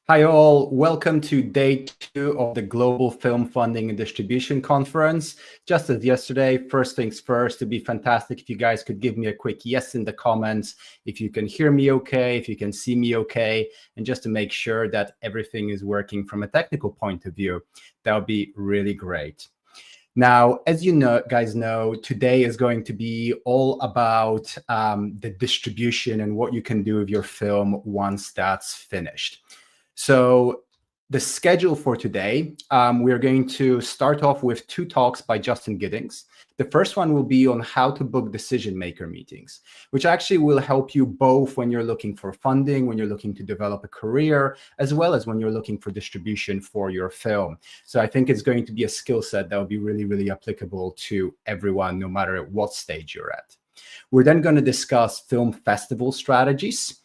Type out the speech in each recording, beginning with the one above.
Hi all, welcome to day 2 of the Global Film Funding and Distribution Conference. Just as yesterday, first things first, it'd be fantastic if you guys could give me a quick yes in the comments, if you can hear me okay, if you can see me okay, and just to make sure that everything is working from a technical point of view, that would be really great. Now, as you guys know, today is going to be all about the distribution and what you can do with your film once that's finished. So the schedule for today, we're going to start off with 2 talks by Justin Giddings. The first one will be on how to book decision maker meetings, which actually will help you both when you're looking for funding, when you're looking to develop a career, as well as when you're looking for distribution for your film. So I think it's going to be a skill set that will be really, really applicable to everyone, no matter at what stage you're at. We're then going to discuss film festival strategies.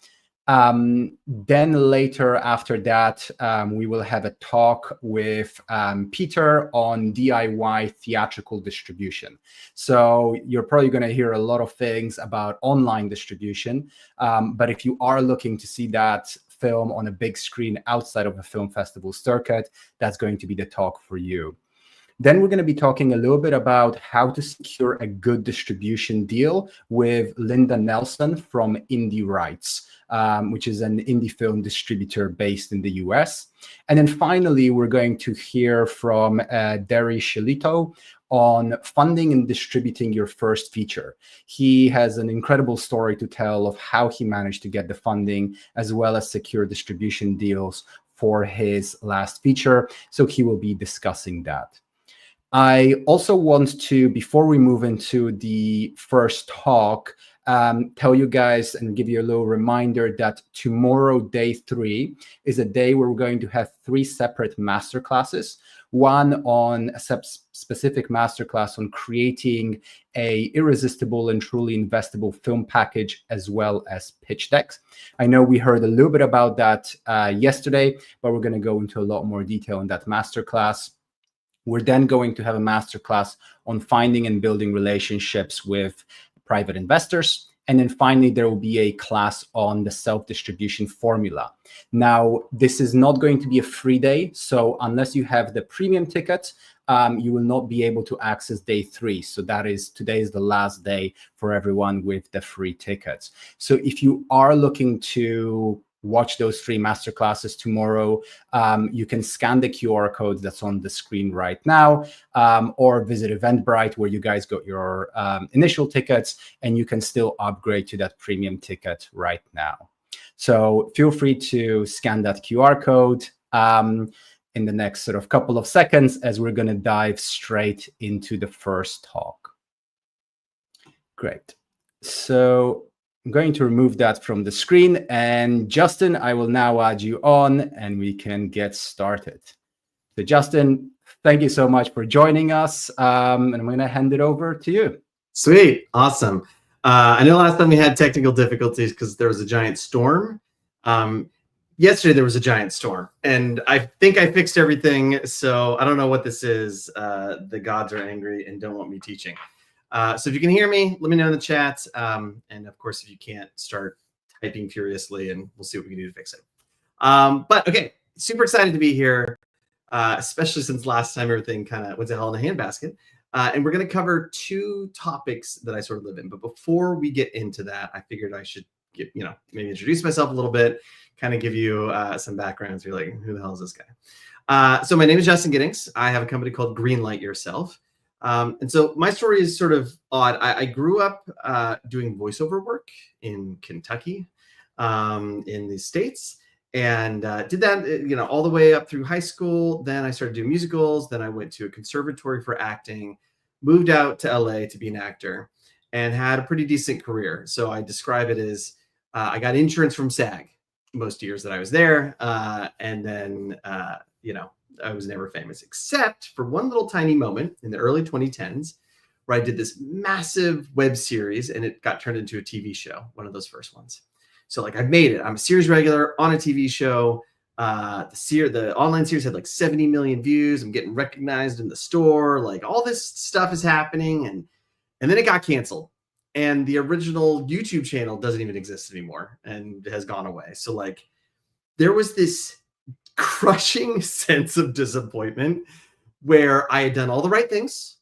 Then later after that, we will have a talk with Peter on DIY theatrical distribution. So you're probably going to hear a lot of things about online distribution, but if you are looking to see that film on a big screen outside of a film festival circuit, that's going to be the talk for you. Then we're going to be talking a little bit about how to secure a good distribution deal with Linda Nelson from Indie Rights, which is an indie film distributor based in the US. And then finally, we're going to hear from Derry Shilito on funding and distributing your first feature. He has an incredible story to tell of how he managed to get the funding as well as secure distribution deals for his last feature. So he will be discussing that. I also want to, before we move into the first talk, tell you guys and give you a little reminder that tomorrow, day 3, is a day where we're going to have 3 separate masterclasses. One on a specific masterclass on creating a irresistible and truly investable film package, as well as pitch decks. I know we heard a little bit about that yesterday, but we're going to go into a lot more detail in that masterclass. We're then going to have a masterclass on finding and building relationships with private investors. And then finally, there will be a class on the self-distribution formula. Now, this is not going to be a free day. So unless you have the premium ticket, you will not be able to access day 3. So today is the last day for everyone with the free tickets. So if you are looking to watch those 3 masterclasses tomorrow, you can scan the QR code that's on the screen right now, or visit Eventbrite where you guys got your initial tickets, and you can still upgrade to that premium ticket right now. So feel free to scan that QR code in the next sort of couple of seconds as we're going to dive straight into the first talk. Great. So I'm going to remove that from the screen, and Justin, I will now add you on and we can get started. So Justin, thank you so much for joining us, and I'm going to hand it over to you. Sweet. Awesome. I know last time we had technical difficulties because there was a giant storm. Yesterday there was a giant storm, and I think I fixed everything, so I don't know what this is. The gods are angry and don't want me teaching. So if you can hear me, let me know in the chat. And of course, if you can't, start typing furiously and we'll see what we can do to fix it. But okay, super excited to be here, especially since last time everything kind of went to hell in a handbasket. And we're going to cover 2 topics that I sort of live in. But before we get into that, I figured I should maybe introduce myself a little bit, kind of give you some background. So you're like, who the hell is this guy? So my name is Justin Giddings. I have a company called Greenlight Yourself. And so my story is sort of odd. I grew up doing voiceover work in Kentucky, in the States, and did that, all the way up through high school. Then I started doing musicals. Then I went to a conservatory for acting, moved out to LA to be an actor, and had a pretty decent career. So I describe it as I got insurance from SAG most years that I was there. And then, I was never famous, except for one little tiny moment in the early 2010s where I did this massive web series and it got turned into a TV show, one of those first ones. So like I've made it. I'm a series regular on a TV show. The online series had like 70 million views. I'm getting recognized in the store. Like all this stuff is happening. And then it got canceled. And the original YouTube channel doesn't even exist anymore and has gone away. So like there was this crushing sense of disappointment where I had done all the right things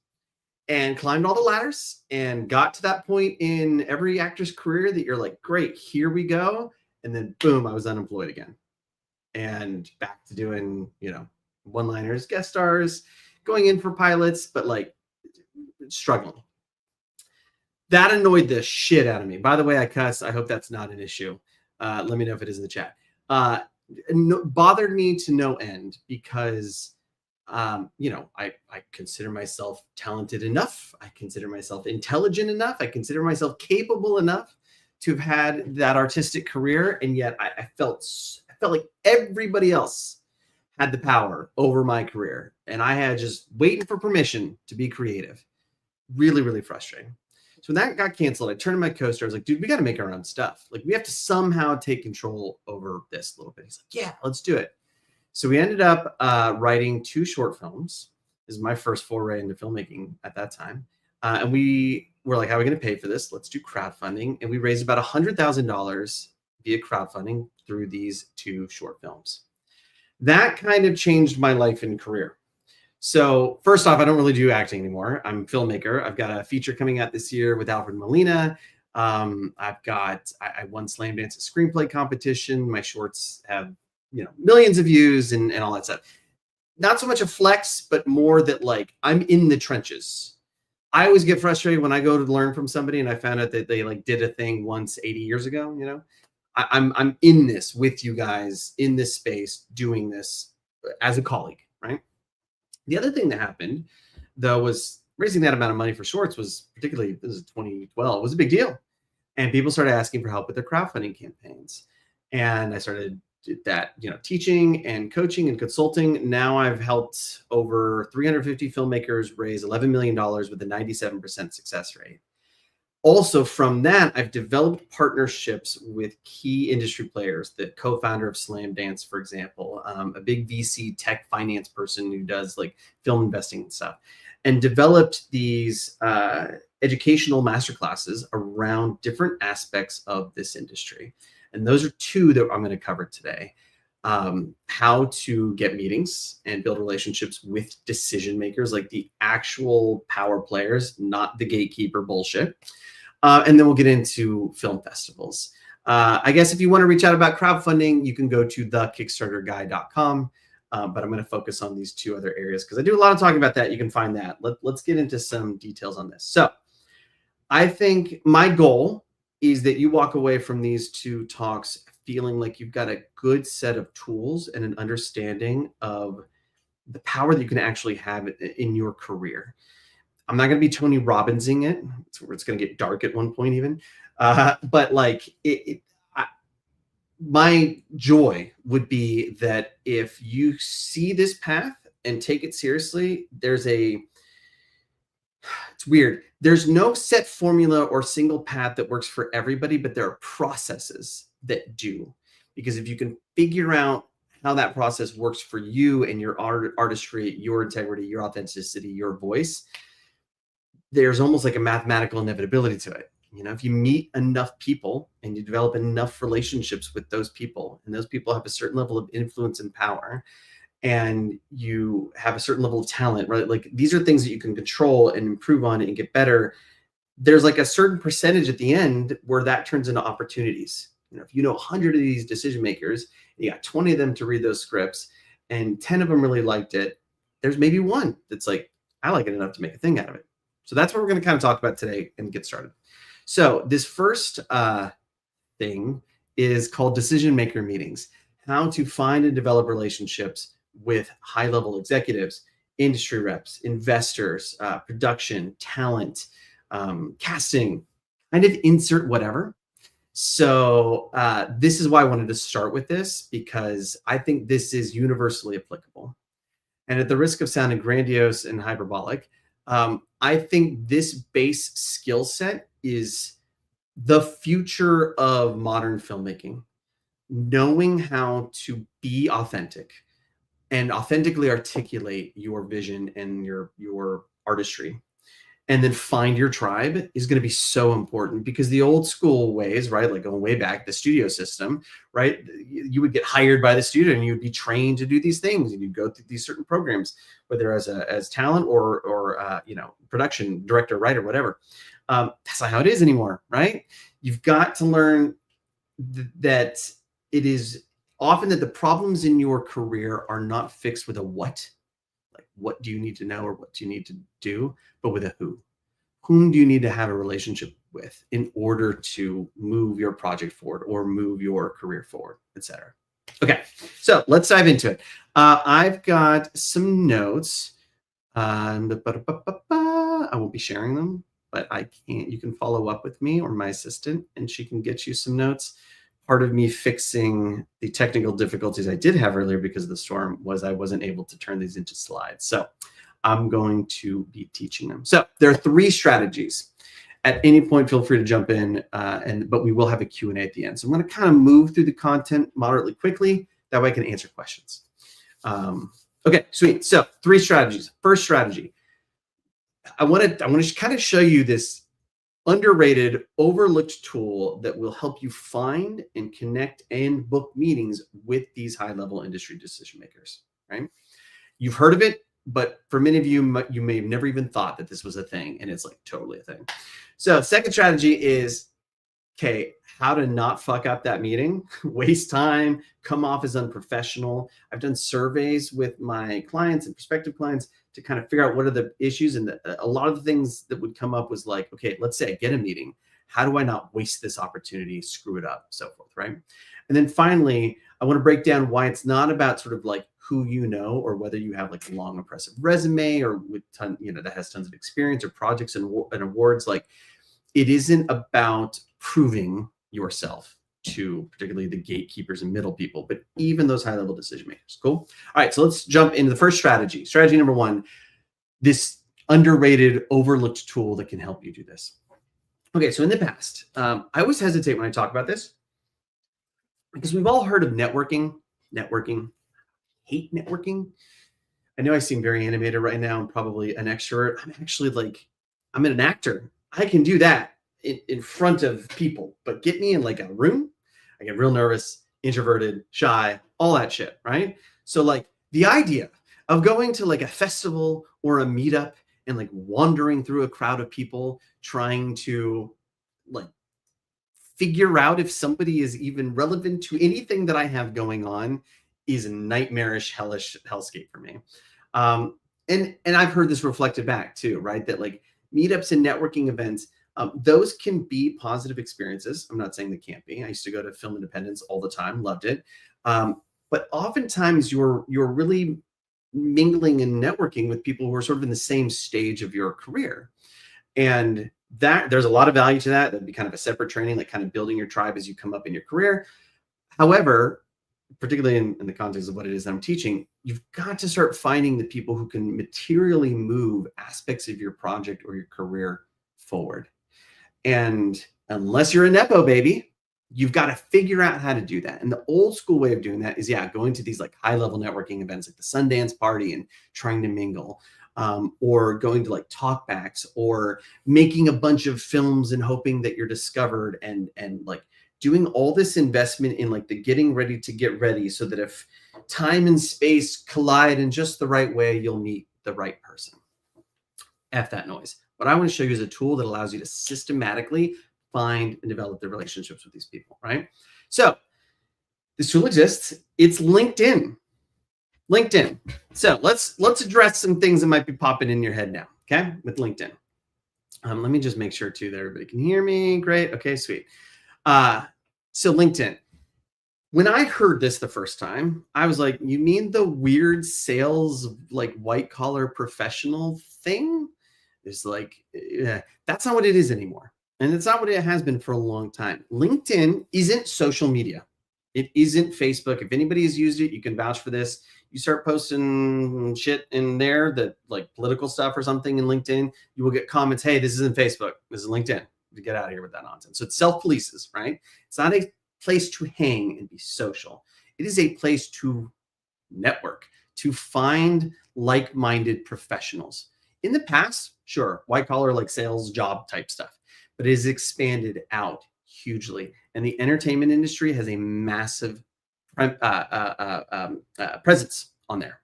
and climbed all the ladders and got to that point in every actor's career that you're like, great, here we go. And then boom, I was unemployed again and back to doing, one-liners, guest stars, going in for pilots, but like struggling. That annoyed the shit out of me. By the way, I cuss. I hope that's not an issue. Let me know if it is in the chat. Bothered me to no end because, I consider myself talented enough. I consider myself intelligent enough. I consider myself capable enough to have had that artistic career. And yet I felt like everybody else had the power over my career. And I had just waiting for permission to be creative. Really, really frustrating. So when that got canceled, I turned to my co-star. I was like, dude, we got to make our own stuff. Like, we have to somehow take control over this a little bit. He's like, yeah, let's do it. So we ended up writing 2 short films. This is my first foray into filmmaking at that time. And we were like, how are we going to pay for this? Let's do crowdfunding. And we raised about $100,000 via crowdfunding through these 2 short films. That kind of changed my life and career. So first off, I don't really do acting anymore. I'm a filmmaker. I've got a feature coming out this year with Alfred Molina. I won Slam Dance screenplay competition. My shorts have, millions of views and all that stuff. Not so much a flex, but more that like I'm in the trenches. I always get frustrated when I go to learn from somebody and I found out that they like did a thing once 80 years ago, I'm in this with you guys in this space doing this as a colleague, right? The other thing that happened, though, was raising that amount of money for shorts was particularly, this is 2012, was a big deal. And people started asking for help with their crowdfunding campaigns. And I started that, teaching and coaching and consulting. Now I've helped over 350 filmmakers raise $11 million with a 97% success rate. Also from that, I've developed partnerships with key industry players, the co-founder of Slam Dance, for example, a big VC tech finance person who does like film investing and stuff, and developed these educational masterclasses around different aspects of this industry. And those are 2 that I'm going to cover today. How to get meetings and build relationships with decision makers, like the actual power players, not the gatekeeper bullshit. And then we'll get into film festivals. I guess if you want to reach out about crowdfunding, you can go to thekickstarterguy.com. But I'm going to focus on these 2 other areas because I do a lot of talking about that. You can find that. Let's get into some details on this. So I think my goal is that you walk away from these 2 talks feeling like you've got a good set of tools and an understanding of the power that you can actually have in your career. I'm not going to be Tony Robbinsing it. It's going to get dark at one point even. But like my joy would be that if you see this path and take it seriously, it's weird. There's no set formula or single path that works for everybody, but there are processes that do. Because if you can figure out how that process works for you and your artistry, your integrity, your authenticity, your voice, there's almost like a mathematical inevitability to it. If you meet enough people and you develop enough relationships with those people, and those people have a certain level of influence and power, and you have a certain level of talent, right? Like these are things that you can control and improve on and get better. There's like a certain percentage at the end where that turns into opportunities. If 100 of these decision makers, you got 20 of them to read those scripts and 10 of them really liked it, there's maybe 1 that's like, I like it enough to make a thing out of it. So that's what we're going to kind of talk about today and get started. So this first thing is called decision maker meetings, how to find and develop relationships with high-level executives, industry reps, investors, production, talent, casting, kind of insert whatever. So this is why I wanted to start with this, because I think this is universally applicable. And at the risk of sounding grandiose and hyperbolic, I think this base skill set is the future of modern filmmaking. Knowing how to be authentic and authentically articulate your vision and your artistry. and then find your tribe is going to be so important, because the old school ways, right, like going way back, the studio system, right, you would get hired by the studio and you'd be trained to do these things, and you'd go through these certain programs, whether as talent or you know, production director, writer, whatever. That's not how it is anymore, right? You've got to learn that it is often that the problems in your career are not fixed with a what, like what do you need to know or what do you need to do, but with a who. Whom do you need to have a relationship with in order to move your project forward or move your career forward, etc. Okay, so let's dive into it. I've got some notes. I won't be sharing them, but I can't. You can follow up with me or my assistant, and she can get you some notes. Part of me fixing the technical difficulties I did have earlier because of the storm was I wasn't able to turn these into slides. So I'm going to be teaching them. So there are 3 strategies. At any point, feel free to jump in, but we will have a Q&A at the end. So I'm going to kind of move through the content moderately quickly. That way I can answer questions. Okay, sweet. So 3 strategies. First strategy. I want to kind of show you this underrated, overlooked tool that will help you find and connect and book meetings with these high-level industry decision makers, right? You've heard of it, but for many of you, you may have never even thought that this was a thing, and it's like totally a thing. So second strategy is, okay, how to not fuck up that meeting, waste time, come off as unprofessional. I've done surveys with my clients and prospective clients to kind of figure out what are the issues. And a lot of the things that would come up was like, okay, let's say I get a meeting. How do I not waste this opportunity, screw it up, so forth, right? And then finally, I want to break down why it's not about sort of like who you know, or whether you have like a long, impressive resume or with that has tons of experience or projects and awards. Like, it isn't about proving yourself to particularly the gatekeepers and middle people, but even those high-level decision makers. Cool. All right, so let's jump into the first strategy. Strategy number 1, this underrated, overlooked tool that can help you do this. Okay, so in the past, I always hesitate when I talk about this because we've all heard of networking, hate networking. I know I seem very animated right now. I'm probably an extrovert. I'm actually like, I'm an actor. I can do that in front of people, but get me in like a room, I get real nervous, introverted, shy, all that shit, right? So like the idea of going to like a festival or a meetup and like wandering through a crowd of people trying to like figure out if somebody is even relevant to anything that I have going on is a nightmarish, hellish hellscape for me. And I've heard this reflected back too, right? That like meetups and networking events, those can be positive experiences. I'm not saying they can't be. I used to go to Film Independence all the time, loved it. But oftentimes you're really mingling and networking with people who are sort of in the same stage of your career. And that there's a lot of value to that. That'd be kind of a separate training, like kind of building your tribe as you come up in your career. However, particularly in the context of what it is that I'm teaching, you've got to start finding the people who can materially move aspects of your project or your career forward. And unless you're a Nepo baby, you've got to figure out how to do that. And the old school way of doing that is, going to these like high level networking events like the Sundance Party and trying to mingle, or going to like talkbacks, or making a bunch of films and hoping that you're discovered, and like doing all this investment in like the getting ready to get ready, so that if time and space collide in just the right way, you'll meet the right person. F that noise. What I want to show you is a tool that allows you to systematically find and develop the relationships with these people, right? So this tool exists. It's LinkedIn. So let's address some things that might be popping in your head now, okay, with LinkedIn. Let me just make sure too that everybody can hear me. Great. Okay, sweet. So LinkedIn. When I heard this the first time, I was like, you mean the weird sales, like white collar professional thing? It's like, that's not what it is anymore. And it's not what it has been for a long time. LinkedIn isn't social media. It isn't Facebook. If anybody has used it, you can vouch for this. You start posting shit in there, that like political stuff or something in LinkedIn, you will get comments, hey, this isn't Facebook, this is LinkedIn. Get out of here with that nonsense. So it self-polices, right? It's not a place to hang and be social. It is a place to network, to find like-minded professionals. In the past, sure, white collar, like sales job type stuff, but it has expanded out hugely. And the entertainment industry has a massive presence on there.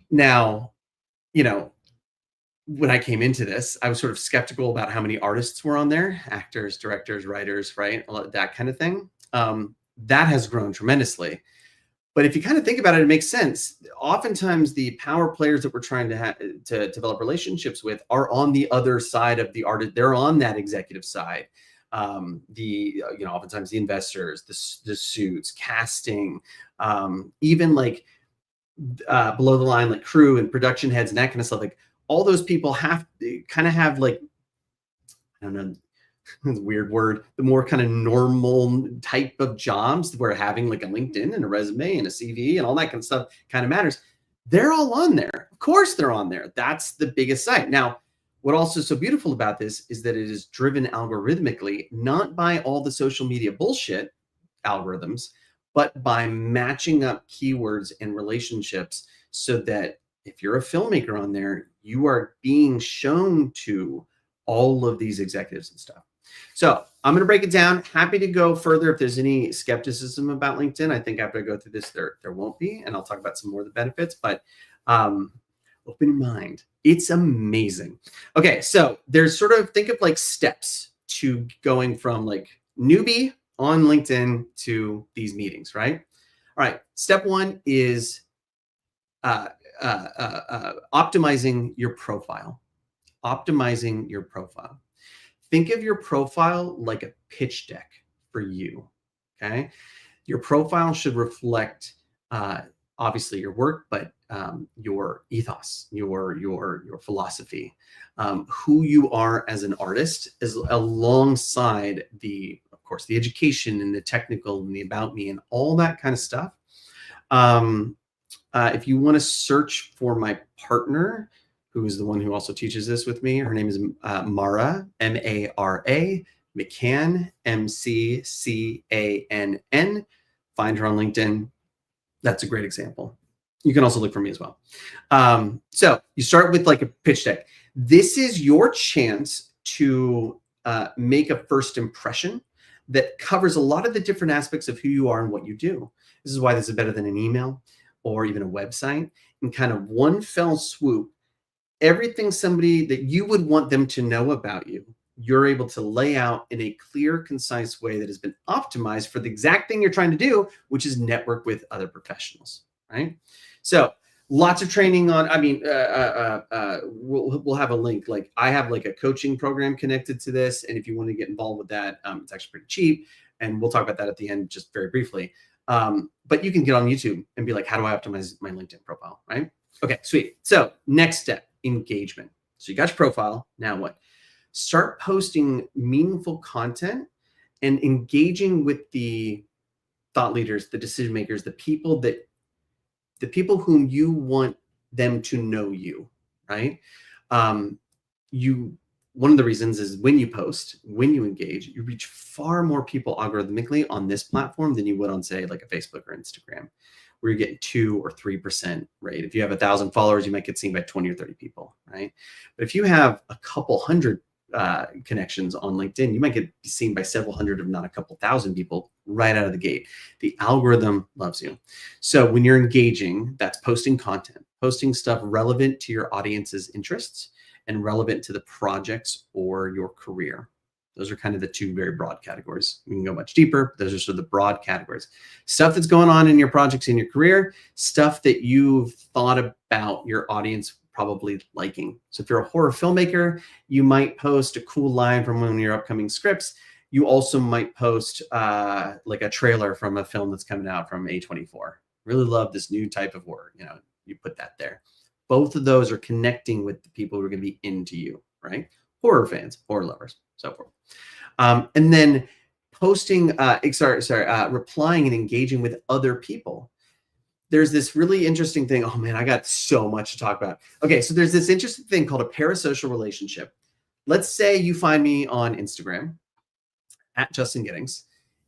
Now, you know, when I came into this, I was sort of skeptical about how many artists were on there, actors, directors, writers, right? That kind of thing. That has grown tremendously. But if you kind of think about it, it makes sense. Oftentimes, the power players that we're trying to develop relationships with are on the other side of the artist. They're on that executive side. Oftentimes the investors, the suits, casting, even like below the line, like crew and production heads and that kind of stuff. Like all those people have like, I don't know, it's a weird word, the more kind of normal type of jobs where having like a LinkedIn and a resume and a CV and all that kind of stuff kind of matters. They're all on there. Of course they're on there. That's the biggest site. Now, what also is so beautiful about this is that it is driven algorithmically, not by all the social media bullshit algorithms, but by matching up keywords and relationships so that if you're a filmmaker on there, you are being shown to all of these executives and stuff. So I'm going to break it down. Happy to go further if there's any skepticism about LinkedIn. I think after I go through this, there won't be, and I'll talk about some more of the benefits, but open your mind. It's amazing. Okay, so there's sort of, think of like steps to going from like newbie on LinkedIn to these meetings, right? All right, step one is optimizing your profile. Optimizing your profile. Think of your profile like a pitch deck for you, okay? Your profile should reflect obviously your work, but your ethos, your philosophy, who you are as an artist, is alongside of course, the education and the technical and the about me and all that kind of stuff. If you want to search for my partner, who is the one who also teaches this with me, her name is Mara, M-A-R-A, McCann, M-C-C-A-N-N. Find her on LinkedIn. That's a great example. You can also look for me as well. So you start with like a pitch deck. This is your chance to make a first impression that covers a lot of the different aspects of who you are and what you do. This is why this is better than an email or even a website. In kind of one fell swoop, everything somebody that you would want them to know about you, you're able to lay out in a clear, concise way that has been optimized for the exact thing you're trying to do, which is network with other professionals, right? So lots of training on, we'll have a link. Like I have like a coaching program connected to this. And if you want to get involved with that, it's actually pretty cheap. And we'll talk about that at the end, just very briefly. But you can get on YouTube and be like, how do I optimize my LinkedIn profile, right? Okay, sweet. So next step, engagement. So you got your profile. Now what? Start posting meaningful content and engaging with the thought leaders, the decision makers, the people whom you want them to know you, right? One of the reasons is when you post, when you engage, you reach far more people algorithmically on this platform than you would on, say, like a Facebook or Instagram, where you're getting 2 or 3% rate. If you have 1,000 followers, you might get seen by 20 or 30 people, right? But if you have a couple hundred connections on LinkedIn, you might get seen by several hundred, if not a couple thousand people right out of the gate. The algorithm loves you. So when you're engaging, that's posting content, posting stuff relevant to your audience's interests and relevant to the projects or your career. Those are kind of the two very broad categories. We can go much deeper. Those are sort of the broad categories. Stuff that's going on in your projects, in your career, stuff that you've thought about your audience probably liking. So if you're a horror filmmaker, you might post a cool line from one of your upcoming scripts. You also might post like a trailer from a film that's coming out from A24. Really love this new type of horror. You put that there. Both of those are connecting with the people who are going to be into you, right? Horror fans, horror lovers, so forth. And then posting, replying and engaging with other people. There's this really interesting thing. Oh man, I got so much to talk about. Okay, so there's this interesting thing called a parasocial relationship. Let's say you find me on Instagram at Justin Giddings.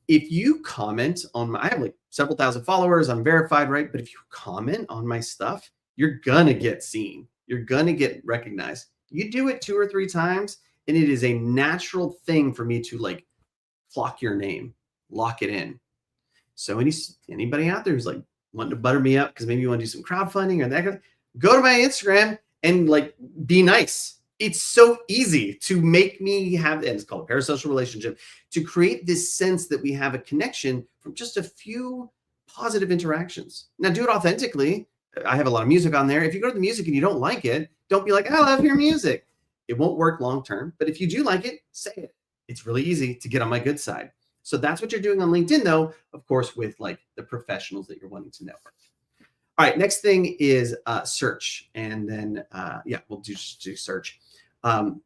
If you comment on I have like several thousand followers, I'm verified, right? But if you comment on my stuff, you're gonna get seen. You're going to get recognized. You do it 2 or 3 times, and it is a natural thing for me to like clock your name, lock it in. So anybody out there who's like wanting to butter me up because maybe you want to do some crowdfunding or that, go to my Instagram and like be nice. It's so easy to make me have, and it's called a parasocial relationship, to create this sense that we have a connection from just a few positive interactions. Now do it authentically. I have a lot of music on there. If you go to the music and you don't like it, don't be like, I love your music. It won't work long term. But if you do like it, say it. It's really easy to get on my good side. So that's what you're doing on LinkedIn, though, of course, with like the professionals that you're wanting to network. All right, next thing is search. And then, we'll do search. Another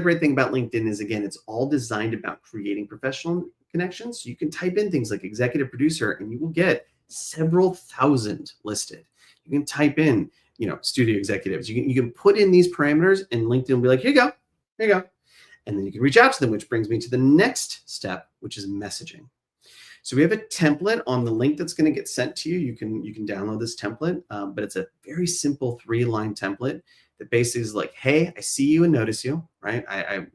great thing about LinkedIn is, again, it's all designed about creating professional connections. So you can type in things like executive producer and you will get several thousand listed. You can type in, studio executives. You can put in these parameters and LinkedIn will be like, here you go. And then you can reach out to them, which brings me to the next step, which is messaging. So we have a template on the link that's going to get sent to you. You can download this template, but it's a very simple 3-line template that basically is like, hey, I see you and notice you, right? I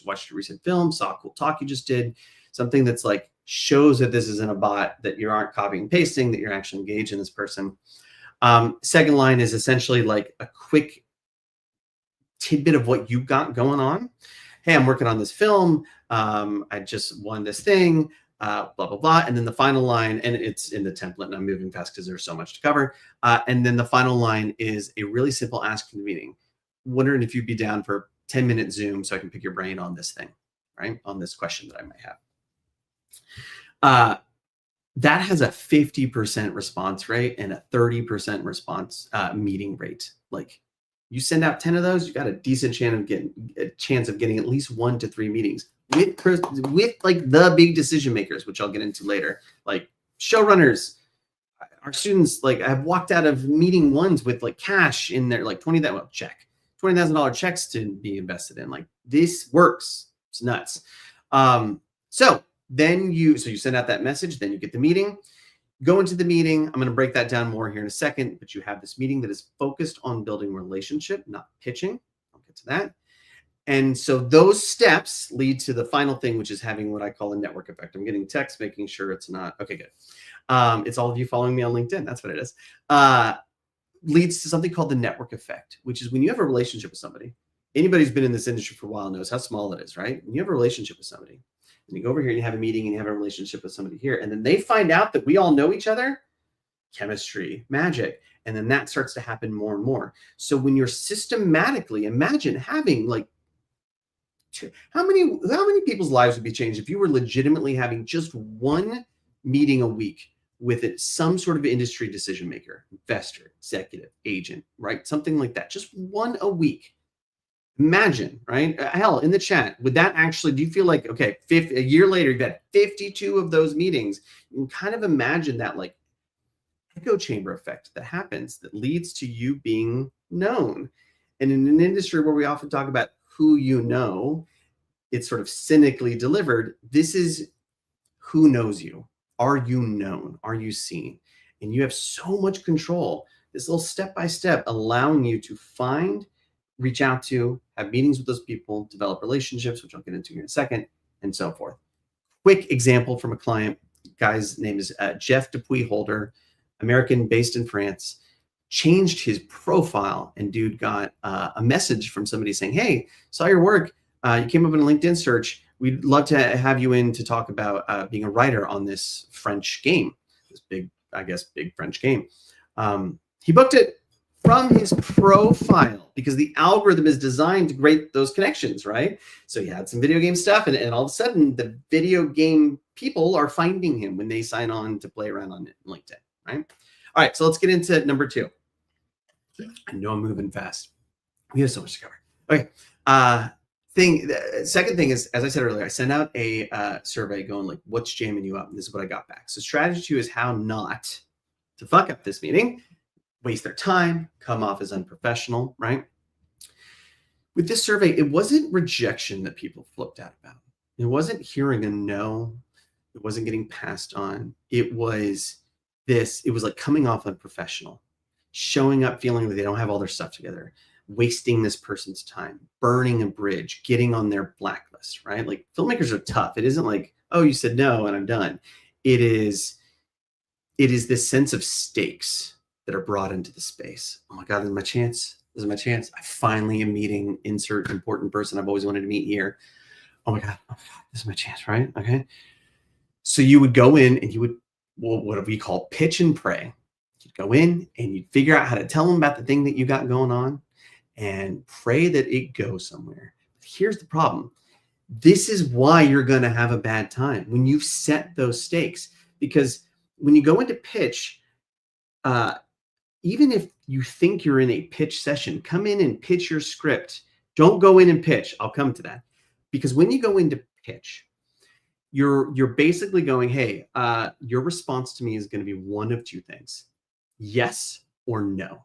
watched a recent film, saw a cool talk you just did, something that's like shows that this isn't a bot, that you aren't copying and pasting, that you're actually engaged in this person. Second line is essentially like a quick tidbit of what you've got going on. Hey, I'm working on this film. I just won this thing, blah, blah, blah. And then the final line, and it's in the template, and I'm moving fast because there's so much to cover. And then the final line is a really simple ask for the meeting. Wondering if you'd be down for a 10-minute Zoom so I can pick your brain on this thing, right? On this question that I might have. That has a 50% response rate and a 30% response meeting rate. Like, you send out 10 of those, you got a decent chance of getting at least 1 to 3 meetings with like the big decision makers, which I'll get into later, like showrunners. Our students, like, I've walked out of meeting ones with like cash in there, like $20,000 checks to be invested in. Like, this works. It's nuts. So you send out that message, then you get the meeting. Go into the meeting. I'm going to break that down more here in a second, but you have this meeting that is focused on building relationship, not pitching. I'll get to that. And so those steps lead to the final thing, which is having what I call a network effect. I'm getting text, making sure it's not, okay, good. It's all of you following me on LinkedIn. That's what it is. Leads to something called the network effect, which is when you have a relationship with somebody. Anybody who's been in this industry for a while knows how small it is, right? When you have a relationship with somebody, and you go over here and you have a meeting and you have a relationship with somebody here, and then they find out that we all know each other, chemistry, magic. And then that starts to happen more and more. So when you're systematically, imagine having like, how many people's lives would be changed if you were legitimately having just 1 meeting a week with some sort of industry decision maker, investor, executive, agent, right? Something like that, just 1 a week. Imagine, right? Hell, in the chat, would that actually, do you feel like, okay, a year later, you've had 52 of those meetings? You can kind of imagine that like echo chamber effect that happens that leads to you being known. And in an industry where we often talk about who you know, it's sort of cynically delivered. This is who knows you. Are you known? Are you seen? And you have so much control. This little step-by-step allowing you to find, reach out to, have meetings with those people, develop relationships, which I'll get into here in a second, and so forth. Quick example from a client. Guy's name is Jeff Dupuy Holder, American based in France. Changed his profile, and dude got a message from somebody saying, hey, saw your work. You came up in a LinkedIn search. We'd love to have you in to talk about being a writer on this French game, this big French game. He booked it from his profile because the algorithm is designed to create those connections, right? So he had some video game stuff, and all of a sudden the video game people are finding him when they sign on to play around on LinkedIn, right? All right, so let's get into number 2. I know I'm moving fast. We have so much to cover. Okay. The second thing is, as I said earlier, I sent out a survey going like, what's jamming you up? And this is what I got back. So strategy 2 is how not to fuck up this meeting, waste their time, come off as unprofessional, right? With this survey, it wasn't rejection that people flipped out about. It wasn't hearing a no. It wasn't getting passed on. It was like coming off unprofessional. showing up feeling that they don't have all their stuff together, wasting this person's time, burning a bridge, getting on their blacklist, right? Like filmmakers are tough. It isn't like, oh, you said no and I'm done. It is this sense of stakes that are brought into the space. Oh my God, this is my chance. This is my chance. I finally am meeting insert important person I've always wanted to meet here. Oh my God, this is my chance, right? Okay. So you would go in and you would, well, what we call pitch and pray. You'd go in and you'd figure out how to tell them about the thing that you got going on and pray that it goes somewhere. Here's the problem. This is why you're going to have a bad time when you've set those stakes, because when you go into pitch, even if you think you're in a pitch session, come in and pitch your script. Don't go in and pitch. I'll come to that. Because when you go into pitch, you're basically going, hey, your response to me is going to be one of two things: yes or no.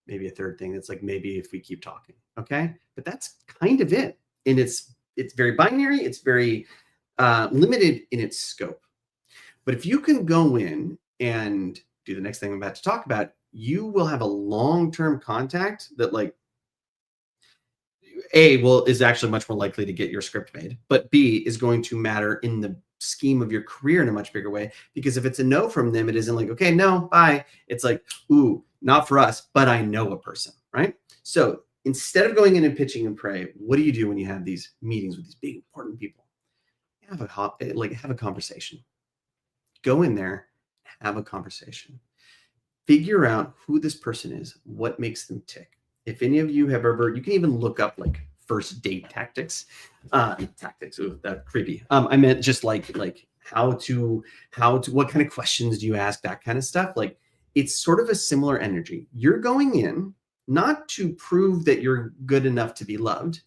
Maybe a third thing that's like, maybe if we keep talking. Okay. But that's kind of it. And it's very binary. It's very limited in its scope. But if you can go in and do the next thing I'm about to talk about, you will have a long-term contact that, like, A, is actually much more likely to get your script made, but B, is going to matter in the scheme of your career in a much bigger way. Because if it's a no from them, it isn't like, okay, no, bye. It's like, ooh, not for us, but I know a person, right? So instead of going in and pitching and pray, what do you do when you have these meetings with these big important people? Have a conversation. Go in there, have a conversation. Figure out who this person is, what makes them tick. If any of you have ever, you can even look up like first date tactics. Ooh, that's creepy. I meant just like how to, what kind of questions do you ask, that kind of stuff. Like, it's sort of a similar energy. You're going in not to prove that you're good enough to be loved.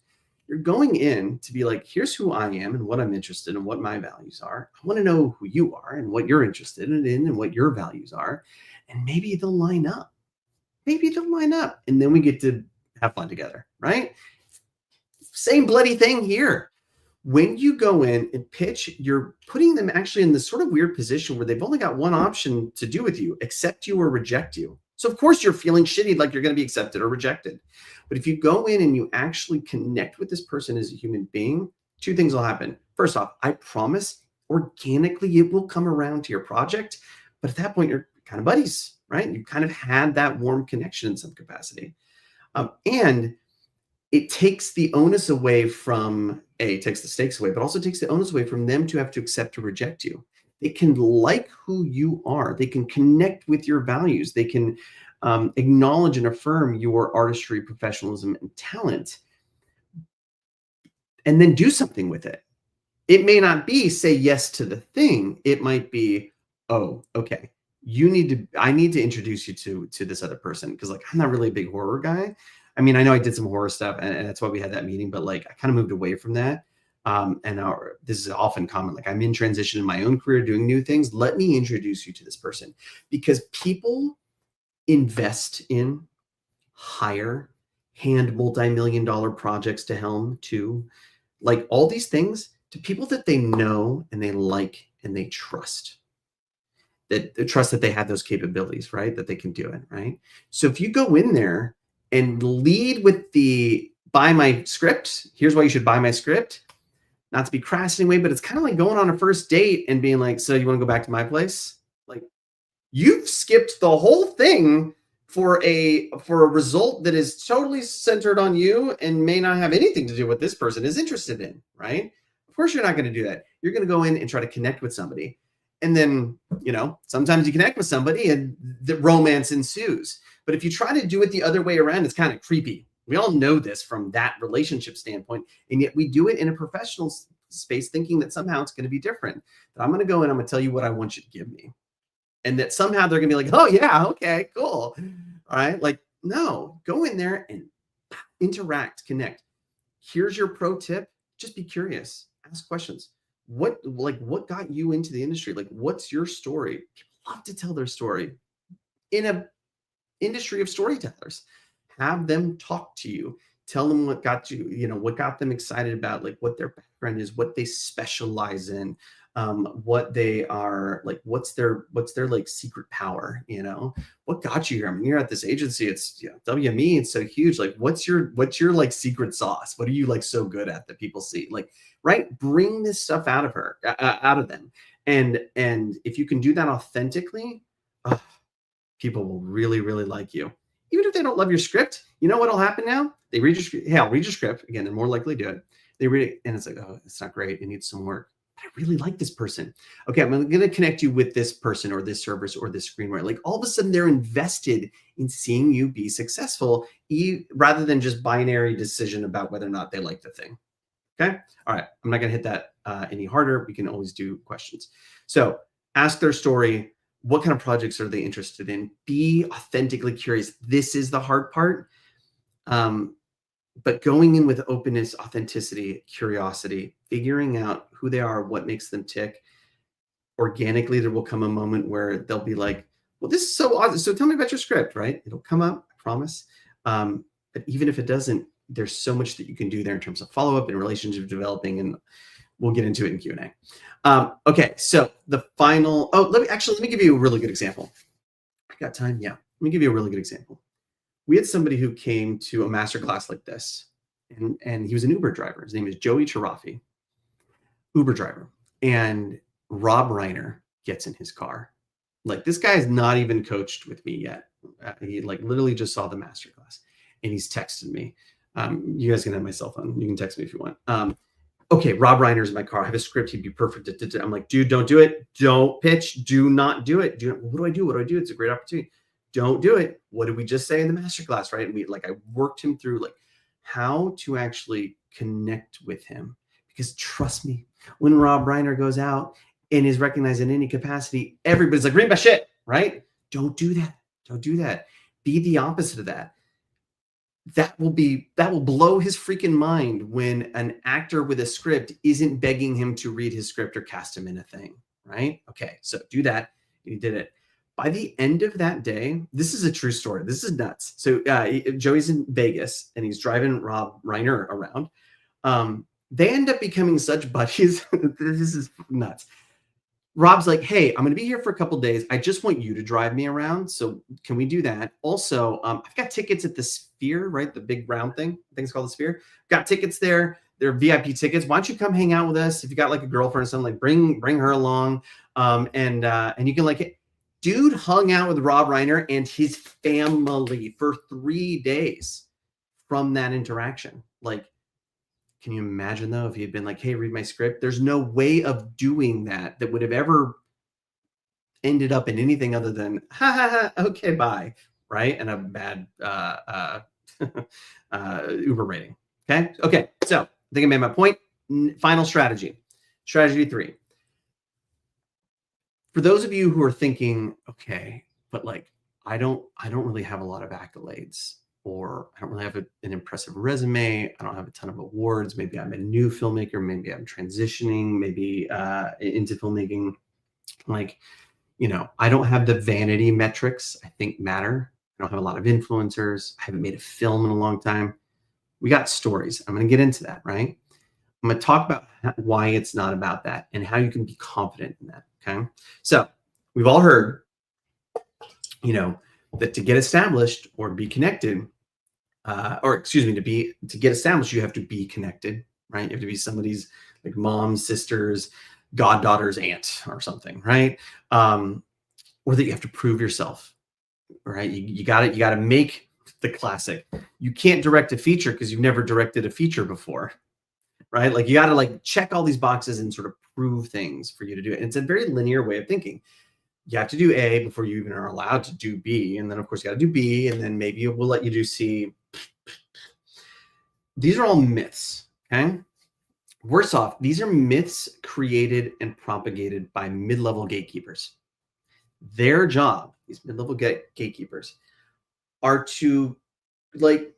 You're going in to be like, here's who I am and what I'm interested in and what my values are. I want to know who you are and what you're interested in and what your values are. And maybe they'll line up. And then we get to have fun together, right? Same bloody thing here. When you go in and pitch, you're putting them actually in this sort of weird position where they've only got one option to do with you: accept you or reject you. So of course you're feeling shitty, like you're going to be accepted or rejected. But if you go in and you actually connect with this person as a human being, two things will happen. First off, I promise organically it will come around to your project. But at that point, you're kind of buddies, right? You kind of had that warm connection in some capacity. And it takes the onus away from, it takes the stakes away, but also takes the onus away from them to have to accept or reject you. They can like who you are. They can connect with your values. They can acknowledge and affirm your artistry, professionalism, and talent, and then do something with it. It may not be say yes to the thing. It might be, oh, okay, I need to introduce you to this other person, because like, I'm not really a big horror guy. I mean, I know I did some horror stuff, and that's why we had that meeting, but like, I kind of moved away from that. This is often common. Like, I'm in transition in my own career, doing new things. Let me introduce you to this person, because people invest in, hire, hand multi-million-dollar projects to helm to, like, all these things to people that they know and they like and they trust. That they trust that they have those capabilities, right? That they can do it, right? So if you go in there and lead with the buy my script, here's why you should buy my script. Not to be crass anyway, but it's kind of like going on a first date and being like, so you want to go back to my place? Like, you've skipped the whole thing for a result that is totally centered on you and may not have anything to do with what this person is interested in, right? Of course you're not going to do that. You're going to go in and try to connect with somebody. And then, sometimes you connect with somebody and the romance ensues. But if you try to do it the other way around, it's kind of creepy. We all know this from that relationship standpoint. And yet we do it in a professional space thinking that somehow it's going to be different. That I'm going to go in, I'm going to tell you what I want you to give me. And that somehow they're going to be like, oh yeah, okay, cool. All right. Like, no, go in there and interact, connect. Here's your pro tip. Just be curious, ask questions. What got you into the industry? Like, what's your story? People love to tell their story in an industry of storytellers. Have them talk to you. Tell them what got you, what got them excited about, like what their background is, what they specialize in, what they are like, what's their like secret power, you know, what got you here? I mean, you're at this agency, it's, you know, WME, it's so huge. Like, what's your like secret sauce? What are you like so good at that people see? Like, right? Bring this stuff out of her, out of them. And if you can do that authentically, people will really, really like you. Even if they don't love your script, you know what'll happen now? They read your script. Hey, I'll read your script. Again, they're more likely to do it. They read it and it's like, oh, it's not great. It needs some work. But I really like this person. Okay, I'm going to connect you with this person or this service or this screenwriter. Like, all of a sudden they're invested in seeing you be successful, rather than just binary decision about whether or not they like the thing. Okay. All right. I'm not going to hit that any harder. We can always do questions. So ask their story. What kind of projects are they interested in? Be authentically curious. This is the hard part. But going in with openness, authenticity, curiosity, figuring out who they are, what makes them tick. Organically, there will come a moment where they'll be like, well, this is so awesome. So tell me about your script, right? It'll come up, I promise. But even if it doesn't, there's so much that you can do there in terms of follow-up and relationship developing, and we'll get into it in Q&A. Okay, so the final, let me give you a really good example. I got time? Yeah, let me give you a really good example. We had somebody who came to a masterclass like this, and he was an Uber driver. His name is Joey Chirafi, Uber driver. And Rob Reiner gets in his car. Like, this guy is not even coached with me yet. He like literally just saw the masterclass, and he's texted me. You guys can have my cell phone. You can text me if you want. Okay, Rob Reiner's in my car. I have a script. He'd be perfect. I'm like, dude, don't do it. Don't pitch. Do not do it. What do I do? What do I do? It's a great opportunity. Don't do it. What did we just say in the masterclass, right? And I worked him through like how to actually connect with him. Because trust me, when Rob Reiner goes out and is recognized in any capacity, everybody's like, read my shit, right? Don't do that. Don't do that. Be the opposite of that. That will blow his freaking mind when an actor with a script isn't begging him to read his script or cast him in a thing, right? Okay, so do that. He did it. By the end of that day, this is a true story. This is nuts. So Joey's in Vegas and he's driving Rob Reiner around. They end up becoming such buddies. This is nuts. Rob's like, hey, I'm going to be here for a couple of days. I just want you to drive me around. So can we do that? Also, I've got tickets at the Sphere, right? The big round thing. I think it's called the Sphere. Got tickets there. They're VIP tickets. Why don't you come hang out with us? If you got like a girlfriend or something, like bring her along. And you can like, dude hung out with Rob Reiner and his family for 3 days from that interaction. Like, can you imagine though, if he had been like, hey, read my script? There's no way of doing that would have ever ended up in anything other than, ha ha ha, okay, bye, right? And a bad Uber rating, okay? Okay, so I think I made my point. Final strategy. Strategy 3. For those of you who are thinking, okay, but like, I don't really have a lot of accolades, or I don't really have an impressive resume. I don't have a ton of awards. Maybe I'm a new filmmaker. Maybe I'm transitioning, maybe into filmmaking. Like, you know, I don't have the vanity metrics I think matter. I don't have a lot of influencers. I haven't made a film in a long time. We got stories. I'm going to get into that, right? I'm going to talk about why it's not about that and how you can be confident in that, okay? So we've all heard, you know, that to get established or be connected, to get established, you have to be connected, right? You have to be somebody's like mom, sister's, goddaughter's aunt or something, right? Or that you have to prove yourself, right? You got to make the classic. You can't direct a feature because you've never directed a feature before, right? Like, you got to like check all these boxes and sort of prove things for you to do it. And it's a very linear way of thinking. You have to do A before you even are allowed to do B. And then of course you got to do B, and then maybe we'll let you do C. These are all myths, okay? Worse off, these are myths created and propagated by mid-level gatekeepers. Their job, these mid-level gatekeepers, are to like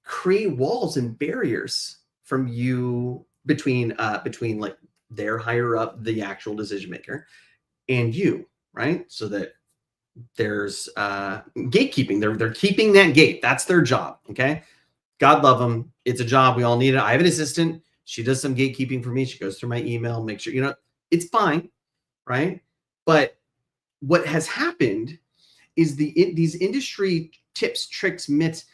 create walls and barriers from you between like their higher up, the actual decision maker, and you, right? So that there's gatekeeping. They're keeping that gate. That's their job, okay? God love them. It's a job. We all need it. I have an assistant. She does some gatekeeping for me. She goes through my email, make sure, you know, It's fine, right? But what has happened is these industry tips, tricks, myths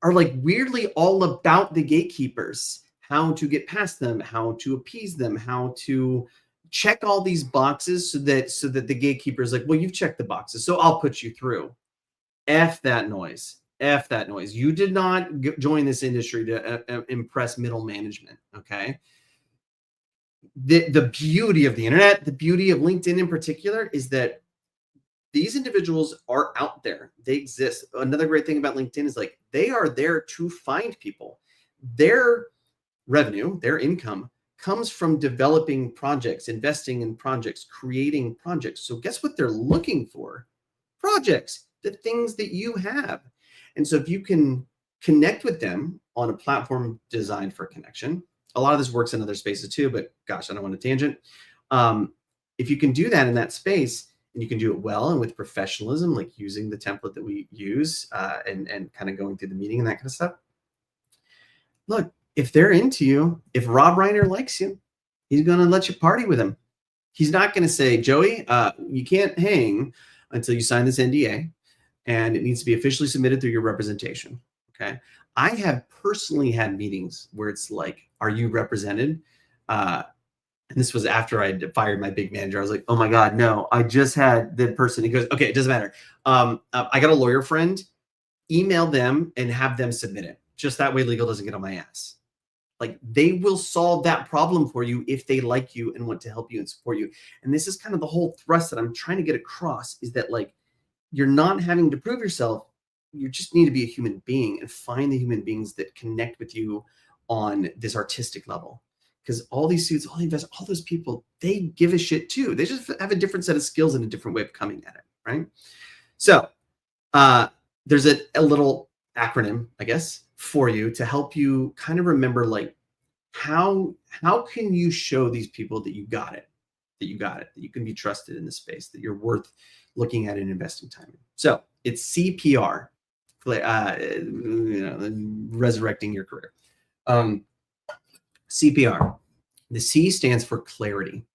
are like weirdly all about the gatekeepers, how to get past them, how to appease them, how to check all these boxes so that the gatekeeper is like, well, you've checked the boxes, so I'll put you through. F that noise. F that noise. You did not join this industry to impress middle management. Okay. The beauty of the internet, the beauty of LinkedIn in particular, is that these individuals are out there. They exist. Another great thing about LinkedIn is like they are there to find people. Their revenue, their income comes from developing projects, investing in projects, creating projects. So guess what they're looking for? Projects, the things that you have. And so if you can connect with them on a platform designed for connection, a lot of this works in other spaces too, but gosh, I don't want to tangent. If you can do that in that space, and you can do it well and with professionalism, like using the template that we use and kind of going through the meeting and that kind of stuff. Look, if they're into you, if Rob Reiner likes you, he's going to let you party with him. He's not going to say, Joey, you can't hang until you sign this NDA, and it needs to be officially submitted through your representation. Okay. I have personally had meetings where it's like, are you represented? And this was after I fired my big manager. I was like, oh my God, no, I just had the person. He goes, okay, it doesn't matter. I got a lawyer friend, email them and have them submit it. Just that way legal doesn't get on my ass. Like they will solve that problem for you if they like you and want to help you and support you. And this is kind of the whole thrust that I'm trying to get across is that like, you're not having to prove yourself. You just need to be a human being and find the human beings that connect with you on this artistic level. Because all these suits, all the investors, all those people, they give a shit too. They just have a different set of skills and a different way of coming at it, right? So there's a little acronym, I guess, for you to help you kind of remember, like, how can you show these people that you got it, that you can be trusted in this space, that you're worth looking at and investing time in. So it's CPR, resurrecting your career. CPR. The C stands for clarity.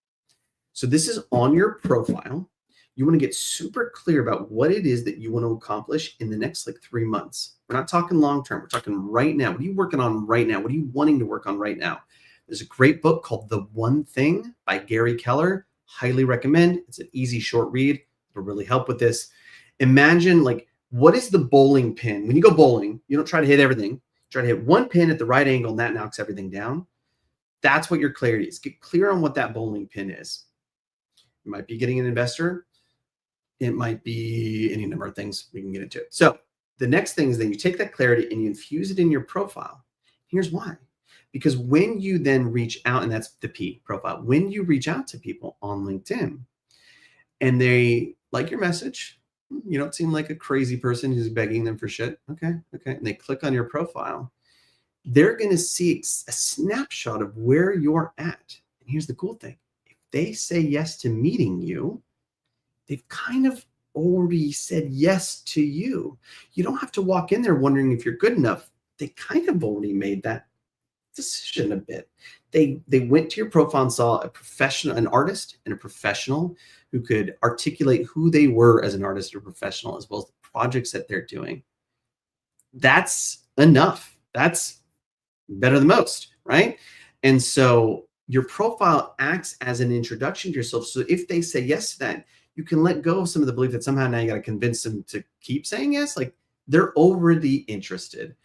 So this is on your profile. You want to get super clear about what it is that you want to accomplish in the next like 3 months. We're not talking long term. We're talking right now. What are you working on right now? What are you wanting to work on right now? There's a great book called The One Thing by Gary Keller. Highly recommend. It's an easy, short read. It'll really help with this. Imagine like, what is the bowling pin? When you go bowling, you don't try to hit everything. Try to hit one pin at the right angle and that knocks everything down. That's what your clarity is. Get clear on what that bowling pin is. It might be getting an investor. It might be any number of things we can get into. So the next thing is then you take that clarity and you infuse it in your profile. Here's why. Because when you then reach out, and that's the P, profile, when you reach out to people on LinkedIn and they like your message, you don't seem like a crazy person who's begging them for shit. Okay. And they click on your profile. They're going to see a snapshot of where you're at. And here's the cool thing. If they say yes to meeting you, they've kind of already said yes to you. You don't have to walk in there wondering if you're good enough. They kind of already made that decision a bit. They went to your profile and saw a professional, an artist and a professional who could articulate who they were as an artist or professional, as well as the projects that they're doing. That's enough. That's better than most, right? And so your profile acts as an introduction to yourself. So if they say yes to that, you can let go of some of the belief that somehow now you got to convince them to keep saying yes. Like they're already interested.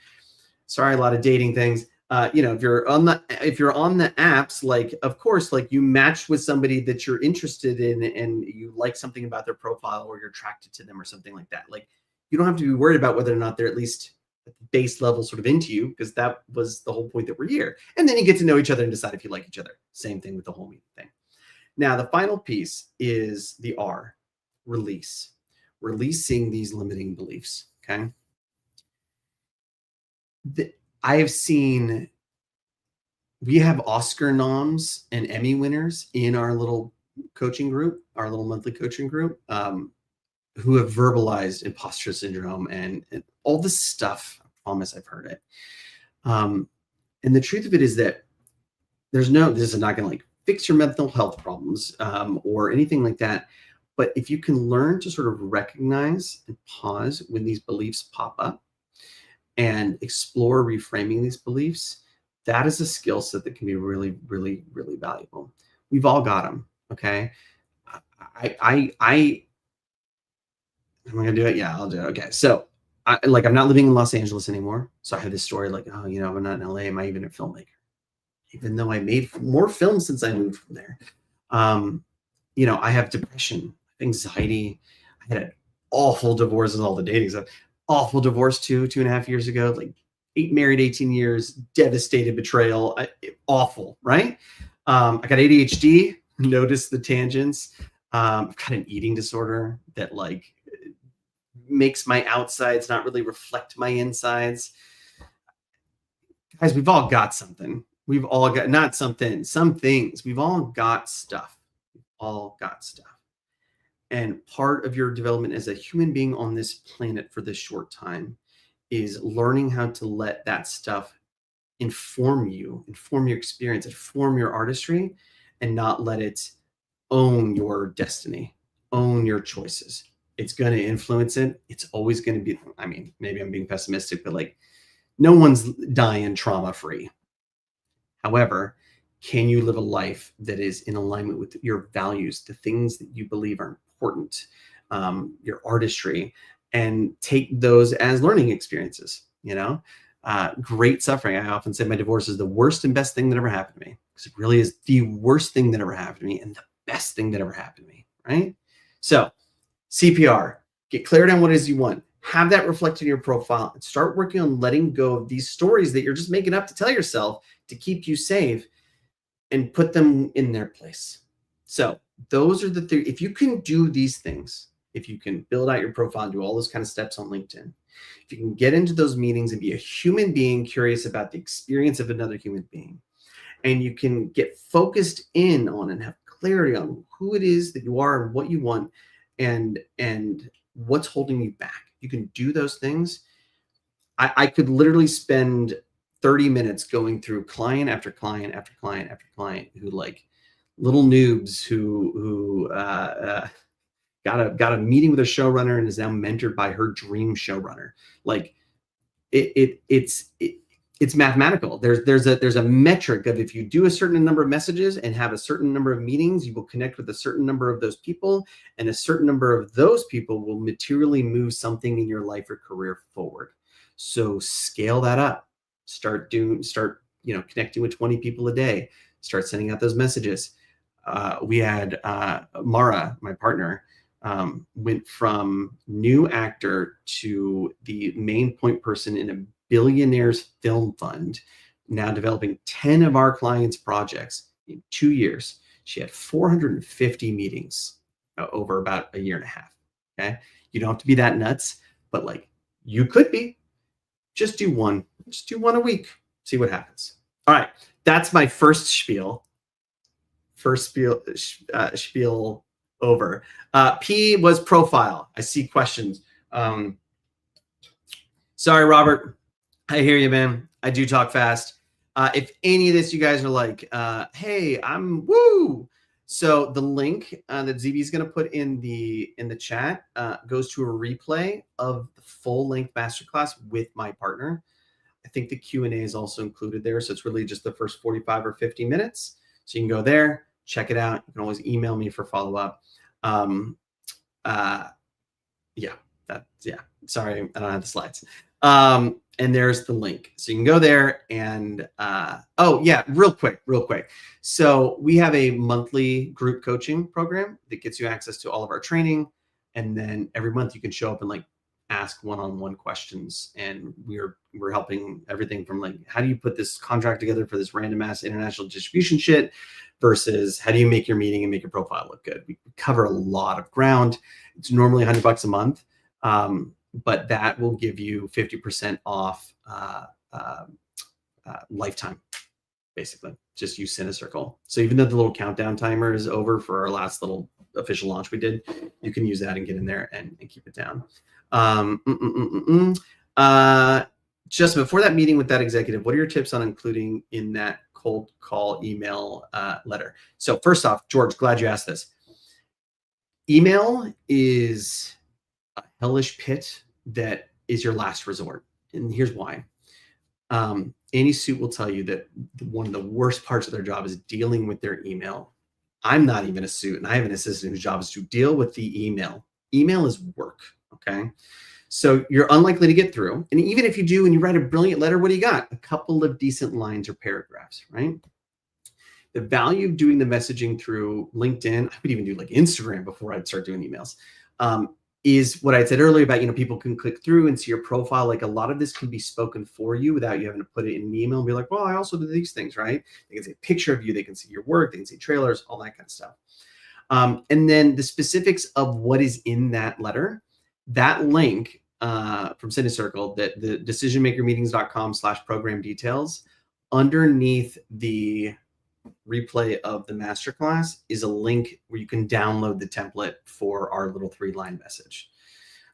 Sorry, a lot of dating things. If you're on the apps, like of course, like you matched with somebody that you're interested in and you like something about their profile or you're attracted to them or something like that. Like you don't have to be worried about whether or not they're at least base level sort of into you, because that was the whole point that we're here. And then you get to know each other and decide if you like each other. Same thing with the whole meeting thing. Now, the final piece is the R, release. Releasing these limiting beliefs, okay? I have seen, we have Oscar noms and Emmy winners in our little coaching group, our little monthly coaching group, who have verbalized imposter syndrome and all this stuff. I promise I've heard it. And the truth of it is that this is not going to like fix your mental health problems or anything like that. But if you can learn to sort of recognize and pause when these beliefs pop up and explore reframing these beliefs, that is a skill set that can be really, really, really valuable. We've all got them. Okay. Am I gonna do it? Yeah, I'll do it. Okay. So I'm not living in Los Angeles anymore. So I had this story like, oh, I'm not in LA. Am I even a filmmaker? Even though I made more films since I moved from there. I have depression, anxiety. I had an awful divorce with all the dating stuff. Awful divorce 2.5 years ago, like married 18 years, devastated betrayal. Awful, right? I got ADHD, notice the tangents. I've got an eating disorder that makes my outsides not really reflect my insides. Guys, we've all got something. We've all got not something, some things. We've all got stuff. We've all got stuff. And part of your development as a human being on this planet for this short time is learning how to let that stuff inform you, inform your experience, inform your artistry, and not let it own your destiny, own your choices. It's going to influence it. It's always going to be, maybe I'm being pessimistic, but no one's dying trauma free. However, can you live a life that is in alignment with your values, the things that you believe are important, your artistry, and take those as learning experiences? Great suffering. I often say my divorce is the worst and best thing that ever happened to me, because it really is the worst thing that ever happened to me and the best thing that ever happened to me, right? So CPR, get clarity on what it is you want. Have that reflected in your profile and start working on letting go of these stories that you're just making up to tell yourself to keep you safe, and put them in their place. So those are the three. If you can do these things, if you can build out your profile and do all those kind of steps on LinkedIn, if you can get into those meetings and be a human being curious about the experience of another human being, and you can get focused in on and have clarity on who it is that you are and what you want and what's holding you back, you can do those things. I could literally spend 30 minutes going through client after client after client after client who little noobs who got a meeting with a showrunner and is now mentored by her dream showrunner. It's mathematical. There's a metric of if you do a certain number of messages and have a certain number of meetings, you will connect with a certain number of those people, and a certain number of those people will materially move something in your life or career forward. So scale that up. Start connecting with 20 people a day. Start sending out those messages. We had Mara, my partner, went from new actor to the main point person in a billionaire's film fund, now developing 10 of our clients' projects in 2 years. She had 450 meetings over about a year and a half. Okay. You don't have to be that nuts, but you could be. Just do one a week. See what happens. All right. That's my first spiel. Spiel over. P was profile. I see questions. Sorry, Robert. I hear you, man. I do talk fast. If any of this you guys are like, hey, I'm woo. So the link that ZB is going to put in the chat goes to a replay of the full-length masterclass with my partner. I think the Q&A is also included there. So it's really just the first 45 or 50 minutes. So you can go there, check it out. You can always email me for follow-up. Sorry, I don't have the slides. And there's the link. So you can go there and, real quick. So we have a monthly group coaching program that gets you access to all of our training. And then every month you can show up and ask one-on-one questions. And we're helping everything from how do you put this contract together for this random ass international distribution shit versus how do you make your meeting and make your profile look good? We cover a lot of ground. It's normally $100 a month. But that will give you 50% off lifetime, basically. Just use Cinecircle. So even though the little countdown timer is over for our last little official launch we did, you can use that and get in there and keep it down. Just before that meeting with that executive, what are your tips on including in that cold call, email, letter. So first off, George, glad you asked this. Email is a hellish pit that is your last resort. And here's why. Any suit will tell you that one of the worst parts of their job is dealing with their email. I'm not even a suit, and I have an assistant whose job is to deal with the email. Email is work, okay? So you're unlikely to get through. And even if you do and you write a brilliant letter, what do you got? A couple of decent lines or paragraphs, right? The value of doing the messaging through LinkedIn, I would even do like Instagram before I'd start doing emails, is what I said earlier about, people can click through and see your profile. Like a lot of this can be spoken for you without you having to put it in an email and be like, well, I also do these things, right? They can see a picture of you. They can see your work. They can see trailers, all that kind of stuff. And then the specifics of what is in that letter, that link from Cindy Circle, that the decisionmakermeetings.com/program details, underneath the replay of the masterclass is a link where you can download the template for our little 3-line message.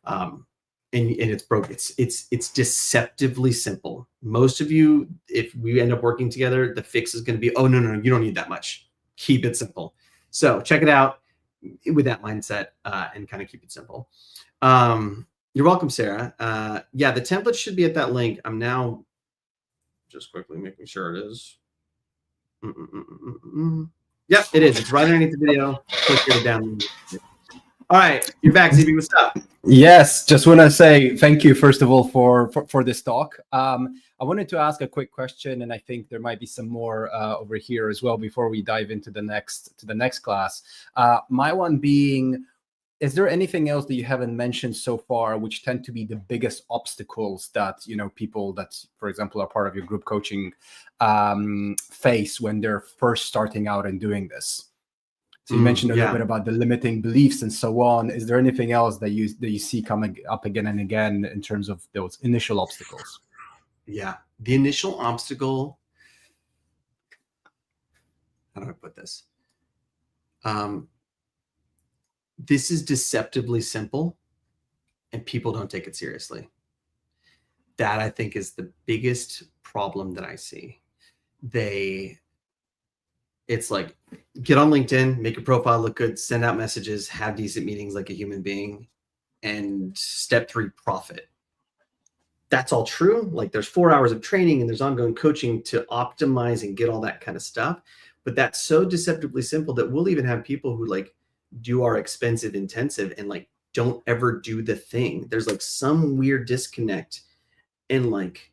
And it's broke. It's deceptively simple. Most of you, if we end up working together, the fix is going to be, oh, no, you don't need that much. Keep it simple. So check it out with that mindset and kind of keep it simple. You're welcome, Sarah. Yeah, the template should be at that link. I'm now just quickly making sure it is. Yep, it is. It's right underneath the video. Click here to download. All right, you're back, ZB. What's up? Yes, just want to say thank you first of all for this talk. I wanted to ask a quick question, and I think there might be some more over here as well before we dive into the next class. My one being, is there anything else that you haven't mentioned so far which tend to be the biggest obstacles that people that, for example, are part of your group coaching face when they're first starting out and doing this? So you mentioned a little bit about the limiting beliefs and so on. Is there anything else that you see coming up again and again in terms of those initial obstacles? Yeah, the initial obstacle. How do I put this? This is deceptively simple, and people don't take it seriously. That, I think, is the biggest problem that I see. It's like, get on LinkedIn, make your profile look good, send out messages, have decent meetings like a human being, and step 3, profit. That's all true. Like, there's 4 hours of training and there's ongoing coaching to optimize and get all that kind of stuff. But that's so deceptively simple that we'll even have people who like do our expensive intensive and like don't ever do the thing. There's like some weird disconnect. And like,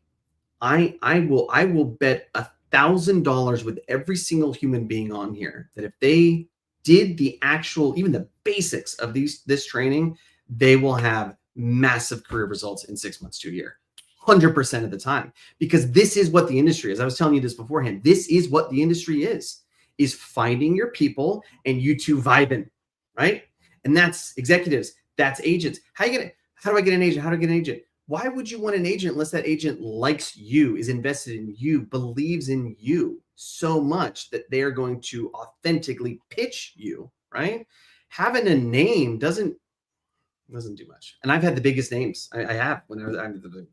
I will bet $1,000 with every single human being on here that if they did the actual, even the basics of this training, they will have massive career results in 6 months to a year, 100% of the time. Because this is what the industry is. I was telling you this beforehand. This is what the industry is finding your people and you two vibing, right? And that's executives, that's agents. How do I get an agent? How do I get an agent? Why would you want an agent unless that agent likes you, is invested in you, believes in you so much that they are going to authentically pitch you, right? Having a name doesn't do much. And I've had the biggest names. I have. It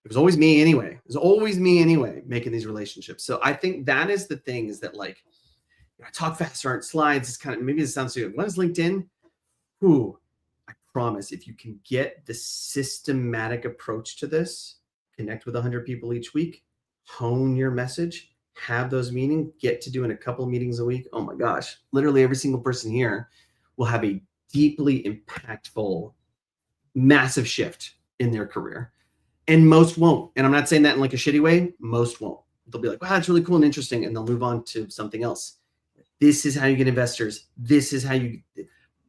was always me anyway. It was always me anyway, making these relationships. So I think that is the thing, is that like, I talk faster, aren't slides. It's kind of, maybe this sounds stupid. What is LinkedIn? Ooh, I promise, if you can get the systematic approach to this, connect with 100 people each week, hone your message, have those meetings, get to doing a couple meetings a week. Oh my gosh, literally every single person here will have a deeply impactful, massive shift in their career. And most won't. And I'm not saying that in like a shitty way. Most won't. They'll be like, wow, that's really cool and interesting. And they'll move on to something else. This is how you get investors. This is how you,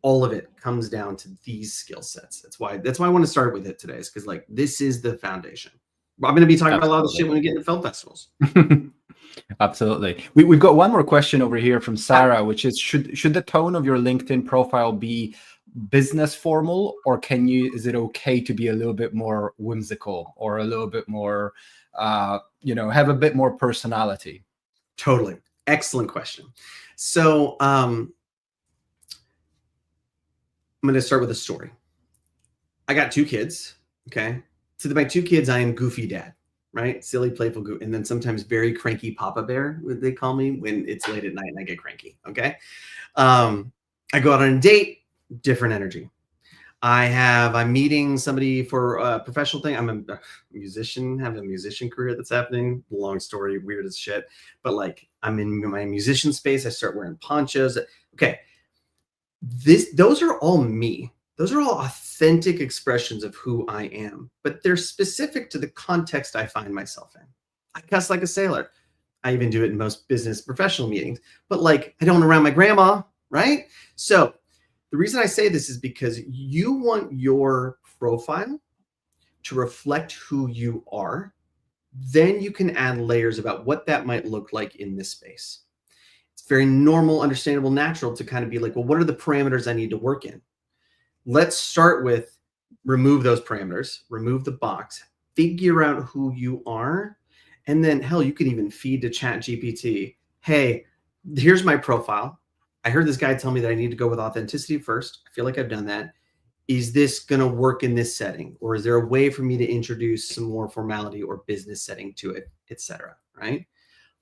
all of it comes down to these skill sets. That's why I want to start with it today, is because like, this is the foundation. I'm going to be talking about a lot of shit when we get into film festivals. Absolutely. We've got one more question over here from Sarah, which is, should the tone of your LinkedIn profile be business formal, or is it okay to be a little bit more whimsical or a little bit more, have a bit more personality? Totally. Excellent question. So I'm going to start with a story. I got 2 kids. Okay. To my 2 kids, I am goofy dad, right? Silly, playful, and then sometimes very cranky Papa Bear, what they call me when it's late at night and I get cranky. Okay. I go out on a date, different energy. I'm meeting somebody for a professional thing. I'm a musician, have a musician career that's happening. Long story, weird as shit. But like, I'm in my musician space. I start wearing ponchos. Okay. Those are all me. Those are all authentic expressions of who I am, but they're specific to the context I find myself in. I cuss like a sailor. I even do it in most business professional meetings, but like, I don't around my grandma, right? So the reason I say this is because you want your profile to reflect who you are. Then you can add layers about what that might look like in this space. It's very normal, understandable, natural to kind of be like, well, what are the parameters I need to work in? Let's start with remove those parameters, remove the box, figure out who you are. And then hell, you can even feed to Chat GPT. Hey, here's my profile. I heard this guy tell me that I need to go with authenticity first. I feel like I've done that. Is this going to work in this setting? Or is there a way for me to introduce some more formality or business setting to it, etc. Right?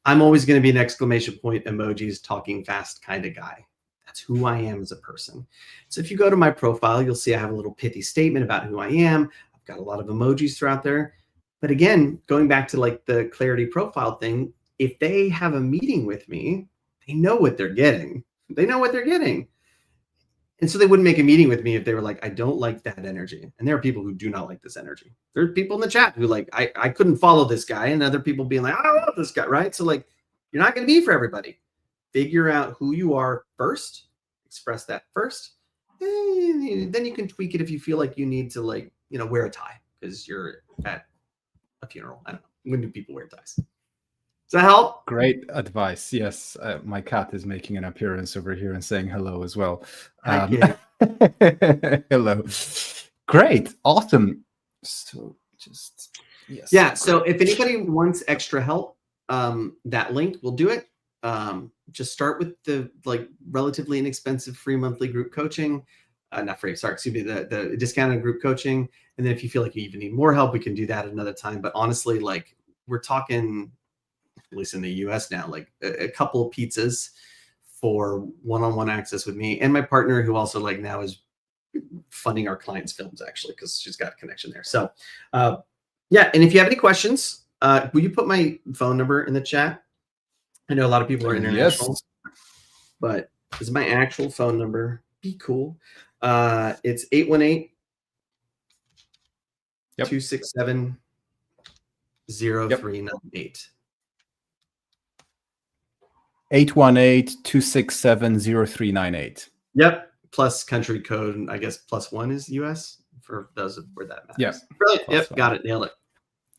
I'm always going to be an exclamation point, emojis, talking fast kind of guy. That's who I am as a person. So if you go to my profile, you'll see I have a little pithy statement about who I am. I've got a lot of emojis throughout there. But again, going back to like the clarity profile thing, if they have a meeting with me, they know what they're getting. They know what they're getting. And so they wouldn't make a meeting with me if they were like, I don't like that energy. And there are people who do not like this energy. There are people in the chat who like, I couldn't follow this guy, and other people being like, I don't love this guy, right? So like, you're not going to be for everybody. Figure out who you are first, express that first. Then you can tweak it if you feel like you need to like, wear a tie because you're at a funeral. I don't know. When do people wear ties? Does that help? Great advice. Yes, my cat is making an appearance over here and saying hello as well. Hello. Great. Awesome. So just, yes. Yeah. So if anybody wants extra help, that link will do it. Just start with the like relatively inexpensive free monthly group coaching. Not free, sorry, excuse me, the discounted group coaching. And then if you feel like you even need more help, we can do that another time. But honestly, like we're talking, at least in the US now, like a couple of pizzas for one-on-one access with me and my partner, who also like now is funding our clients' films actually, because she's got a connection there. So yeah, and if you have any questions, will you put my phone number in the chat? I know a lot of people are international, but this is my actual phone number. Be cool. It's 818 267 0398. 818-267-0398. Yep. Plus country code, I guess +1 is US for those where that matters. Yes. Brilliant. Yep. Got it. Nailed it.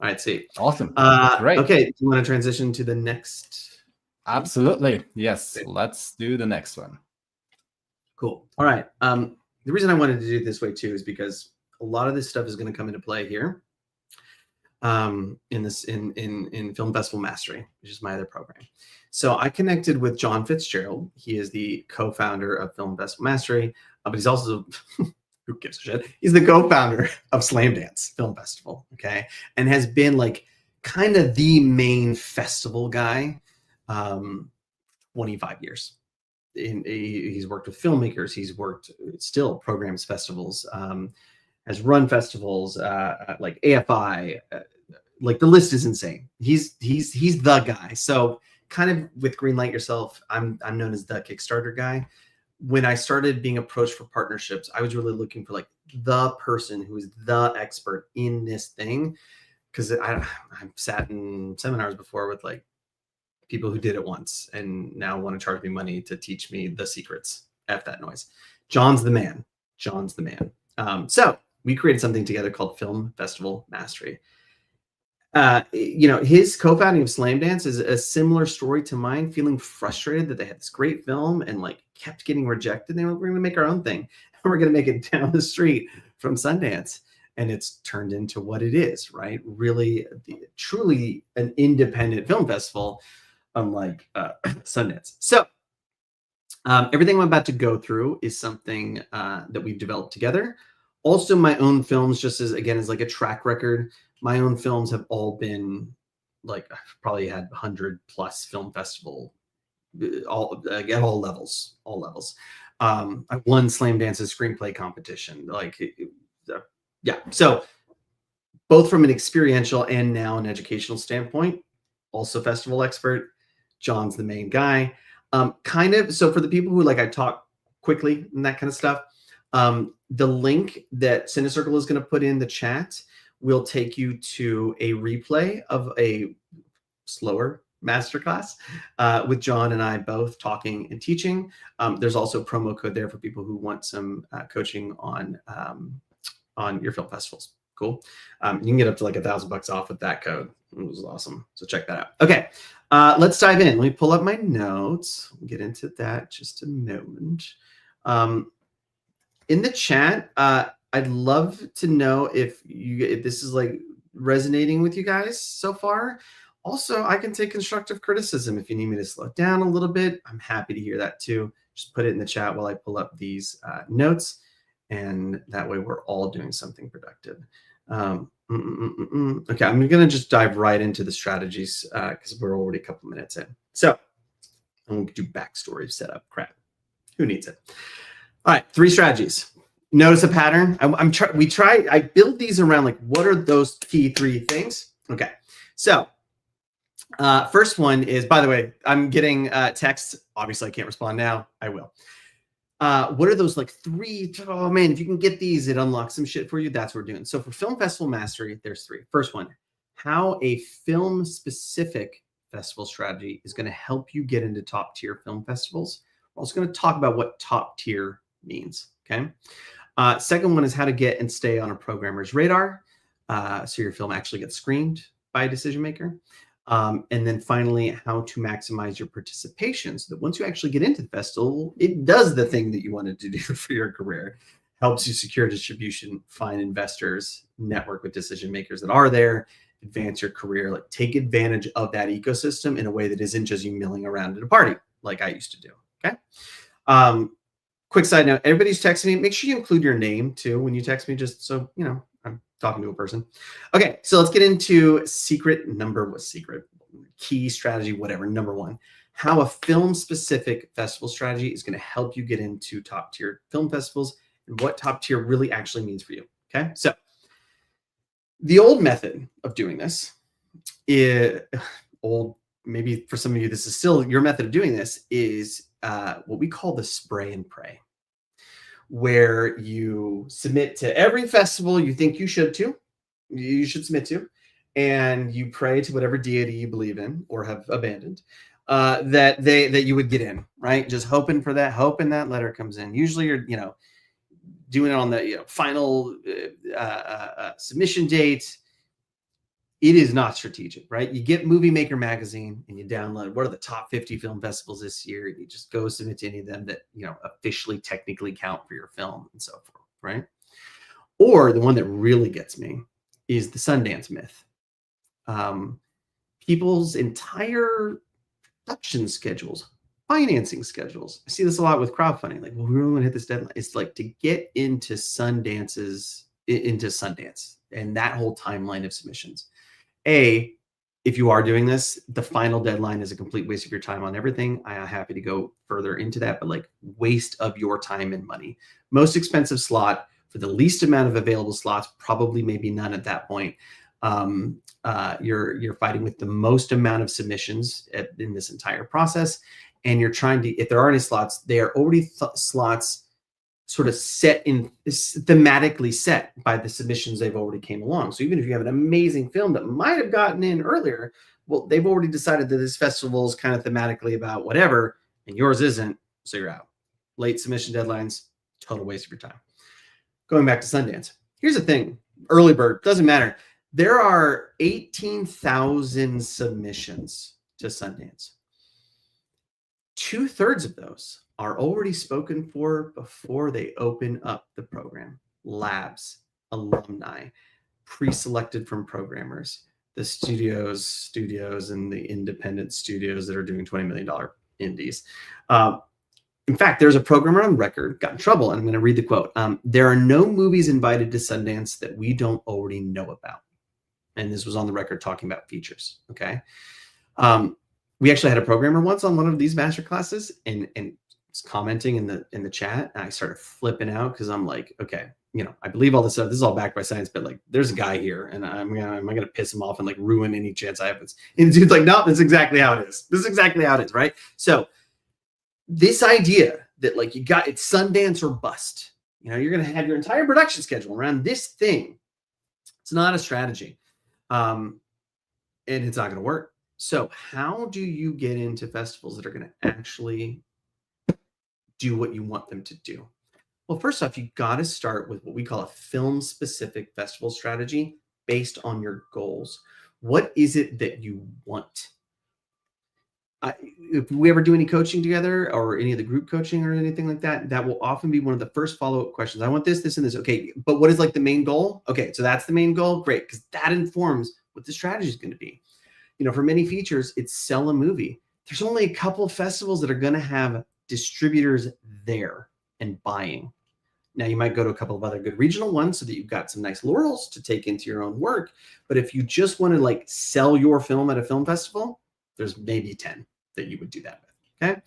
All right. See. Awesome. Great. Okay. Do you want to transition to the next? Absolutely. Yes. Okay. Let's do the next one. Cool. All right. The reason I wanted to do it this way too is because a lot of this stuff is going to come into play here. In Film Festival Mastery, which is my other program. So I connected with John Fitzgerald. He is the co-founder of Film Festival Mastery, but he's also, who gives a shit? He's the co-founder of Slamdance Film Festival, okay? And has been like kind of the main festival guy 25 years. He's worked with filmmakers. He's worked, still programs festivals, has run festivals like AFI, like the list is insane. He's the guy. So kind of with Greenlight Yourself, I'm known as the Kickstarter guy. When I started being approached for partnerships, I was really looking for like the person who is the expert in this thing. Because I've sat in seminars before with like people who did it once and now want to charge me money to teach me the secrets. F that noise. John's the man. John's the man. So we created something together called Film Festival Mastery. His co-founding of Slamdance is a similar story to mine, feeling frustrated that they had this great film and like kept getting rejected. They were, we're going to make our own thing. And we're going to make it down the street from Sundance. And it's turned into what it is, right? Really, truly an independent film festival, unlike Sundance. So everything I'm about to go through is something that we've developed together. Also, my own films, just as again, as like a track record. My own films have all been like, I've probably had 100+ film festival, all at all levels, I won Slam Dance's screenplay competition. Like, yeah. So both from an experiential and now an educational standpoint, also festival expert. John's the main guy. Kind of, so for the people who like, I talk quickly and that kind of stuff, the link that Cinecircle is going to put in the chat will take you to a replay of a slower masterclass with John and I both talking and teaching. There's also a promo code there for people who want some coaching on your film festivals. Cool. You can get up to like $1,000 off with that code. It was awesome. So check that out. Okay. Let's dive in. Let me pull up my notes. We'll get into that just a moment. In the chat, I'd love to know if this is like resonating with you guys so far. Also, I can take constructive criticism if you need me to slow it down a little bit. I'm happy to hear that too. Just put it in the chat while I pull up these notes, and that way we're all doing something productive. Okay, I'm going to just dive right into the strategies because we're already a couple minutes in. So I'm going to do backstory setup crap. Who needs it? All right, 3 strategies. Notice a pattern. I build these around like, what are those key 3 things? Okay, so first one is, by the way, I'm getting texts. Obviously, I can't respond now. I will. What are those like 3? Oh man, if you can get these, it unlocks some shit for you. That's what we're doing. So for film festival mastery, there's 3. First one, how a film specific festival strategy is going to help you get into top tier film festivals. We're also going to talk about what top tier means. Okay. Second one is how to get and stay on a programmer's radar, so your film actually gets screened by a decision maker. And then finally, how to maximize your participation so that once you actually get into the festival, it does the thing that you wanted to do for your career, helps you secure distribution, find investors, network with decision makers that are there, advance your career, like take advantage of that ecosystem in a way that isn't just you milling around at a party like I used to do. Okay. Quick side note, everybody's texting me, make sure you include your name too when you text me, just so you know I'm talking to a person. Okay, so let's get into key strategy, whatever, number 1, how a film specific festival strategy is going to help you get into top tier film festivals and what top tier really actually means for you. Okay, so the old method of doing this is maybe for some of you, this is still your method of doing this, is what we call the spray and pray, where you submit to every festival you think you should submit to, and you pray to whatever deity you believe in or have abandoned, that you would get in, right? Just hoping that letter comes in. Usually you're, doing it on the final submission date. It is not strategic, right? You get Movie Maker magazine and you download what are the top 50 film festivals this year. And you just go submit to any of them that, officially technically count for your film and so forth, right? Or the one that really gets me is the Sundance myth. People's entire production schedules, financing schedules. I see this a lot with crowdfunding. Like, well, we really want to hit this deadline. It's like to get into Sundance and that whole timeline of submissions. If you are doing this, the final deadline is a complete waste of your time on everything. I am happy to go further into that, but like waste of your time and money. Most expensive slot for the least amount of available slots, probably maybe none at that point. You're fighting with the most amount of submissions in this entire process. And you're trying to, if there are any slots, they are already slots sort of thematically set by the submissions they've already came along. So even if you have an amazing film that might have gotten in earlier, well, they've already decided that this festival is kind of thematically about whatever, and yours isn't, so you're out. Late submission deadlines, total waste of your time. Going back to Sundance. Here's the thing, early bird, doesn't matter. There are 18,000 submissions to Sundance. 2/3 of those are already spoken for before they open up the program. Labs, alumni, pre-selected from programmers, the studios, and the independent studios that are doing $20 million indies. In fact, there's a programmer on record, got in trouble, and I'm going to read the quote. There are no movies invited to Sundance that we don't already know about. And this was on the record talking about features. Okay. We actually had a programmer once on one of these master classes and was commenting in the chat. And I started flipping out because I'm like, okay, I believe all this stuff. This is all backed by science, but like, there's a guy here, and am I gonna piss him off and like ruin any chance I have? And the dude's like, no, that's exactly how it is. This is exactly how it is, right? So this idea that like it's Sundance or bust. You're gonna have your entire production schedule around this thing. It's not a strategy, and it's not gonna work. So how do you get into festivals that are going to actually do what you want them to do? Well, first off, you got to start with what we call a film-specific festival strategy based on your goals. What is it that you want? If we ever do any coaching together or any of the group coaching or anything like that, that will often be one of the first follow-up questions. I want this, this, and this. Okay, but what is like the main goal? Okay, so that's the main goal. Great, because that informs what the strategy is going to be. For many features, it's sell a movie. There's only a couple of festivals that are going to have distributors there and buying. Now, you might go to a couple of other good regional ones so that you've got some nice laurels to take into your own work. But if you just want to like sell your film at a film festival, there's maybe 10 that you would do that with. Okay.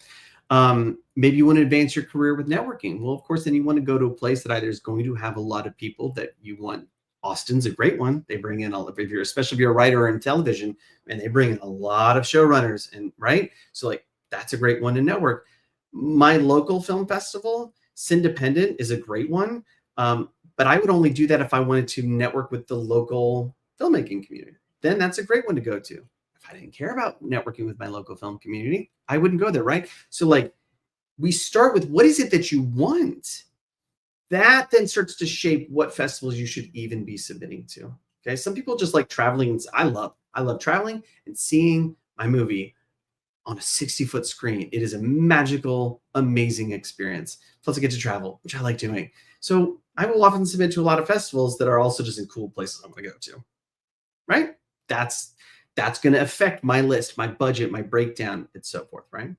Maybe you want to advance your career with networking. Well, of course, then you want to go to a place that either is going to have a lot of people that you want. Austin's a great one. They bring in especially if you're a writer in television, and they bring in a lot of showrunners, and right. So like that's a great one to network. My local film festival, Independent, is a great one. But I would only do that if I wanted to network with the local filmmaking community. Then that's a great one to go to. If I didn't care about networking with my local film community, I wouldn't go there, right? So like we start with what is it that you want? That then starts to shape what festivals you should even be submitting to. Okay. Some people just like traveling. I love traveling and seeing my movie on a 60-foot screen. It is a magical, amazing experience. Plus I get to travel, which I like doing. So I will often submit to a lot of festivals that are also just in cool places I want to go to. Right. That's going to affect my list, my budget, my breakdown, and so forth. Right.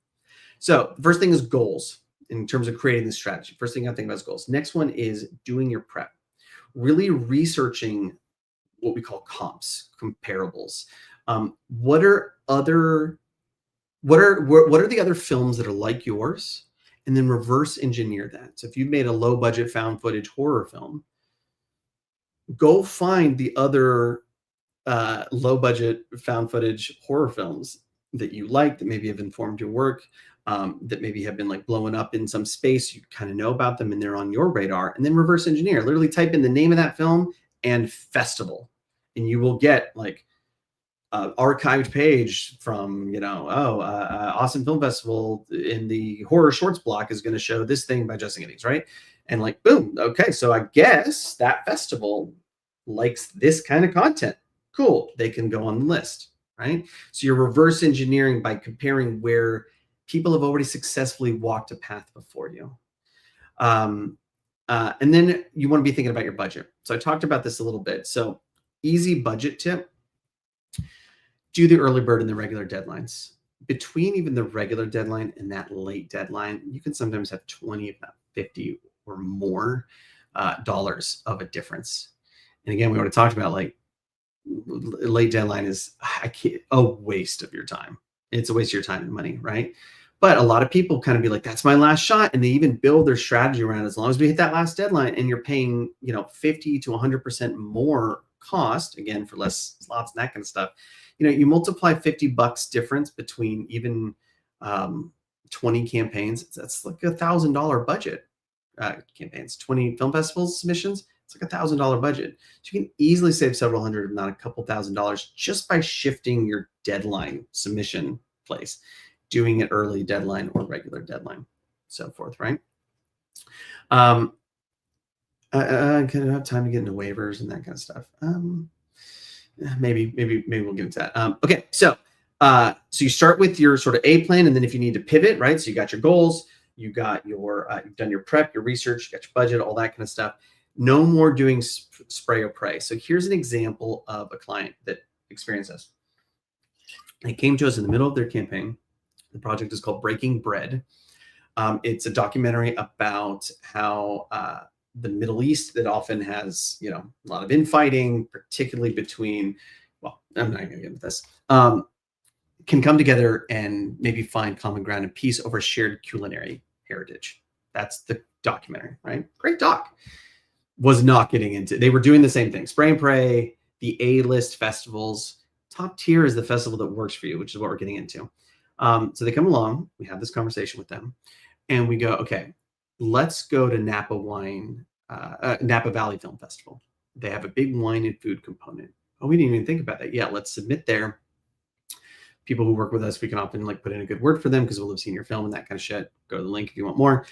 So the first thing is goals. In terms of creating the strategy, first thing I think about is goals. Next one is doing your prep, really researching what we call comps, comparables. What are the other films that are like yours, and then reverse engineer that. So if you've made a low budget found footage horror film, go find the other low budget found footage horror films that you like, that maybe have informed your work. That maybe have been like blowing up in some space, you kind of know about them and they're on your radar, and then reverse engineer, literally type in the name of that film and festival, and you will get like archived page from, Austin Film Festival in the horror shorts block is going to show this thing by Justin Giddings, right? And like, boom, okay, so I guess that festival likes this kind of content. Cool, they can go on the list, right? So you're reverse engineering by comparing where people have already successfully walked a path before you. And then you want to be thinking about your budget. So I talked about this a little bit. So easy budget tip, do the early bird and the regular deadlines. Between even the regular deadline and that late deadline, you can sometimes have 20, if not 50 or more dollars of a difference. And again, we already talked about like late deadline is a waste of your time. It's a waste of your time and money, right? But a lot of people kind of be like, that's my last shot. And they even build their strategy around as long as we hit that last deadline, and you're paying, 50 to 100% more cost, again, for less slots and that kind of stuff. You multiply $50 difference between even 20 campaigns. That's like $1,000 budget campaigns, 20 film festivals submissions. It's like $1,000 budget. So you can easily save several hundred, if not a couple $1,000s, just by shifting your deadline submission place, doing it early deadline or regular deadline, so forth, right? I kind of have time to get into waivers and that kind of stuff. Maybe we'll get into that. Okay, so you start with your sort of A plan, and then if you need to pivot, right? So you got your goals, you got your you've done your prep, your research, you got your budget, all that kind of stuff. No more doing spray or pray. So here's an example of a client that experienced this. They came to us in the middle of their campaign. The project is called Breaking Bread. It's a documentary about how the Middle East that often has, a lot of infighting, particularly between, well, I'm not going to get into this, can come together and maybe find common ground and peace over shared culinary heritage. That's the documentary, right? Great doc. Was not getting into, they were doing the same thing. Spray and pray, the A-list festivals. Top tier is the festival that works for you, which is what we're getting into. So they come along, we have this conversation with them, and we go, okay, let's go to Napa Valley Film Festival. They have a big wine and food component. Oh, we didn't even think about that. Yeah, let's submit there. People who work with us, we can often like put in a good word for them because we'll have seen your film and that kind of shit. Go to the link if you want more.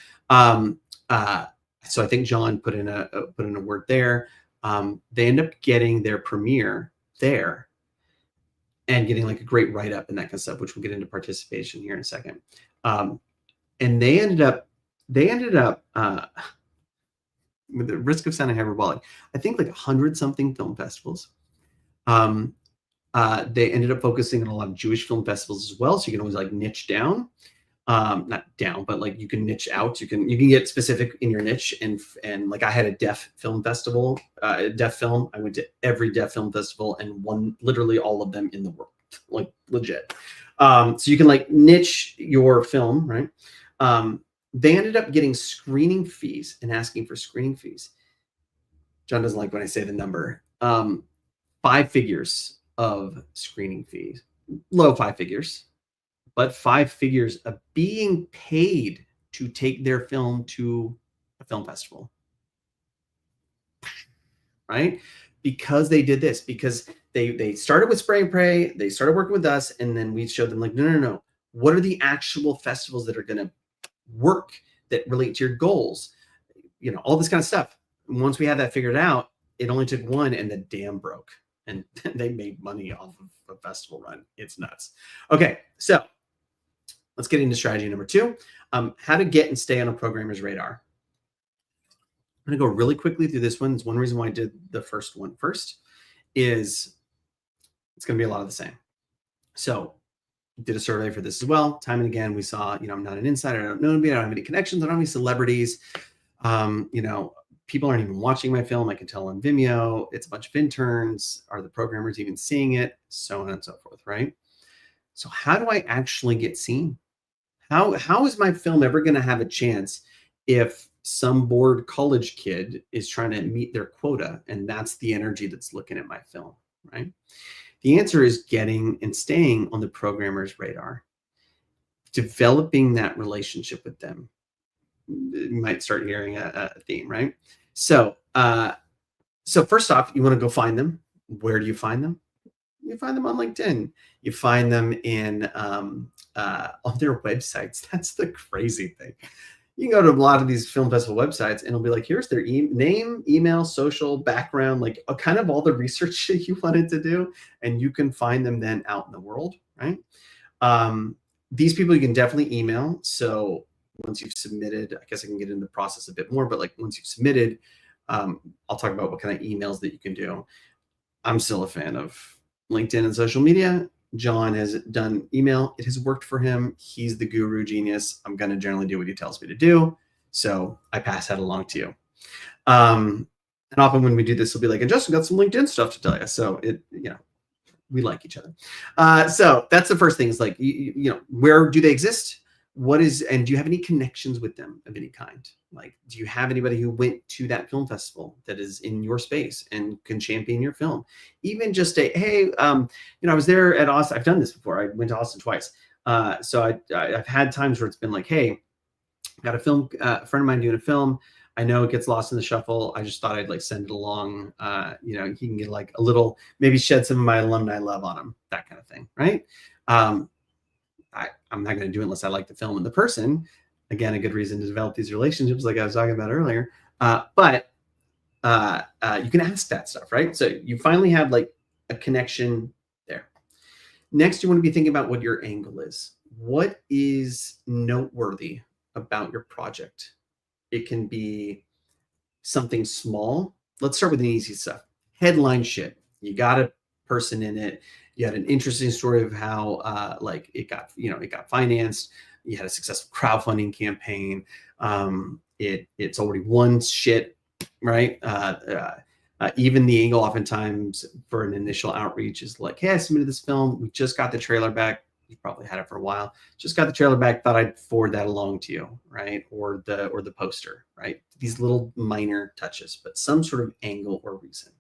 So I think John put in a word there. They end up getting their premiere there and getting like a great write-up and that kind of stuff, which we'll get into participation here in a second. And they ended up with the risk of sounding hyperbolic, I think like 100-something film festivals. They ended up focusing on a lot of Jewish film festivals as well. So you can always like niche down, not down, but like you can niche out. You can get specific in your niche. And like I had a deaf film festival, deaf film. I went to every deaf film festival and won literally all of them in the world, like legit. So you can like niche your film, right? They ended up getting screening fees and asking for screening fees. John doesn't like when I say the number. 5 figures of screening fees, low 5 figures, but 5 figures of being paid to take their film to a film festival, right? Because they did this, because they started with Spray and Pray, they started working with us, and then we showed them like, no. What are the actual festivals that are going to work that relate to your goals? All this kind of stuff. And once we had that figured out, it only took one and the dam broke. And they made money off of a festival run. It's nuts. Okay, so let's get into strategy number 2. How to get and stay on a programmer's radar. I'm going to go really quickly through this one. It's one reason why I did the first one first is it's going to be a lot of the same. So did a survey for this as well. Time and again, we saw, I'm not an insider. I don't know anybody. I don't have any connections. I don't have any celebrities. People aren't even watching my film. I can tell on Vimeo. It's a bunch of interns. Are the programmers even seeing it? So on and so forth, right? So how do I actually get seen? How is my film ever going to have a chance if some bored college kid is trying to meet their quota and that's the energy that's looking at my film, right? The answer is getting and staying on the programmer's radar, developing that relationship with them. You might start hearing a theme, right? So first off, you want to go find them. Where do you find them? You find them on LinkedIn. You find them in on their websites. That's the crazy thing. You can go to a lot of these film festival websites and it'll be like, here's their name, email, social, background, like kind of all the research that you wanted to do. And you can find them then out in the world, right? These people you can definitely email. So once you've submitted, I guess I can get into the process a bit more, but like once you've submitted, I'll talk about what kind of emails that you can do. I'm still a fan of LinkedIn and social media. John has done email. It has worked for him. He's the guru genius. I'm going to generally do what he tells me to do. So I pass that along to you. And often when we do this, we'll be like, and Justin got some LinkedIn stuff to tell you. So we like each other. So that's the first thing is like, where do they exist? And do you have any connections with them of any kind? Like, do you have anybody who went to that film festival that is in your space and can champion your film? Even just hey, I was there at Austin. I've done this before. I went to Austin twice. So I've had times where it's been like, hey, got a film, a friend of mine doing a film. I know it gets lost in the shuffle. I just thought I'd like send it along. He can get like a little, maybe shed some of my alumni love on him, that kind of thing, right? I'm not going to do it unless I like the film and the person. Again, a good reason to develop these relationships like I was talking about earlier. But you can ask that stuff, right? So you finally have like a connection there. Next, you want to be thinking about what your angle is. What is noteworthy about your project? It can be something small. Let's start with the easy stuff. Headline shit. You got a person in it. You had an interesting story of how it got financed. You had a successful crowdfunding campaign. It's already won shit. right? Even the angle oftentimes for an initial outreach is like, hey, I submitted this film. We just got the trailer back. You probably had it for a while. Just got the trailer back. Thought I'd forward that along to you, right? Or the poster, right? These little minor touches, but some sort of angle or reason.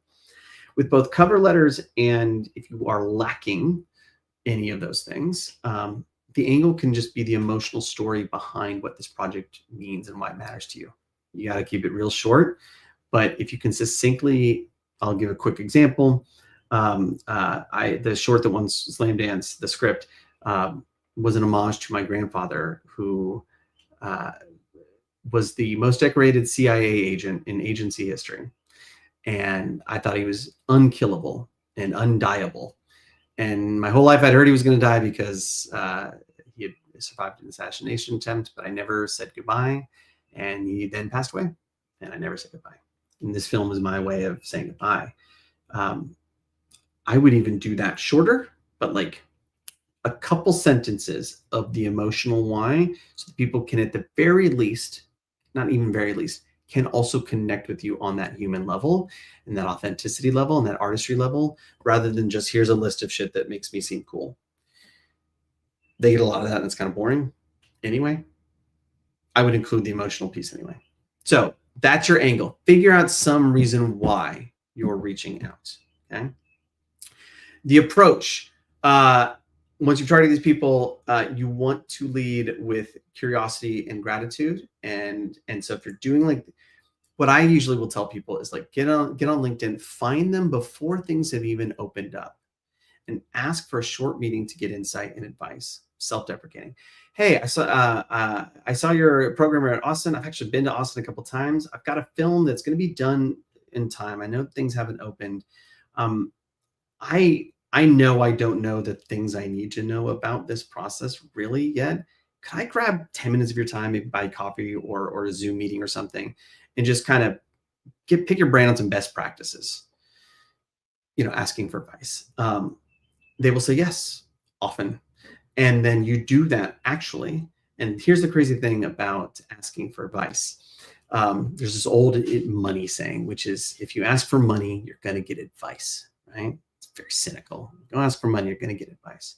With both cover letters and if you are lacking any of those things, the angle can just be the emotional story behind what this project means and why it matters to you. You got to keep it real short. But if you can succinctly, I'll give a quick example. The short that won Slam Dance, the script, was an homage to my grandfather, who was the most decorated CIA agent in agency history. And I thought he was unkillable and undieable. And my whole life I'd heard he was going to die because he had survived an assassination attempt, but I never said goodbye. And he then passed away, and I never said goodbye. And this film is my way of saying goodbye. I would even do that shorter, but like a couple sentences of the emotional why, so that people can, at the very least, not even very least, can also connect with you on that human level and that authenticity level and that artistry level, rather than just here's a list of shit that makes me seem cool. They get a lot of that and it's kind of boring. Anyway, I would include the emotional piece anyway. So that's your angle. Figure out some reason why you're reaching out. Okay. The approach, once you've targeted these people, you want to lead with curiosity and gratitude. And so if you're doing like, what I usually will tell people is like, get on LinkedIn, find them before things have even opened up, and ask for a short meeting to get insight and advice. Self-deprecating. Hey, I saw your programmer at Austin. I've actually been to Austin a couple of times. I've got a film that's going to be done in time. I know things haven't opened. I know I don't know the things I need to know about this process really yet. Can I grab 10 minutes of your time, maybe buy coffee or a Zoom meeting or something, and just kind of pick your brain on some best practices, asking for advice. They will say yes often. And then you do that actually. And here's the crazy thing about asking for advice. There's this old money saying, which is, if you ask for money, you're going to get advice, right? It's very cynical. Don't ask for money, you're going to get advice.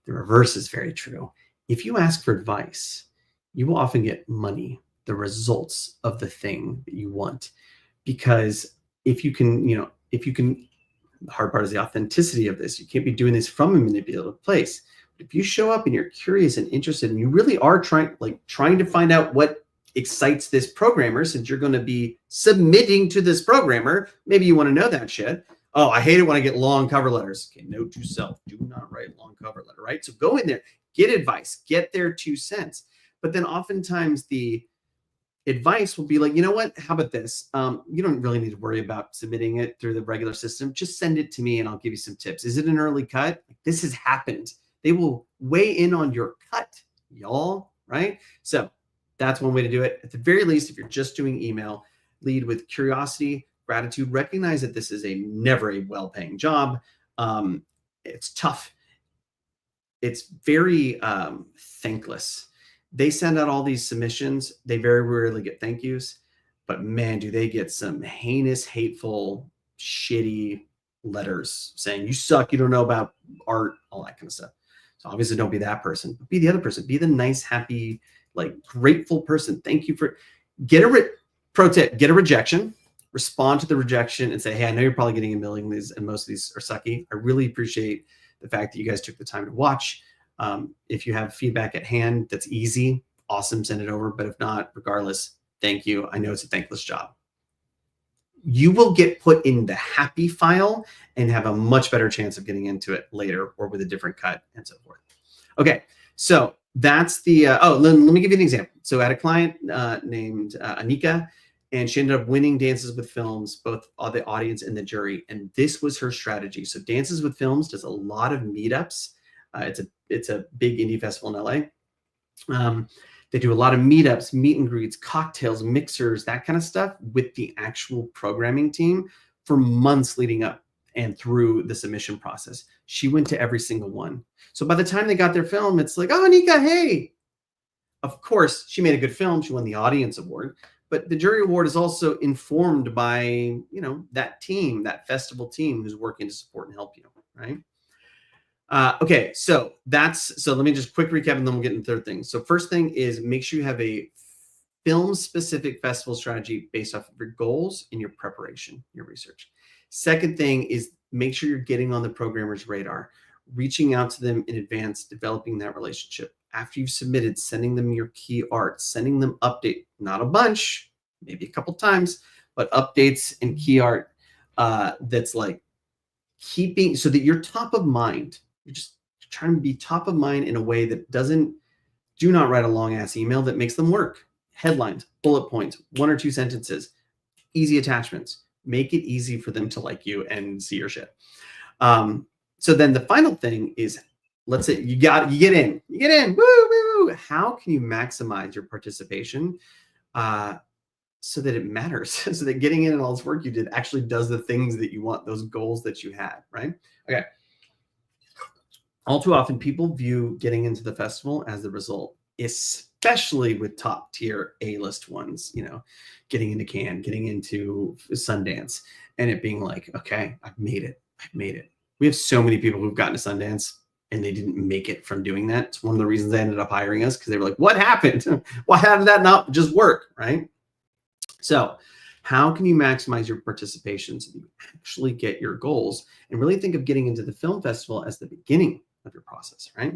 The reverse is very true. If you ask for advice, you will often get money, the results of the thing that you want. Because if you can, the hard part is the authenticity of this. You can't be doing this from a manipulative place. But if you show up and you're curious and interested, and you really are trying to find out what excites this programmer, since you're going to be submitting to this programmer, maybe you want to know that shit. Oh, I hate it when I get long cover letters. Okay, note to self, do not write long cover letter, right? So go in there, get advice, get their 2 cents. But then oftentimes the advice will be like, you know what, how about this? You don't really need to worry about submitting it through the regular system. Just send it to me and I'll give you some tips. Is it an early cut? This has happened. They will weigh in on your cut, y'all, right? So that's one way to do it. At the very least, if you're just doing email, lead with curiosity, gratitude. Recognize that this is never a well-paying job. It's tough. It's very thankless. They send out all these submissions. They very rarely get thank yous, but man, do they get some heinous, hateful, shitty letters saying you suck, you don't know about art, all that kind of stuff. So obviously don't be that person, but be the other person. Be the nice, happy, grateful person. Thank you for pro tip, get a rejection, respond to the rejection and say, hey, I know you're probably getting a million of these and most of these are sucky. I really appreciate the fact that you guys took the time to watch. If you have feedback at hand, that's easy. Awesome. Send it over. But if not, regardless, thank you. I know it's a thankless job. You will get put in the happy file and have a much better chance of getting into it later or with a different cut and so forth. Okay. So that's the, let me give you an example. So I had a client named Anika, and she ended up winning Dances with Films, both the audience and the jury. And this was her strategy. So Dances with Films does a lot of meetups. It's a big indie festival in LA. They do a lot of meetups, meet and greets, cocktails, mixers, that kind of stuff with the actual programming team for months leading up and through the submission process. She went to every single one. So by the time they got their film, it's like, oh, Anika, hey. Of course, she made a good film. She won the audience award. but the jury award is also informed by, you know, that team, that festival team who's working to support and help you, right? Okay, so let me just quick recap and then we'll get into the third thing. So first thing is make sure you have a film-specific festival strategy based off of your goals and your preparation, your research. Second thing is make sure you're getting on the programmer's radar, reaching out to them in advance, developing that relationship. After you've submitted, sending them your key art, sending them update, not a bunch, maybe a couple times, but updates and key art that's like keeping so that you're top of mind. You're just trying to be top of mind in a way that do not write a long ass email that makes them work. Headlines, bullet points, 1 or 2 sentences, easy attachments. Make it easy for them to like you and see your shit. So then the final thing is, let's say you get in, woo, woo, woo. How can you maximize your participation so that it matters, so that getting in and all this work you did actually does the things that you want, those goals that you had, right? Okay. All too often, people view getting into the festival as the result, especially with top tier A-list ones, you know, getting into Cannes, getting into Sundance, and it being like, okay, I've made it. We have so many people who've gotten to Sundance and they didn't make it from doing that. It's one of the reasons they ended up hiring us, because they were like, what happened? Why did that not just work, right? So how can you maximize your participation so that you actually get your goals, and really think of getting into the film festival as the beginning of your process, right?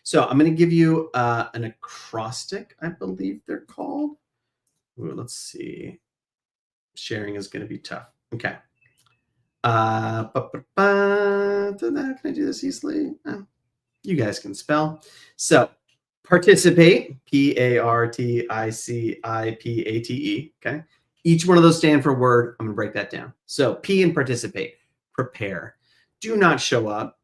So I'm going to give you an acrostic, I believe they're called. Ooh, let's see. Sharing is going to be tough. Okay. Can I do this easily? You guys can spell. So participate, Participate. Okay. Each one of those stand for a word. I'm going to break that down. So P in participate, prepare. Do not show up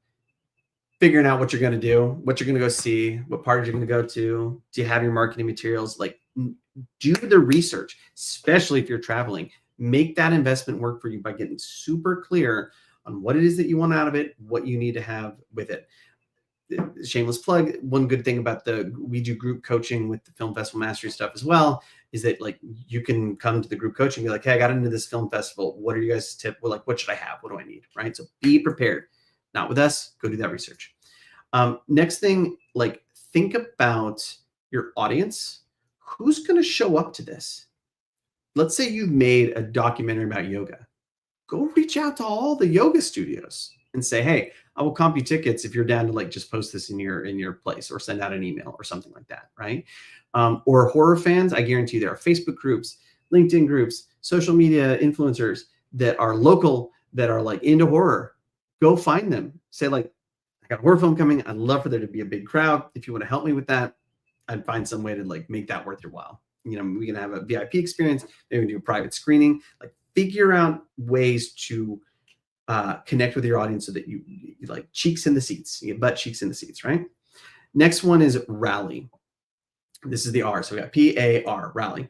figuring out what you're going to do, what you're going to go see, what parties you're going to go to. Do you have your marketing materials? Like, do the research, especially if you're traveling. Make that investment work for you by getting super clear on what it is that you want out of it, what you need to have with it. Shameless plug. One good thing about we do group coaching with the Film Festival Mastery stuff as well, is that like you can come to the group coaching and be like, hey, I got into this film festival. What are you guys' tip? Well, like, what should I have? What do I need? Right. So be prepared. Not with us. Go do that research. Next thing, like, think about your audience. Who's going to show up to this? Let's say you've made a documentary about yoga. Go reach out to all the yoga studios and say, hey, I will comp you tickets if you're down to like just post this in your place, or send out an email or something like that, right? Or horror fans, I guarantee you there are Facebook groups, LinkedIn groups, social media influencers that are local, that are like into horror. Go find them. Say like, I got a horror film coming. I'd love for there to be a big crowd. If you want to help me with that, I'd find some way to like make that worth your while. You know, we can have a VIP experience. Maybe we do a private screening. Like, figure out ways to connect with your audience so that you like cheeks in the seats. You get butt cheeks in the seats, right? Next one is rally. This is the R. So we got PAR, rally.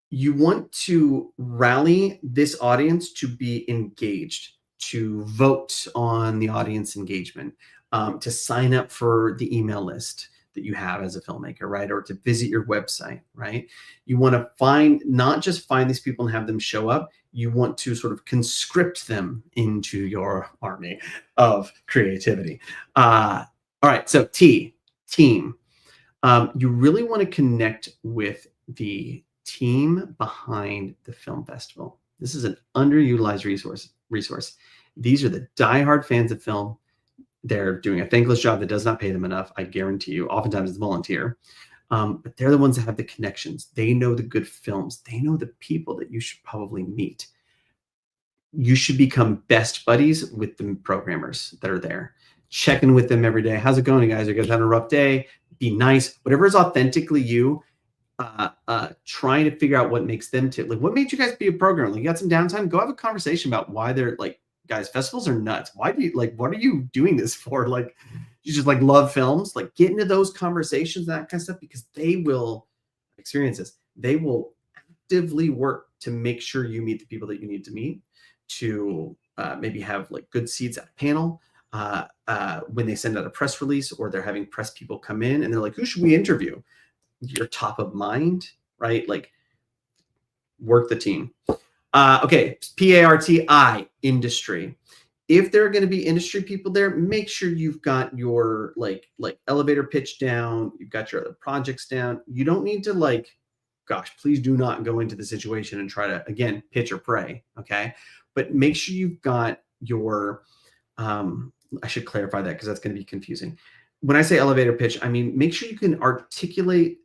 You want to rally this audience to be engaged, to vote on the audience engagement, to sign up for the email list that you have as a filmmaker, right? Or to visit your website, right? You want to not just find these people and have them show up. You want to sort of conscript them into your army of creativity. All right, so team. You really want to connect with the team behind the film festival. This is an underutilized resource. These are the diehard fans of film. They're doing a thankless job that does not pay them enough. I guarantee you. Oftentimes it's volunteer. But they're the ones that have the connections. They know the good films. They know the people that you should probably meet. You should become best buddies with the programmers that are there. Check in with them every day. How's it going, guys? Are you guys having a rough day? Be nice. Whatever is authentically you, trying to figure out what makes them tick. Like, what made you guys be a programmer? Like, you got some downtime? Go have a conversation about why they're like, guys, festivals are nuts. Why do you like, what are you doing this for? Like, you just like love films. Like, get into those conversations, that kind of stuff, because they will experience this. They will actively work to make sure you meet the people that you need to meet, to maybe have like good seats at a panel when they send out a press release, or they're having press people come in and they're like, who should we interview? You're top of mind, right? Like, work the team. Okay, PARTI, industry. If there are going to be industry people there, make sure you've got your like elevator pitch down. You've got your other projects down. You don't need to like, gosh, please do not go into the situation and try to, again, pitch or pray. Okay. But make sure you've got your, I should clarify that because that's going to be confusing. When I say elevator pitch, I mean, make sure you can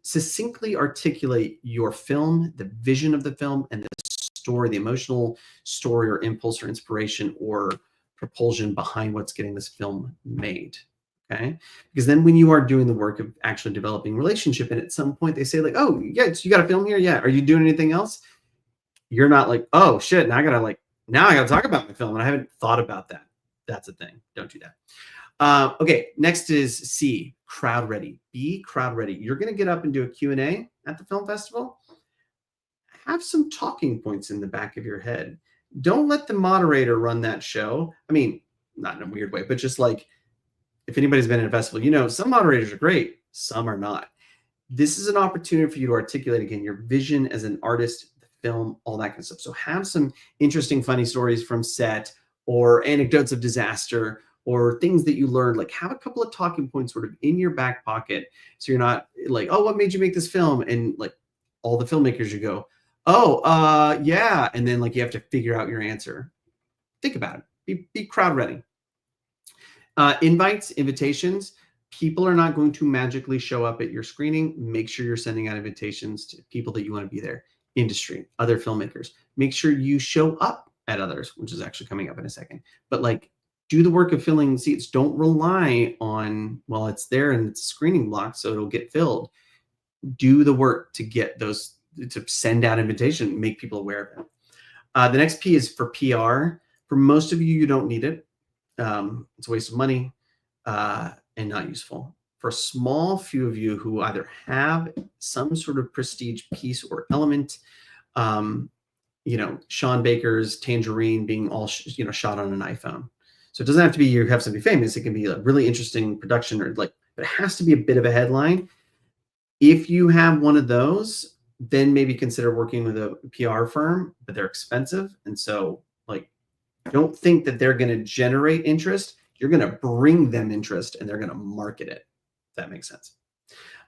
succinctly articulate your film, the vision of the film, and the story, the emotional story or impulse or inspiration or propulsion behind what's getting this film made. Okay. Because then when you are doing the work of actually developing relationship, and at some point they say like, oh yeah, so you got a film here. Yeah. Are you doing anything else? You're not like, oh shit. Now I gotta talk about my film. And I haven't thought about that. That's a thing. Don't do that. Okay. Next is C, crowd ready. Be crowd ready. You're going to get up and do a Q&A at the film festival. Have some talking points in the back of your head. Don't let the moderator run that show. I mean, not in a weird way, but just like if anybody's been in a festival, you know, some moderators are great, some are not. This is an opportunity for you to articulate again your vision as an artist, the film, all that kind of stuff. So have some interesting, funny stories from set or anecdotes of disaster or things that you learned. Like have a couple of talking points sort of in your back pocket. So you're not like, oh, what made you make this film? And like all the filmmakers, you go, oh, yeah. And then like you have to figure out your answer. Think about it. Be crowd ready. Invitations. People are not going to magically show up at your screening. Make sure you're sending out invitations to people that you want to be there. Industry, other filmmakers. Make sure you show up at others, which is actually coming up in a second. But like do the work of filling seats. Don't rely on, well, it's there and it's a screening block, so it'll get filled. Do the work to get those, to send out invitation, make people aware of it. The next P is for PR. For most of you, you don't need it. It's a waste of money and not useful. For a small few of you who either have some sort of prestige piece or element, you know, Sean Baker's Tangerine being all shot on an iPhone. So it doesn't have to be you have somebody famous. It can be a really interesting production or like, but it has to be a bit of a headline. If you have one of those, then maybe consider working with a PR firm, but they're expensive. And so like, don't think that they're going to generate interest. You're going to bring them interest and they're going to market it. If that makes sense.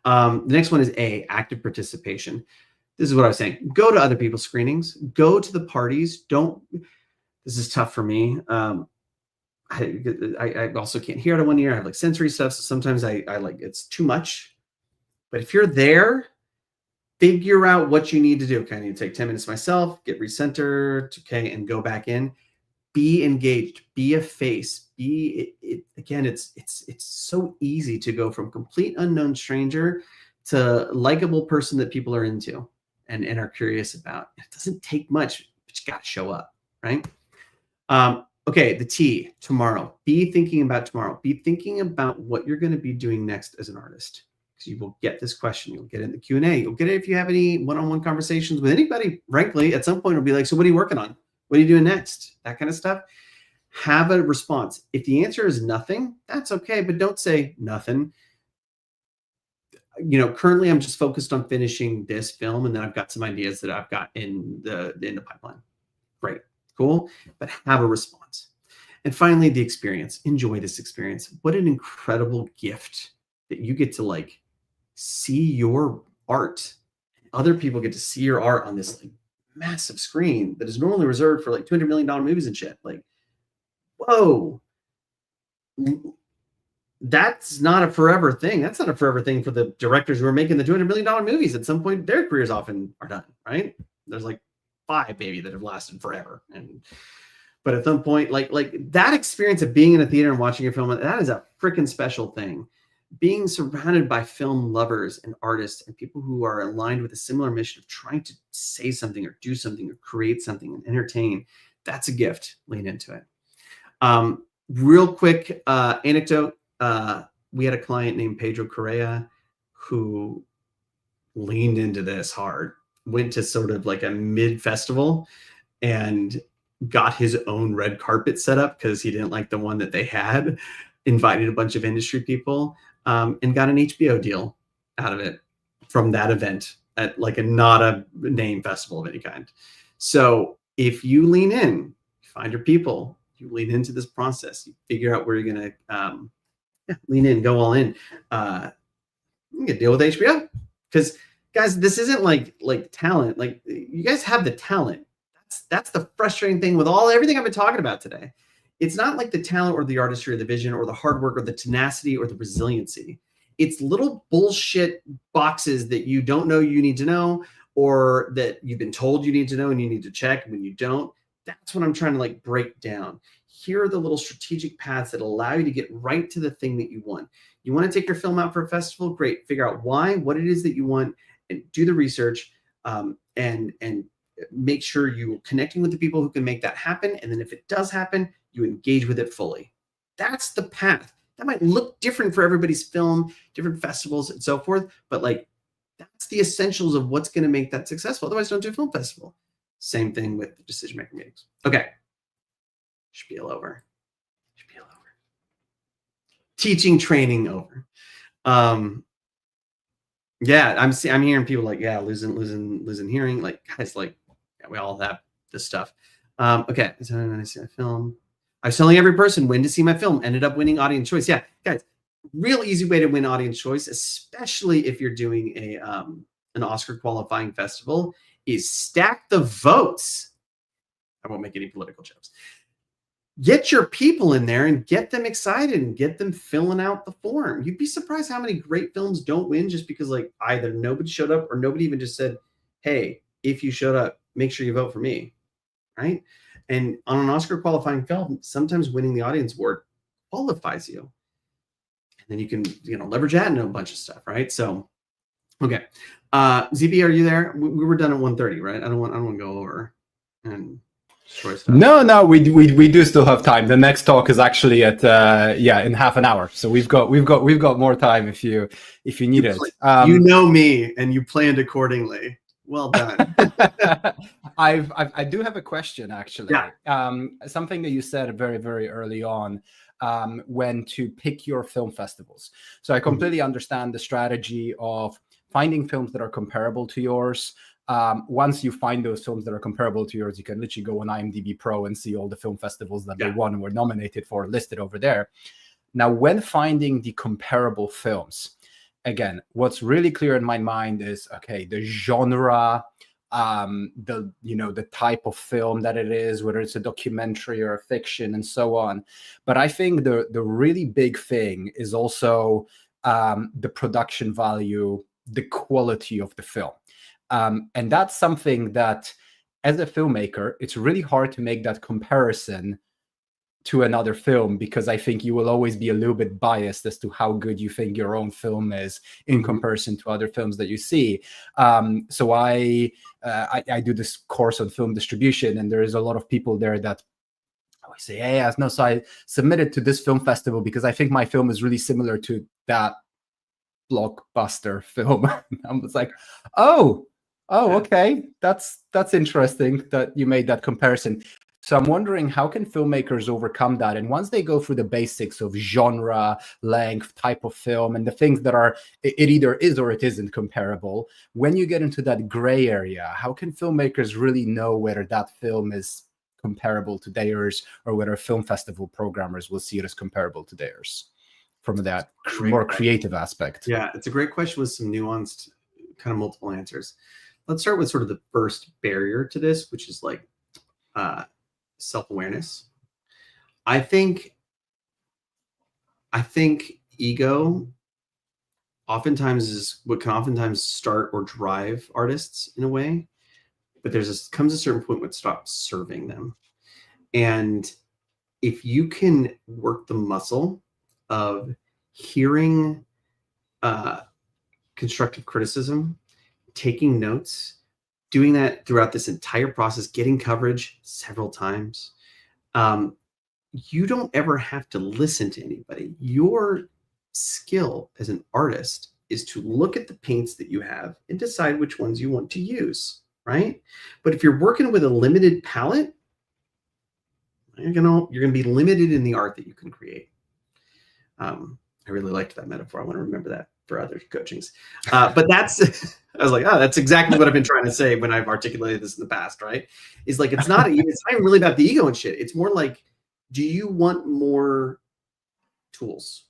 The next one is A, active participation. This is what I was saying. Go to other people's screenings, go to the parties. This is tough for me. I also can't hear out of one ear. I have like sensory stuff. So sometimes I like, it's too much, but if you're there, figure out what you need to do. Okay, I need to take 10 minutes myself, get recentered, okay, and go back in. Be engaged, be a face, again, it's so easy to go from complete unknown stranger to likable person that people are into and are curious about. It doesn't take much, but you got to show up, right? Okay, the T, tomorrow. Be thinking about tomorrow. Be thinking about what you're going to be doing next as an artist. Because you will get this question. You'll get it in the Q&A. You'll get it if you have any one-on-one conversations with anybody. Frankly, at some point, it'll be like, so what are you working on? What are you doing next? That kind of stuff. Have a response. If the answer is nothing, that's okay, but don't say nothing. You know, currently I'm just focused on finishing this film, and then I've got some ideas that I've got in the pipeline. Great, cool, but have a response. And finally, the experience. Enjoy this experience. What an incredible gift that you get to like see your art. Other people get to see your art on this like massive screen that is normally reserved for like $200 million movies and shit. Like, whoa, that's not a forever thing. That's not a forever thing for the directors who are making the $200 million movies. At some point, their careers often are done, right? There's like 5 maybe that have lasted forever. But at some point, like that experience of being in a theater and watching a film, that is a freaking special thing. Being surrounded by film lovers and artists and people who are aligned with a similar mission of trying to say something or do something or create something and entertain, that's a gift. Lean into it. Real quick anecdote. We had a client named Pedro Correa who leaned into this hard, went to sort of like a mid-festival and got his own red carpet set up because he didn't like the one that they had, invited a bunch of industry people, and got an HBO deal out of it from that event. at like a not a name festival of any kind. So if you lean in, find your people, you lean into this process, you figure out where you're going to lean in, go all in. You can deal with HBO, because guys, this isn't like talent. Like, you guys have the talent. That's the frustrating thing with everything I've been talking about today. It's not like the talent or the artistry or the vision or the hard work or the tenacity or the resiliency. It's little bullshit boxes that you don't know you need to know, or that you've been told you need to know and you need to check when you don't. That's what I'm trying to like break down. Here are the little strategic paths that allow you to get right to the thing that you want. You want to take your film out for a festival? Great. Figure out why, what it is that you want, and do the research, and make sure you're connecting with the people who can make that happen. And then if it does happen, you engage with it fully. That's the path. That might look different for everybody's film, different festivals and so forth, but like, that's the essentials of what's going to make that successful. Otherwise, don't do a film festival. Same thing with the decision-maker meetings. Okay. Spiel over. Spiel over. Teaching, training over. Yeah, I'm hearing people like, yeah, losing hearing. Like, guys, like, yeah, we all have this stuff. Okay, so when I see a film, I was telling every person when to see my film, ended up winning audience choice. Yeah, guys, real easy way to win audience choice, especially if you're doing an Oscar qualifying festival, is stack the votes. I won't make any political jokes. Get your people in there and get them excited and get them filling out the form. You'd be surprised how many great films don't win just because like either nobody showed up or nobody even just said, hey, if you showed up, make sure you vote for me, right? And on an Oscar qualifying film, sometimes winning the audience award qualifies you. And then you can, leverage that into a bunch of stuff, right? So, okay. ZB, are you there? We were done at 1:30, right? I don't want to go over and destroy stuff. No, we do still have time. The next talk is actually at in half an hour. So we've got more time if you need it. You know me, and you planned accordingly. Well done. I do have a question, actually. Yeah. Something that you said very, very early on, when to pick your film festivals. So I completely understand the strategy of finding films that are comparable to yours. Once you find those films that are comparable to yours, you can literally go on IMDb Pro and see all the film festivals that they won and were nominated for listed over there. Now, when finding the comparable films, again, what's really clear in my mind is, okay, the genre, the type of film that it is, whether it's a documentary or a fiction and so on. But I think the really big thing is also the production value, the quality of the film. And that's something that, as a filmmaker, it's really hard to make that comparison to another film, because I think you will always be a little bit biased as to how good you think your own film is in comparison to other films that you see. So I do this course on film distribution, and there is a lot of people there that always say, hey, so I submitted to this film festival because I think my film is really similar to that blockbuster film. I was like, oh, okay, that's interesting that you made that comparison. So I'm wondering, how can filmmakers overcome that? And once they go through the basics of genre, length, type of film, and the things that are, it either is or it isn't comparable, when you get into that gray area, how can filmmakers really know whether that film is comparable to theirs, or whether film festival programmers will see it as comparable to theirs from that more creative aspect? Yeah, it's a great question with some nuanced kind of multiple answers. Let's start with sort of the first barrier to this, which is like self-awareness. I think ego oftentimes is what can oftentimes start or drive artists in a way, but comes a certain point when it stops serving them. And if you can work the muscle of hearing constructive criticism, taking notes, doing that throughout this entire process, getting coverage several times, you don't ever have to listen to anybody. Your skill as an artist is to look at the paints that you have and decide which ones you want to use, right? But if you're working with a limited palette, you're gonna be limited in the art that you can create. I really liked that metaphor. I want to remember that for other coachings. But that's I was like, oh, that's exactly what I've been trying to say when I've articulated this in the past, right? Is like, it's not even really about the ego and shit. It's more like, do you want more tools?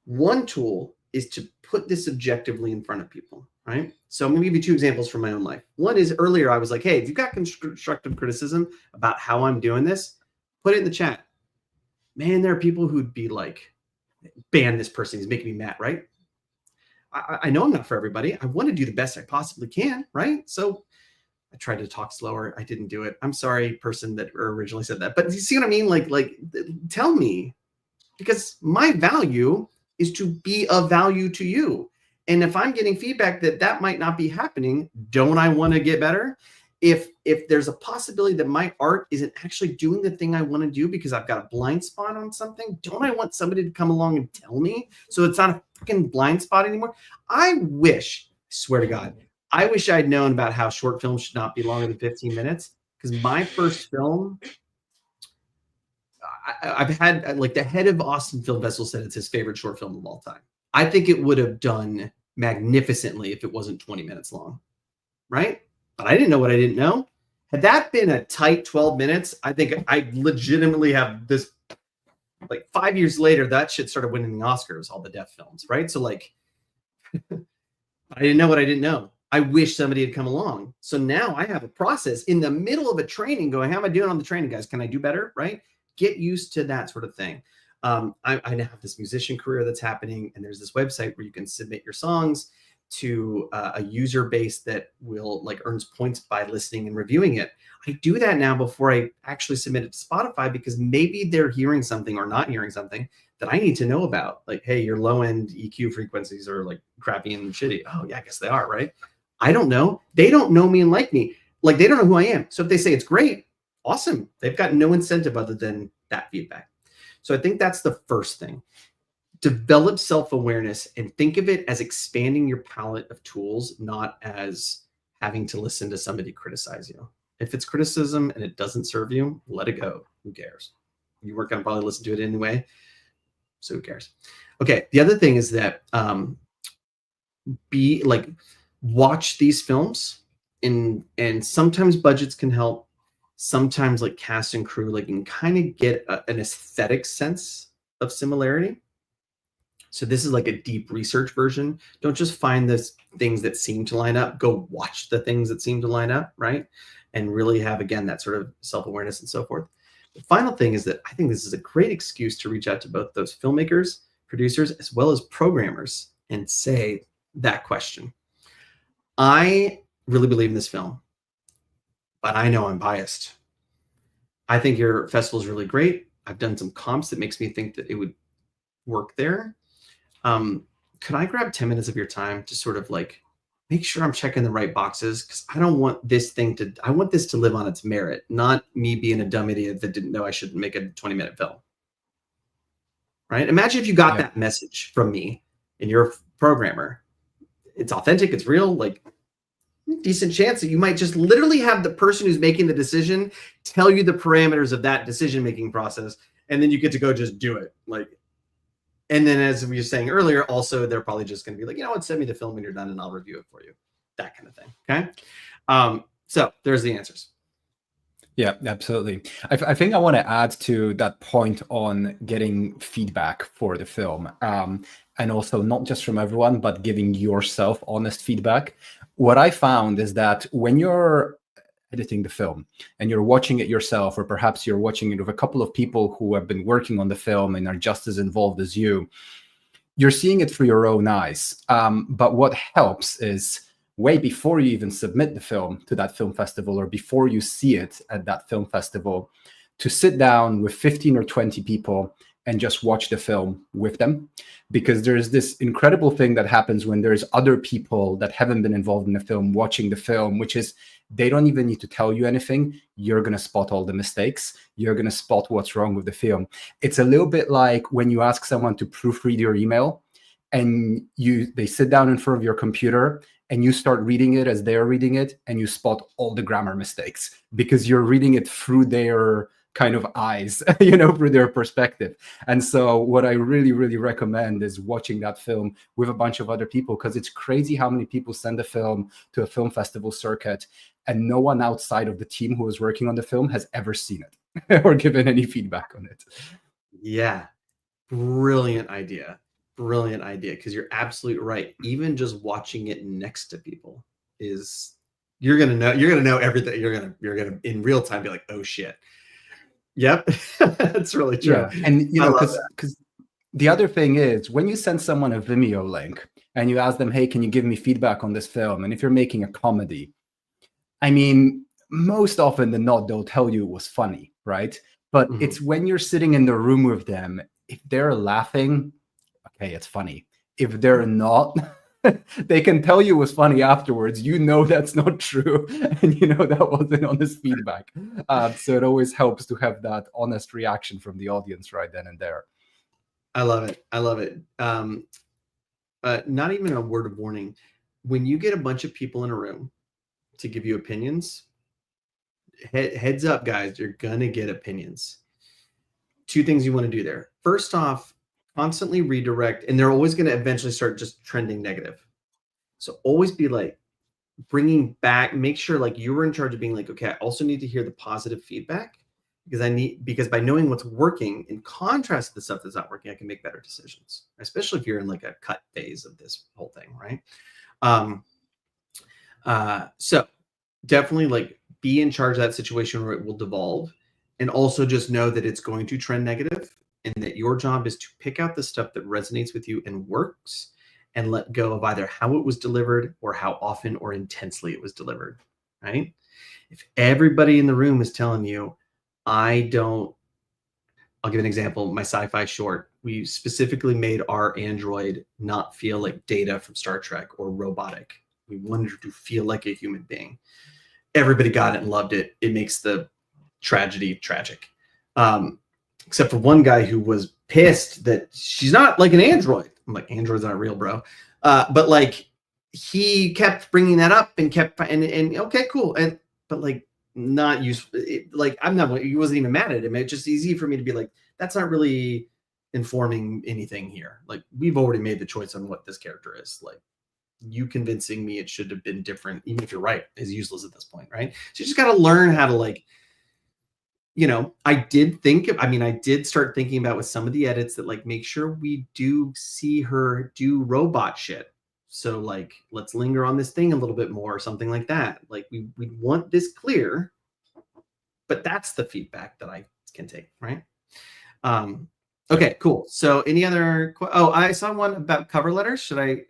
One tool is to put this objectively in front of people, right? So I'm going to give you two examples from my own life. One is earlier, I was like, hey, if you've got constructive criticism about how I'm doing this, put it in the chat. Man, there are people who'd be like, ban this person, he's making me mad, right? I know I'm not for everybody. I want to do the best I possibly can, right? So I tried to talk slower. I didn't do it. I'm sorry, person that originally said that. But you see what I mean? Like, tell me, because my value is to be of value to you. And if I'm getting feedback that might not be happening, don't I want to get better? If there's a possibility that my art isn't actually doing the thing I want to do because I've got a blind spot on something, don't I want somebody to come along and tell me so it's not a fucking blind spot anymore? I swear to God, I wish I'd known about how short films should not be longer than 15 minutes, because my first film, I've had, like, the head of Austin Film Festival said it's his favorite short film of all time. I think it would have done magnificently if it wasn't 20 minutes long, right? But I didn't know what I didn't know. Had that been a tight 12 minutes, I think I legitimately have this, like 5 years later, that shit started winning the Oscars, all the deaf films, right? So like, I didn't know what I didn't know. I wish somebody had come along. So now I have a process in the middle of a training going, how am I doing on the training, guys? Can I do better, right? Get used to that sort of thing. I now have this musician career that's happening, and there's this website where you can submit your songs to a user base that will, like, earns points by listening and reviewing it. I do that now before I actually submit it to Spotify, because maybe they're hearing something or not hearing something that I need to know about. Like, hey, your low end EQ frequencies are like crappy and shitty. Oh yeah, I guess they are, right? I don't know. They don't know me and like me. Like, they don't know who I am. So if they say it's great, awesome. They've got no incentive other than that feedback. So I think that's the first thing. Develop self-awareness and think of it as expanding your palette of tools, not as having to listen to somebody criticize you. If it's criticism and it doesn't serve you, let it go. Who cares? You weren't going to probably listen to it anyway, so who cares? Okay, the other thing is that watch these films, and sometimes budgets can help. Sometimes, like, cast and crew, like, you can kind of get an aesthetic sense of similarity. So this is like a deep research version. Don't just find the things that seem to line up. Go watch the things that seem to line up, right? And really have, again, that sort of self-awareness and so forth. The final thing is that I think this is a great excuse to reach out to both those filmmakers, producers, as well as programmers and say that question. I really believe in this film, but I know I'm biased. I think your festival is really great. I've done some comps that makes me think that it would work there. Could I grab 10 minutes of your time to sort of, like, make sure I'm checking the right boxes? Because I don't want this thing to, I want this to live on its merit, not me being a dumb idiot that didn't know I shouldn't make a 20-minute film. Right? Imagine if you got that message from me and you're a programmer. It's authentic, it's real, like, decent chance that you might just literally have the person who's making the decision tell you the parameters of that decision-making process, and then you get to go just do it. Like, and then, as we were saying earlier, also, they're probably just going to be like, you know what, send me the film when you're done and I'll review it for you. That kind of thing. Okay. So there's the answers. Yeah, absolutely. I think I want to add to that point on getting feedback for the film. And also not just from everyone, but giving yourself honest feedback. What I found is that when you're editing the film and you're watching it yourself, or perhaps you're watching it with a couple of people who have been working on the film and are just as involved as you're seeing it through your own eyes. But what helps is, way before you even submit the film to that film festival, or before you see it at that film festival, to sit down with 15 or 20 people and just watch the film with them. Because there's this incredible thing that happens when there's other people that haven't been involved in the film watching the film, which is they don't even need to tell you anything. You're going to spot all the mistakes. You're going to spot what's wrong with the film. It's a little bit like when you ask someone to proofread your email, and they sit down in front of your computer and you start reading it as they're reading it, and you spot all the grammar mistakes because you're reading it through their kind of eyes, you know, through their perspective. And so what I really, really recommend is watching that film with a bunch of other people, because it's crazy how many people send a film to a film festival circuit and no one outside of the team who was working on the film has ever seen it or given any feedback on it. Yeah. Brilliant idea. Brilliant idea. Because you're absolutely right. Even just watching it next to people is, you're gonna know everything. You're gonna in real time be like, oh shit. Yep. That's really true. Yeah. And you I know, love because the other thing is, when you send someone a Vimeo link and you ask them, hey, can you give me feedback on this film? And if you're making a comedy, I mean, most often than not, they'll tell you it was funny, right? But Mhm. it's when you're sitting in the room with them, if they're laughing, okay, it's funny. If they're not, they can tell you it was funny afterwards. You know that's not true, and you know that wasn't honest feedback. So it always helps to have that honest reaction from the audience right then and there. I love it. I love it. Not even a word of warning. When you get a bunch of people in a room to give you opinions, heads up, guys, you're gonna get opinions. Two things you want to do there. First off, constantly redirect, and they're always going to eventually start just trending negative. So always be like bringing back, make sure like you were in charge of being like, okay, I also need to hear the positive feedback, because by knowing what's working in contrast to the stuff that's not working, I can make better decisions, especially if you're in like a cut phase of this whole thing, right? So definitely like be in charge of that situation where it will devolve, and also just know that it's going to trend negative, and that your job is to pick out the stuff that resonates with you and works, and let go of either how it was delivered or how often or intensely it was delivered, right? If everybody in the room is telling you, I'll give an example. My sci-fi short, we specifically made our android not feel like Data from Star Trek or robotic. We wanted her to feel like a human being. Everybody got it and loved it. It makes the tragedy tragic. Except for one guy who was pissed that she's not like an android. I'm like, androids aren't real, bro. But like, he kept bringing that up and kept, and okay, cool. But like, not useful. Like, he wasn't even mad at him. It's just easy for me to be like, that's not really informing anything here. Like, we've already made the choice on what this character is. Like, you convincing me it should have been different, even if you're right, is useless at this point, right? So you just got to learn how to, like, you know, I did start thinking about with some of the edits that like, make sure we do see her do robot shit. So like, let's linger on this thing a little bit more or something like that. Like we want this clear, but that's the feedback that I can take, right? Okay, cool. So any other, I saw one about cover letters. Should I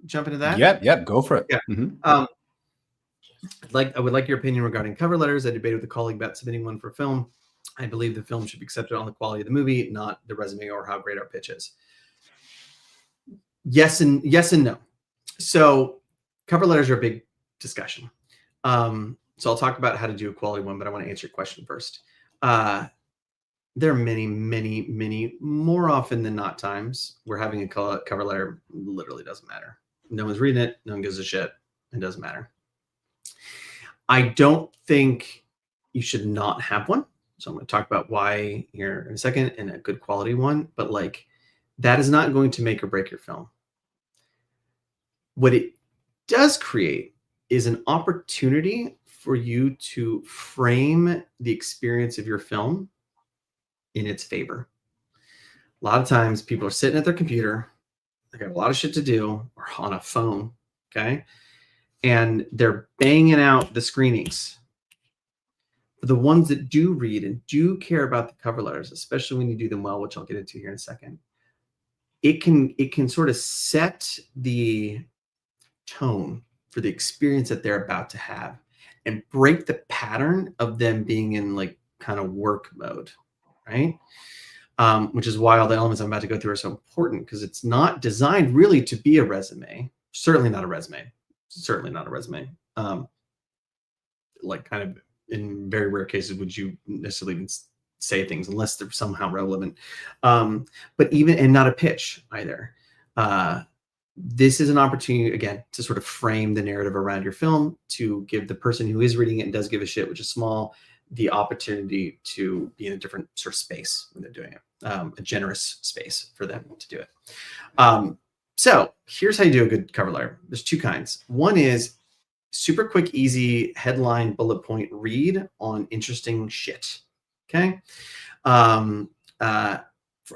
jump into that? Yep, go for it. Yeah. Mm-hmm. I would like your opinion regarding cover letters. I debated with a colleague about submitting one for film. I believe the film should be accepted on the quality of the movie, not the resume or how great our pitch is. Yes and no. So cover letters are a big discussion. So I'll talk about how to do a quality one, but I want to answer your question first. There are many, more often than not times where having a cover letter literally doesn't matter. No one's reading it. No one gives a shit. It doesn't matter. I don't think you should not have one. So I'm going to talk about why here in a second, and a good quality one. But like, that is not going to make or break your film. What it does create is an opportunity for you to frame the experience of your film in its favor. A lot of times people are sitting at their computer, they got a lot of shit to do, or on a phone, okay? And they're banging out the screenings. For the ones that do read and do care about the cover letters, especially when you do them well, which I'll get into here in a second, it can sort of set the tone for the experience that they're about to have and break the pattern of them being in like kind of work mode, right? Which is why all the elements I'm about to go through are so important, because it's not designed really to be a resume. Certainly not a resume. Like, kind of in very rare cases would you necessarily even say things unless they're somehow relevant. But even, and not a pitch either. This is an opportunity, again, to sort of frame the narrative around your film, to give the person who is reading it and does give a shit, which is small, the opportunity to be in a different sort of space when they're doing it, a generous space for them to do it. So here's how you do a good cover letter. There's two kinds. One is super quick, easy headline bullet point read on interesting shit. Okay. I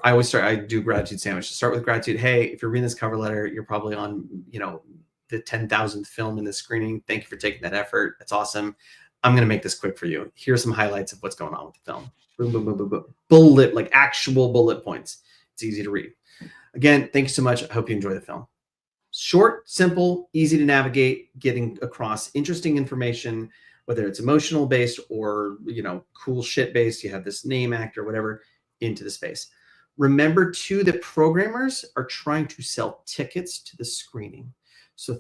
always start, I do gratitude sandwich. Start with gratitude. Hey, if you're reading this cover letter, you're probably on, you know, the 10,000th film in this screening. Thank you for taking that effort. That's awesome. I'm going to make this quick for you. Here's some highlights of what's going on with the film. Boom, boom, boom, boom, boom. Bullet, like actual bullet points. It's easy to read. Again, thank you so much. I hope you enjoy the film. Short, simple, easy to navigate, getting across interesting information, whether it's emotional based or, you know, cool shit based. You have this name, actor, whatever, into the space. Remember too that programmers are trying to sell tickets to the screening. So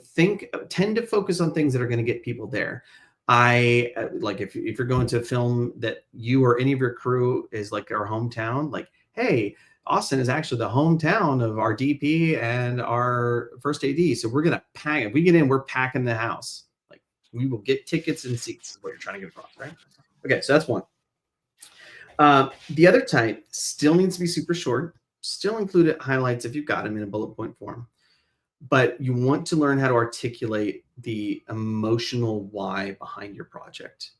tend to focus on things that are going to get people there. Like if you're going to a film that you or any of your crew is like our hometown, like, hey, Austin is actually the hometown of our DP and our first AD. So we're going to pack, if we get in, we're packing the house. Like we will get tickets and seats is what you're trying to get across, right? Okay. So that's one. The other type still needs to be super short, still include highlights if you've got them in a bullet point form, but you want to learn how to articulate the emotional why behind your project.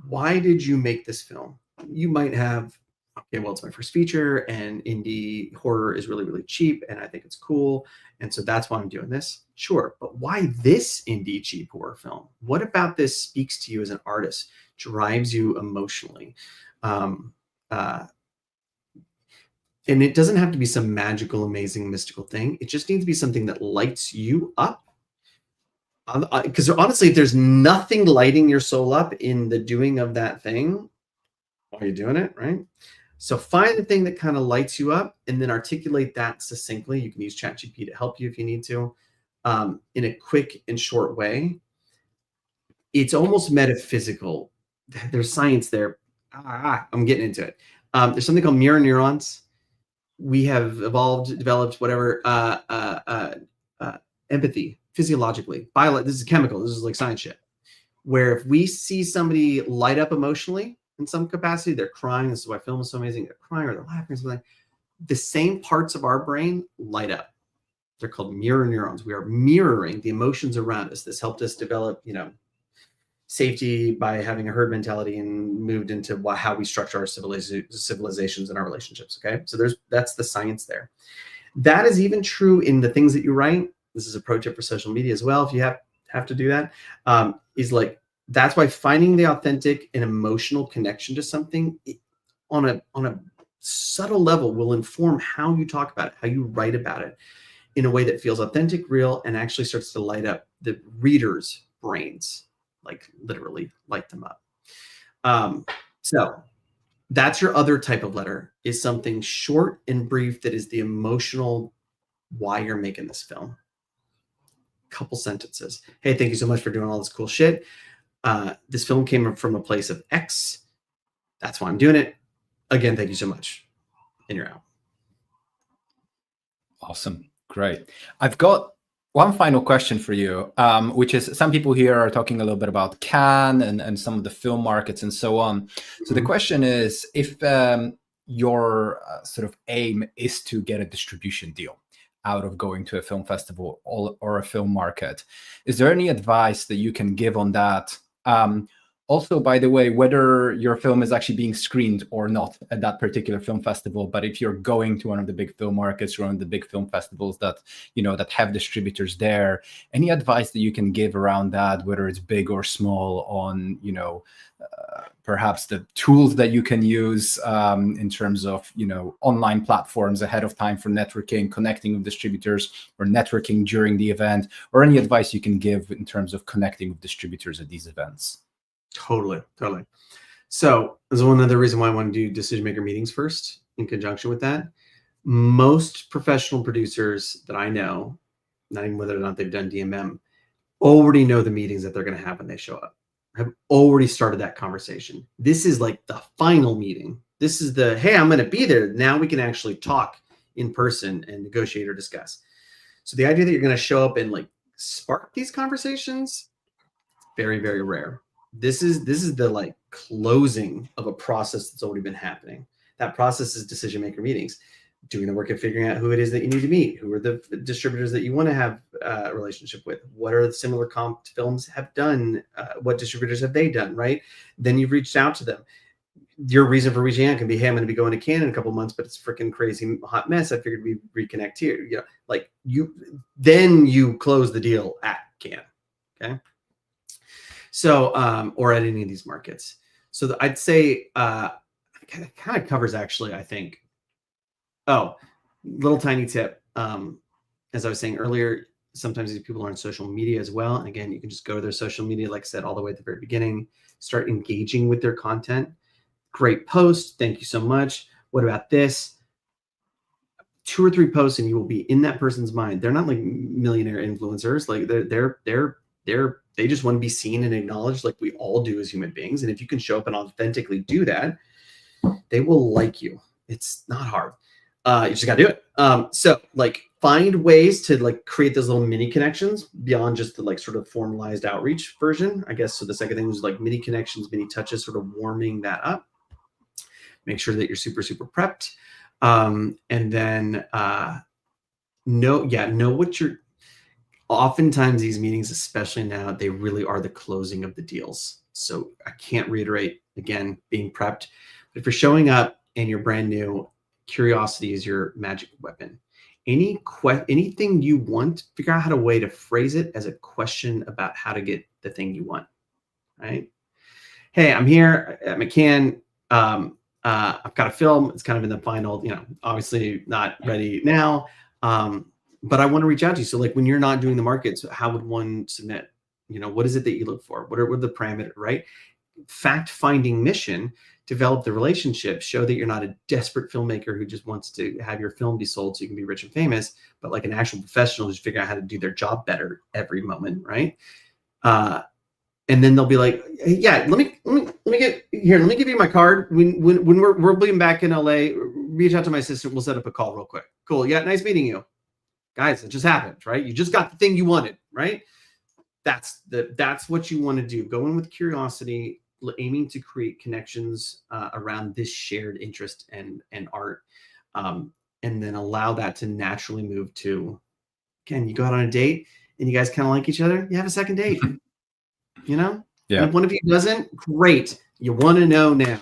Why did you make this film? You might have, okay, well, it's my first feature and indie horror is really, really cheap and I think it's cool. And so that's why I'm doing this. Sure. But why this indie cheap horror film? What about this speaks to you as an artist, drives you emotionally? And it doesn't have to be some magical, amazing, mystical thing. It just needs to be something that lights you up. Because honestly, if there's nothing lighting your soul up in the doing of that thing, why are you doing it, right? So find the thing that kind of lights you up and then articulate that succinctly. You can use ChatGPT to help you if you need to, in a quick and short way. It's almost metaphysical. There's science there. I'm getting into it. There's something called mirror neurons. We have developed whatever, empathy physiologically. This is chemical. This is like science shit. Where if we see somebody light up emotionally in some capacity, they're crying. This is why film is so amazing. They're crying or they're laughing or something. The same parts of our brain light up. They're called mirror neurons. We are mirroring the emotions around us. This helped us develop, you know, safety by having a herd mentality and moved into how we structure our civilizations and our relationships. Okay. So that's the science there. That is even true in the things that you write. This is a pro tip for social media as well. If you have to do that, is like, that's why finding the authentic and emotional connection to something on a subtle level will inform how you talk about it, how you write about it in a way that feels authentic, real, and actually starts to light up the reader's brains. Like literally light them up. So that's your other type of letter, is something short and brief that is the emotional why you're making this film. Couple sentences. Hey, thank you so much for doing all this cool shit. This film came from a place of X. That's why I'm doing it. Again, thank you so much. And you're out. Awesome. Great. I've got one final question for you, which is some people here are talking a little bit about Cannes and some of the film markets and so on. So the question is, if your sort of aim is to get a distribution deal out of going to a film festival or a film market, is there any advice that you can give on that? Also, by the way, whether your film is actually being screened or not at that particular film festival, but if you're going to one of the big film markets or one of the big film festivals that, you know, that have distributors there, any advice that you can give around that, whether it's big or small, on, you know, perhaps the tools that you can use in terms of, you know, online platforms ahead of time for networking, connecting with distributors, or networking during the event, or any advice you can give in terms of connecting with distributors at these events? Totally. So there's one other reason why I want to do decision maker meetings first in conjunction with that. Most professional producers that I know, not even whether or not they've done DMM, already know the meetings that they're going to have when they show up. Have already started that conversation. This is like the final meeting. This is the, hey, I'm going to be there. Now we can actually talk in person and negotiate or discuss. So the idea that you're going to show up and like spark these conversations, very, very rare. This is the like closing of a process that's already been happening. That process is decision maker meetings, doing the work of figuring out who it is that you need to meet, who are the distributors that you want to have a relationship with, what are the similar comp films have done, what distributors have they done, right? Then you've reached out to them. Your reason for reaching out can be, hey, I'm going to be going to Cannes in a couple of months, but it's a freaking crazy hot mess. I figured we reconnect here. You know, like then you close the deal at Cannes. Okay. So, or at any of these markets. So I'd say it kind of covers actually, I think. Oh, little tiny tip. As I was saying earlier, sometimes these people are on social media as well. And again, you can just go to their social media, like I said, all the way at the very beginning, start engaging with their content. Great post. Thank you so much. What about this? 2 or 3 posts and you will be in that person's mind. They're not like millionaire influencers. Like they just want to be seen and acknowledged like we all do as human beings. And if you can show up and authentically do that, they will like you. It's not hard. You just gotta do it. So like find ways to like create those little mini connections beyond just the like sort of formalized outreach version, I guess. So the second thing was like mini connections, mini touches, sort of warming that up. Make sure that you're super, super prepped. And then know what you're, oftentimes these meetings, especially now, they really are the closing of the deals. So I can't reiterate again, being prepped. But if you're showing up and you're brand new, curiosity is your magic weapon. Anything you want, figure out how to way to phrase it as a question about how to get the thing you want, right? Hey, I'm here at McCann. I've got a film. It's kind of in the final, obviously not ready now. But I want to reach out to you. So like when you're not doing the markets, how would one submit? What is it that you look for? What are the parameters, right? Fact-finding mission, develop the relationship, show that you're not a desperate filmmaker who just wants to have your film be sold so you can be rich and famous, but like an actual professional who's figuring out how to do their job better every moment, right? And then they'll be like, hey, yeah, let me give you my card. When we're being back in LA, reach out to my assistant. We'll set up a call real quick. Cool. Yeah, nice meeting you. Guys, it just happened, right? You just got the thing you wanted, right? That's what you want to do. Go in with curiosity, aiming to create connections around this shared interest and art, and then allow that to naturally move to, again, you go out on a date and you guys kind of like each other. You have a second date. Yeah. And if one of you doesn't, great. You want to know now.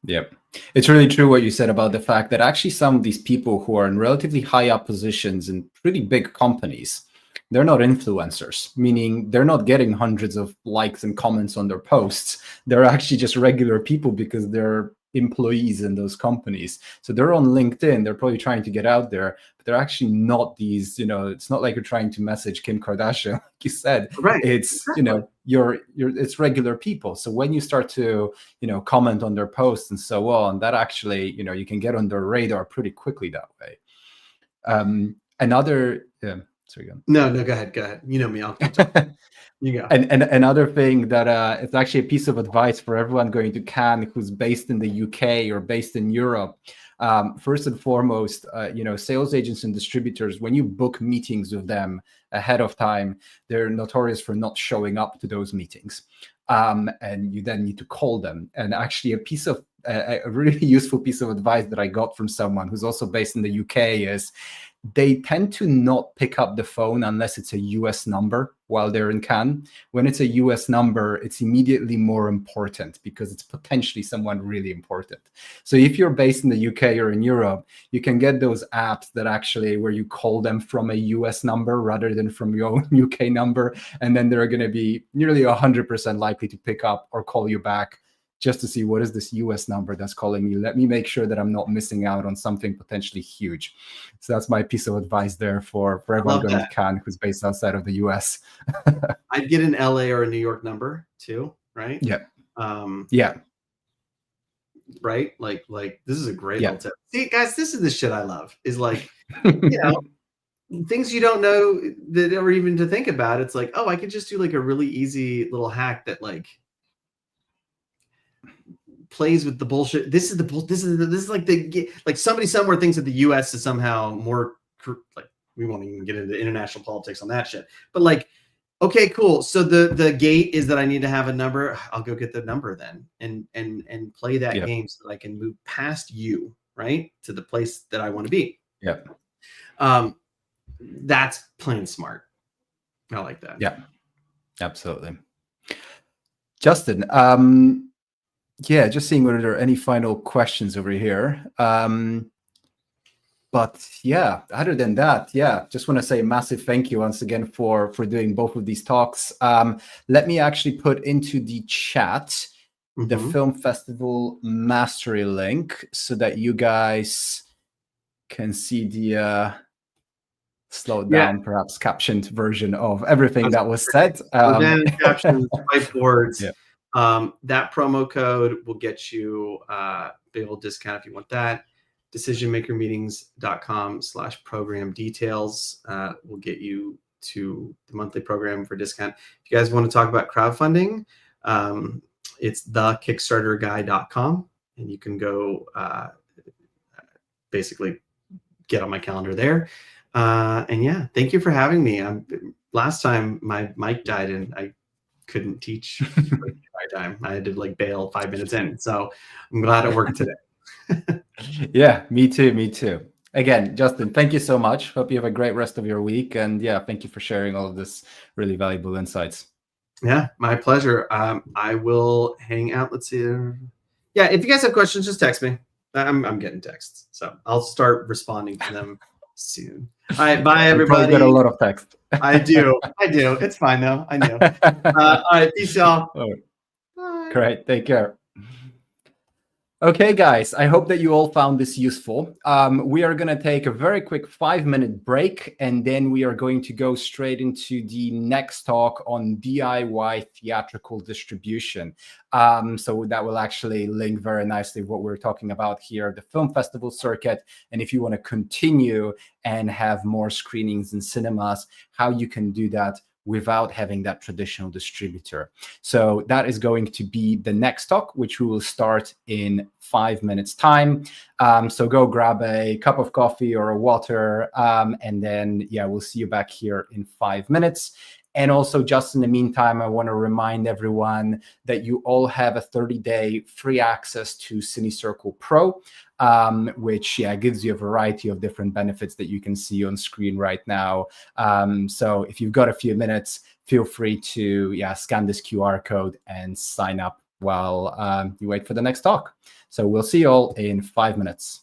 Yep. It's really true what you said about the fact that actually some of these people who are in relatively high up positions in pretty big companies, they're not influencers, meaning they're not getting hundreds of likes and comments on their posts. They're actually just regular people because they're employees in those companies. So they're on LinkedIn, they're probably trying to get out there, but they're actually not these, it's not like you're trying to message Kim Kardashian, like you said. Right. It's, it's regular people. So when you start to, comment on their posts and so on, that actually, you can get on their radar pretty quickly that way. Sorry, go. No, go ahead. You know me, I'll keep talking. You go. And another thing that it's actually a piece of advice for everyone going to Cannes who's based in the UK or based in Europe. First and foremost, sales agents and distributors, when you book meetings with them ahead of time, they're notorious for not showing up to those meetings. And you then need to call them. And actually a really useful piece of advice that I got from someone who's also based in the UK is they tend to not pick up the phone unless it's a US number while they're in Cannes. When it's a US number, it's immediately more important because it's potentially someone really important. So if you're based in the UK or in Europe, you can get those apps that actually where you call them from a US number rather than from your own UK number. And then they're going to be nearly 100% likely to pick up or call you back just to see what is this US number that's calling me. Let me make sure that I'm not missing out on something potentially huge. So that's my piece of advice there for everyone going to Cannes who's based outside of the US. I'd get an LA or a New York number too, right? Yeah. Yeah. Right? Like this is a great little tip. See, guys, this is the shit I love. Is like, things you don't know that ever even to think about. It's like, oh, I could just do like a really easy little hack that like plays with the bullshit. This is like somebody somewhere thinks that the US is somehow more like, we won't even get into international politics on that shit, but like Okay, cool. So the gate is that I need to have a number. I'll go get the number then and play that Yeah. game so that I can move past you, right, to the place that I want to be. Yeah. That's playing smart. I like that. Yeah. Absolutely. Justin, yeah, just seeing whether there are any final questions over here. But yeah, other than that, yeah, just want to say a massive thank you once again for doing both of these talks. Let me actually put into the chat the film festival mastery link so that you guys can see the slowed down, perhaps captioned version of everything that was said. Captions, whiteboards. Yeah. That promo code will get you a big old discount if you want that. decisionmakermeetings.com/program details will get you to the monthly program for discount. If you guys want to talk about crowdfunding, it's thekickstarterguy.com, and you can go basically get on my calendar there. And yeah, thank you for having me. Last time my mic died and I couldn't teach my time. I had to like bail 5 minutes in. So I'm glad it worked today. Yeah, me too. Me too. Again, Justin, thank you so much. Hope you have a great rest of your week. And yeah, thank you for sharing all of this really valuable insights. Yeah, my pleasure. I will hang out. Let's see. Yeah, if you guys have questions, just text me. I'm getting texts, so I'll start responding to them soon. All right, bye everybody. You probably got a lot of text. I do. It's fine though. I know. All right, peace, y'all. Bye. Great. Take care. Okay, guys, I hope that you all found this useful. We are going to take a very quick 5-minute break, and then we are going to go straight into the next talk on DIY theatrical distribution. So that will actually link very nicely with what we're talking about here, the film festival circuit. And if you want to continue and have more screenings in cinemas, how you can do that without having that traditional distributor. So that is going to be the next talk, which we will start in 5 minutes time. So go grab a cup of coffee or a water, and then, yeah, we'll see you back here in 5 minutes. And also, just in the meantime, I want to remind everyone that you all have a 30-day free access to CineCircle Pro, which gives you a variety of different benefits that you can see on screen right now. So if you've got a few minutes, feel free to scan this QR code and sign up while you wait for the next talk. So we'll see you all in 5 minutes.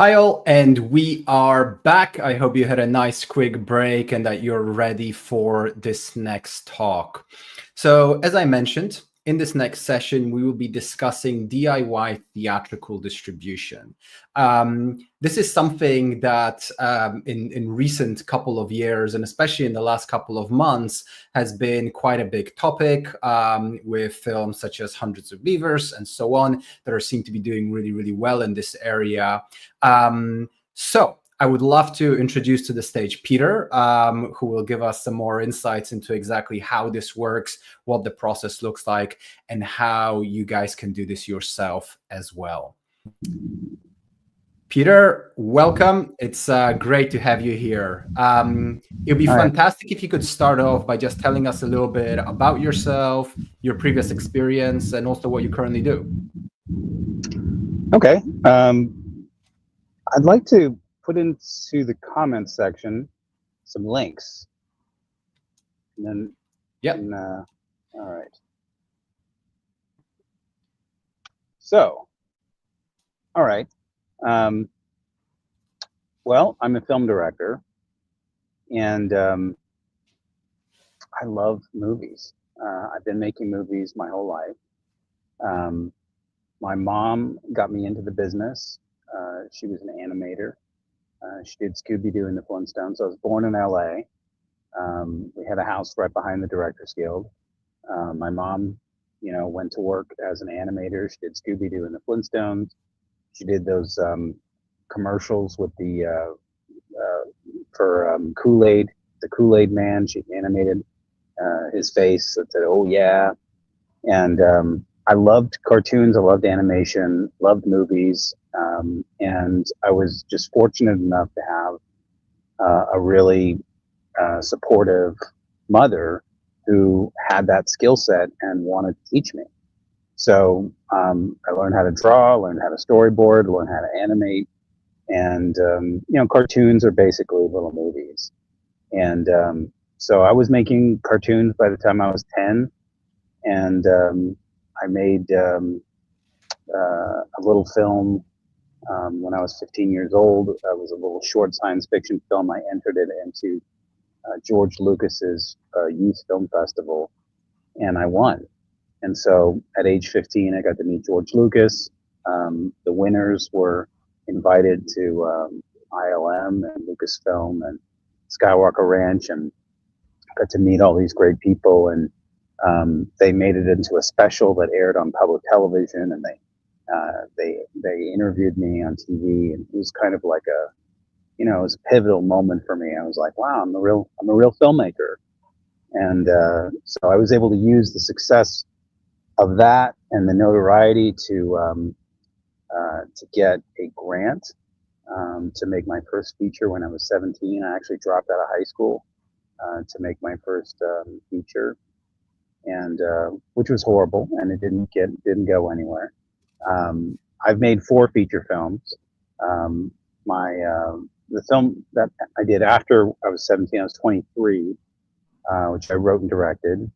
Hi all, and we are back. I hope you had a nice quick break and that you're ready for this next talk. So, as I mentioned, in this next session, we will be discussing DIY theatrical distribution. This is something that in recent couple of years, and especially in the last couple of months, has been quite a big topic with films such as Hundreds of Beavers and so on that are seen to be doing really, really well in this area. So I would love to introduce to the stage Peter, who will give us some more insights into exactly how this works, what the process looks like, and how you guys can do this yourself as well. Peter, welcome. It's great to have you here. It'd be fantastic if you could start off by just telling us a little bit about yourself, your previous experience, and also what you currently do. Okay. I'd like to put into the comments section some links. And then, yeah. All right. So, all right. Well, I'm a film director, and I love movies. I've been making movies my whole life. My mom got me into the business. She was an animator. She did Scooby-Doo and the Flintstones. I was born in LA. We had a house right behind the Directors Guild. My mom, went to work as an animator. She did Scooby-Doo and the Flintstones. She did those commercials with the for Kool-Aid, the Kool-Aid Man. She animated his face that said, "Oh yeah," and I loved cartoons. I loved animation. Loved movies, and I was just fortunate enough to have a really supportive mother who had that skill set and wanted to teach me. So I learned how to draw, learned how to storyboard, learned how to animate, and cartoons are basically little movies. And so I was making cartoons by the time I was 10, and I made a little film when I was 15 years old. It was a little short science fiction film. I entered it into George Lucas's Youth Film Festival, and I won. And so at age 15, I got to meet George Lucas. The winners were invited to ILM and Lucasfilm and Skywalker Ranch, and got to meet all these great people. And they made it into a special that aired on public television, and they interviewed me on TV, and it was kind of like it was a pivotal moment for me. I was like, wow, I'm a real filmmaker. And so I was able to use the success of that and the notoriety to get a grant to make my first feature when I was 17. I actually dropped out of high school to make my first feature, and which was horrible, and it didn't go anywhere. I've made 4 feature films. The film that I did after I was 17, I was 23, which I wrote and directed.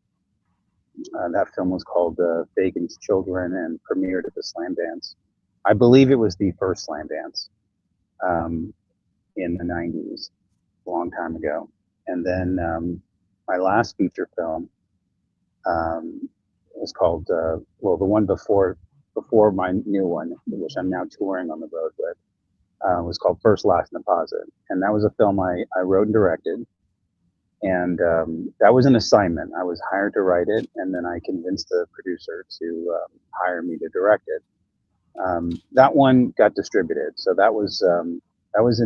That film was called Fagin's Children and premiered at the Slam Dance. I believe it was the first Slam Dance in the 90s, a long time ago. And then my last feature film was called, the one before my new one, which I'm now touring on the road with, was called First, Last, and Deposit. And that was a film I wrote and directed. And that was an assignment. I was hired to write it, and then I convinced the producer to hire me to direct it. That one got distributed. So that was in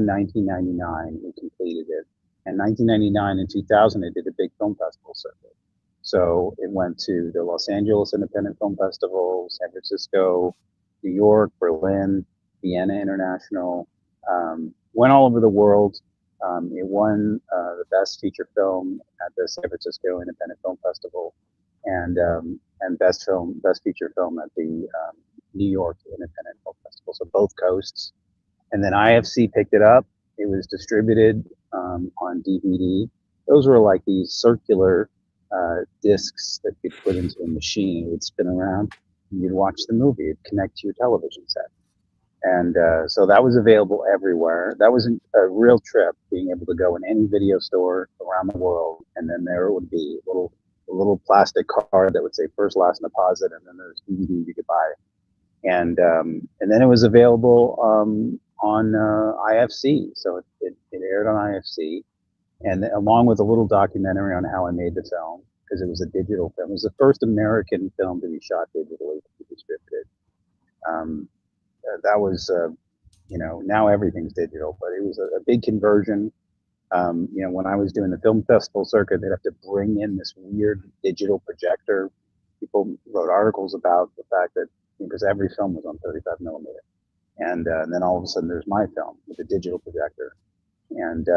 1999. We completed it. And 1999 and 2000, I did a big film festival circuit. So it went to the Los Angeles Independent Film Festival, San Francisco, New York, Berlin, Vienna International, went all over the world. It won the best feature film at the San Francisco Independent Film Festival, and best feature film at the New York Independent Film Festival. So both coasts. And then IFC picked it up. It was distributed on DVD. Those were like these circular discs that you put into a machine. It would spin around, and you'd watch the movie. It'd connect to your television set. And so that was available everywhere. That was a real trip, being able to go in any video store around the world, and then there would be a little plastic card that would say first, last, and deposit, and then there's DVDs you could buy, and then it was available on IFC, so it aired on IFC, and along with a little documentary on how I made the film, because it was a digital film. It was the first American film to be shot digitally to be distributed. That was, now everything's digital, but it was a big conversion. When I was doing the film festival circuit, they'd have to bring in this weird digital projector. People wrote articles about the fact that, because every film was on 35 millimeter. And then all of a sudden there's my film with a digital projector. And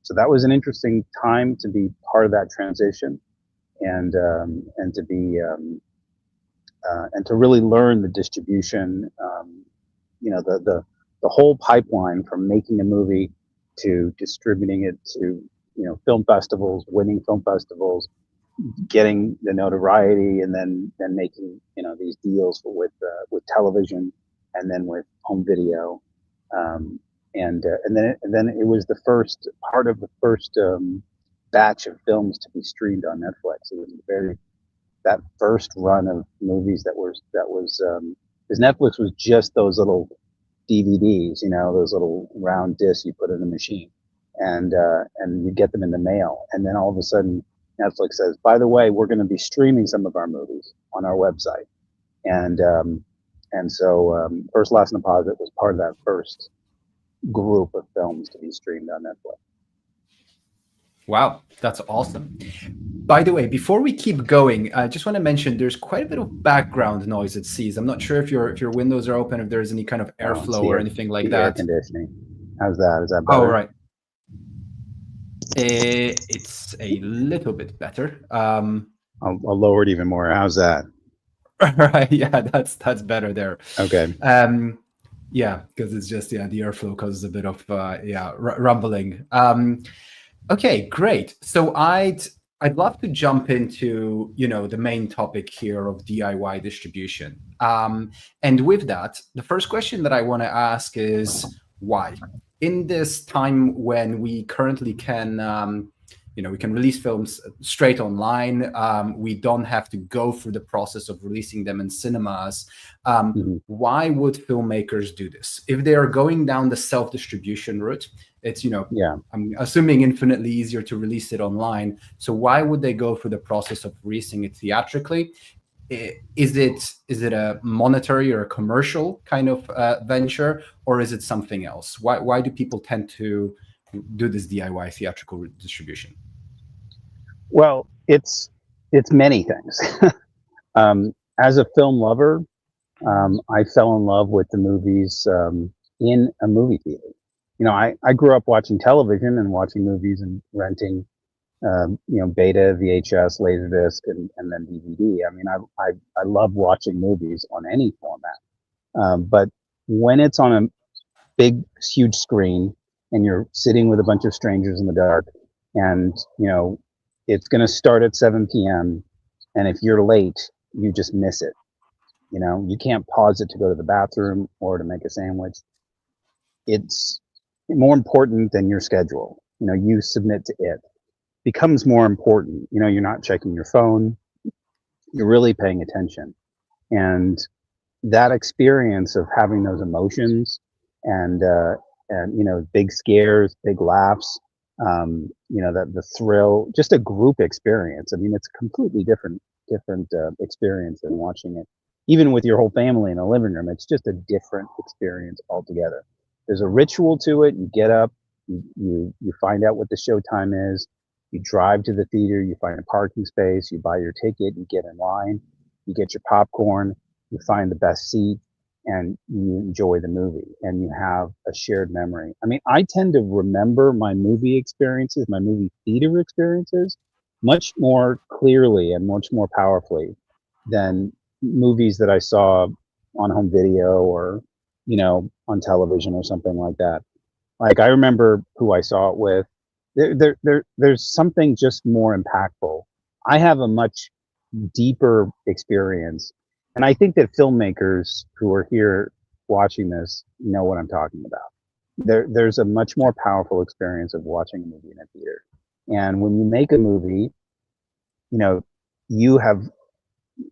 so that was an interesting time to be part of that transition, and to be, and to really learn the distribution, the whole pipeline from making a movie to distributing it to, film festivals, winning film festivals, getting the notoriety, and then making, these deals with television, and then with home video, and then it was the first part of the first batch of films to be streamed on Netflix. It was that first run of movies that was because Netflix was just those little DVDs, those little round discs you put in a machine, and you get them in the mail, and then all of a sudden Netflix says, by the way, we're going to be streaming some of our movies on our website, and so First, Last, and Deposit was part of that first group of films to be streamed on Netflix. Wow, that's awesome. By the way, before we keep going, I just want to mention there's quite a bit of background noise it sees. I'm not sure if your windows are open, if there's any kind of airflow or anything like that. Air conditioning. How's that? Is that better? Oh, right. It's a little bit better. I'll lower it even more. How's that? Right. Yeah, that's better there. Okay. Yeah, because it's just the airflow causes a bit of rumbling. Okay, great. So I'd love to jump into the main topic here of DIY distribution. And with that, the first question that I want to ask is why? In this time when we currently can we can release films straight online. We don't have to go through the process of releasing them in cinemas. Why would filmmakers do this? If they are going down the self-distribution route, it's, I'm assuming infinitely easier to release it online. So why would they go through the process of releasing it theatrically? Is it a monetary or a commercial kind of venture, or is it something else? Why do people tend to do this DIY theatrical distribution? Well, it's many things. As a film lover, I fell in love with the movies in a movie theater. I grew up watching television and watching movies and renting, beta, VHS, Laserdisc, and then DVD. I mean, I love watching movies on any format. But when it's on a big, huge screen and you're sitting with a bunch of strangers in the dark, and it's going to start at 7 p.m. and if you're late, you just miss it. You can't pause it to go to the bathroom or to make a sandwich. It's more important than your schedule. You submit to it. Becomes more important. You're not checking your phone. You're really paying attention. And that experience of having those emotions and big scares, big laughs, the thrill, just a group experience. I mean, it's a completely different experience than watching it, even with your whole family in a living room. It's just a different experience altogether. There's a ritual to it. You get up, you find out what the show time is. You drive to the theater, you find a parking space, you buy your ticket, you get in line, you get your popcorn, you find the best seat, and you enjoy the movie, and you have a shared memory. I mean, I tend to remember my movie experiences, my movie theater experiences, much more clearly and much more powerfully than movies that I saw on home video or, on television or something like that. Like, I remember who I saw it with. There's something just more impactful. I have a much deeper experience. And I think that filmmakers who are here watching this know what I'm talking about. There's a much more powerful experience of watching a movie in a theater. And when you make a movie, you know, you have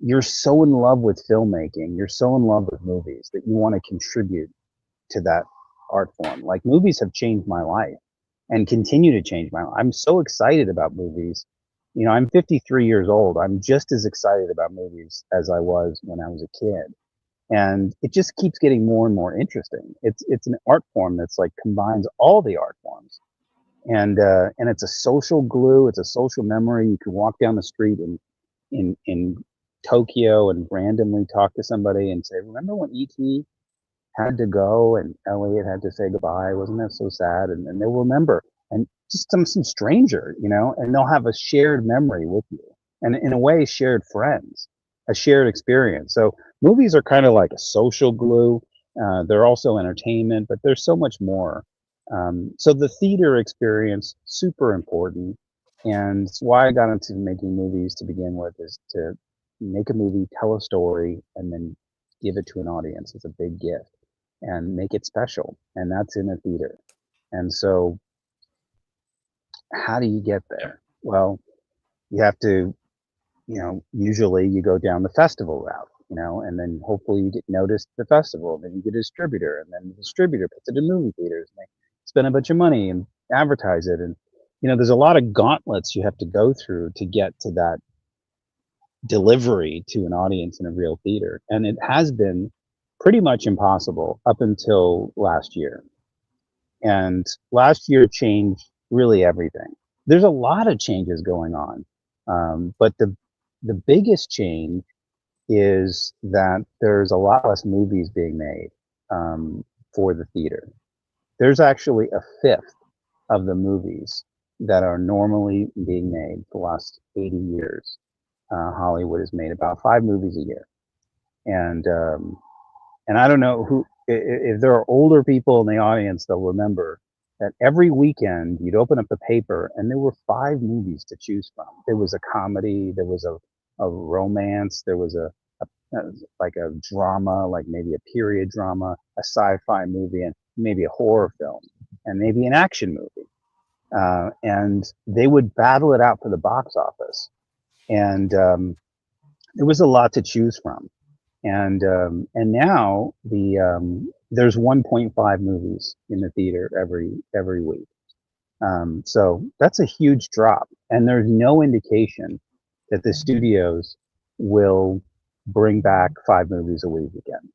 you're so in love with filmmaking, you're so in love with movies that you want to contribute to that art form. Like movies have changed my life and continue to change my life. I'm so excited about movies. You know, I'm 53 years old. I'm just as excited about movies as I was when I was a kid. And it just keeps getting more and more interesting. It's an art form that's like combines all the art forms. And it's a social glue, it's a social memory. You can walk down the street in Tokyo and randomly talk to somebody and say, "Remember when ET had to go and Elliot had to say goodbye? Wasn't that so sad?" And they'll remember, and just some stranger, you know, and they'll have a shared memory with you, and in a way, shared friends, a shared experience. So movies are kind of like a social glue. They're also entertainment, but there's so much more. So the theater experience super important, and it's why I got into making movies to begin with, is to make a movie, tell a story, and then give it to an audience. It's a big gift and make it special. And that's in a theater. And so, how do you get there? Well, you have to, you know, usually you go down the festival route, you know, and then hopefully you get noticed at the festival. Then you get a distributor, and then the distributor puts it in movie theaters, and they spend a bunch of money and advertise it. And, you know, there's a lot of gauntlets you have to go through to get to that delivery to an audience in a real theater. And it has been pretty much impossible up until last year. And last year changed really everything. There's a lot of changes going on, but the biggest change is that there's a lot less movies being made for the theater. There's actually a fifth of the movies that are normally being made for the last 80 years. Hollywood has made about 5 movies a year, and I don't know who, if there are older people in the audience, they'll remember that every weekend you'd open up the paper and there were 5 movies to choose from. There was a comedy, there was a romance, there was like a drama, like maybe a period drama, a sci-fi movie, and maybe a horror film, and maybe an action movie. And they would battle it out for the box office. And there was a lot to choose from. And now there's 1.5 movies in the theater every week. So that's a huge drop, and there's no indication that the studios will bring back 5 movies a week again.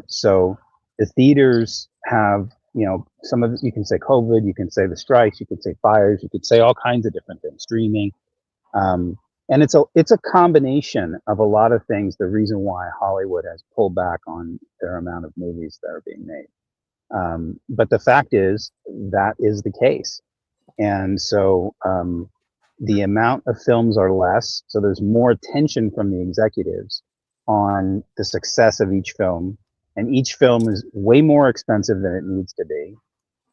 So the theaters have, you know, some of it, you can say COVID, you can say the strikes, you could say fires, you could say all kinds of different things, streaming. And it's a combination of a lot of things. The reason why Hollywood has pulled back on their amount of movies that are being made. But the fact is that is the case. And so the amount of films are less. So there's more attention from the executives on the success of each film. And each film is way more expensive than it needs to be.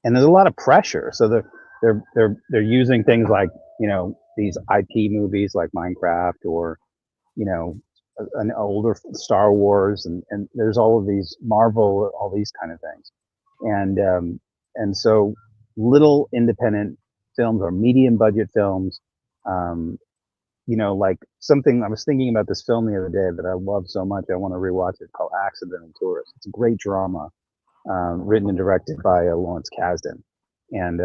And there's a lot of pressure. So they're using things like, you know, these IP movies like Minecraft, or, you know, an older Star Wars, and there's all of these Marvel, all these kind of things. And so little independent films or medium budget films, you know, like something, I was thinking about this film the other day that I love so much, I want to rewatch it, called Accidental Tourist. It's a great drama, written and directed by Lawrence Kasdan, and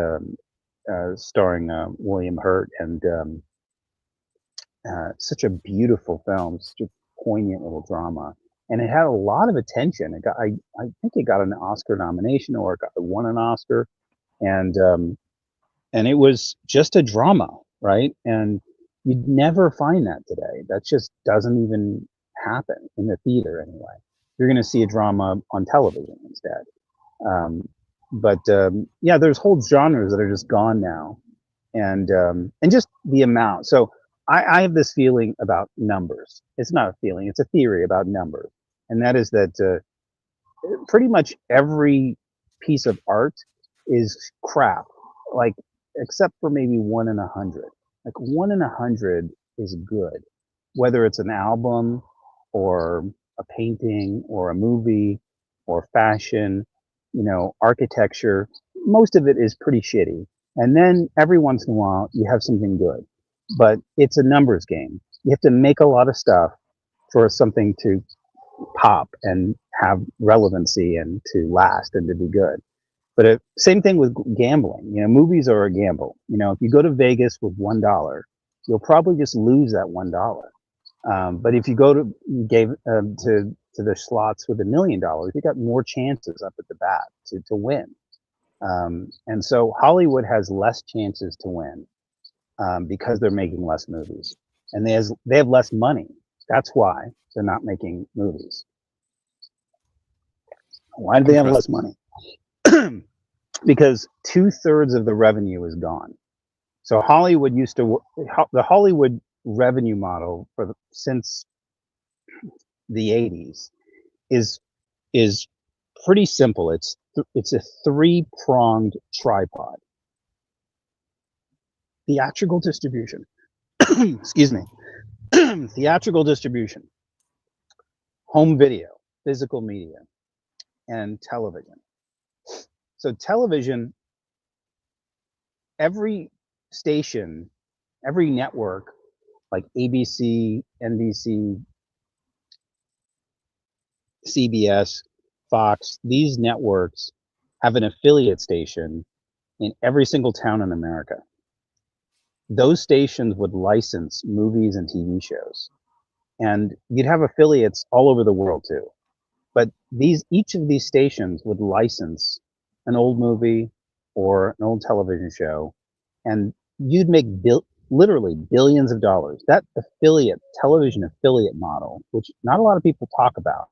starring William Hurt, and such a beautiful film, such a poignant little drama, and it had a lot of attention. It got, I think it got an Oscar nomination, or it won an Oscar, and it was just a drama, right? And you'd never find that today. That just doesn't even happen in the theater anyway. You're going to see a drama on television instead. Yeah, there's whole genres that are just gone now, and just the amount. So I have this feeling about numbers. It's not a feeling; it's a theory about numbers, and that is that pretty much every piece of art is crap, like except for maybe 1 in 100. Like 1 in 100 is good, whether it's an album or a painting or a movie or fashion, you know, architecture. Most of it is pretty shitty. And then every once in a while you have something good. But it's a numbers game. You have to make a lot of stuff for something to pop and have relevancy and to last and to be good. But same thing with gambling. You know, movies are a gamble. You know, if you go to Vegas with $1, you'll probably just lose that $1. But if you go to to the slots with $1 million, you got more chances up at the bat to win. And so Hollywood has less chances to win because they're making less movies, and they have less money. That's why they're not making movies. Why do they have less money? Because 2/3 of the revenue is gone. So Hollywood used to the Hollywood revenue model since the 80s is pretty simple. It's a three-pronged tripod. Theatrical distribution. Excuse me. Theatrical distribution, home video, physical media, and television. So television, every station, every network, like ABC, NBC, CBS, Fox, these networks have an affiliate station in every single town in America. Those stations would license movies and TV shows. And you'd have affiliates all over the world too. But each of these stations would license an old movie or an old television show, and you'd make literally billions of dollars. That television affiliate model, which not a lot of people talk about,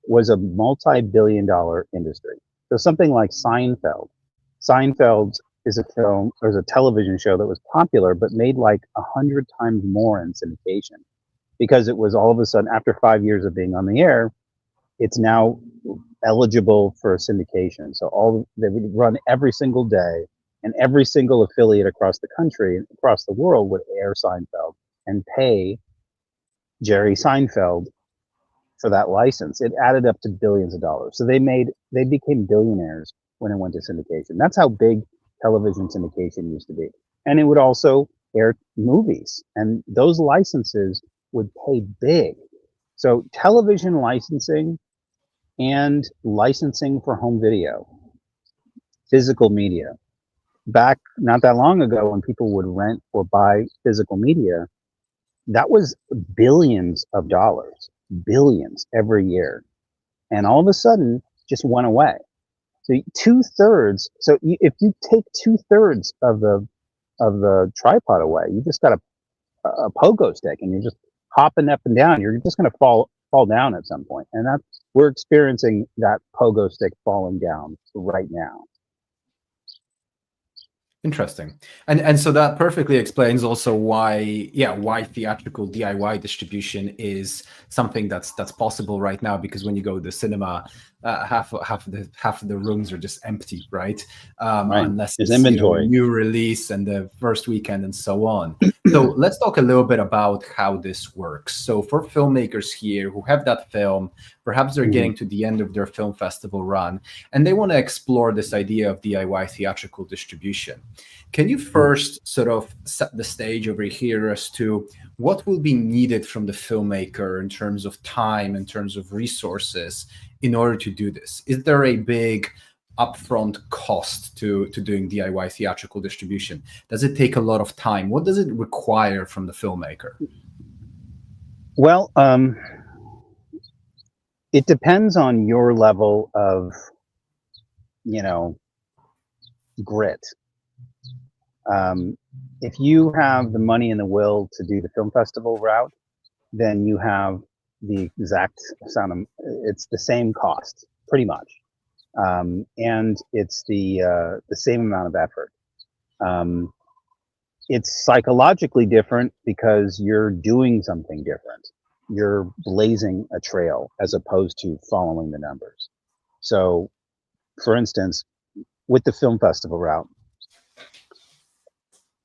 was a multi-billion-dollar industry. So something like Seinfeld. Seinfeld is a television show that was popular, but made like 100 times more in syndication, because it was all of a sudden, after 5 years of being on the air, it's now eligible for syndication. So they would run every single day, and every single affiliate across the country, across the world, would air Seinfeld and pay Jerry Seinfeld for that license. It added up to billions of dollars. So they became billionaires when it went to syndication. That's how big television syndication used to be. And it would also air movies, and those licenses would pay big. So television licensing and licensing for home video, physical media. Back not that long ago, when people would rent or buy physical media, that was billions of dollars, billions every year. And all of a sudden just went away. So 2/3. So if you take 2/3 of the tripod away, you just got a pogo stick, and you're just hopping up and down. You're just going to fall down at some point. And we're experiencing that pogo stick falling down right now. Interesting. And so that perfectly explains also why theatrical DIY distribution is something that's possible right now, because when you go to the cinema, half of the rooms are just empty, right? Right. Unless There's it's inventory. new release and the first weekend and so on. So let's talk a little bit about how this works. So for filmmakers here who have that film, perhaps they're getting to the end of their film festival run, and they want to explore this idea of DIY theatrical distribution. Can you first sort of set the stage over here as to what will be needed from the filmmaker in terms of time, in terms of resources, in order to do this? Is there a big upfront cost to doing DIY theatrical distribution? Does it take a lot of time? What does it require from the filmmaker? Well, it depends on your level of, grit. If you have the money and the will to do the film festival route, then you have the exact it's the same cost, pretty much. And it's the same amount of effort. It's psychologically different because you're doing something different. You're blazing a trail as opposed to following the numbers. So, for instance, with the film festival route,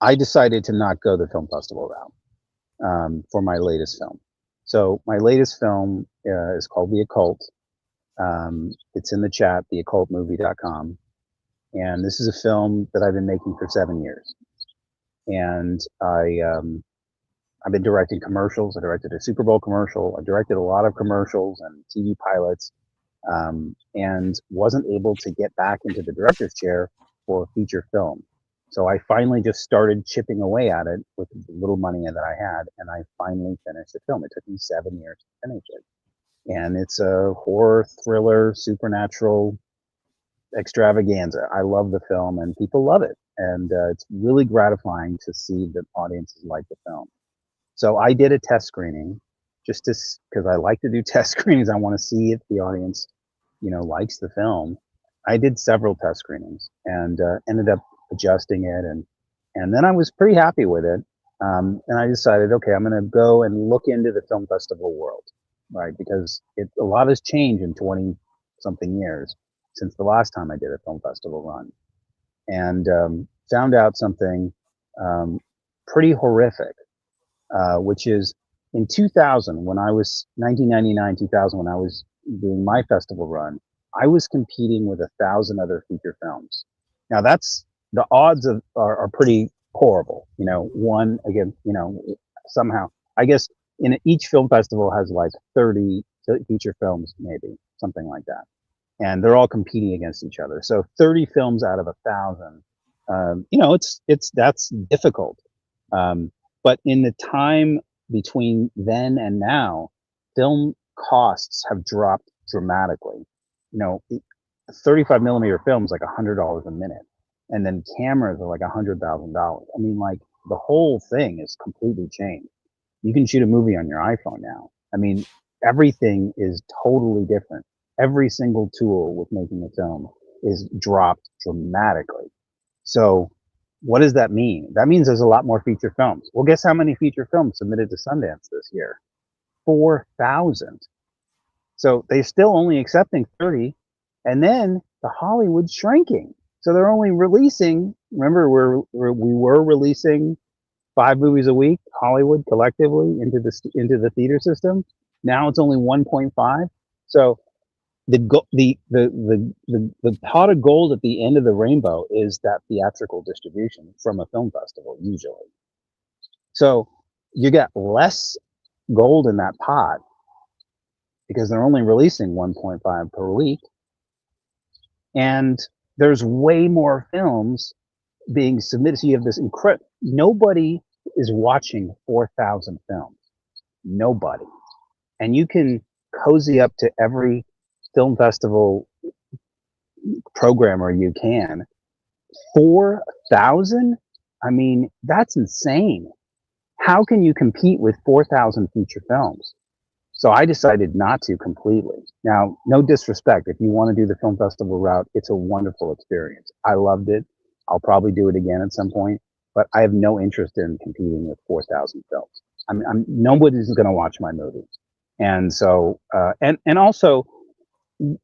I decided to not go the film festival route for my latest film. So my latest film is called The Occult. It's in the chat, theoccultmovie.com. And this is a film that I've been making for 7 years. And I've been directing commercials. I directed a Super Bowl commercial. I directed a lot of commercials and TV pilots, and wasn't able to get back into the director's chair for a feature film. So I finally just started chipping away at it with the little money that I had, and I finally finished the film. It took me 7 years to finish it. And it's a horror, thriller, supernatural extravaganza. I love the film, and people love it. And it's really gratifying to see that audiences like the film. So I did a test screening just to, because I like to do test screenings. I want to see if the audience, likes the film. I did several test screenings and ended up adjusting it, and then I was pretty happy with it. And I decided, okay, I'm going to go and look into the film festival world, right? Because a lot has changed in 20 something years since the last time I did a film festival run, and found out something pretty horrific. Which is in 2000, when I was 1999, 2000, when I was doing my festival run, I was competing with 1,000 other feature films. Now that's, the odds are pretty horrible. One again, somehow, I guess in each film festival has like 30 feature films, maybe something like that. And they're all competing against each other. So 30 films out of 1,000, that's difficult. But in the time between then and now, film costs have dropped dramatically. 35 millimeter films like $100 a minute, and then cameras are like $100,000. I mean, like the whole thing is completely changed. You can shoot a movie on your iPhone now. I mean, everything is totally different. Every single tool with making a film is dropped dramatically. So what does that mean? That means there's a lot more feature films. Well, guess how many feature films submitted to Sundance this year? 4,000. So they're still only accepting 30, and then the Hollywood's shrinking. So they're only releasing, remember we were releasing 5 movies a week, Hollywood collectively into the theater system. Now it's only 1.5. So the pot of gold at the end of the rainbow is that theatrical distribution from a film festival usually. So you get less gold in that pot because they're only releasing 1.5 per week, and there's way more films being submitted. So you have this incredible, nobody is watching 4,000 films, nobody. And you can cozy up to every film festival programmer you can. 4,000? I mean, that's insane. How can you compete with 4,000 feature films? So I decided not to completely. Now, no disrespect. If you want to do the film festival route, it's a wonderful experience. I loved it. I'll probably do it again at some point, but I have no interest in competing with 4,000 films. Nobody's going to watch my movie. And so, and also,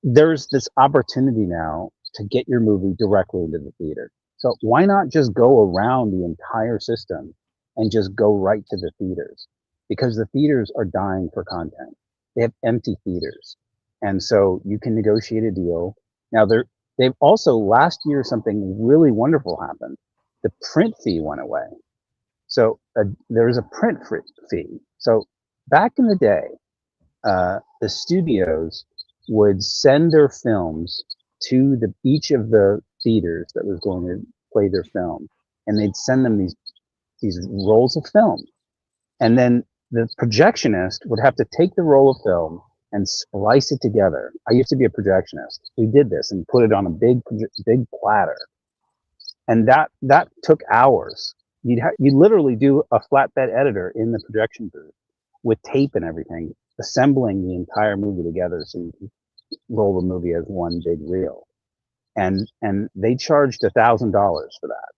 there's this opportunity now to get your movie directly into the theater. So why not just go around the entire system and just go right to the theaters? Because the theaters are dying for content. They have empty theaters. And so you can negotiate a deal. Now they've also, last year, something really wonderful happened. The print fee went away. So there was a print fee. So back in the day, the studios would send their films to each of the theaters that was going to play their film, and they'd send them these rolls of film, and then the projectionist would have to take the roll of film and splice it together. I used to be a projectionist. We did this and put it on a big platter, and that took hours. You'd literally do a flatbed editor in the projection booth with tape and everything, assembling the entire movie together so you can roll the movie as one big reel. And they charged $1,000 for that.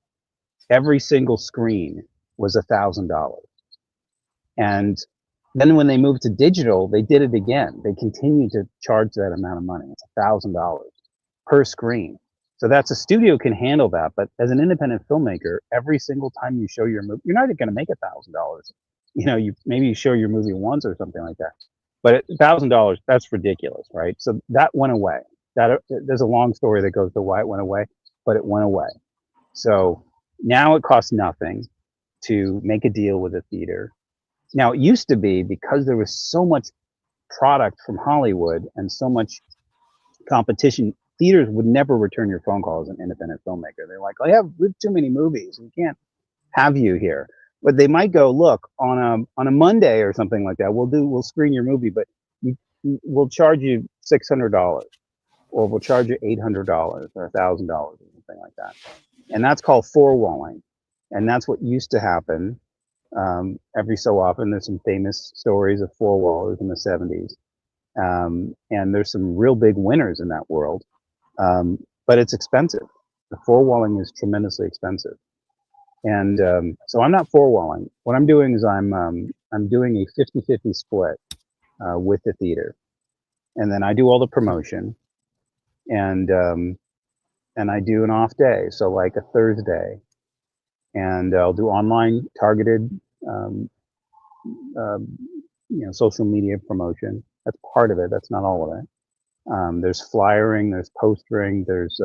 Every single screen was $1,000. And then when they moved to digital, they did it again. They continued to charge that amount of money. It's $1,000 per screen. So that's, a studio can handle that. But as an independent filmmaker, every single time you show your movie, you're not going to make $1,000. Maybe you show your movie once or something like that. But $1,000, that's ridiculous, right? So that went away. That there's a long story that goes to why it went away, but it went away. So now it costs nothing to make a deal with a theater. Now it used to be, because there was so much product from Hollywood and so much competition, theaters would never return your phone call as an independent filmmaker. They're like, we have too many movies. We can't have you here. But they might go, look, on a Monday or something like that, we'll screen your movie, but we'll charge you $600, or we'll charge you $800 or $1,000 or something like that. And that's called four-walling. And that's what used to happen every so often. There's some famous stories of four-wallers in the 70s. And there's some real big winners in that world. But it's expensive. The four-walling is tremendously expensive. And so I'm not four-walling. What I'm doing is I'm doing a 50-50 split with the theater. And then I do all the promotion. And I do an off day, so like a Thursday. And I'll do online targeted social media promotion. That's part of it. That's not all of it. There's flyering, there's postering, there's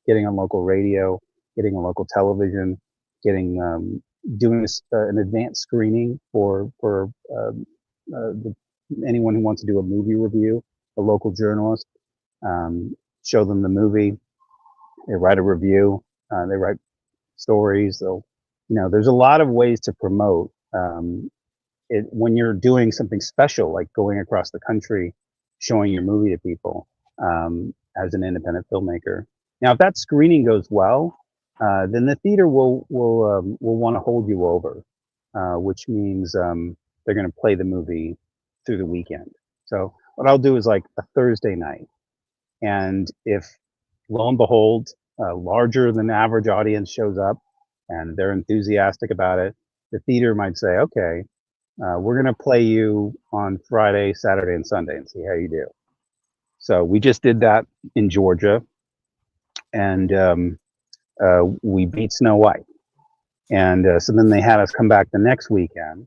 getting on local radio, getting on local television, getting doing an advanced screening for anyone who wants to do a movie review, a local journalist. Show them the movie. They write a review. They write stories. They'll, there's a lot of ways to promote. When you're doing something special, like going across the country, showing your movie to people as an independent filmmaker. Now, if that screening goes well, then the theater will want to hold you over, which means they're going to play the movie through the weekend. So what I'll do is like a Thursday night, and if lo and behold, a larger than average audience shows up and they're enthusiastic about it, the theater might say, okay, we're going to play you on Friday, Saturday, and Sunday and see how you do. So we just did that in Georgia, and we beat Snow White. And so then they had us come back the next weekend,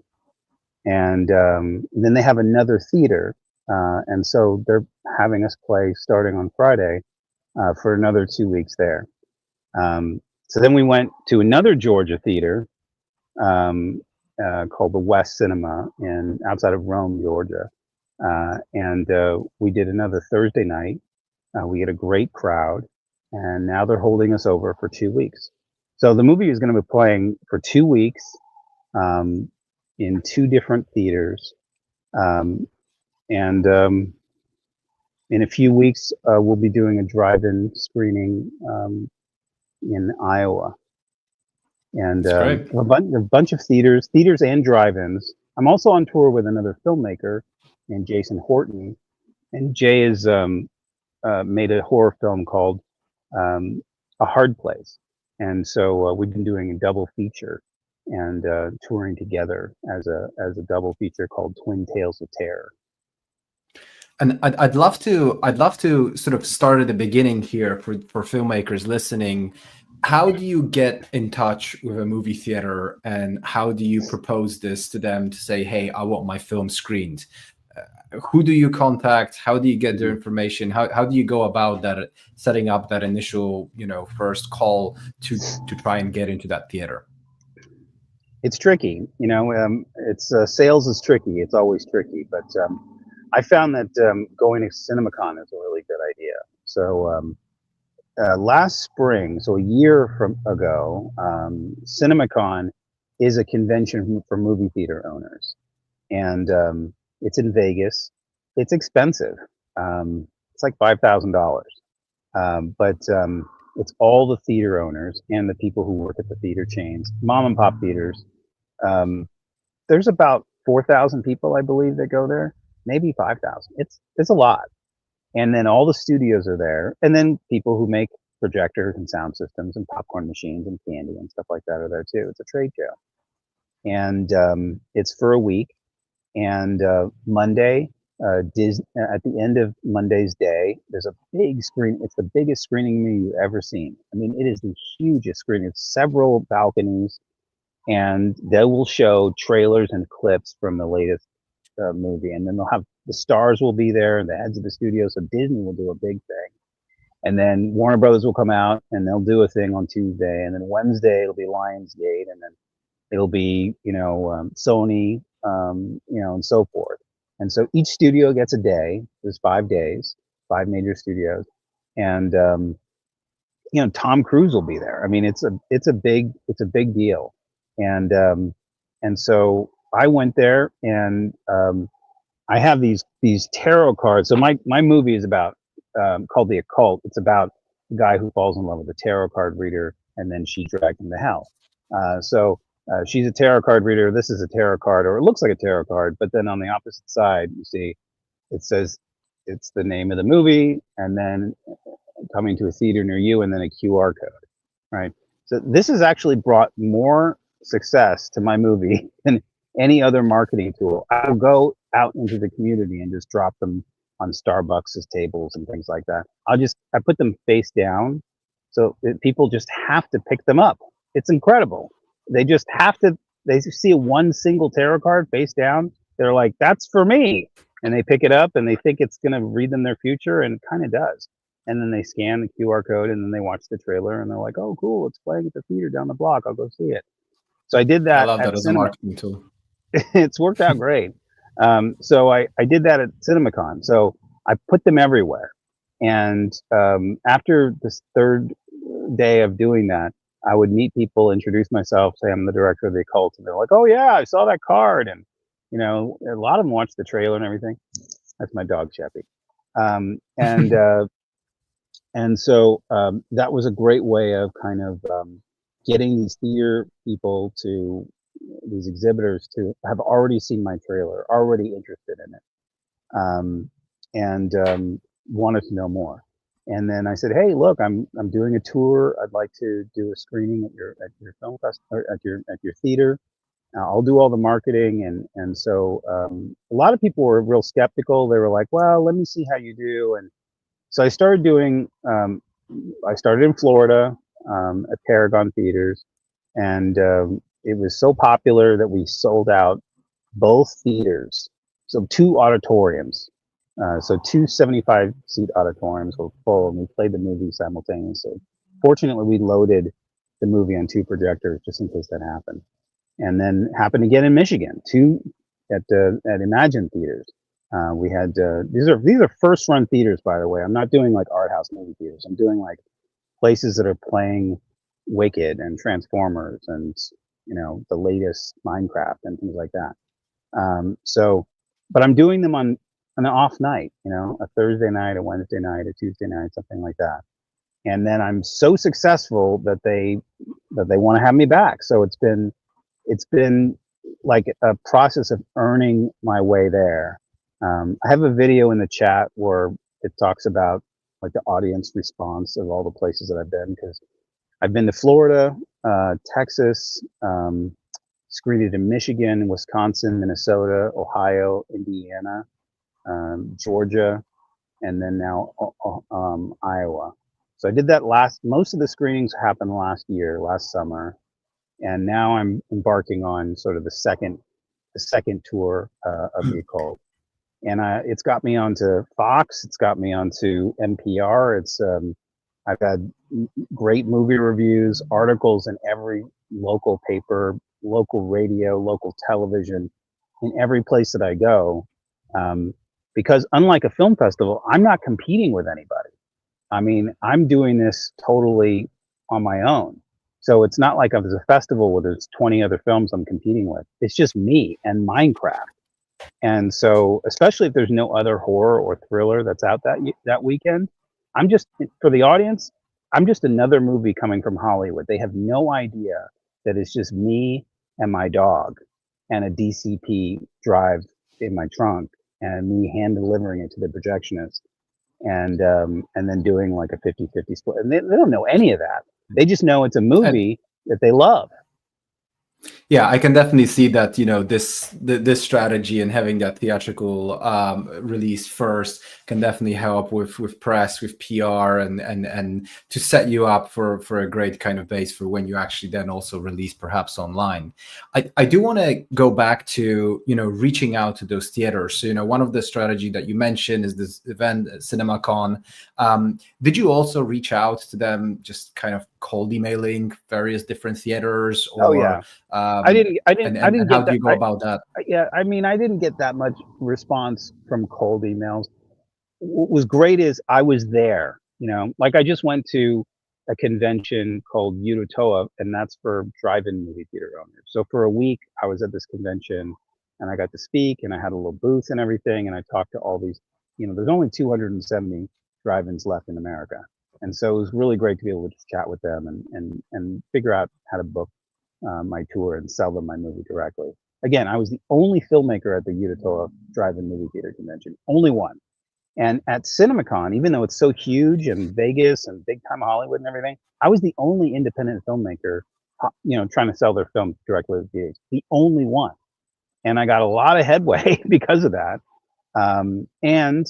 and then they have another theater, and so they're having us play starting on Friday for another 2 weeks there. So then we went to another Georgia theater called the West Cinema outside of Rome, Georgia. And we did another Thursday night. We had a great crowd, and now they're holding us over for 2 weeks. So the movie is going to be playing for 2 weeks in 2 different theaters. And in a few weeks, we'll be doing a drive-in screening in Iowa. And a bunch of theaters and drive-ins. I'm also on tour with another filmmaker named Jason Horton, and Jay has made a horror film called A Hard Place, and so we've been doing a double feature and touring together as a double feature called Twin Tales of Terror. And I'd love to sort of start at the beginning here for filmmakers listening. How do you get in touch with a movie theater, and how do you propose this to them to say, hey, I want my film screened? Who do you contact? How do you get their information? How do you go about that, setting up that initial, first call to try and get into that theater? It's tricky, it's sales is tricky. It's always tricky, but I found that going to CinemaCon is a really good idea. So last spring, so a year ago, CinemaCon is a convention for movie theater owners, and it's in Vegas. It's expensive. It's like $5,000, but it's all the theater owners and the people who work at the theater chains, mom and pop theaters. There's about 4,000 people, I believe, that go there. Maybe 5,000. It's a lot. And then all the studios are there, and then people who make projectors and sound systems and popcorn machines and candy and stuff like that are there too. It's a trade show, and it's for a week. And Monday, at the end of Monday's day, there's a big screen. It's the biggest screening you've ever seen. I mean, it is the hugest screen. It's several balconies, and they will show trailers and clips from the latest movie, and then they'll have the stars will be there and the heads of the studio. So Disney will do a big thing, and then Warner Brothers will come out and they'll do a thing on Tuesday, and then Wednesday it'll be Lionsgate, and then it'll be Sony, and so forth. And so each studio gets a day. There's 5 days, 5 major studios, and Tom Cruise will be there. I mean, it's a big deal, and so I went there, and I have these tarot cards. So my movie is about called The Occult. It's about a guy who falls in love with a tarot card reader, and then she dragged him to hell. She's a tarot card reader. This is a tarot card, or it looks like a tarot card, but then on the opposite side, you see, it says it's the name of the movie, and then coming to a theater near you, and then a QR code, right? So this has actually brought more success to my movie than any other marketing tool. I'll go out into the community and just drop them on Starbucks' tables and things like that. I put them face down, so people just have to pick them up. It's incredible. They just have to, they see one single tarot card face down, they're like, that's for me. And they pick it up and they think it's going to read them their future, and it kind of does. And then they scan the QR code, and then they watch the trailer, and they're like, oh, cool, it's playing at the theater down the block. I'll go see it. So I did that. I love that as a marketing tool. It's worked out great. So I did that at CinemaCon. So I put them everywhere. And after this 3rd day of doing that, I would meet people, introduce myself, say I'm the director of The Occult, and they're like, oh yeah, I saw that card. And a lot of them watched the trailer and everything. That's my dog, Sheppy. And so that was a great way of kind of getting these theater people these exhibitors to have already seen my trailer, already interested in it, and wanted to know more. And then I said, hey, look, I'm doing a tour. I'd like to do a screening at your film festival, at your theater. I'll do all the marketing. And so a lot of people were real skeptical. They were like, well, let me see how you do. And so I started doing, I started in Florida at Paragon Theaters, and it was so popular that we sold out both theaters. So 2 auditoriums. So 2 75-seat auditoriums were full, and we played the movie simultaneously. Fortunately, we loaded the movie on 2 projectors just in case that happened. And then happened again in Michigan, 2 at Imagine Theaters. We had these are first-run theaters, by the way. I'm not doing like art house movie theaters. I'm doing like places that are playing Wicked and Transformers and the latest Minecraft and things like that. But I'm doing them on an off night, a Thursday night, a Wednesday night, a Tuesday night, something like that. And then I'm so successful that they want to have me back. So it's been like a process of earning my way there. I have a video in the chat where it talks about like the audience response of all the places that I've been, because I've been to Florida, Texas, screened it in Michigan, Wisconsin, Minnesota, Ohio, Indiana, Georgia, and then now Iowa. So I did that most of the screenings happened last summer, and now I'm embarking on sort of the second tour of The Occult. And it's got me onto Fox. It's got me onto NPR. I've had great movie reviews, articles in every local paper, local radio, local television, in every place that I go. Because unlike a film festival, I'm not competing with anybody. I mean, I'm doing this totally on my own. So it's not like there's a festival where there's 20 other films I'm competing with. It's just me and Minecraft. And so, especially if there's no other horror or thriller that's out that weekend, for the audience, I'm just another movie coming from Hollywood. They have no idea that it's just me and my dog and a DCP drive in my trunk and me hand delivering it to the projectionist, and then doing like a 50-50 split. And they don't know any of that. They just know it's a movie that they love. Yeah, I can definitely see that, this strategy and having that theatrical release first can definitely help with press, with PR, and to set you up for a great kind of base for when you actually then also release perhaps online. I do want to go back to, reaching out to those theaters. So, one of the strategy that you mentioned is this event, CinemaCon. Did you also reach out to them, just kind of cold emailing various different theaters, Oh or yeah. I didn't and how get do that. you go about that? Yeah, I mean, I didn't get that much response from cold emails. What was great is I was there. Like I just went to a convention called Utotoa, and that's for drive-in movie theater owners. So for a week, I was at this convention, and I got to speak, and I had a little booth and everything, and I talked to all these. There's only 270 drive-ins left in America, and so it was really great to be able to just chat with them and figure out how to book my tour and sell them my movie directly. Again, I was the only filmmaker at the Utotoa Drive-In Movie Theater Convention, only one. And at CinemaCon, even though it's so huge and Vegas and big time Hollywood and everything, I was the only independent filmmaker, trying to sell their film directly to theaters. The only one, and I got a lot of headway because of that. And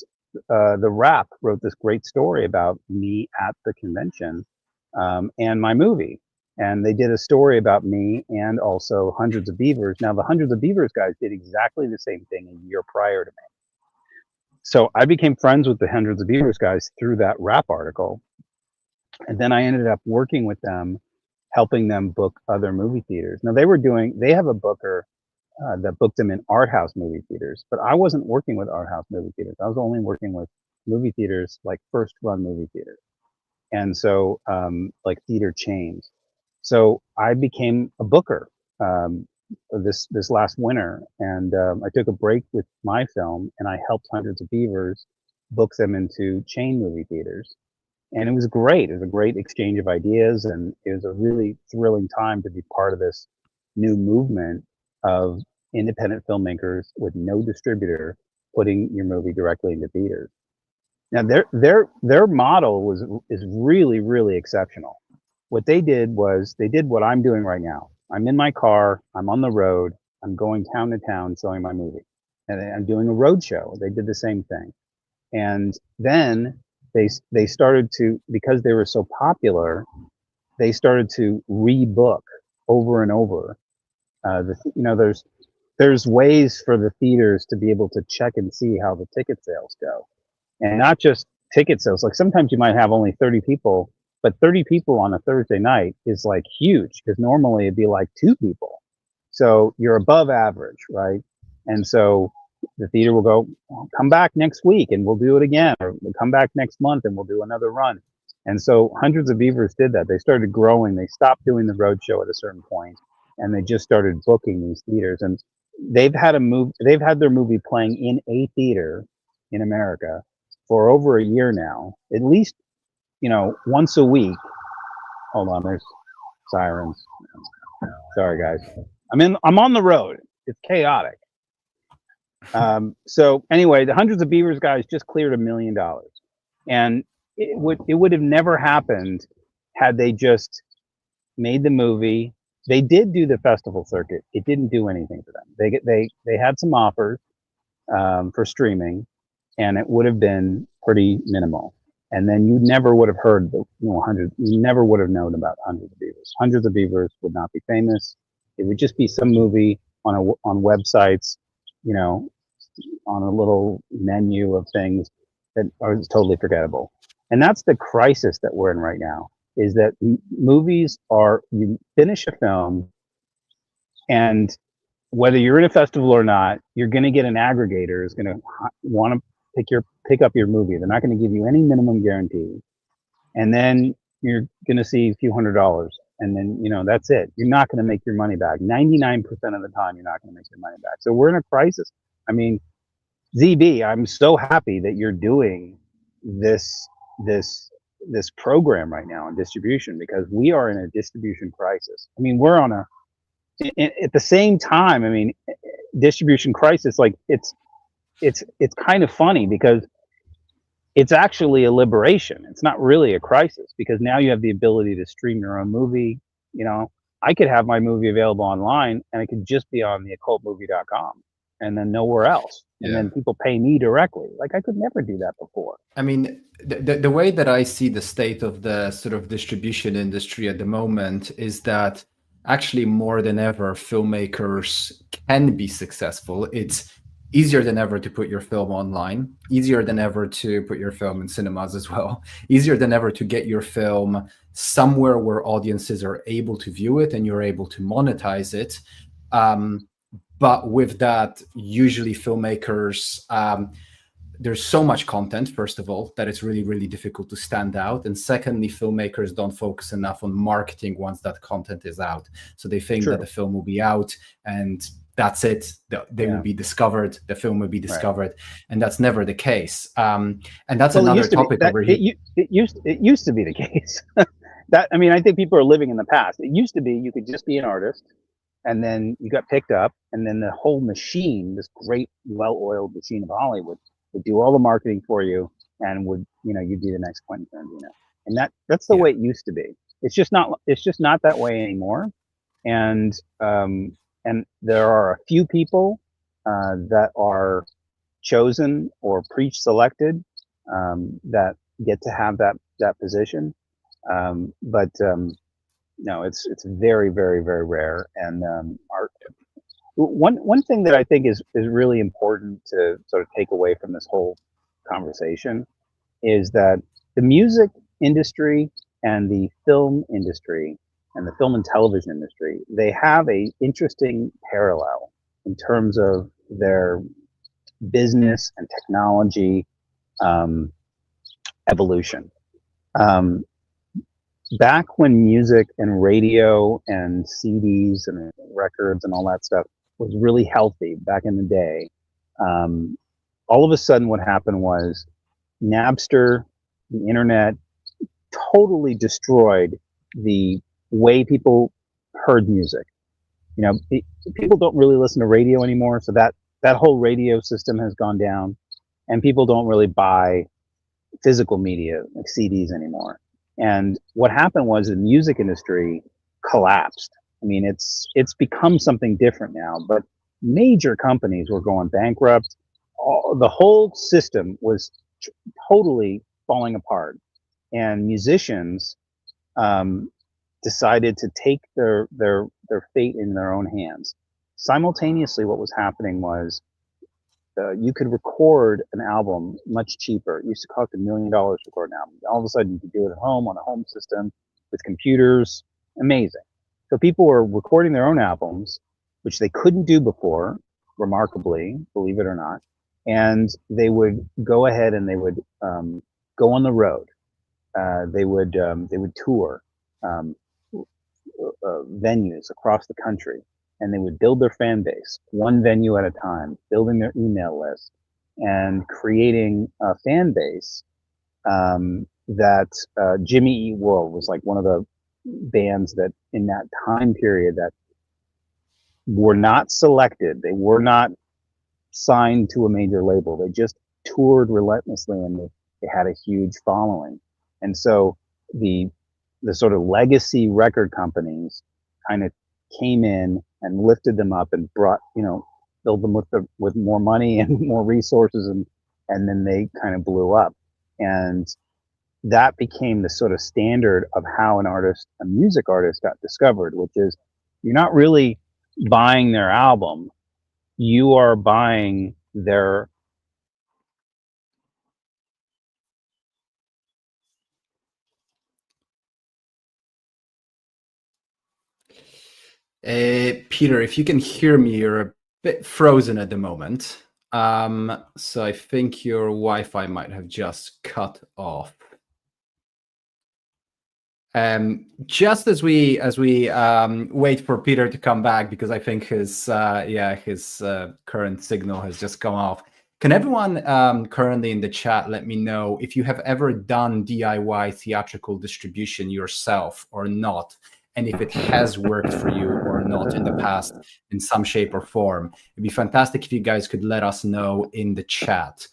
the Wrap wrote this great story about me at the convention and my movie. And they did a story about me and also Hundreds of Beavers. Now, the Hundreds of Beavers guys did exactly the same thing a year prior to me. So I became friends with the Hundreds of Beavers guys through that Wrap article. And then I ended up working with them, helping them book other movie theaters. Now, they have a booker that booked them in art house movie theaters, but I wasn't working with art house movie theaters. I was only working with movie theaters, like first run movie theaters. And so, like theater chains. So I became a booker this last winter, and I took a break with my film, and I helped Hundreds of Beavers book them into chain movie theaters, and it was great. It was a great exchange of ideas, and it was a really thrilling time to be part of this new movement of independent filmmakers with no distributor putting your movie directly into theaters. Now their model is really, really exceptional. What they did was they did what I'm doing right now. I'm in my car, I'm on the road, I'm going town to town showing my movie. And I'm doing a road show. They did the same thing. And then they started to, because they were so popular, they started to rebook over and over. There's ways for the theaters to be able to check and see how the ticket sales go, and not just ticket sales. Like sometimes you might have only 30 people, but 30 people on a Thursday night is like huge, because normally it'd be like 2 people. So you're above average, right? And so the theater will go, well, come back next week and we'll do it again, or we'll come back next month and we'll do another run. And so Hundreds of Beavers did that. They started growing. They stopped doing the road show at a certain point, and they just started booking these theaters. And they've had their movie playing in a theater in America for over a year now, at least, once a week. Hold on, there's sirens. Sorry, guys. I'm on the road. It's chaotic. So anyway, the Hundreds of Beavers guys just cleared $1 million, and it would have never happened had they just made the movie. They did do the festival circuit. It didn't do anything for them. They had some offers for streaming, and it would have been pretty minimal. And then you never would have heard you never would have known about Hundreds of Beavers. Hundreds of Beavers would not be famous. It would just be some movie on websites, on a little menu of things that are totally forgettable. And that's the crisis that we're in right now, is that movies you finish a film, and whether you're in a festival or not, you're going to get an aggregator is going to want to pick up your movie. They're not going to give you any minimum guarantee. And then you're going to see a few $100s. And then, that's it. You're not going to make your money back. 99% of the time, you're not going to make your money back. So we're in a crisis. I mean, ZB, I'm so happy that you're doing this program right now in distribution, because we are in a distribution crisis. I mean, we're on at the same time, distribution crisis. Like it's kind of funny, because it's actually a liberation. It's not really a crisis, because now you have the ability to stream your own movie. I could have my movie available online, and it could just be on the occultmovie.com, and then nowhere else. And Yeah. then people pay me directly. Like, I could never do that before. I mean, the way that I see the state of the sort of distribution industry at the moment is that actually more than ever, filmmakers can be successful. It's easier than ever to put your film online, easier than ever to put your film in cinemas as well, easier than ever to get your film somewhere where audiences are able to view it and you're able to monetize it. But with that, usually filmmakers, there's so much content, first of all, that it's really, really difficult to stand out. And secondly, filmmakers don't focus enough on marketing once that content is out. So they think that the film will be out and that's it. They will be discovered. The film will be discovered. Right. And that's never the case. And that's another topic over here. It used to be the case. I mean, I think people are living in the past. It used to be you could just be an artist, and then you got picked up, and then the whole machine, this great, well-oiled machine of Hollywood, would do all the marketing for you, and would, you'd be the next Quentin Tarantino. And that's the way it used to be. It's just not that way anymore. And there are a few people that are chosen or pre-selected that get to have that position. But no, it's very, very, very rare. And one thing that I think is really important to sort of take away from this whole conversation is that the music industry and the film industry and the film and television industry, they have a interesting parallel in terms of their business and technology evolution. Back when music and radio and CDs and records and all that stuff was really healthy back in the day, all of a sudden what happened was Napster, the internet, totally destroyed the way people heard music. People don't really listen to radio anymore, so that whole radio system has gone down, and people don't really buy physical media like CDs anymore. And what happened was the music industry collapsed. I mean, it's become something different now, but major companies were going bankrupt. The whole system was totally falling apart, and musicians decided to take their fate in their own hands. Simultaneously, what was happening was you could record an album much cheaper. It used to cost $1 million to record an album. All of a sudden, you could do it at home on a home system with computers. Amazing. So people were recording their own albums, which they couldn't do before, remarkably, believe it or not. And they would go ahead and they would go on the road. They would tour venues across the country, and they would build their fan base, one venue at a time, building their email list and creating a fan base that Jimmy Eat World was like one of the bands that in that time period that were not selected. They were not signed to a major label. They just toured relentlessly, and they had a huge following. And so the sort of legacy record companies kind of came in and lifted them up and brought, filled them with more money and more resources, and then they kind of blew up. And that became the sort of standard of how a music artist got discovered, which is you're not really buying their album, you are buying their Peter, if you can hear me, you're a bit frozen at the moment. So I think your Wi-Fi might have just cut off. Just as we wait for Peter to come back, because I think his current signal has just gone off. Can everyone currently in the chat let me know if you have ever done DIY theatrical distribution yourself or not, and if it has worked for you or not in the past in some shape or form? It'd be fantastic if you guys could let us know in the chat.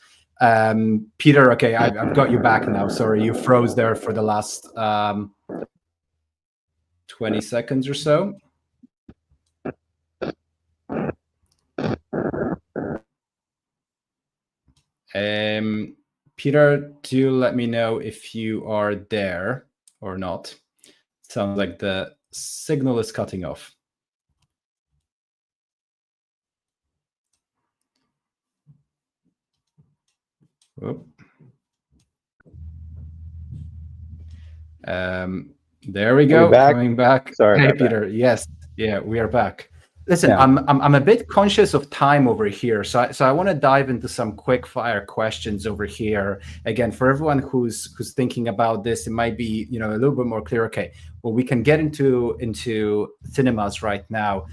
Peter, okay, I've got you back now. Sorry, you froze there for the last 20 seconds or so. Peter, do let me know if you are there or not. Sounds like the signal is cutting off. Whoop. There we go. Coming back. Sorry hey, about Peter. that. Yes. Yeah, we are back. Listen, Yeah. I'm a bit conscious of time over here, so I want to dive into some quick fire questions over here. Again, for everyone who's thinking about this, it might be a little bit more clear. Okay, well, we can get into cinemas right now.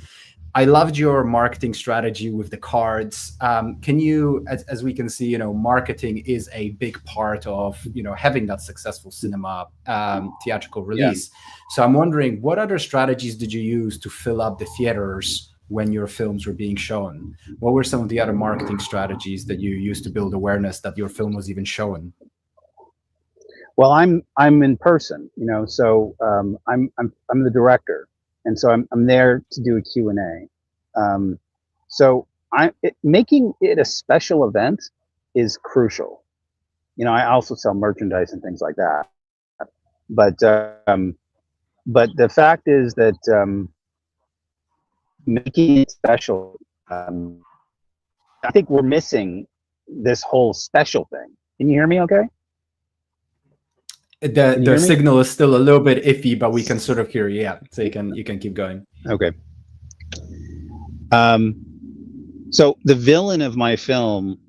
I loved your marketing strategy with the cards. Can you, as we can see, marketing is a big part of having that successful cinema theatrical release. Yeah. So I'm wondering, what other strategies did you use to fill up the theaters when your films were being shown? What were some of the other marketing strategies that you used to build awareness that your film was even shown? Well, I'm in person, so I'm the director. And so I'm there to do a Q&A. So making it a special event is crucial. I also sell merchandise and things like that. But the fact is that making it special, I think we're missing this whole special thing. Can you hear me okay? The signal is still a little bit iffy, but we can sort of hear you. Yeah, so you can keep going. Okay. So the villain of my film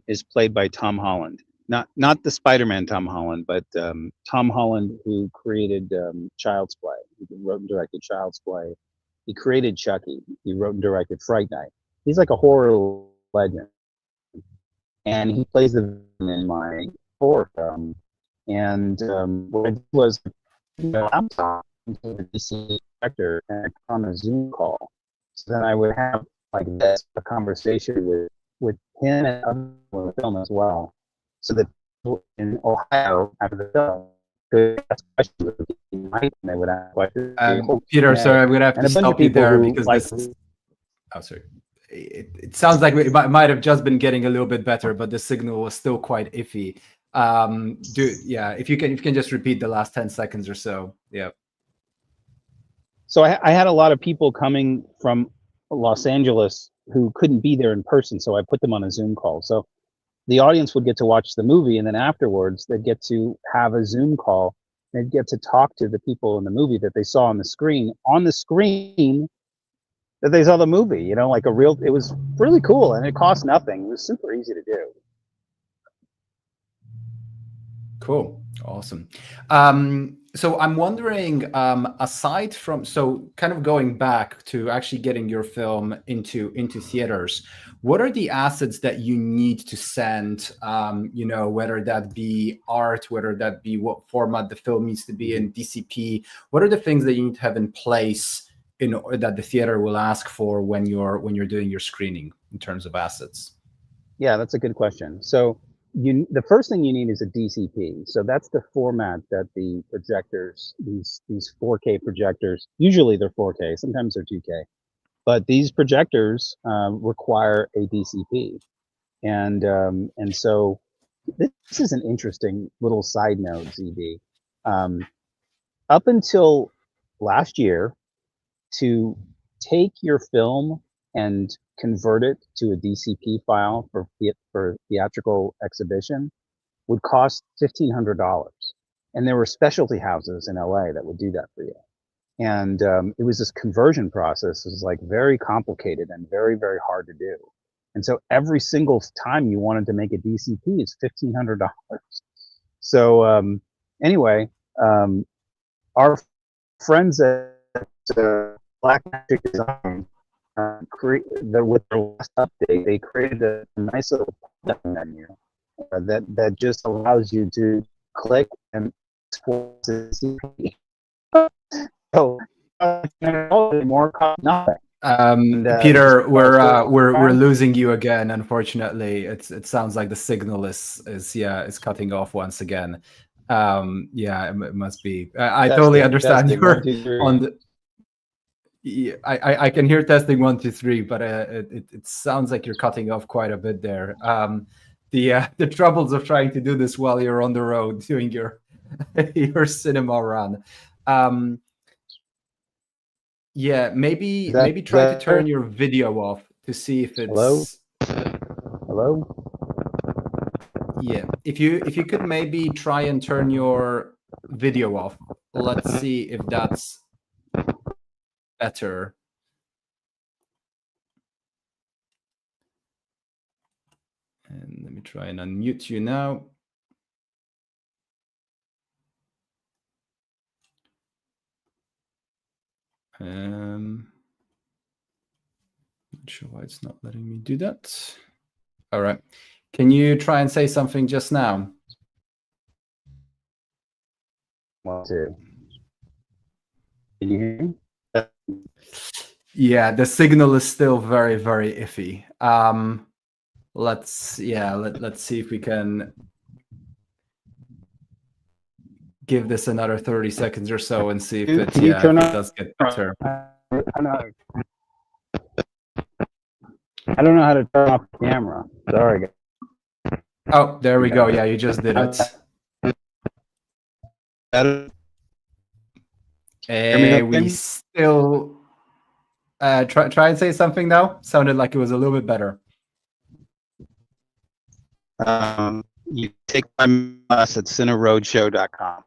is played by Tom Holland, not the Spider-Man Tom Holland, but Tom Holland, who created Child's Play. He wrote and directed Child's Play. He created Chucky. He wrote and directed Fright Night. He's like a horror legend, and he plays the villain in my horror film. And what I did was, I'm talking to the DC director and on a Zoom call. So then I would have like this, a conversation with him and other people in the film as well. So that people in Ohio after the film could ask questions. They would ask questions. Peter, sorry, I'm going to have to stop you there because this. Oh, sorry. It sounds like it might have just been getting a little bit better, but the signal was still quite iffy. If you can just repeat the last 10 seconds or so. Yeah. So I had a lot of people coming from Los Angeles who couldn't be there in person, so I put them on a Zoom call. So the audience would get to watch the movie, and then afterwards they'd get to have a Zoom call. They'd get to talk to the people in the movie that they saw on the screen that they saw the movie, it was really cool, and it cost nothing. It was super easy to do. Cool. Awesome. So I'm wondering, aside from, kind of going back to actually getting your film into theaters, what are the assets that you need to send, whether that be art, whether that be what format the film needs to be in, DCP, what are the things that you need to have in place that the theater will ask for when you're doing your screening in terms of assets? Yeah, that's a good question. So the first thing you need is a DCP. So that's the format that the projectors, these 4K projectors, usually they're 4K, sometimes they're 2K, but these projectors require a DCP. And so this is an interesting little side note, ZB. Up until last year, to take your film and convert it to a DCP file for theatrical exhibition would cost $1,500. And there were specialty houses in LA that would do that for you. And it was this conversion process. It was like very complicated and very, very hard to do. And so every single time you wanted to make a DCP, it's $1,500. So anyway, our friends at Black Magic Design, with their last update, they created a nice little menu that just allows you to click and export to DCP. So more cost nothing. Peter, we're losing you again. Unfortunately, it sounds like the signal is cutting off once again. Yeah, it must be. I totally understand. Testing, You're 1, 2, 3. on the. Yeah, I can hear testing 1, 2, 3, but it sounds like you're cutting off quite a bit there. The troubles of trying to do this while you're on the road doing your your cinema run. Yeah, maybe try to turn your video off to see if it's. Hello? Yeah, if you could maybe try and turn your video off. Let's see if that's better. And let me try and unmute you now. Not sure why it's not letting me do that. All right. Can you try and say something just now? 1, 2. Can you hear me? Yeah, the signal is still very, very iffy. Let's see if we can give this another 30 seconds or so and see if it does get better. I don't know how to turn off the camera. Sorry, guys. Oh, there we go. Yeah, you just did it. We still try and say something now. Sounded like it was a little bit better. You take my us at cineroadshow.com.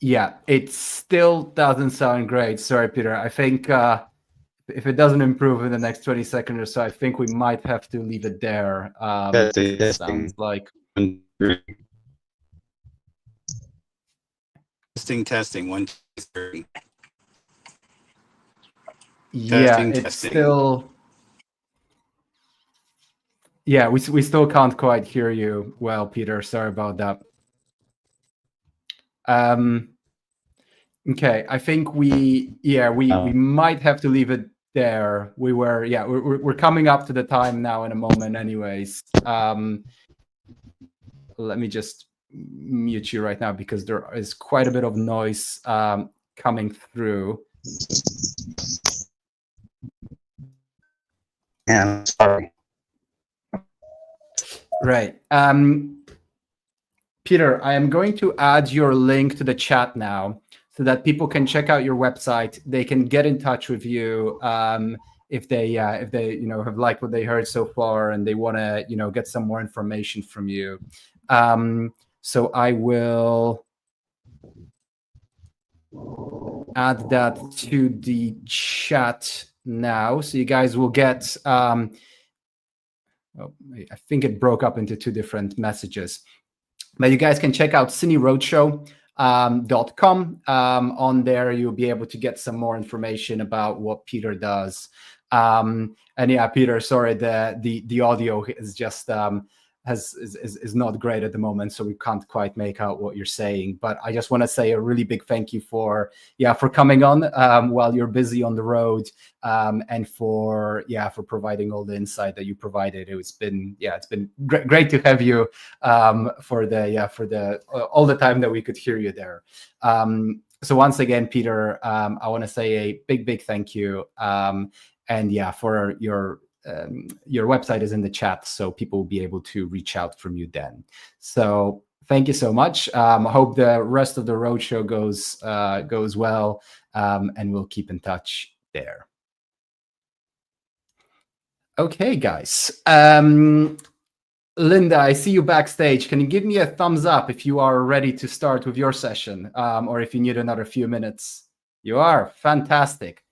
Yeah, it still doesn't sound great. Sorry, Peter. I think if it doesn't improve in the next 20 seconds or so, I think we might have to leave it there. It sounds like. Testing 1, 2, 3. Yeah, it's still. Yeah, we still can't quite hear you well, Peter. Sorry about that. Okay, I think we might have to leave it there. We're coming up to the time now in a moment, anyways. Let me just mute you right now because there is quite a bit of noise coming through. Yeah, sorry. Right. Peter, I am going to add your link to the chat now so that people can check out your website. They can get in touch with you if they have liked what they heard so far and they want to get some more information from you. So I will add that to the chat now, so you guys will get. I think it broke up into 2 different messages. But you guys can check out cineroadshow.com. On there, you'll be able to get some more information about what Peter does. And yeah, Peter, sorry, the audio is just is not great at the moment, so we can't quite make out what you're saying. But I just want to say a really big thank you for coming on while you're busy on the road, and for providing all the insight that you provided. It's been great to have you for all the time that we could hear you there. So once again, Peter, I want to say a big thank you. And yeah, for your website is in the chat, so people will be able to reach out from you then. So thank you so much. I hope the rest of the roadshow goes well, and we'll keep in touch there. Okay, guys. Linda, I see you backstage. Can you give me a thumbs up if you are ready to start with your session, or if you need another few minutes? You are. Fantastic.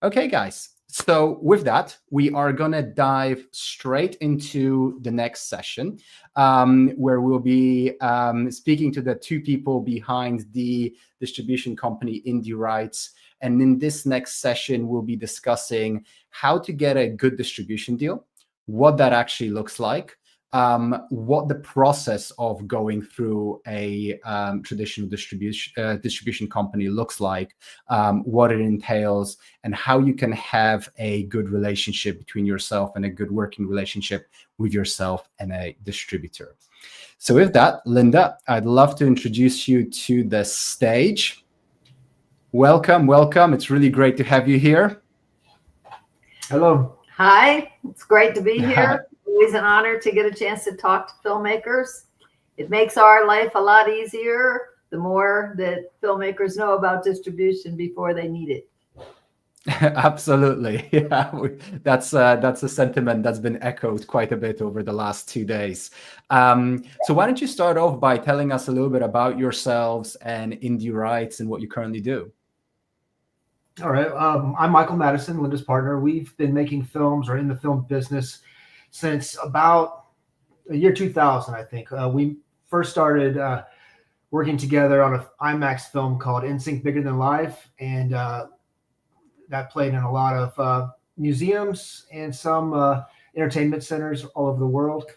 Okay, guys. So with that, we are going to dive straight into the next session, where we'll be speaking to the 2 people behind the distribution company Indie Rights. And in this next session, we'll be discussing how to get a good distribution deal, what that actually looks like, what the process of going through a traditional distribution company looks like, what it entails, and how you can have a good relationship between yourself and a good working relationship with yourself and a distributor. So with that, Linda, I'd love to introduce you to the stage. Welcome, welcome. It's really great to have you here. Hello. Hi, it's great to be here. Always an honor to get a chance to talk to filmmakers. It makes our life a lot easier the more that filmmakers know about distribution before they need it. Absolutely. Yeah, that's a sentiment that's been echoed quite a bit over the last 2 days. So why don't you start off by telling us a little bit about yourselves and Indie Rights and what you currently do? All right. I'm Michael Madison, Linda's partner. We've been making films or in the film business since about the year 2000, I think. We first started working together on an IMAX film called In Sync Bigger Than Life, and that played in a lot of museums and some entertainment centers all over the world.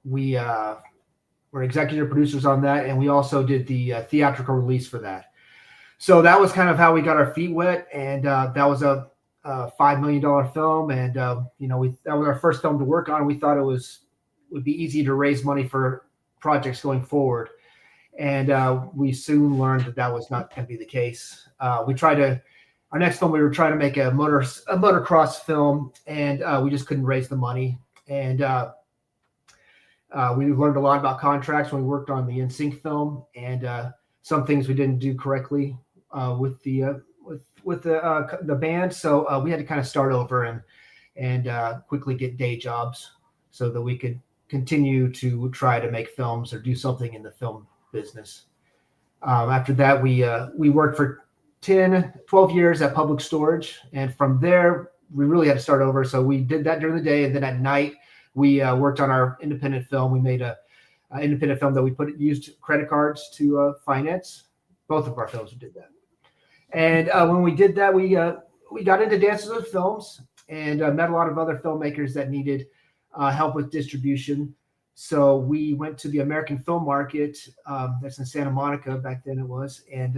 We were executive producers on that, and we also did the theatrical release for that. So that was kind of how we got our feet wet, and that was a $5 million film, and that was our first film to work on. We thought would be easy to raise money for projects going forward, and we soon learned that was not going to be the case. Our next film, we were trying to make a motocross film, and we just couldn't raise the money. And we learned a lot about contracts when we worked on the NSYNC film, and some things we didn't do correctly with the band. So we had to kind of start over and quickly get day jobs so that we could continue to try to make films or do something in the film business. After that, we worked for 12 years at Public Storage. And from there, we really had to start over. So we did that during the day. And then at night, we worked on our independent film. We made an independent film that we used credit cards to finance. Both of our films did that. And when we did that, we got into Dances with Films and met a lot of other filmmakers that needed help with distribution. So we went to the American Film Market, that's in Santa Monica, back then it was. And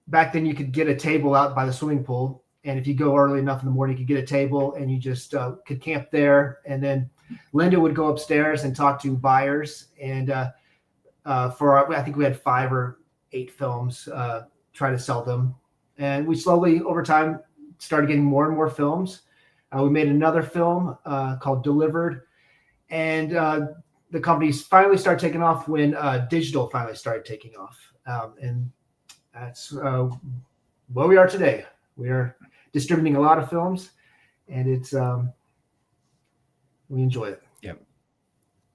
back then you could get a table out by the swimming pool. And if you go early enough in the morning, you could get a table and you just could camp there. And then Linda would go upstairs and talk to buyers. And I think we had 5 or 8 films, try to sell them. And we slowly, over time, started getting more and more films. We made another film called Delivered. And the companies finally started taking off when digital finally started taking off. And that's where we are today. We are distributing a lot of films, and we enjoy it. Yeah,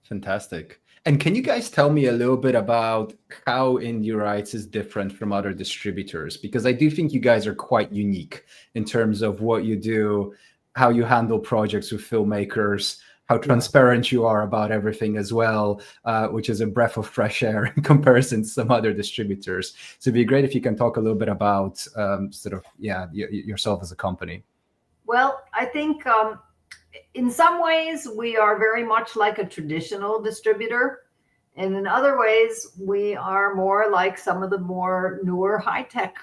fantastic. And can you guys tell me a little bit about how Indie Rights is different from other distributors? Because I do think you guys are quite unique in terms of what you do, how you handle projects with filmmakers, how transparent you are about everything as well, which is a breath of fresh air in comparison to some other distributors. So it'd be great if you can talk a little bit about yourself as a company. Well, I think in some ways we are very much like a traditional distributor. And in other ways, we are more like some of the more newer high-tech,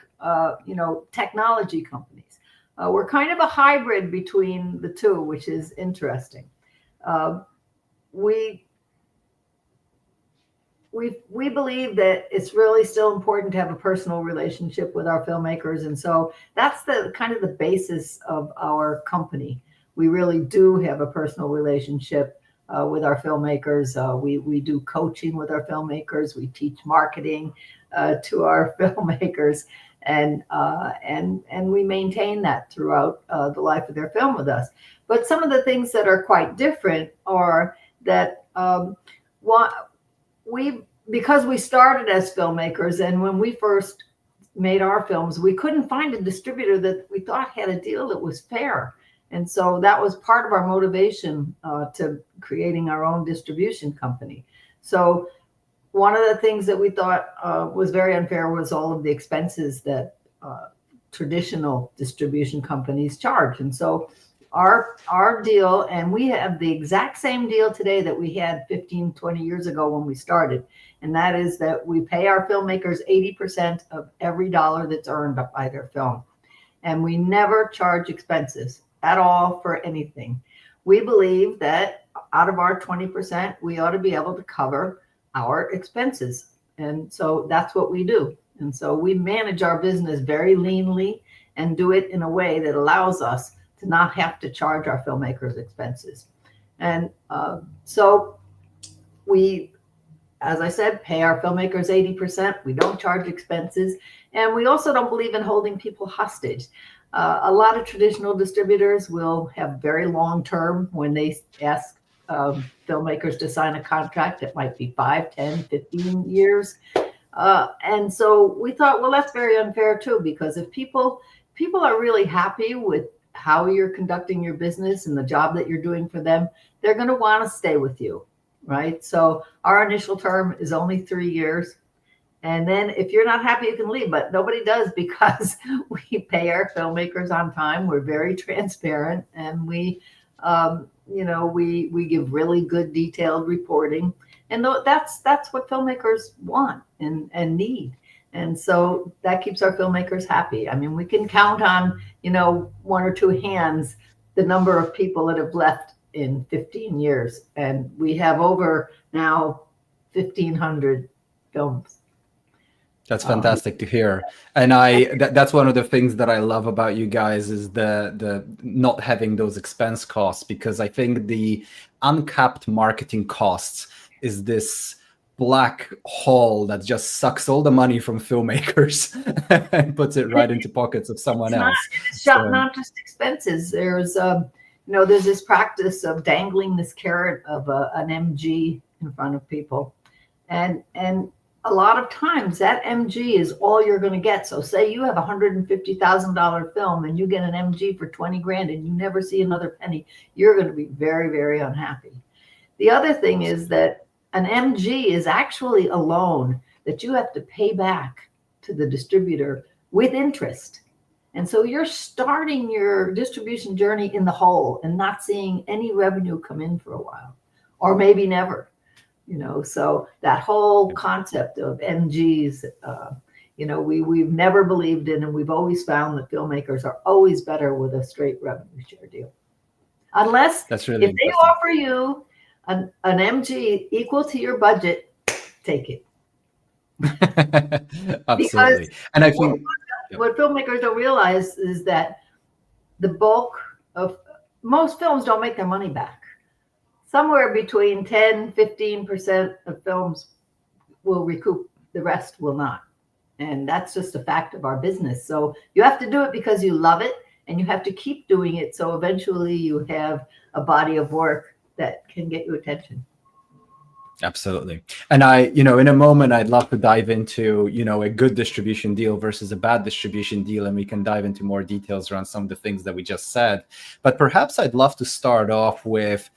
technology companies. We're kind of a hybrid between the two, which is interesting. We believe that it's really still important to have a personal relationship with our filmmakers. And so that's the kind of the basis of our company. We really do have a personal relationship with our filmmakers. We do coaching with our filmmakers. We teach marketing to our filmmakers, and we maintain that throughout the life of their film with us. But some of the things that are quite different are that because we started as filmmakers, and when we first made our films, we couldn't find a distributor that we thought had a deal that was fair. And so that was part of our motivation to creating our own distribution company. So one of the things that we thought was very unfair was all of the expenses that traditional distribution companies charge. And so our deal, and we have the exact same deal today that we had 15, 20 years ago when we started. And that is that we pay our filmmakers 80% of every dollar that's earned by their film. And we never charge expenses at all for anything. We believe that out of our 20%, we ought to be able to cover our expenses. And so that's what we do. And so we manage our business very leanly and do it in a way that allows us to not have to charge our filmmakers expenses. And so we, as I said, pay our filmmakers 80%. We don't charge expenses. And we also don't believe in holding people hostage. A lot of traditional distributors will have very long term when they ask filmmakers to sign a contract. It might be 5, 10, 15 years. And so we thought, well, that's very unfair too, because if people are really happy with how you're conducting your business and the job that you're doing for them, they're going to want to stay with you, right? So our initial term is only 3 years. And then if you're not happy, you can leave, but nobody does, because we pay our filmmakers on time. We're very transparent, and we give really good detailed reporting. And that's what filmmakers want and need. And so that keeps our filmmakers happy. I mean, we can count on, 1 or 2 hands the number of people that have left in 15 years. And we have over now 1,500 films. That's fantastic to hear. And that's one of the things that I love about you guys is the not having those expense costs, because I think the uncapped marketing costs is this black hole that just sucks all the money from filmmakers and puts it right into pockets of someone else. It's not just expenses. There's there's this practice of dangling this carrot of an MG in front of people, and a lot of times that MG is all you're going to get. So say you have a $150,000 film and you get an MG for 20 grand and you never see another penny, you're going to be very, very unhappy. The other thing is that an MG is actually a loan that you have to pay back to the distributor with interest. And so you're starting your distribution journey in the hole and not seeing any revenue come in for a while, or maybe never. So that whole concept of MGs, we've never believed in, and we've always found that filmmakers are always better with a straight revenue share deal. Unless if they offer you an MG equal to your budget, take it. Absolutely. And I think what filmmakers don't realize is that the bulk of most films don't make their money back. Somewhere between 10-15% of films will recoup, the rest will not. And that's just a fact of our business. So you have to do it because you love it, and you have to keep doing it. So eventually you have a body of work that can get you attention. Absolutely. And in a moment, I'd love to dive into, a good distribution deal versus a bad distribution deal. And we can dive into more details around some of the things that we just said. But perhaps I'd love to start off with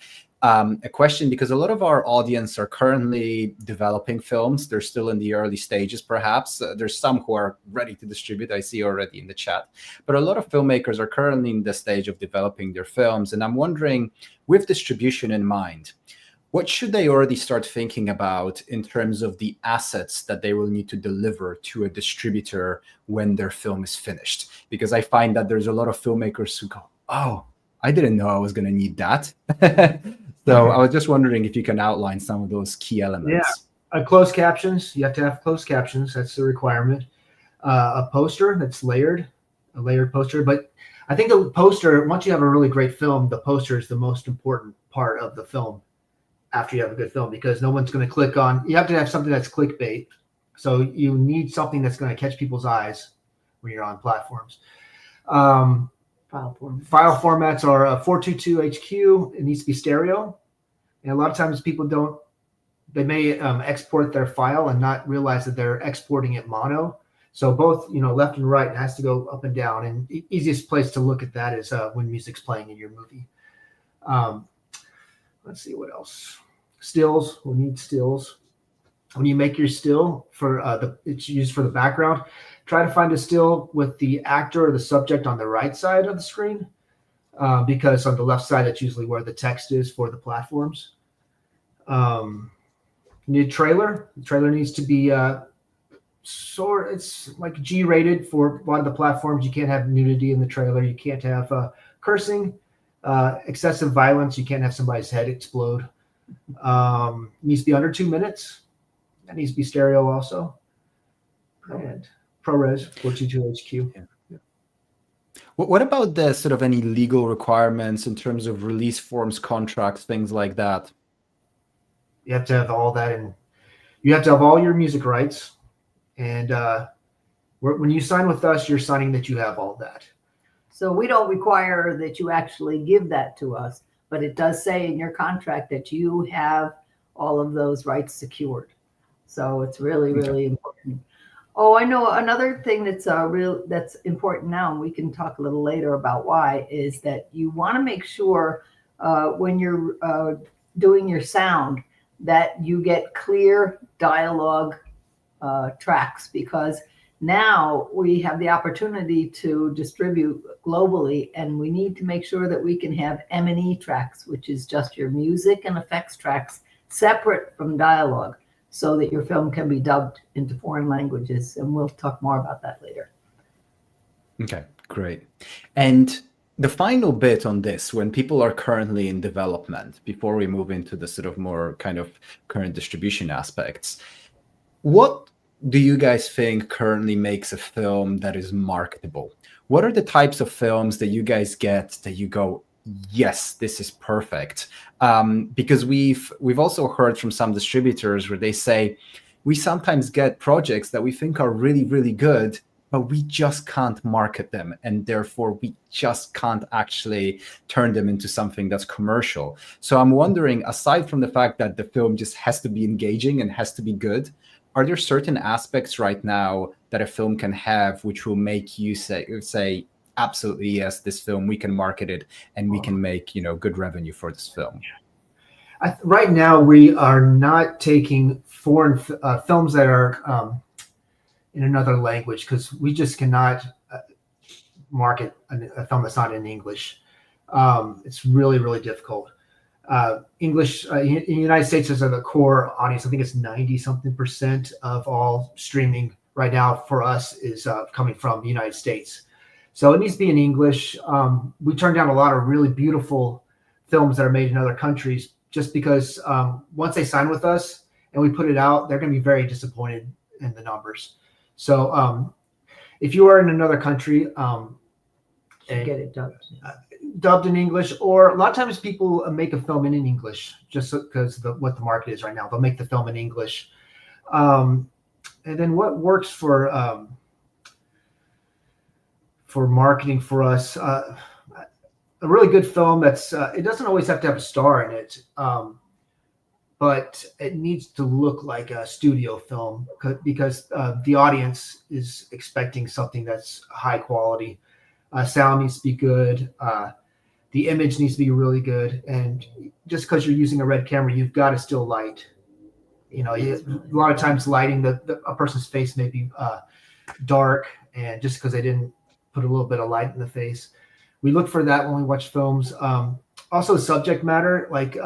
a question, because a lot of our audience are currently developing films. They're still in the early stages, perhaps. There's some who are ready to distribute, I see already in the chat. But a lot of filmmakers are currently in the stage of developing their films. And I'm wondering, with distribution in mind, what should they already start thinking about in terms of the assets that they will need to deliver to a distributor when their film is finished? Because I find that there's a lot of filmmakers who go, oh, I didn't know I was going to need that. So I was just wondering if you can outline some of those key elements. Yeah, closed captions. You have to have closed captions. That's the requirement. A poster that's layered, a layered poster. But I think the poster, once you have a really great film, the poster is the most important part of the film after you have a good film, because no one's going to click on. You have to have something that's clickbait. So you need something that's going to catch people's eyes when you're on platforms. File formats are 422 HQ. It needs to be stereo. And a lot of times people they may export their file and not realize that they're exporting it mono. So both, left and right, it has to go up and down. And the easiest place to look at that is when music's playing in your movie. Let's see what else. Stills, we'll need stills. When you make your still it's used for the background, try to find a still with the actor or the subject on the right side of the screen. because on the left side, that's usually where the text is for the platforms. You need a trailer. The trailer needs to be it's like G-rated for a lot of the platforms. You can't have nudity in the trailer. You can't have cursing, excessive violence. You can't have somebody's head explode. It needs to be under 2 minutes. That needs to be stereo also. And ProRes 422 HQ. Yeah. What about the sort of any legal requirements in terms of release forms, contracts, things like that? You have to have all that, and you have to have all your music rights. And when you sign with us, you're signing that you have all that. So we don't require that you actually give that to us, but it does say in your contract that you have all of those rights secured. So it's really, really important. Oh, I know another thing that's that's important now, and we can talk a little later about why, is that you want to make sure when you're doing your sound that you get clear dialogue tracks, because now we have the opportunity to distribute globally, and we need to make sure that we can have M&E tracks, which is just your music and effects tracks, separate from dialogue, so that your film can be dubbed into foreign languages. And we'll talk more about that later. Okay, great. And the final bit on this, when people are currently in development, before we move into the sort of more kind of current distribution aspects, what do you guys think currently makes a film that is marketable? What are the types of films that you guys get that you go, yes, this is perfect? Because we've also heard from some distributors where they say, we sometimes get projects that we think are really, really good, but we just can't market them, and therefore we just can't actually turn them into something that's commercial. So I'm wondering, aside from the fact that the film just has to be engaging and has to be good, are there certain aspects right now that a film can have which will make you say absolutely yes, this film, we can market it and we can make, good revenue for this film? Right now, we are not taking foreign films that are in another language, because we just cannot market a film that's not in English. It's really, really difficult. English in the United States is the core audience. I think it's 90-something% of all streaming right now for us is coming from the United States. So it needs to be in English. We turn down a lot of really beautiful films that are made in other countries just because once they sign with us and we put it out, they're going to be very disappointed in the numbers. So if you are in another country, and Get it dubbed. Dubbed in English, or a lot of times people make a film in English just because what the market is right now. They'll make the film in English. And then what works for marketing for us, a really good film that's it doesn't always have to have a star in it, but it needs to look like a studio film because the audience is expecting something that's high quality. Sound needs to be good. The image needs to be really good. And just because you're using a red camera, you've got to still light. A lot of times lighting a person's face may be dark, and just because they didn't put a little bit of light in the face. We look for that when we watch films. Also, subject matter. Like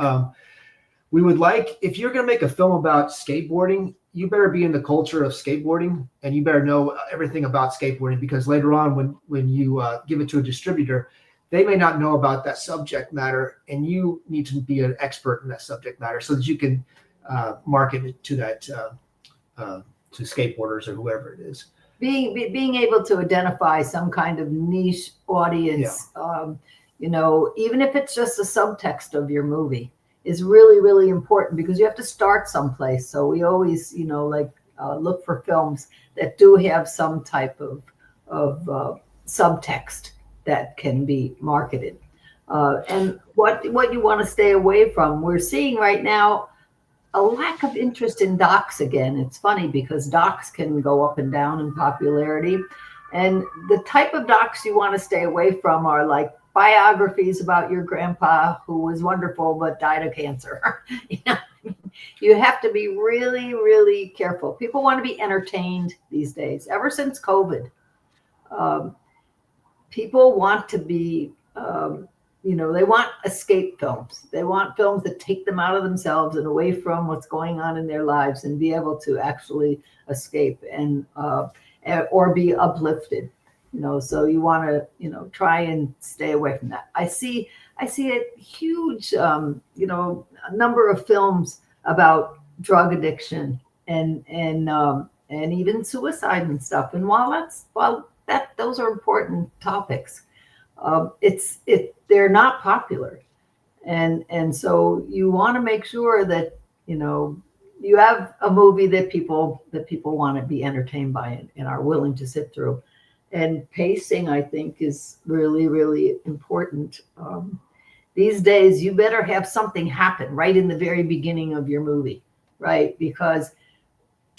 we would like, if you're going to make a film about skateboarding, you better be in the culture of skateboarding, and you better know everything about skateboarding, because later on when you give it to a distributor, they may not know about that subject matter, and you need to be an expert in that subject matter so that you can market it to that to skateboarders or whoever it is. Being able to identify some kind of niche audience, even if it's just a subtext of your movie, is really, really important, because you have to start someplace. So we always, look for films that do have some type of subtext that can be marketed. And what you want to stay away from, we're seeing right now a lack of interest in docs again. It's funny because docs can go up and down in popularity. And the type of docs you want to stay away from are like biographies about your grandpa who was wonderful but died of cancer. You have to be really, really careful. People want to be entertained these days. Ever since COVID, people want to be they want escape films. They want films that take them out of themselves and away from what's going on in their lives and be able to actually escape and or be uplifted. So you want to try and stay away from that. I see a huge number of films about drug addiction and even suicide and stuff. And while those are important topics, they're not popular, and so you want to make sure that you have a movie that people want to be entertained by and are willing to sit through. And pacing, I think, is really, really important. These days, you better have something happen right in the very beginning of your movie, right? Because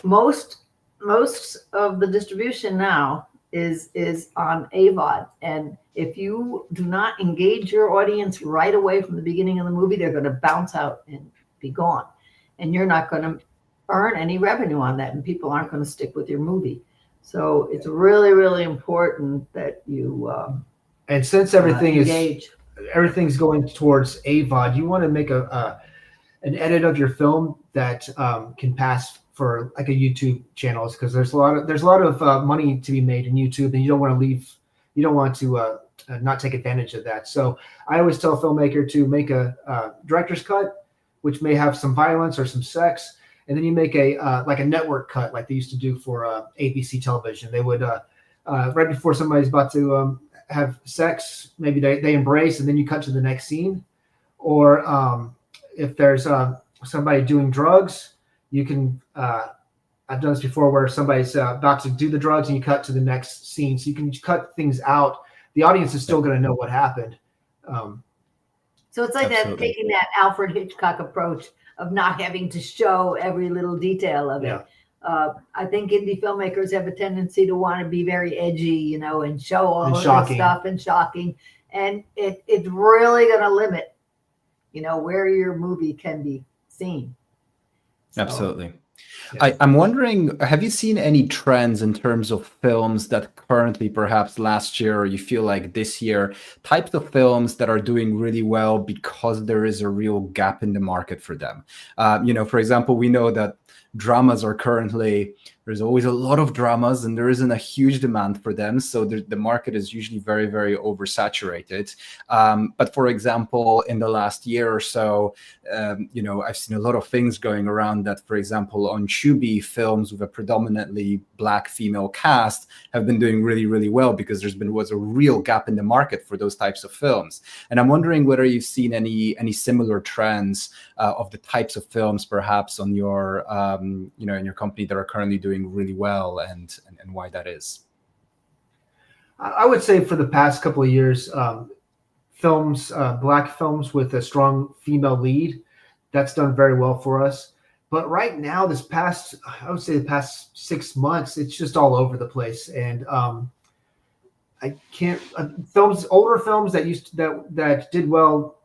most of the distribution now is on AVOD, and if you do not engage your audience right away from the beginning of the movie, they're going to bounce out and be gone, and you're not going to earn any revenue on that, and people aren't going to stick with your movie. So it's really, really important that you and since everything's going towards AVOD, you want to make an edit of your film that can pass for like a YouTube channel, because there's a lot of money to be made in YouTube, and you don't want to not take advantage of that. So I always tell a filmmaker to make a director's cut, which may have some violence or some sex, and then you make a like a network cut, like they used to do for ABC television. They would right before somebody's about to have sex, maybe they embrace, and then you cut to the next scene. Or if there's somebody doing drugs, you can I've done this before where somebody's about to do the drugs and you cut to the next scene. So you can cut things out. The audience is still going to know what happened. So it's like taking that Alfred Hitchcock approach of not having to show every little detail of it. Yeah. I think indie filmmakers have a tendency to want to be very edgy, and show all of that stuff and shocking. And it's really going to limit, where your movie can be seen. So, absolutely. Yeah. I'm wondering, have you seen any trends in terms of films that currently, perhaps last year, or you feel like this year, types of films that are doing really well because there is a real gap in the market for them? For example, we know that dramas are currently, there's always a lot of dramas and there isn't a huge demand for them. So the market is usually very, very oversaturated. But for example, in the last year or so, I've seen a lot of things going around that, for example, on Tubi, films with a predominantly Black female cast have been doing really, really well because was a real gap in the market for those types of films. And I'm wondering whether you've seen any similar trends of the types of films, perhaps on your, in your company that are currently doing really well, and why that is. I would say for the past couple of years, films, Black films with a strong female lead, that's done very well for us. But right now, I would say the past 6 months, it's just all over the place. And I can't older films that did well,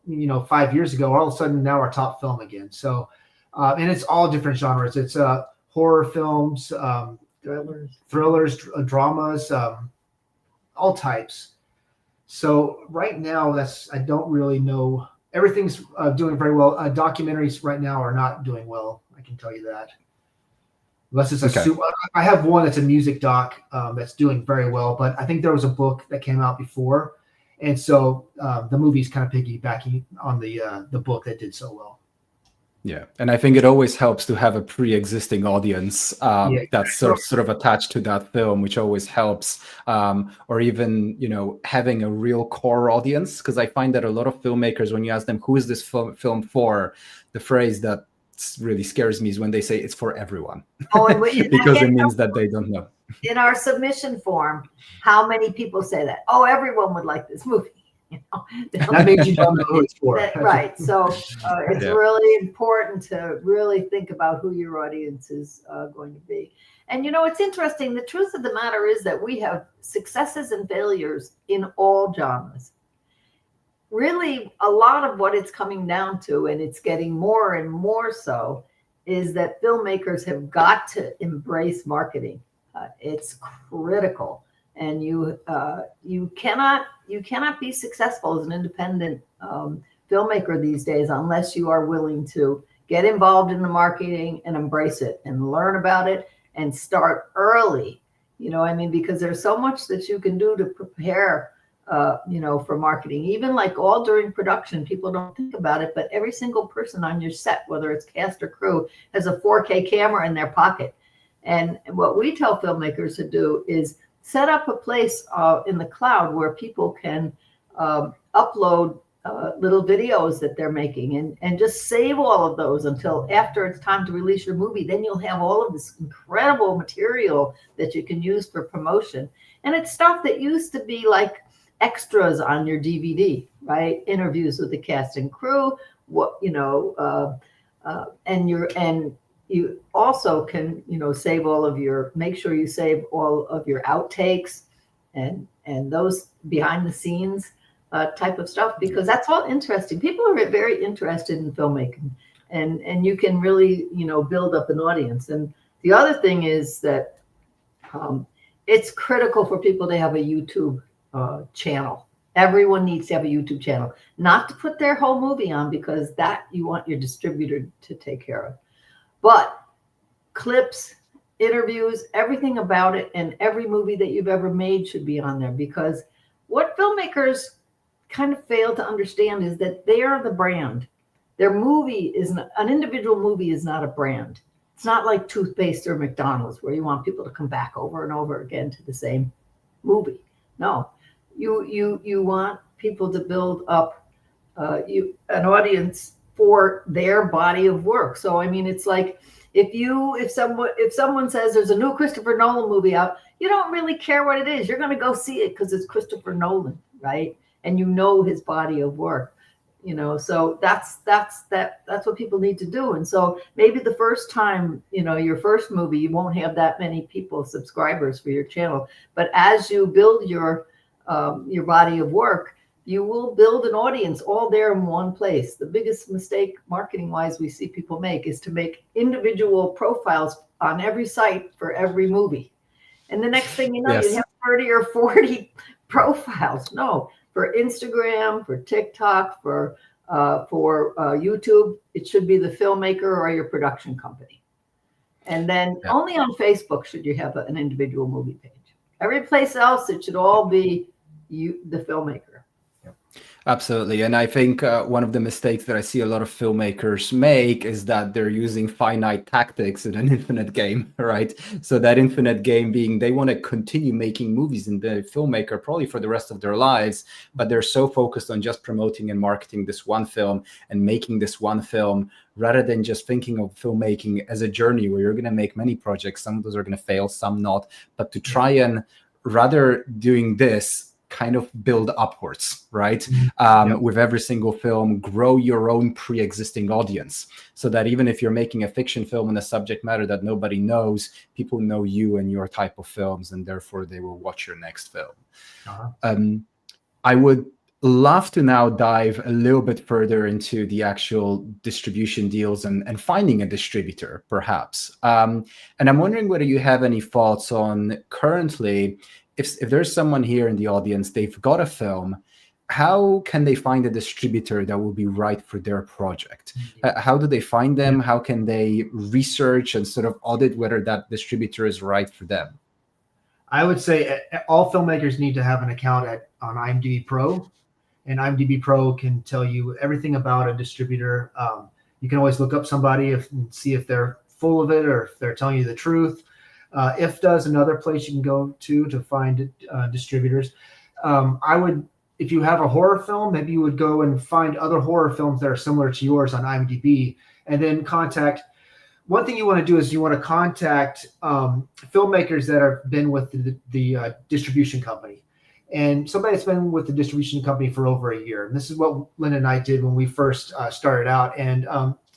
5 years ago, all of a sudden now are top film again. So, and it's all different genres. It's horror films, thrillers, dramas, all types. So right now, I don't really know. Everything's doing very well. Documentaries right now are not doing well. I can tell you that. Unless it's I have one that's a music doc that's doing very well, but I think there was a book that came out before, and so the movie's kind of piggybacking on the book that did so well. Yeah, and I think it always helps to have a pre-existing audience that's sort of attached to that film, which always helps, or even having a real core audience. Because I find that a lot of filmmakers, when you ask them who is this film for, the phrase that really scares me is when they say it's for everyone, because it means that they don't know. In our submission form, how many people say that? Oh, everyone would like this movie. That means you don't know who it's for. Right. So it's really important to really think about who your audience is going to be. And, it's interesting. The truth of the matter is that we have successes and failures in all genres. Really, a lot of what it's coming down to, and it's getting more and more so, is that filmmakers have got to embrace marketing. It's critical. and you cannot be successful as an independent filmmaker these days unless you are willing to get involved in the marketing and embrace it and learn about it and start early. You know, I mean, because there's so much that you can do to prepare, you know, for marketing. Even like all during production, people don't think about it, but every single person on your set, whether it's cast or crew, has a 4K camera in their pocket. And what we tell filmmakers to do is set up a place in the cloud where people can upload little videos that they're making and just save all of those until after it's time to release your movie. Then you'll have all of this incredible material that you can use for promotion. And it's stuff that used to be like extras on your DVD, right? Interviews with the cast and crew, what, you know, and you also can, you know, save all of your, make sure you save all of your outtakes and those behind the scenes type of stuff, because that's all interesting. People are very interested in filmmaking, and you can really, you know, build up an audience. And the other thing is that it's critical for people to have a YouTube channel. Everyone needs to have a YouTube channel, not to put their whole movie on, because that you want your distributor to take care of, but clips, interviews, everything about it, and every movie that you've ever made should be on there. Because what filmmakers kind of fail to understand is that they are the brand. Their movie is not, an individual movie is not a brand. It's not like toothpaste or McDonald's where you want people to come back over and over again to the same movie. No, you want people to build up an audience for their body of work. So I mean, it's like if someone says there's a new Christopher Nolan movie out, you don't really care what it is. You're going to go see it because it's Christopher Nolan, right? And you know his body of work, you know. So that's what people need to do. And so maybe the first time, you know, your first movie, you won't have that many people, subscribers for your channel. But as you build your body of work, you will build an audience all there in one place. The biggest mistake marketing wise we see people make is to make individual profiles on every site for every movie. And the next thing you know, Yes. you have 30 or 40 profiles. No, for Instagram, for TikTok, for YouTube, it should be the filmmaker or your production company. And then only on Facebook should you have an individual movie page. Every place else, it should all be you, the filmmaker. Absolutely. And I think one of the mistakes that I see a lot of filmmakers make is that they're using finite tactics in an infinite game, right? So that infinite game being they want to continue making movies in the filmmaker probably for the rest of their lives, but they're so focused on just promoting and marketing this one film and making this one film rather than just thinking of filmmaking as a journey where you're going to make many projects. Some of those are going to fail, some not, but to try and rather doing this, kind of build upwards, right? With every single film, grow your own pre-existing audience so that even if you're making a fiction film on a subject matter that nobody knows, people know you and your type of films, and therefore they will watch your next film. I would love to now dive a little bit further into the actual distribution deals and finding a distributor, perhaps. And I'm wondering whether you have any thoughts on currently, if there's someone here in the audience, they've got a film, how can they find a distributor that will be right for their project? How do they find them? How can they research and sort of audit whether that distributor is right for them? I would say all filmmakers need to have an account on IMDb Pro, and IMDb Pro can tell you everything about a distributor. You can always look up somebody and see if they're full of it or if they're telling you the truth. IFTA is another place you can go to find distributors. I would, if you have a horror film, maybe you would go and find other horror films that are similar to yours on IMDb, and then contact. One thing you want to do is you want to contact filmmakers that have been with the distribution company, and somebody that's been with the distribution company for over a year. And this is what Lynn and I did when we first started out. And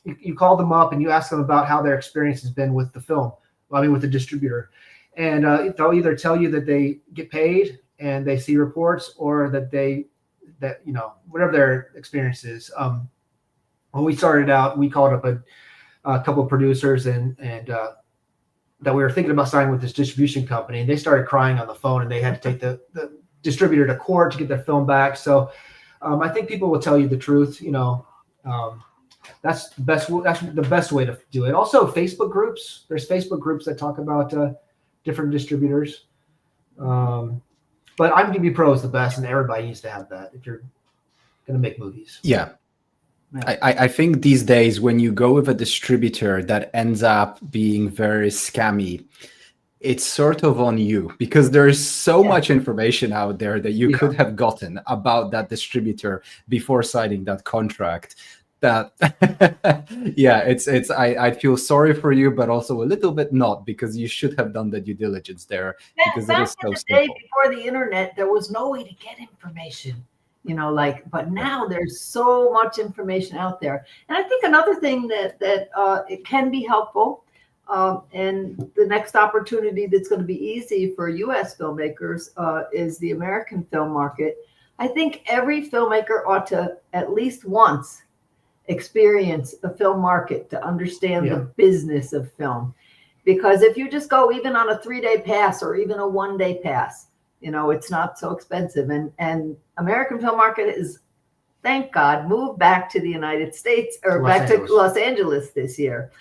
you call them up and you ask them about how their experience has been with the film. With the distributor, and they'll either tell you that they get paid and they see reports, or that you know, whatever their experience is. When we started out, we called up a couple of producers and that we were thinking about signing with this distribution company, and they started crying on the phone, and they had to take the distributor to court to get their film back. So I think people will tell you the truth. That's the best. That's the best way to do it. Also, Facebook groups. There's Facebook groups that talk about different distributors. But IMDb Pro is the best, and everybody needs to have that if you're going to make movies. Yeah. I think these days when you go with a distributor that ends up being very scammy, it's sort of on you, because there is so much information out there that you could have gotten about that distributor before signing that contract. That I feel sorry for you, but also a little bit not, because you should have done the due diligence there, because it is so simple. Before the internet, there was no way to get information. But now there's so much information out there. And I think another thing that it can be helpful, and the next opportunity that's going to be easy for U.S. filmmakers is the American film market. I think every filmmaker ought to at least once experience a film market to understand the business of film. Because if you just go even on a 3-day pass or even a 1-day pass, it's not so expensive. And American film market is, thank God, moved back to the United States, or back to Los Angeles this year.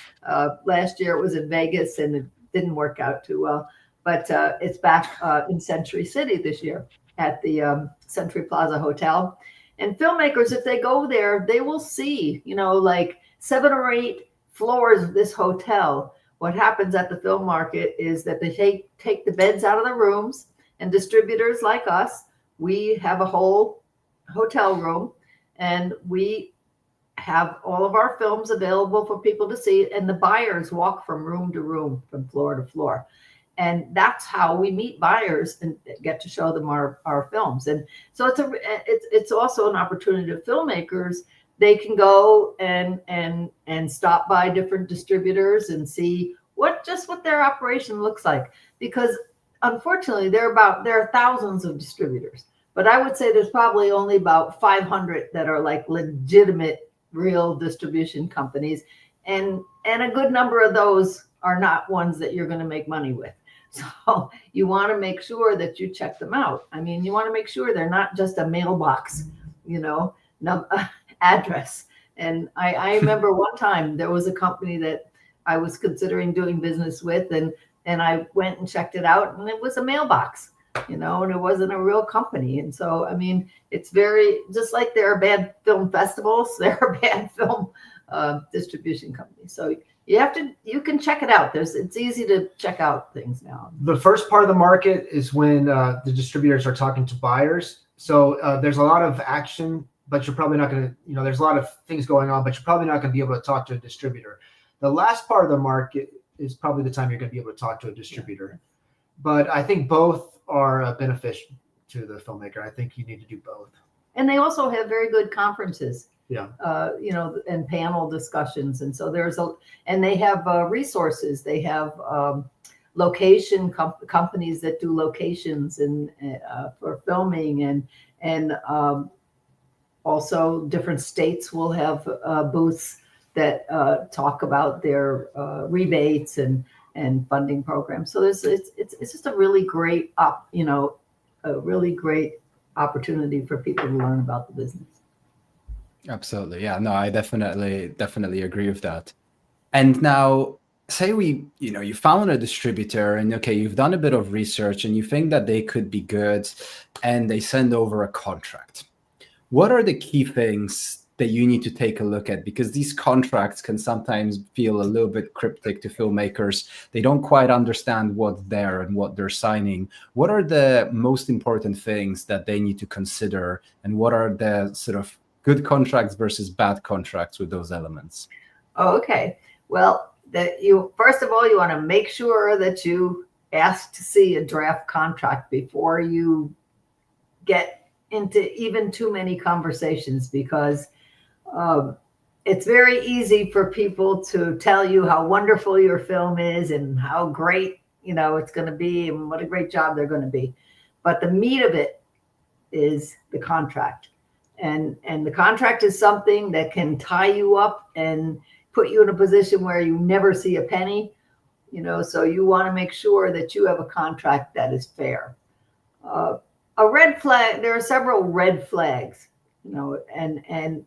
Last year it was in Vegas and it didn't work out too well. But it's back in Century City this year at the Century Plaza Hotel. And filmmakers, if they go there, they will see, 7 or 8 floors of this hotel. What happens at the film market is that they take the beds out of the rooms. And distributors like us, we have a whole hotel room, and we have all of our films available for people to see. And the buyers walk from room to room, from floor to floor. And that's how we meet buyers and get to show them our films. And so it's also an opportunity to filmmakers. They can go and stop by different distributors and see what their operation looks like. Because unfortunately, there are thousands of distributors, but I would say there's probably only about 500 that are like legitimate, real distribution companies, and a good number of those are not ones that you're going to make money with. So you want to make sure that you check them out. I mean, you want to make sure they're not just a mailbox, address. And I remember one time there was a company that I was considering doing business with, and I went and checked it out, and it was a mailbox, and it wasn't a real company. And so, I mean, it's very, just like there are bad film festivals, there are bad film distribution companies. So you can check it out. It's easy to check out things now. The first part of the market is when the distributors are talking to buyers. So there's a lot of action, but you're probably not going to, there's a lot of things going on, but you're probably not going to be able to talk to a distributor. The last part of the market is probably the time you're going to be able to talk to a distributor. But I think both are beneficial to the filmmaker. I think you need to do both. And they also have very good conferences. Yeah. And panel discussions. And so and they have resources. They have location companies that do locations and for filming, and also different states will have booths that talk about their rebates and funding programs. So it's just a really great opportunity for people to learn about the business. Absolutely. Yeah, no, I definitely agree with that. And now say you found a distributor, and okay, you've done a bit of research and you think that they could be good, and they send over a contract. What are the key things that you need to take a look at? Because these contracts can sometimes feel a little bit cryptic to filmmakers. They don't quite understand what's there and what they're signing. What are the most important things that they need to consider, and what are the sort of good contracts versus bad contracts with those elements? Oh, okay. Well, first of all, you want to make sure that you ask to see a draft contract before you get into even too many conversations, because it's very easy for people to tell you how wonderful your film is and how great it's going to be and what a great job they're going to be. But the meat of it is the contract. And the contract is something that can tie you up and put you in a position where you never see a penny, So you want to make sure that you have a contract that is fair. A red flag, there are several red flags, and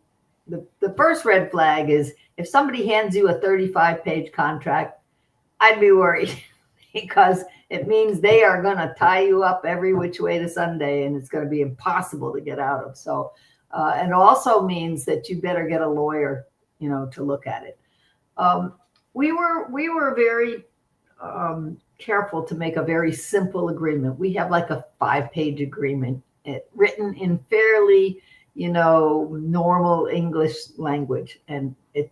the first red flag is if somebody hands you a 35-page contract, I'd be worried because it means they are going to tie you up every which way to Sunday, and it's going to be impossible to get out of. So, and also means that you better get a lawyer, to look at it. We were very careful to make a very simple agreement. We have like a 5-page agreement written in fairly, normal English language, and it's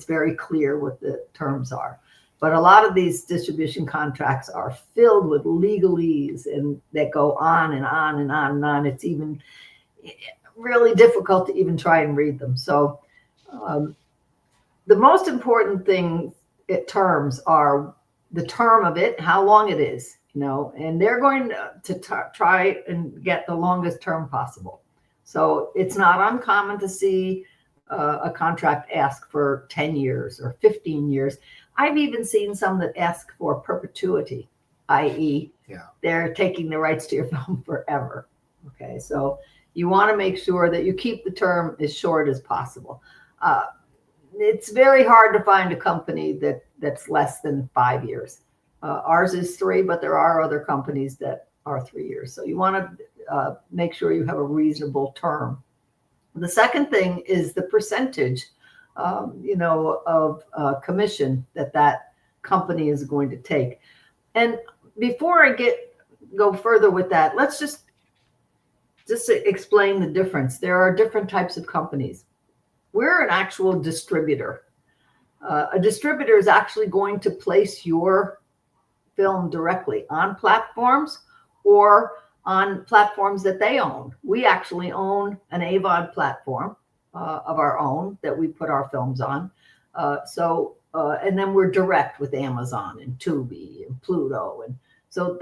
very clear what the terms are. But a lot of these distribution contracts are filled with legalese and that go on and on and on and on. It's even really difficult to even try and read them. So the most important terms are the term of it, how long it is, and they're going to try and get the longest term possible. So it's not uncommon to see a contract ask for 10 years or 15 years. I've even seen some that ask for perpetuity, i.e. they're taking the rights to your film forever. Okay, so you want to make sure that you keep the term as short as possible. It's very hard to find a company that's less than 5 years. Ours is 3, but there are other companies that are 3 years. So you want to make sure you have a reasonable term. The second thing is the percentage, of commission that company is going to take. And before I go further with that, let's just explain the difference. There are different types of companies. We're an actual distributor. A distributor is actually going to place your film directly on platforms or on platforms that they own. We actually own an AVOD platform of our own that we put our films on. And then we're direct with Amazon and Tubi and Pluto. And so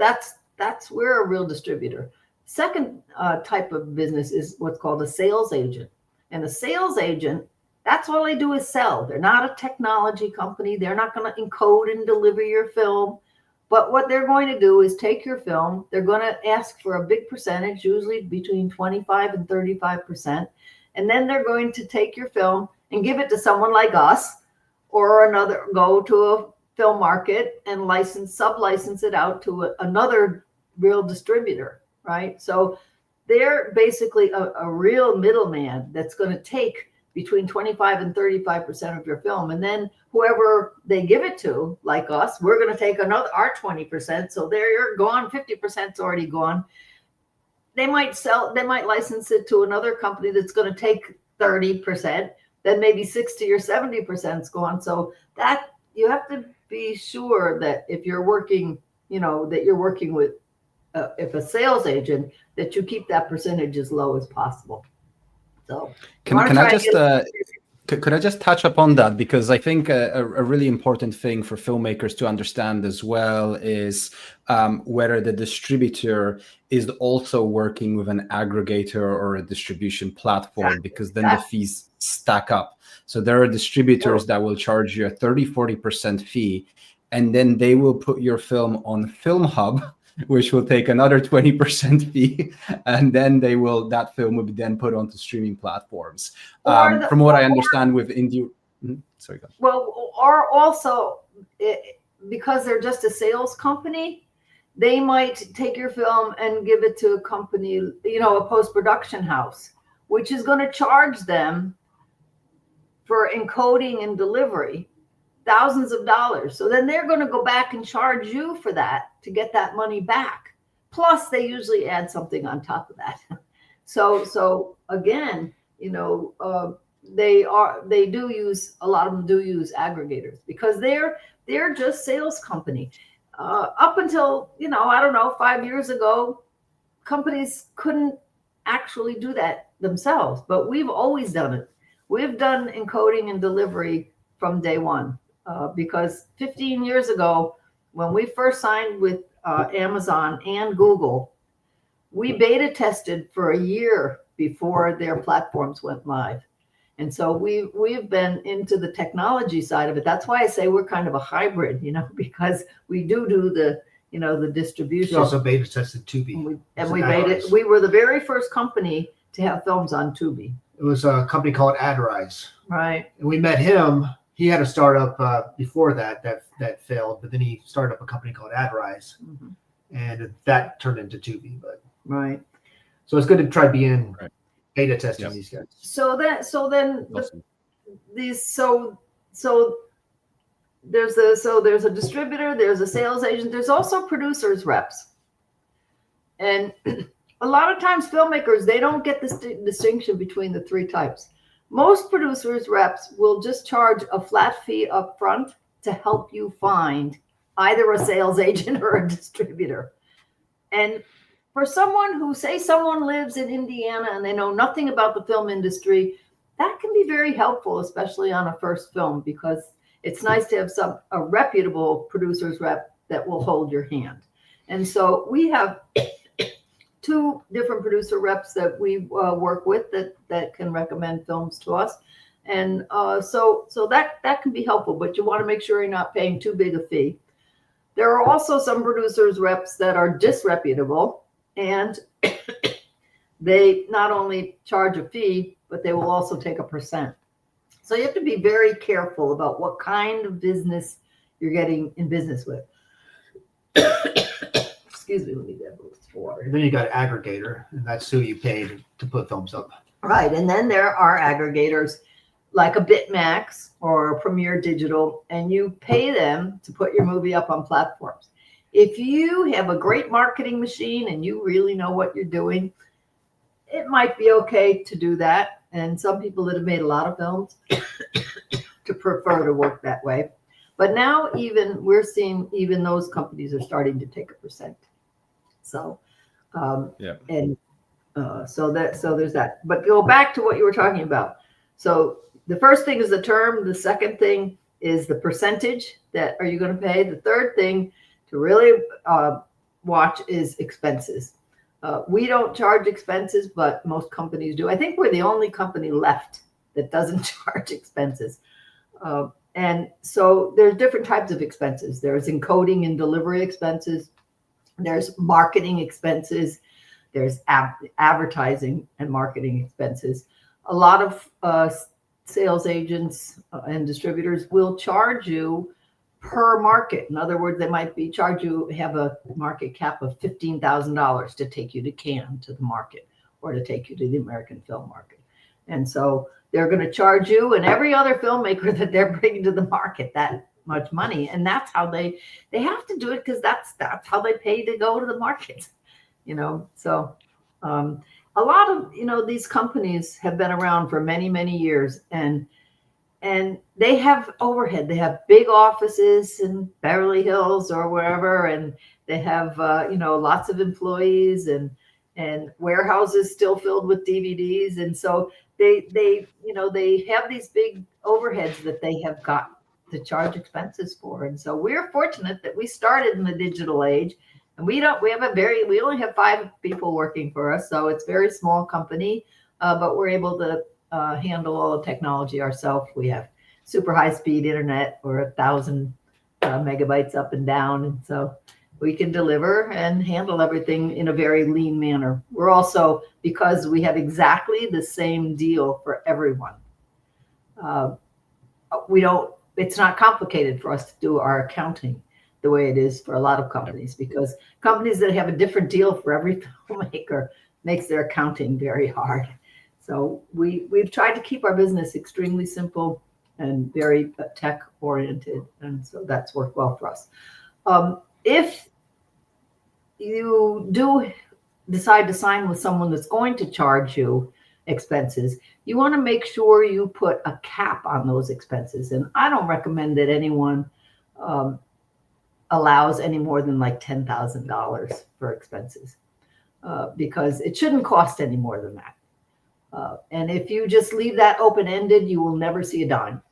we're a real distributor. Second type of business is what's called a sales agent. And a sales agent, that's all they do is sell. They're not a technology company. They're not going to encode and deliver your film. But what they're going to do is take your film. They're going to ask for a big percentage, usually between 25 and 35%. And then they're going to take your film and give it to someone like us or go to a film market and sub-license it out to another real distributor, right? So they're basically a real middleman that's going to take between 25 and 35% of your film. And then whoever they give it to, like us, we're going to take our 20%. So they're gone, 50% is already gone. They might license it to another company that's going to take 30%, then maybe 60 or 70% is gone. So that you have to be sure that if you're working, that you're working with, if a sales agent, that you keep that percentage as low as possible. So can I just could I just touch upon that, because I think a really important thing for filmmakers to understand as well is whether the distributor is also working with an aggregator or a distribution platform, because then the fees stack up. So there are distributors that will charge you a 30-40% fee, and then they will put your film on Film Hub, which will take another 20% fee, and then that film will be then put onto streaming platforms. From what I understand with indie, sorry, go ahead. Well, or also because they're just a sales company, they might take your film and give it to a company, a post-production house, which is going to charge them for encoding and delivery thousands of dollars. So then they're going to go back and charge you for that to get that money back. Plus, they usually add something on top of that. So again, a lot of them do use aggregators because they're just sales company. Up until, I don't know, 5 years ago, companies couldn't actually do that themselves, but we've always done it. We've done encoding and delivery from day one. Because 15 years ago, when we first signed with Amazon and Google, we beta tested for a year before their platforms went live. And so we've been into the technology side of it. That's why I say we're kind of a hybrid, because we do the, the distribution. We also beta tested Tubi. We were the very first company to have films on Tubi. It was a company called AdRise. Right. And we met him. He had a startup before that failed, but then he started up a company called AdRise, and that turned into Tubi. But right. So it's good to try being beta testing these guys. So then Awesome. there's a distributor, there's a sales agent, there's also producers reps. And a lot of times filmmakers, they don't get this distinction between the three types. Most producers reps will just charge a flat fee up front to help you find either a sales agent or a distributor. And for someone who, say someone lives in Indiana and they know nothing about the film industry, that can be very helpful, especially on a first film, because it's nice to have a reputable producer's rep that will hold your hand. And so we have 2 different producer reps that we work with that can recommend films to us. And so that can be helpful, but you want to make sure you're not paying too big a fee. There are also some producers reps that are disreputable, and they not only charge a fee, but they will also take a percent. So you have to be very careful about what kind of business you're getting in business with. Excuse me, let me get a little water. And then you got aggregator, and that's who you pay to put films up. Right, and then there are aggregators like a Bitmax or a Premiere Digital, and you pay them to put your movie up on platforms. If you have a great marketing machine and you really know what you're doing, it might be okay to do that. And some people that have made a lot of films to prefer to work that way. But now we're seeing even those companies are starting to take a percent. So, so there's that. But go back to what you were talking about. So the first thing is the term. The second thing is the percentage that are you going to pay. The third thing to really watch is expenses. We don't charge expenses, but most companies do. I think we're the only company left that doesn't charge expenses. And so there's different types of expenses. There's encoding and delivery expenses. There's marketing expenses. There's advertising and marketing expenses. A lot of sales agents and distributors will charge you per market. In other words, they might have a market cap of $15,000 to take you to Cannes, to the market, or to take you to the American film market. And so they're going to charge you and every other filmmaker that they're bringing to the market that much money. And that's how they have to do it, because that's how they pay to go to the market, So a lot of, these companies have been around for many, many years, and they have overhead. They have big offices in Beverly Hills or wherever, and they have, lots of employees and warehouses still filled with DVDs. And so they have these big overheads that they have got to charge expenses for. And so we're fortunate that we started in the digital age, and we only have 5 people working for us. So it's a very small company, but we're able to handle all the technology ourselves. We have super high speed internet, or 1,000 megabytes up and down. And so we can deliver and handle everything in a very lean manner. We're also, because we have exactly the same deal for everyone, it's not complicated for us to do our accounting the way it is for a lot of companies, because companies that have a different deal for every filmmaker makes their accounting very hard. So we've tried to keep our business extremely simple and very tech oriented. And so that's worked well for us. If you do decide to sign with someone that's going to charge you expenses, you want to make sure you put a cap on those expenses. And I don't recommend that anyone allows any more than like $10,000 for expenses, because it shouldn't cost any more than that. And if you just leave that open-ended, you will never see a dime,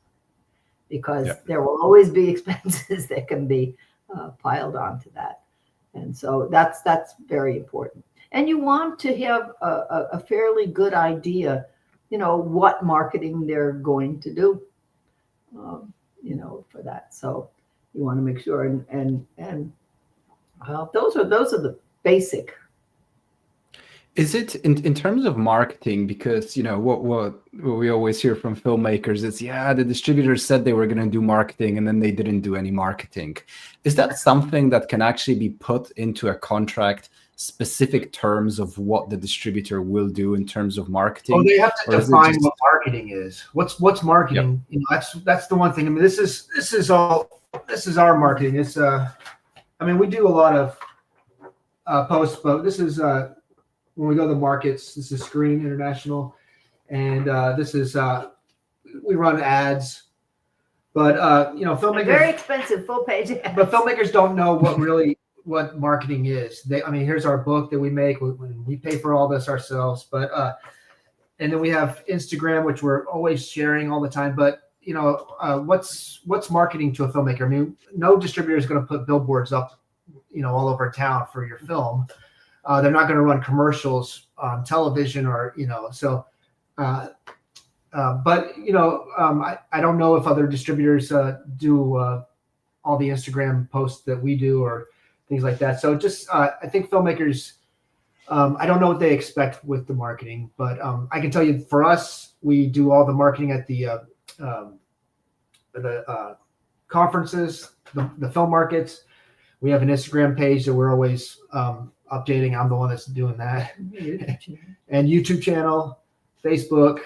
because there will always be expenses that can be piled onto that. And so that's very important. And you want to have a fairly good idea what marketing they're going to do, for that. So you want to make sure, and those are the basic. Is it in terms of marketing? Because what we always hear from filmmakers is, yeah, the distributors said they were going to do marketing and then they didn't do any marketing. Is that something that can actually be put into a contract, specific terms of what the distributor will do in terms of marketing? Oh, they have to define what marketing is. What's marketing? Yep. That's the one thing. I mean, this is our marketing. It's we do a lot of posts, but this is when we go to the markets. This is Screen International, and this is we run ads. But filmmakers, very expensive full page ads. But filmmakers don't know what marketing is. Here's our book that we make. We pay for all this ourselves. But and then we have Instagram, which we're always sharing all the time. But what's marketing to a filmmaker? I mean, no distributor is going to put billboards up, all over town for your film. They're not going to run commercials on television or so. But I don't know if other distributors do all the Instagram posts that we do or things like that. So just I think filmmakers, I don't know what they expect with the marketing, but I can tell you for us, we do all the marketing at the conferences, the film markets. We have an Instagram page that we're always updating. I'm the one that's doing that. And YouTube channel, Facebook.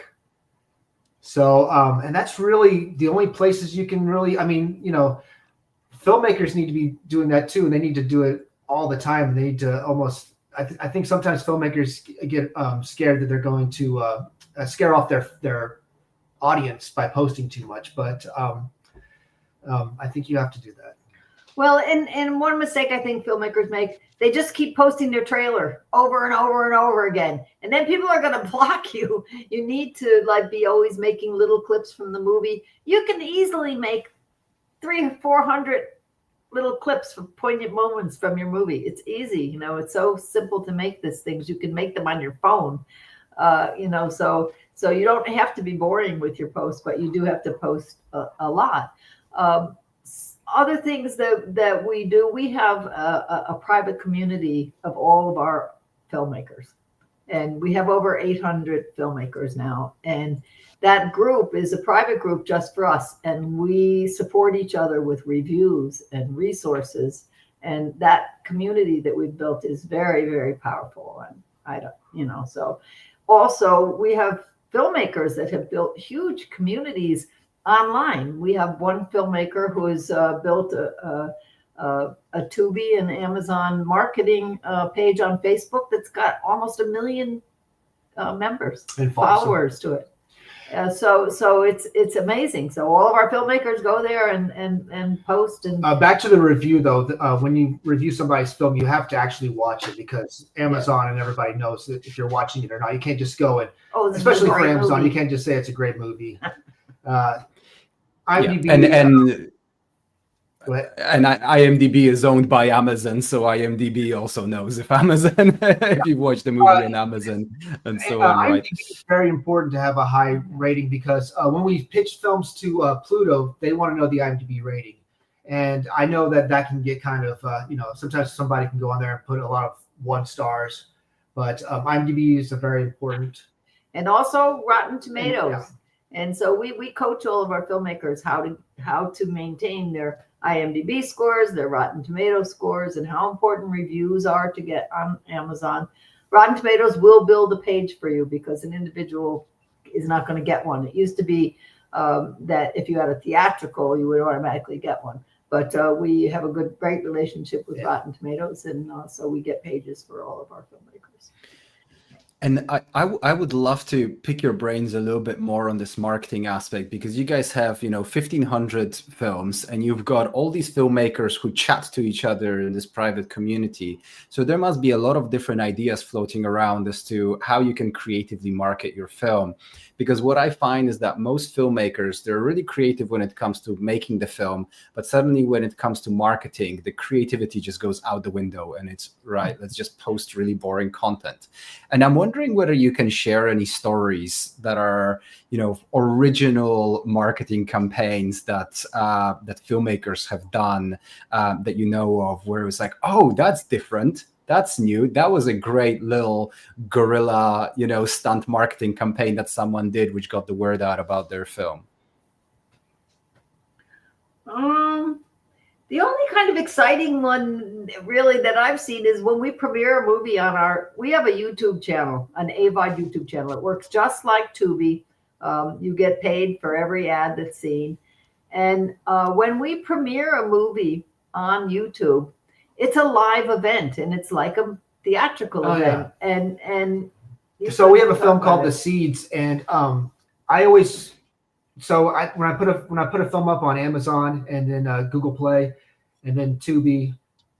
So, and that's really the only places you can really, filmmakers need to be doing that too. And they need to do it all the time. They need to almost, I think sometimes filmmakers get scared that they're going to scare off their audience by posting too much. But I think you have to do that. Well, and one mistake I think filmmakers make, they just keep posting their trailer over and over and over again. And then people are going to block you. You need to be always making little clips from the movie. You can easily make 300 or 400 little clips for poignant moments from your movie. It's easy. It's so simple to make these things. You can make them on your phone, so you don't have to be boring with your posts, but you do have to post a lot. Other things that we do, we have a private community of all of our filmmakers, and we have over 800 filmmakers now. And that group is a private group just for us, and we support each other with reviews and resources. And that community that we've built is very, very powerful. And so also we have filmmakers that have built huge communities online. We have one filmmaker who has built a Tubi and Amazon marketing page on Facebook that's got almost 1 million members and followers to it. So it's amazing. So all of our filmmakers go there and post. And back to the review though, when you review somebody's film, you have to actually watch it, because Amazon and everybody knows that if you're watching it or not. You can't just go and, especially for Amazon, you can't just say it's a great movie. IMDb, and IMDb is owned by Amazon, so IMDb also knows if you watch the movie on Amazon and so on, right? IMDb is very important to have a high rating, because when we pitch films to Pluto, they want to know the IMDb rating, and I know that can get kind of sometimes somebody can go on there and put a lot of 1 stars, but IMDb is a very important, and also Rotten Tomatoes. And so we coach all of our filmmakers how to maintain their IMDb scores, their Rotten Tomatoes scores, and how important reviews are to get on Amazon. Rotten Tomatoes will build a page for you, because an individual is not going to get one. It used to be that if you had a theatrical, you would automatically get one. But we have a great relationship with Rotten Tomatoes, and so we get pages for all of our filmmakers. And I would love to pick your brains a little bit more on this marketing aspect, because you guys have 1,500 films, and you've got all these filmmakers who chat to each other in this private community. So there must be a lot of different ideas floating around as to how you can creatively market your film. because what I find is that most filmmakers, they're really creative when it comes to making the film, but suddenly when it comes to marketing, the creativity just goes out the window, and it's right, let's just post really boring content. And I'm wondering whether you can share any stories that are, original marketing campaigns that that filmmakers have done, that you know of, where it was like, oh, that's different, that's new, that was a great little guerrilla, stunt marketing campaign that someone did, which got the word out about their film. The only kind of exciting one really that I've seen is when we premiere a movie we have a YouTube channel, an AVOD YouTube channel. It works just like Tubi. You get paid for every ad that's seen. And when we premiere a movie on YouTube, it's a live event, and it's like a theatrical event. Yeah. And so we have a film called The Seeds, and when I put a film up on Amazon, and then Google Play, and then Tubi,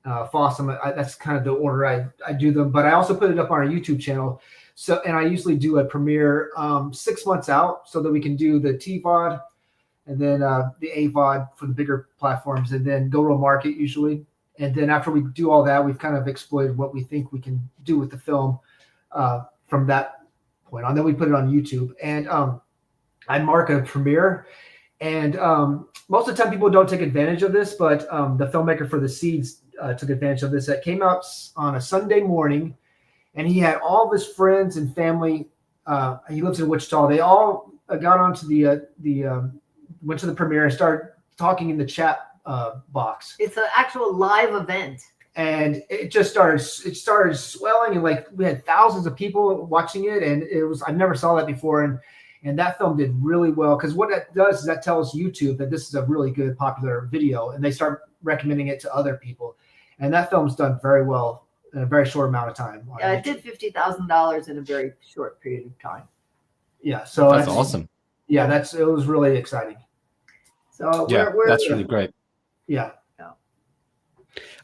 Fossum, that's kind of the order I do them. But I also put it up on our YouTube channel. So, and I usually do a premiere 6 months out, so that we can do the TVOD, and then the AVOD for the bigger platforms, and then go to market usually. And then after we do all that, we've kind of exploited what we think we can do with the film from that point on. Then we put it on YouTube, and I mark a premiere. And most of the time people don't take advantage of this, but the filmmaker for The Seeds took advantage of this. It came out on a Sunday morning, and he had all of his friends and family. He lives in Wichita. They all got onto went to the premiere and started talking in the chat box. It's an actual live event. And it started swelling, and like we had thousands of people watching it, and I never saw that before. And that film did really well, because what that does is that tells YouTube that this is a really good, popular video, and they start recommending it to other people. And that film's done very well in a very short amount of time. Yeah, it did $50,000 in a very short period of time. Yeah, so that's awesome. Yeah, it was really exciting. So that's really great. Yeah.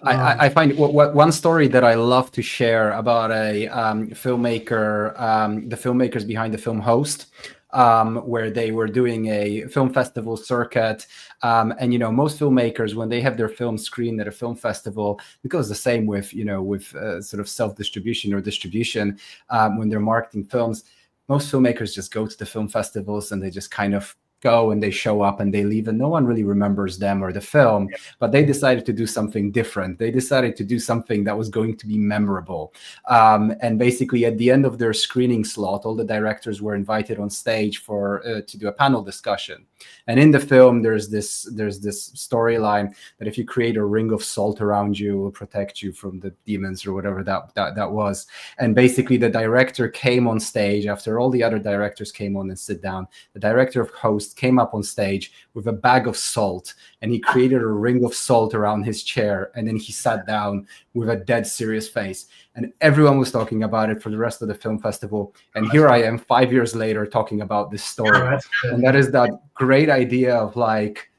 I find one story that I love to share about a filmmaker, the filmmakers behind the film Host, where they were doing a film festival circuit. And, most filmmakers, when they have their film screened at a film festival, it goes the same with sort of self-distribution or distribution, when they're marketing films. Most filmmakers just go to the film festivals and they just kind of go and they show up and they leave, and no one really remembers them or the film. But they decided to do something different. They decided to do something that was going to be memorable. And basically at the end of their screening slot, all the directors were invited on stage to do a panel discussion. And in the film, there's this storyline that if you create a ring of salt around you, it will protect you from the demons or whatever that was. And basically the director came on stage after all the other directors came on and sit down. The director of Host came up on stage with a bag of salt, and he created a ring of salt around his chair, and then he sat down with a dead serious face, and everyone was talking about it for the rest of the film festival. And here I am 5 years later talking about this story. And that is that great idea of like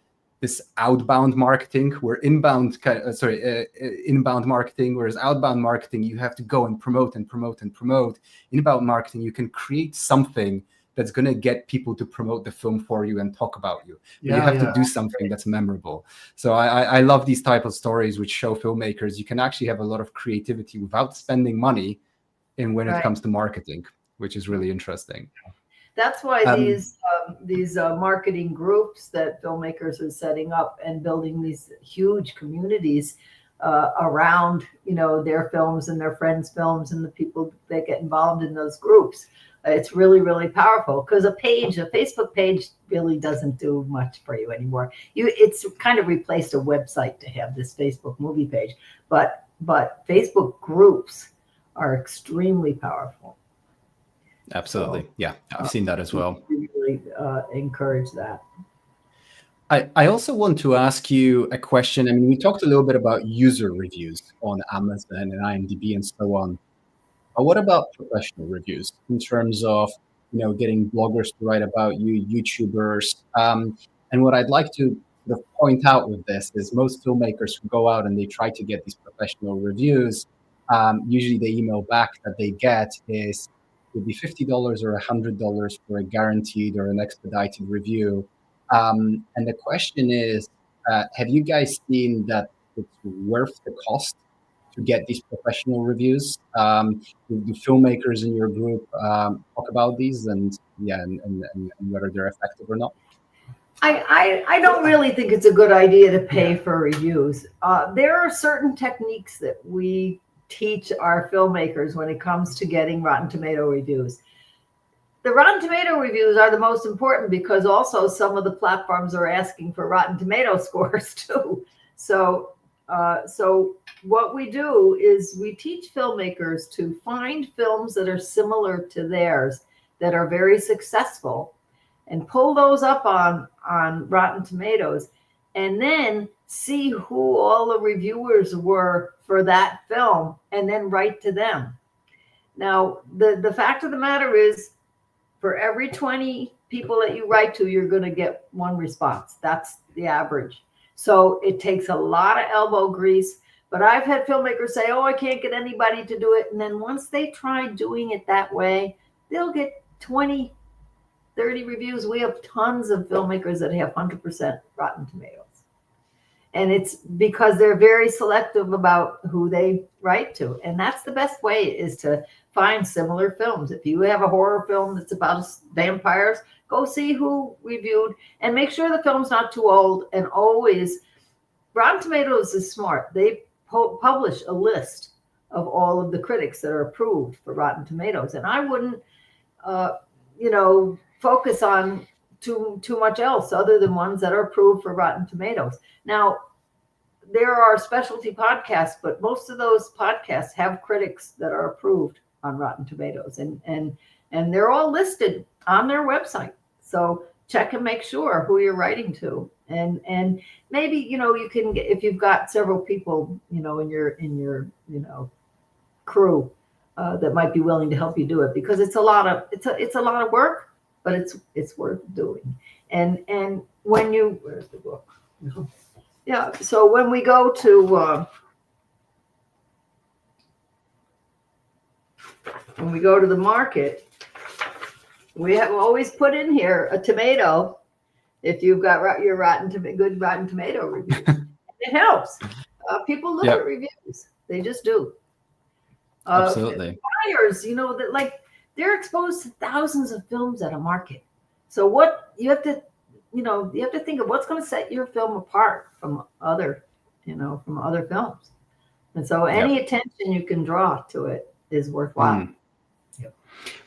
this outbound marketing, where inbound marketing, whereas outbound marketing, you have to go and promote and promote and promote. Inbound marketing, you can create something that's going to get people to promote the film for you and talk about you. But you have to do something that's memorable. So I love these type of stories which show filmmakers you can actually have a lot of creativity without spending money when it comes to marketing, which is really interesting. That's why these marketing groups that filmmakers are setting up and building these huge communities around, their films and their friends' films and the people that get involved in those groups. It's really, really powerful, because a Facebook page really doesn't do much for you anymore. It's kind of replaced a website to have this Facebook movie page, but Facebook groups are extremely powerful. Absolutely. Yeah, I've seen that as well. We really encourage that. I also want to ask you a question. I mean, we talked a little bit about user reviews on Amazon and IMDb and so on. But what about professional reviews in terms of, getting bloggers to write about you, YouTubers? And what I'd like to sort of point out with this is most filmmakers who go out and they try to get these professional reviews, usually the email back that they get is, would be $50 or $100 for a guaranteed or an expedited review. And the question is, have you guys seen that it's worth the cost to get these professional reviews? Do filmmakers in your group talk about these, and whether they're effective or not? I don't really think it's a good idea to pay for reviews. There are certain techniques that we teach our filmmakers when it comes to getting Rotten Tomato reviews. The Rotten Tomato reviews are the most important because also some of the platforms are asking for Rotten Tomato scores too. So what we do is we teach filmmakers to find films that are similar to theirs that are very successful and pull those up on Rotten Tomatoes, and then see who all the reviewers were for that film and then write to them. Now, the fact of the matter is, for every 20 people that you write to, you're going to get one response. That's the average. So it takes a lot of elbow grease. But I've had filmmakers say, oh, I can't get anybody to do it. And then once they try doing it that way, they'll get 20, 30 reviews. We have tons of filmmakers that have 100% Rotten Tomatoes. And it's because they're very selective about who they write to. And that's the best way, is to find similar films. If you have a horror film that's about vampires, go see who reviewed and make sure the film's not too old. And always, Rotten Tomatoes is smart. They publish a list of all of the critics that are approved for Rotten Tomatoes. And I wouldn't, focus on too much else other than ones that are approved for Rotten Tomatoes. Now, there are specialty podcasts, but most of those podcasts have critics that are approved on Rotten Tomatoes, and they're all listed on their website. So check and make sure who you're writing to, and maybe you can get, if you've got several people in your crew that might be willing to help you do it, because it's a lot of work, but it's worth doing. And when you, where's the book? Yeah. So when we go to the market, we have always put in here a tomato if you've got your good Rotten Tomato reviews. It helps. People look at reviews; they just do. Absolutely. Buyers, that like they're exposed to thousands of films at a market. So what you have to think of what's going to set your film apart from other films. And so any attention you can draw to it is worthwhile.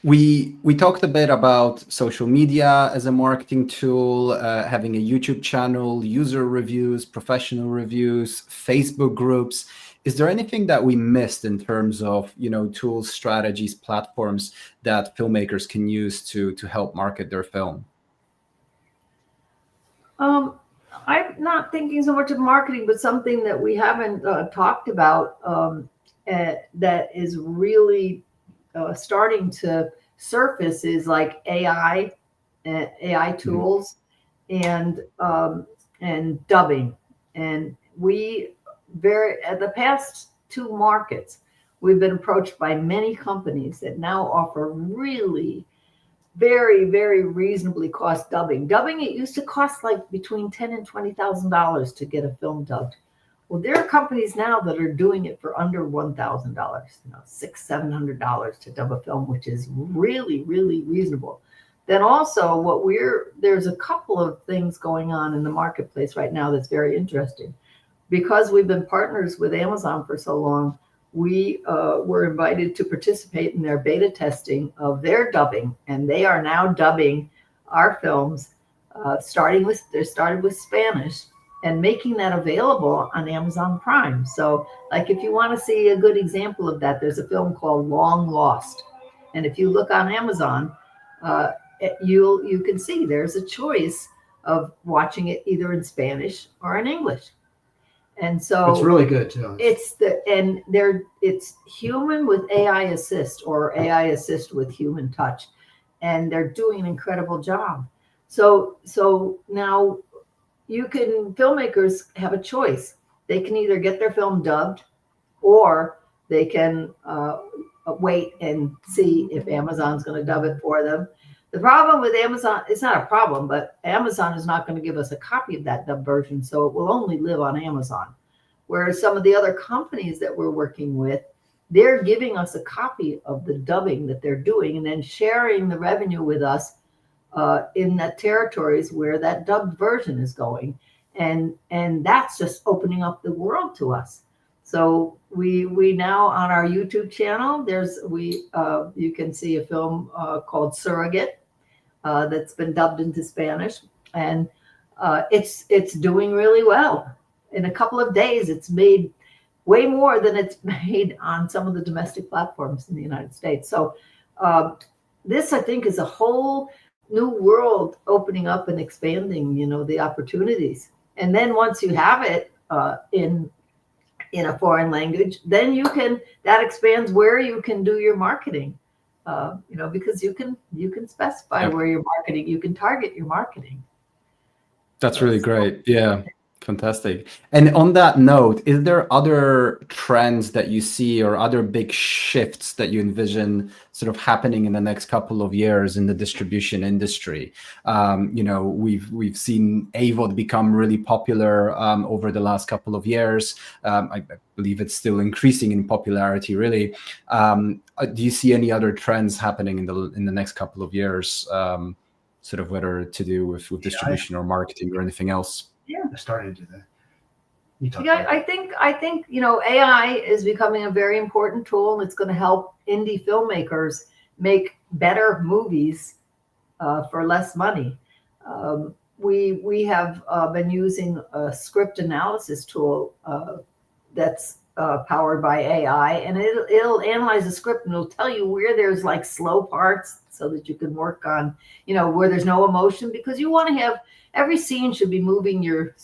We talked a bit about social media as a marketing tool, having a YouTube channel, user reviews, professional reviews, Facebook groups. Is there anything that we missed in terms of tools, strategies, platforms that filmmakers can use to help market their film? I'm not thinking so much of marketing, but something that we haven't talked about that is really starting to surface is like AI tools and dubbing. And at the past 2 markets, we've been approached by many companies that now offer really very, very reasonably cost dubbing. Dubbing, it used to cost like between $10,000 and $20,000 to get a film dubbed. Well, there are companies now that are doing it for under $1,000, $600, $700 to dub a film, which is really, really reasonable. Then also there's a couple of things going on in the marketplace right now that's very interesting. Because we've been partners with Amazon for so long, we were invited to participate in their beta testing of their dubbing, and they are now dubbing our films, they started with Spanish, and making that available on Amazon Prime. So like if you want to see a good example of that, there's a film called Long Lost. And if you look on Amazon, you can see there's a choice of watching it either in Spanish or in English. And so it's really good too. It's human with AI assist, or AI assist with human touch, and they're doing an incredible job. So now filmmakers have a choice. They can either get their film dubbed, or they can wait and see if Amazon's going to dub it for them. The problem with Amazon, it's not a problem, but Amazon is not going to give us a copy of that dub version, so it will only live on Amazon. Whereas some of the other companies that we're working with, they're giving us a copy of the dubbing that they're doing and then sharing the revenue with us in the territories where that dubbed version is going. And that's just opening up the world to us. So we now on our YouTube channel, you can see a film called Surrogate that's been dubbed into Spanish, and it's doing really well. In a couple of days, it's made way more than it's made on some of the domestic platforms in the United States. So this, I think, is a whole new world opening up and expanding, the opportunities. And then once you have it in a foreign language, then that expands where you can do your marketing. Because you can specify where you're marketing, you can target your marketing. That's really great. Yeah. Fantastic. And on that note, is there other trends that you see or other big shifts that you envision sort of happening in the next couple of years in the distribution industry? We've seen AVOD become really popular over the last couple of years. I believe it's still increasing in popularity, really. Do you see any other trends happening in the next couple of years, sort of whether to do with distribution or marketing or anything else? Yeah, I started to do that. Yeah, I think AI is becoming a very important tool, and it's going to help indie filmmakers make better movies for less money. We have been using a script analysis tool that's powered by AI, and it'll analyze the script and it'll tell you where there's like slow parts so that you can work on, where there's no emotion, because you want to have every scene should be moving your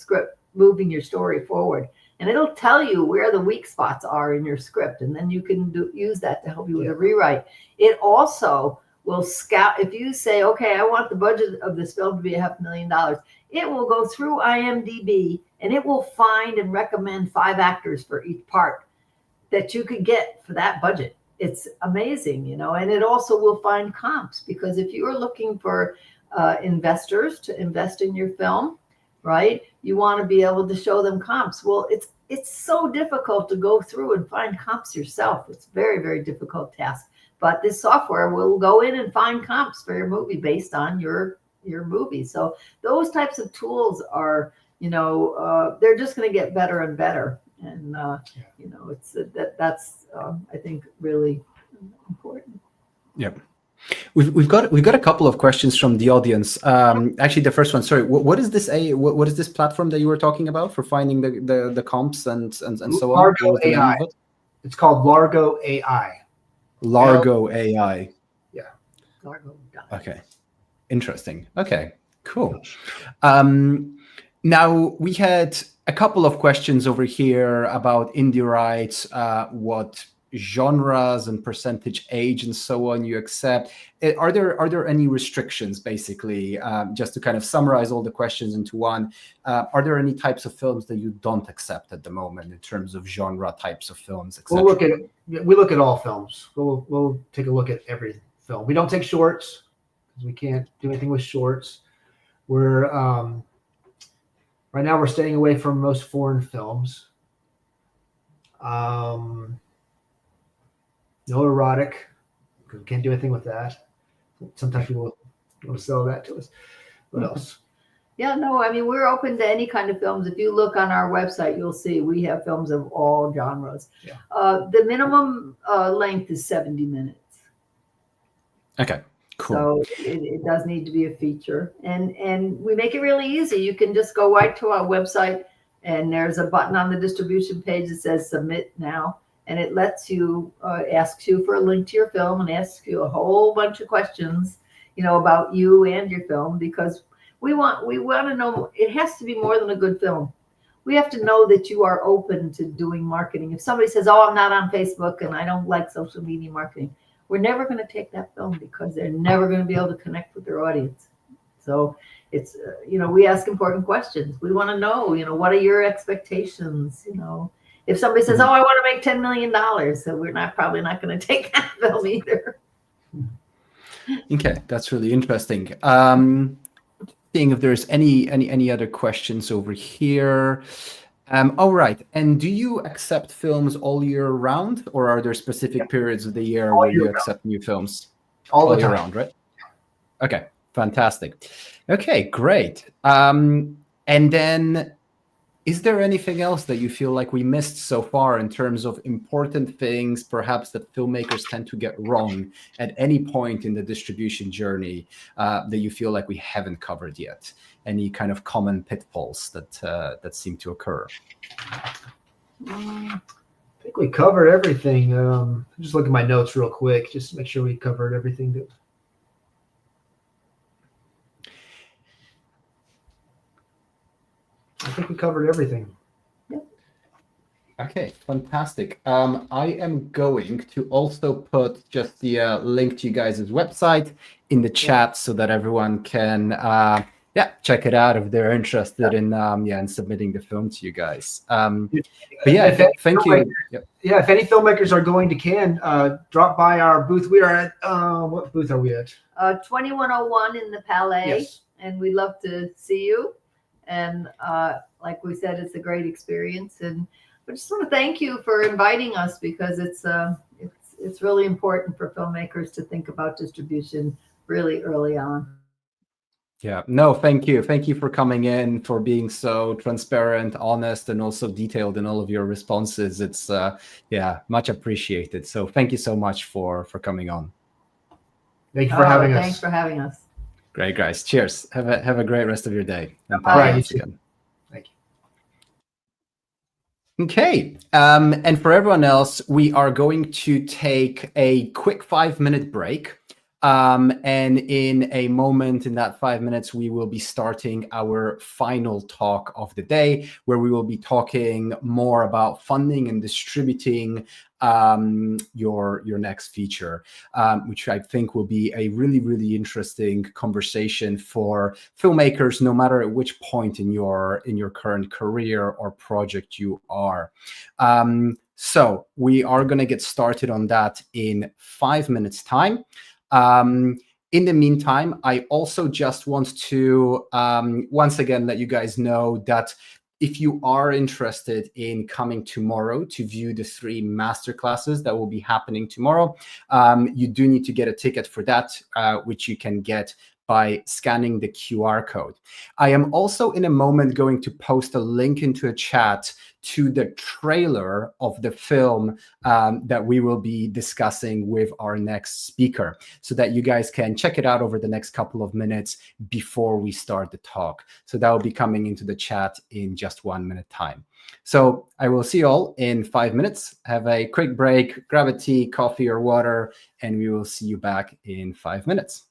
story forward. And it'll tell you where the weak spots are in your script. And then you can use that to help you with a rewrite. It also will scout. If you say, okay, I want the budget of this film to be $500,000, it will go through IMDb and it will find and recommend 5 actors for each part that you could get for that budget. It's amazing, and it also will find comps, because if you are looking for investors to invest in your film, right? You want to be able to show them comps. Well, it's so difficult to go through and find comps yourself. It's a very, very difficult task. But this software will go in and find comps for your movie based on your movie. So those types of tools are, they're just going to get better and better. And that's I think really important. Yep. We've got a couple of questions from the audience. Actually, the first one. Sorry, what is this? What is this platform that you were talking about for finding the comps and so on? Largo AI. It's called Largo AI. Largo AI. Yeah. Largo. Okay. Interesting. Okay. Cool. Now we had a couple of questions over here about indie rights. What genres and percentage age and so on you accept? Are there any restrictions, basically, just to kind of summarize all the questions into one? Are there any types of films that you don't accept at the moment in terms of genre types of films, etc.? We look at all films. We'll take a look at every film. We don't take shorts because we can't do anything with shorts. We're right now we're staying away from most foreign films. No erotic, because we can't do anything with that. Sometimes people want to sell that to us. What else? Yeah, no, I mean, we're open to any kind of films. If you look on our website, you'll see we have films of all genres. Yeah. The minimum length is 70 minutes. Okay, cool. So it does need to be a feature. And we make it really easy. You can just go right to our website, and there's a button on the distribution page that says Submit Now. And it lets you, asks you for a link to your film and asks you a whole bunch of questions, about you and your film, because we want to know, it has to be more than a good film. We have to know that you are open to doing marketing. If somebody says, oh, I'm not on Facebook and I don't like social media marketing, we're never going to take that film, because they're never going to be able to connect with their audience. So it's, we ask important questions. We want to know, what are your expectations? if somebody says, "Oh, I want to make $10 million," so we're probably not going to take that film either. Okay, that's really interesting. Seeing if there's any other questions over here. All right. And do you accept films all year round, or are there specific periods of the year where you accept new films? All the year time. round, right? Okay, fantastic. Okay, great. And then, is there anything else that you feel like we missed so far in terms of important things, perhaps that filmmakers tend to get wrong at any point in the distribution journey that you feel like we haven't covered yet? Any kind of common pitfalls that seem to occur? I think we covered everything. Just look at my notes real quick, just to make sure we covered everything. I think we covered everything. Okay, fantastic. I am going to also put just the link to you guys' website in the chat so that everyone can check it out if they're interested in in submitting the film to you guys. But yeah, thank you. Yeah, if any filmmakers are going to Cannes, drop by our booth. We are at what booth are we at? 2101 in the Palais, Yes. and we'd love to see you. And like we said, it's a great experience, and I just want to thank you for inviting us, because it's really important for filmmakers to think about distribution really early on. Yeah, no, thank you. Thank you for coming in, for being so transparent, honest, and also detailed in all of your responses. It's much appreciated. So thank you so much for coming on. Thank you for having us. Thanks for having us. Great, guys. Cheers. Have a great rest of your day. And Bye. thank you once again. Thank you. Okay, and for everyone else, we are going to take a quick 5-minute break. And in a moment, in that 5 minutes, we will be starting our final talk of the day, where we will be talking more about funding and distributing your next feature, which I think will be a really, really interesting conversation for filmmakers, no matter at which point in your current career or project you are. So we are going to get started on that in 5 minutes time. In the meantime, I also just want to once again let you guys know that if you are interested in coming tomorrow to view the 3 masterclasses that will be happening tomorrow, you do need to get a ticket for that, which you can get by scanning the QR code. I am also in a moment going to post a link into a chat to the trailer of the film that we will be discussing with our next speaker, so that you guys can check it out over the next couple of minutes before we start the talk. So that will be coming into the chat in just 1 minute time. So I will see you all in 5 minutes. Have a quick break, grab a tea, coffee, or water, and we will see you back in 5 minutes.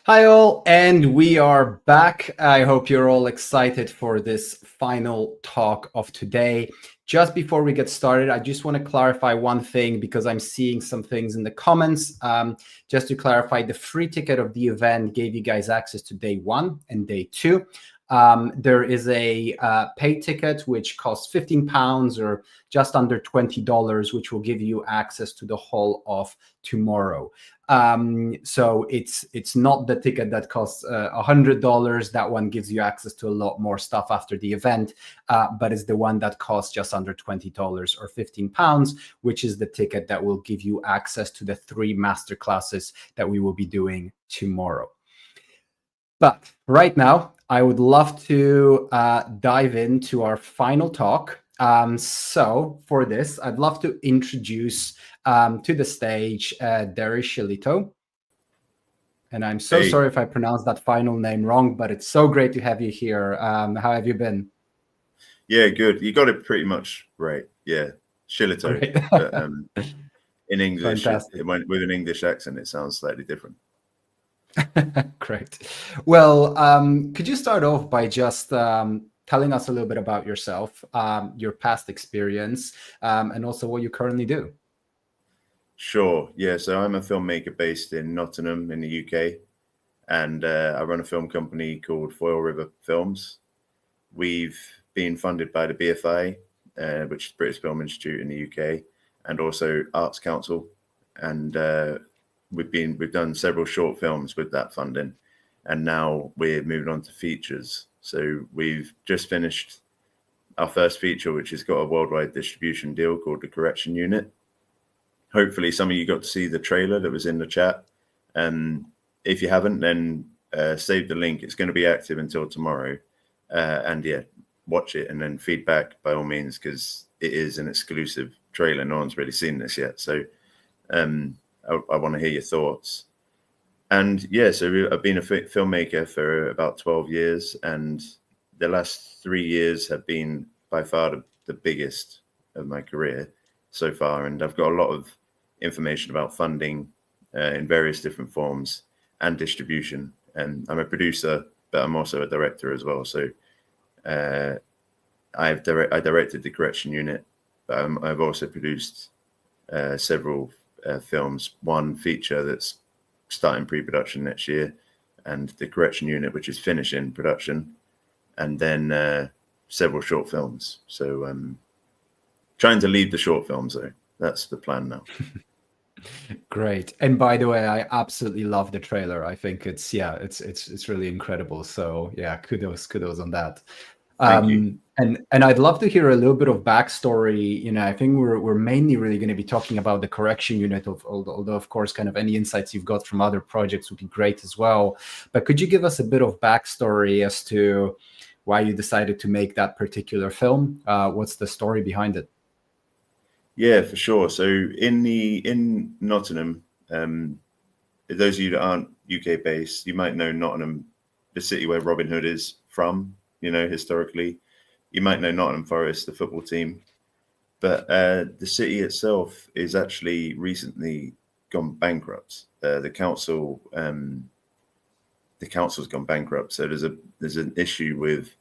Hi all, and we are back. I hope you're all excited for this final talk of today. Just before we get started, I just want to clarify one thing because I'm seeing some things in the comments. Just to clarify, the free ticket of the event gave you guys access to day 1 and day 2. There is a paid ticket which costs £15 or just under $20, which will give you access to the whole of tomorrow. So it's not the ticket that costs $100. That one gives you access to a lot more stuff after the event, but it's the one that costs just under $20 or £15, which is the ticket that will give you access to the 3 masterclasses that we will be doing tomorrow. But right now, I would love to dive into our final talk. So for this, I'd love to introduce to the stage Darius Shilito. And I'm so sorry if I pronounced that final name wrong, but it's so great to have you here. How have you been? Yeah, good. You got it pretty much right. Yeah, Shilito. But, in English, with an English accent, it sounds slightly different. Great. Well, could you start off by just telling us a little bit about yourself, your past experience, and also what you currently do? Sure. Yeah. So I'm a filmmaker based in Nottingham in the UK, and I run a film company called Foyle River Films. We've been funded by the BFI, which is British Film Institute in the UK, and also Arts Council, and we've done several short films with that funding, and now we're moving on to features. So we've just finished our first feature, which has got a worldwide distribution deal called The Correction Unit. Hopefully some of you got to see the trailer that was in the chat. If you haven't, then save the link. It's going to be active until tomorrow. And yeah, watch it and then feedback by all means, because it is an exclusive trailer. No one's really seen this yet. So I want to hear your thoughts. And yeah, so I've been a filmmaker for about 12 years, and the last 3 years have been by far the biggest of my career so far. And I've got a lot of information about funding in various different forms and distribution. And I'm a producer, but I'm also a director as well. So I directed The Correction Unit, but I've also produced several films, one feature that's starting pre-production next year, and The Correction Unit, which is finishing production, and then several short films. So trying to lead the short films though. That's the plan now. Great. And by the way, I absolutely love the trailer. I think it's really incredible. So yeah, kudos on that. Thank you. And I'd love to hear a little bit of backstory. You know, I think we're mainly really going to be talking about The Correction Unit, although of course, kind of any insights you've got from other projects would be great as well. But could you give us a bit of backstory as to why you decided to make that particular film? What's the story behind it? Yeah, for sure. So in Nottingham, those of you that aren't UK based, you might know Nottingham, the city where Robin Hood is from. You know, historically, you might know Nottingham Forest, the football team, but the city itself is actually recently gone bankrupt. The council's gone bankrupt. So there's an issue with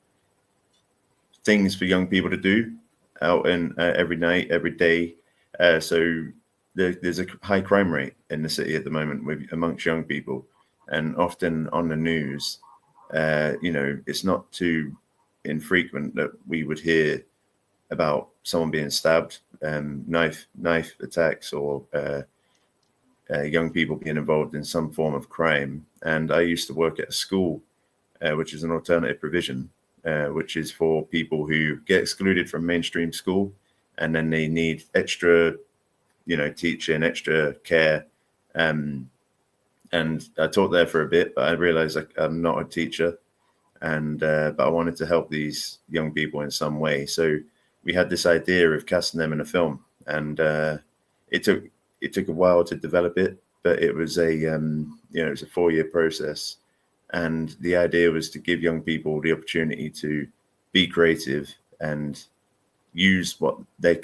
things for young people to do out in every night, every day. So there's a high crime rate in the city at the moment amongst young people, and often on the news, you know, it's not too infrequent that we would hear about someone being stabbed, knife attacks, or young people being involved in some form of crime. And I used to work at a school, which is an alternative provision, which is for people who get excluded from mainstream school, and then they need extra, you know, teaching, extra care. And I taught there for a bit, but I realized I'm not a teacher, and but I wanted to help these young people in some way. So we had this idea of casting them in a film, and it took a while to develop it, but it was it was a 4-year process. And the idea was to give young people the opportunity to be creative and use what their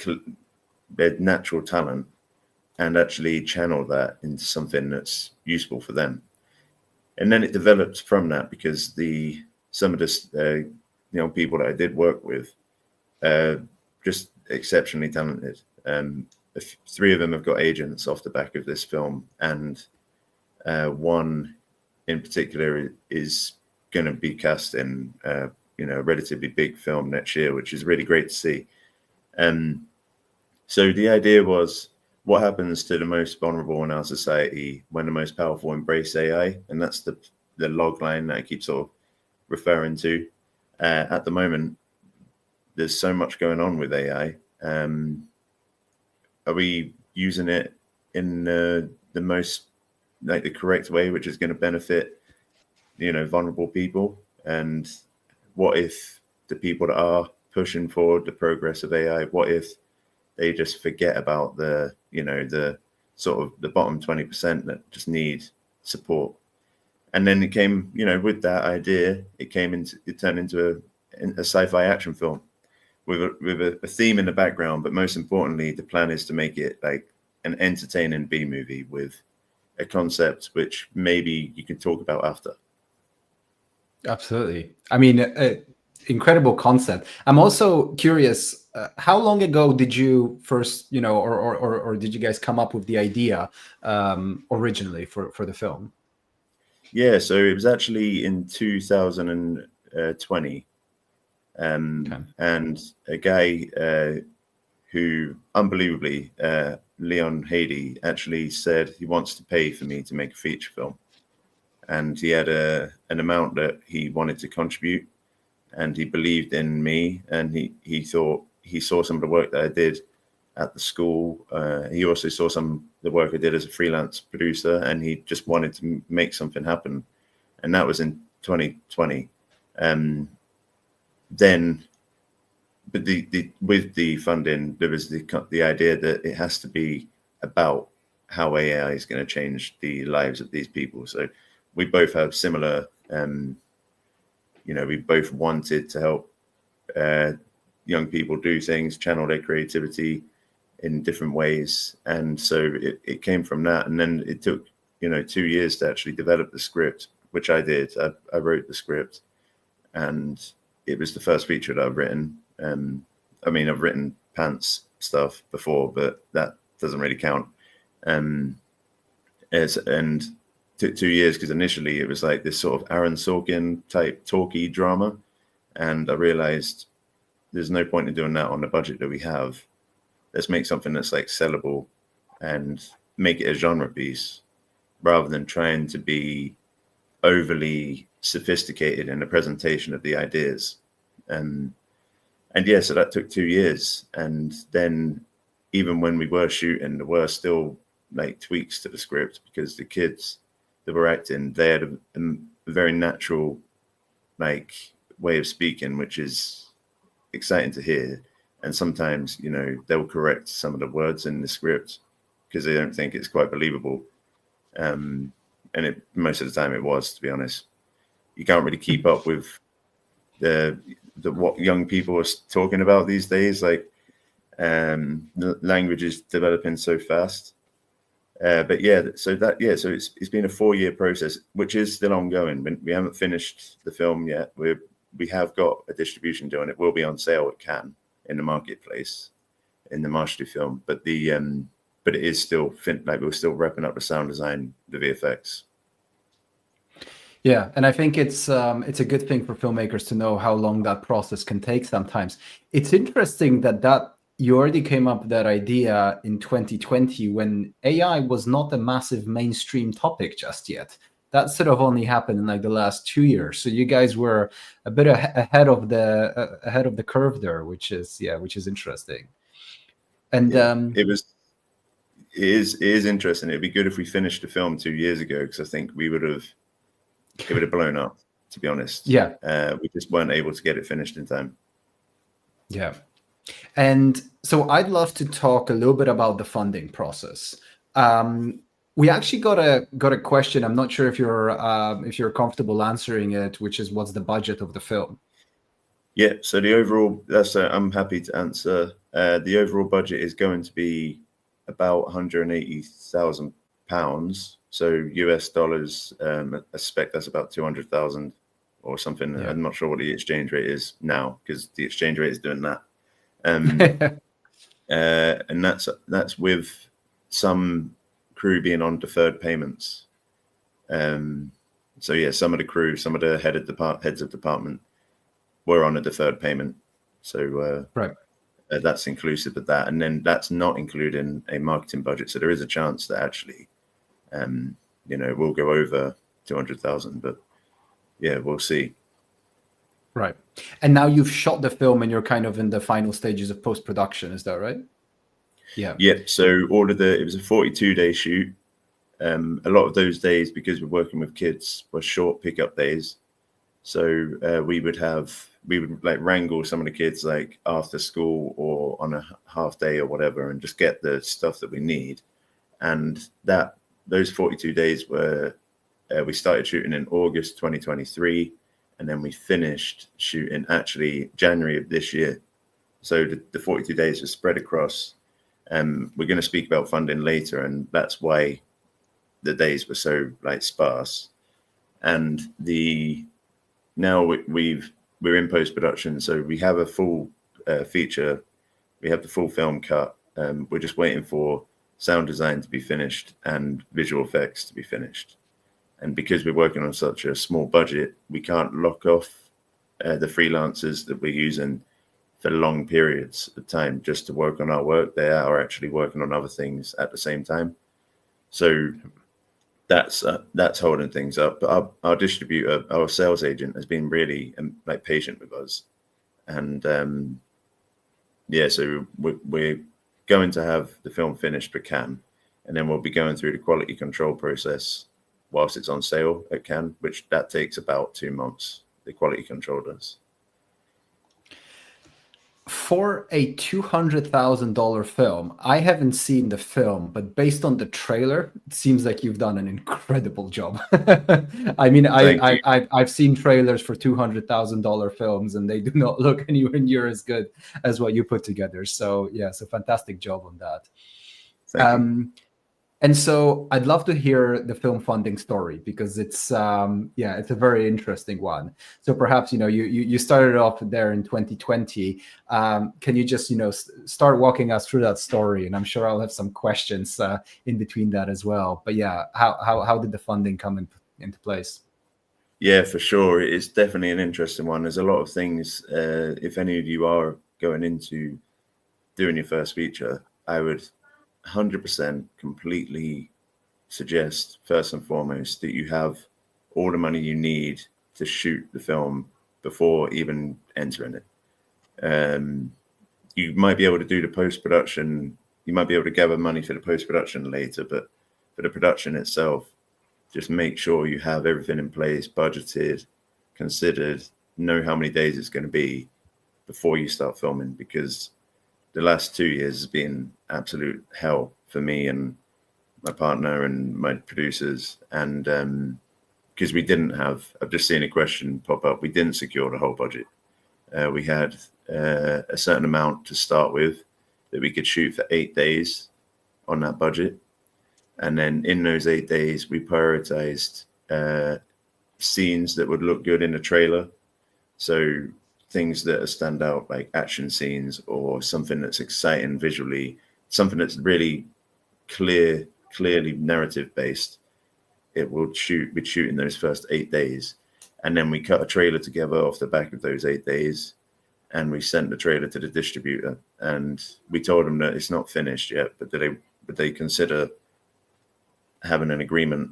natural talent, and actually channel that into something that's useful for them. And then it developed from that, because some of the people that I did work with, just exceptionally talented. Three of them have got agents off the back of this film, and one in particular is going to be cast in a relatively big film next year, which is really great to see. So the idea was, what happens to the most vulnerable in our society when the most powerful embrace AI? And that's the log line that I keep sort of referring to. At the moment, there's so much going on with AI. Are we using it in the most, like, the correct way, which is going to benefit, vulnerable people? And what if the people that are pushing forward the progress of AI, what if they just forget about the sort of the bottom 20% that just need support? And then it came, with that idea, it turned into a sci-fi action film with a theme in the background. But most importantly, the plan is to make it like an entertaining B movie with a concept which maybe you can talk about after. Absolutely. I mean, incredible concept. I'm also curious, how long ago did you first, or did you guys come up with the idea originally for the film? Yeah, so it was actually in 2020. Okay. And a guy who, unbelievably, Leon Hady, actually said he wants to pay for me to make a feature film. And he had an amount that he wanted to contribute, and he believed in me, and he thought he saw some of the work that I did at the school. He also saw some of the work I did as a freelance producer, and he just wanted to make something happen. And that was in 2020. Then, but with the funding, there was the idea that it has to be about how AI is going to change the lives of these people. So we both have similar, we both wanted to help young people do things, channel their creativity in different ways. And so it came from that. And then it took, 2 years to actually develop the script, which I did. I wrote the script, and it was the first feature that I've written. I've written pants stuff before, but that doesn't really count. And took 2 years, because initially it was like this sort of Aaron Sorkin type talky drama, and I realized there's no point in doing that on the budget that we have. Let's make something that's like sellable and make it a genre piece, rather than trying to be overly sophisticated in the presentation of the ideas. And yeah, so that took 2 years. And then even when we were shooting, there were still like tweaks to the script, because the kids that were acting, they had a very natural like way of speaking, which is exciting to hear. And sometimes, they'll correct some of the words in the script because they don't think it's quite believable. And most of the time it was, to be honest. You can't really keep up with the what young people are talking about these days. Like, the language is developing so fast. But yeah, so it's been a 4-year process, which is still ongoing. We haven't finished the film yet. We have got a distribution deal, and it will be on sale at Cannes in the marketplace in the Marshall film. But but it is still we're still wrapping up the sound design, the VFX. Yeah, and I think it's a good thing for filmmakers to know how long that process can take sometimes. It's interesting that you already came up with that idea in 2020 when AI was not a massive mainstream topic just yet. That sort of only happened in like the last 2 years. So you guys were a bit ahead of the curve there, which is interesting. And yeah, it is interesting. It'd be good if we finished the film 2 years ago, because I think it would have blown up, to be honest. Yeah. We just weren't able to get it finished in time. Yeah. And so I'd love to talk a little bit about the funding process. We actually got a question. I'm not sure if you're comfortable answering it, which is, what's the budget of the film? Yeah, so the overall, I'm happy to answer. The overall budget is going to be about £180,000, So US dollars, I suspect that's about 200,000 or something. Yeah. I'm not sure what the exchange rate is now because the exchange rate is doing that. And that's with some crew being on deferred payments. So yeah, some of the crew, some of the heads of department were on a deferred payment. So Right. That's inclusive of that, and then that's not including a marketing budget. So there is a chance that actually, we'll go over 200,000, but yeah, we'll see. Right. And now you've shot the film and you're kind of in the final stages of post-production. Is that right? Yeah. Yeah. So it was a 42-day shoot. A lot of those days, because we're working with kids, were short pickup days. So we would like wrangle some of the kids like after school or on a half day or whatever, and just get the stuff that we need. And those 42 days were, we started shooting in August 2023, and then we finished shooting actually January of this year. So the 42 days was spread across. We're going to speak about funding later, and that's why the days were so like sparse. And now we're in post-production, so we have a full feature. We have the full film cut. We're just waiting for sound design to be finished and visual effects to be finished. And because we're working on such a small budget, we can't lock off the freelancers that we're using for long periods of time just to work on our work. They are actually working on other things at the same time. So that's holding things up. But our distributor, our sales agent, has been really like patient with us, and so we're going to have the film finished for Cannes, and then we'll be going through the quality control process whilst it's on sale at Cannes, which that takes about 2 months. The quality control does. For a $200,000 film, I haven't seen the film, but based on the trailer, it seems like you've done an incredible job. I mean, I've seen trailers for $200,000 films, and they do not look anywhere near as good as what you put together. So yeah, it's a fantastic job on that. Thank you. And so I'd love to hear the film funding story, because it's it's a very interesting one. So perhaps you started off there in 2020. Can you just start walking us through that story? And I'm sure I'll have some questions in between that as well. But yeah, how did the funding come into place? Yeah, for sure. It's definitely an interesting one. There's a lot of things. If any of you are going into doing your first feature, I would 100% completely suggest first and foremost that you have all the money you need to shoot the film before even entering it. You might be able to do the post-production, you might be able to gather money for the post-production later, but for the production itself, just make sure you have everything in place, budgeted, considered, know how many days it's going to be before you start filming, because the last 2 years has been absolute hell for me and my partner and my producers. And because I've just seen a question pop up, we didn't secure the whole budget. We had a certain amount to start with that we could shoot for 8 days on that budget. And then in those 8 days, we prioritized scenes that would look good in a trailer. So things that stand out, like action scenes or something that's exciting visually, something that's really clearly narrative based. We'd shoot in those first 8 days. And then we cut a trailer together off the back of those 8 days. And we sent the trailer to the distributor. And we told them that it's not finished yet, but they consider having an agreement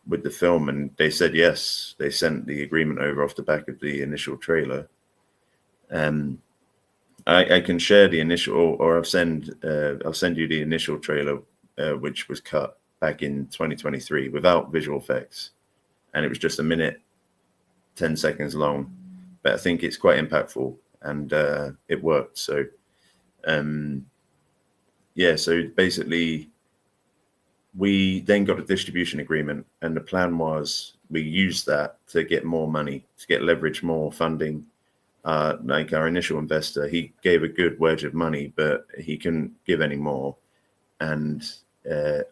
with the film, and they said yes. They sent the agreement over off the back of the initial trailer. I can share the initial, or I'll send you the initial trailer, which was cut back in 2023 without visual effects, and it was just 1 minute 10 seconds long, but I think it's quite impactful, and it worked. So so basically we then got a distribution agreement, and the plan was we used that to get more money, to get leverage, more funding. Like our initial investor, he gave a good wedge of money, but he couldn't give any more. And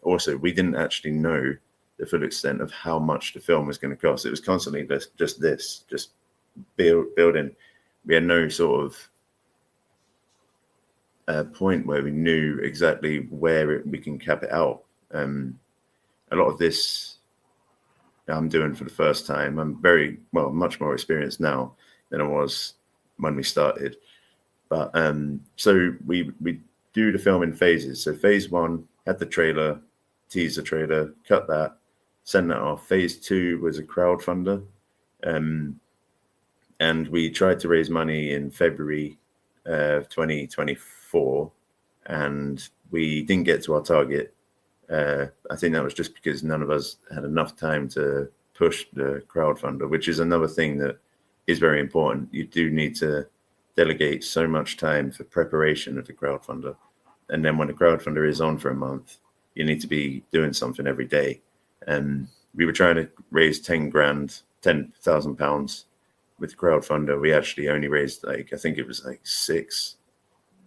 also we didn't actually know the full extent of how much the film was going to cost. It was constantly just building. We had no sort of point where we knew exactly where we can cap it out. A lot of this I'm doing for the first time. I'm much more experienced now than I was when we started. But so we do the film in phases. So phase 1 had the trailer, teaser trailer, cut that, send that off. Phase 2 was a crowdfunder. And we tried to raise money in February of 2024, and we didn't get to our target. I think that was just because none of us had enough time to push the crowdfunder, which is another thing that is very important. You do need to delegate so much time for preparation of the crowdfunder. And then when the crowdfunder is on for a month, you need to be doing something every day. And we were trying to raise 10,000 pounds with the crowdfunder. We actually only raised I think it was 6.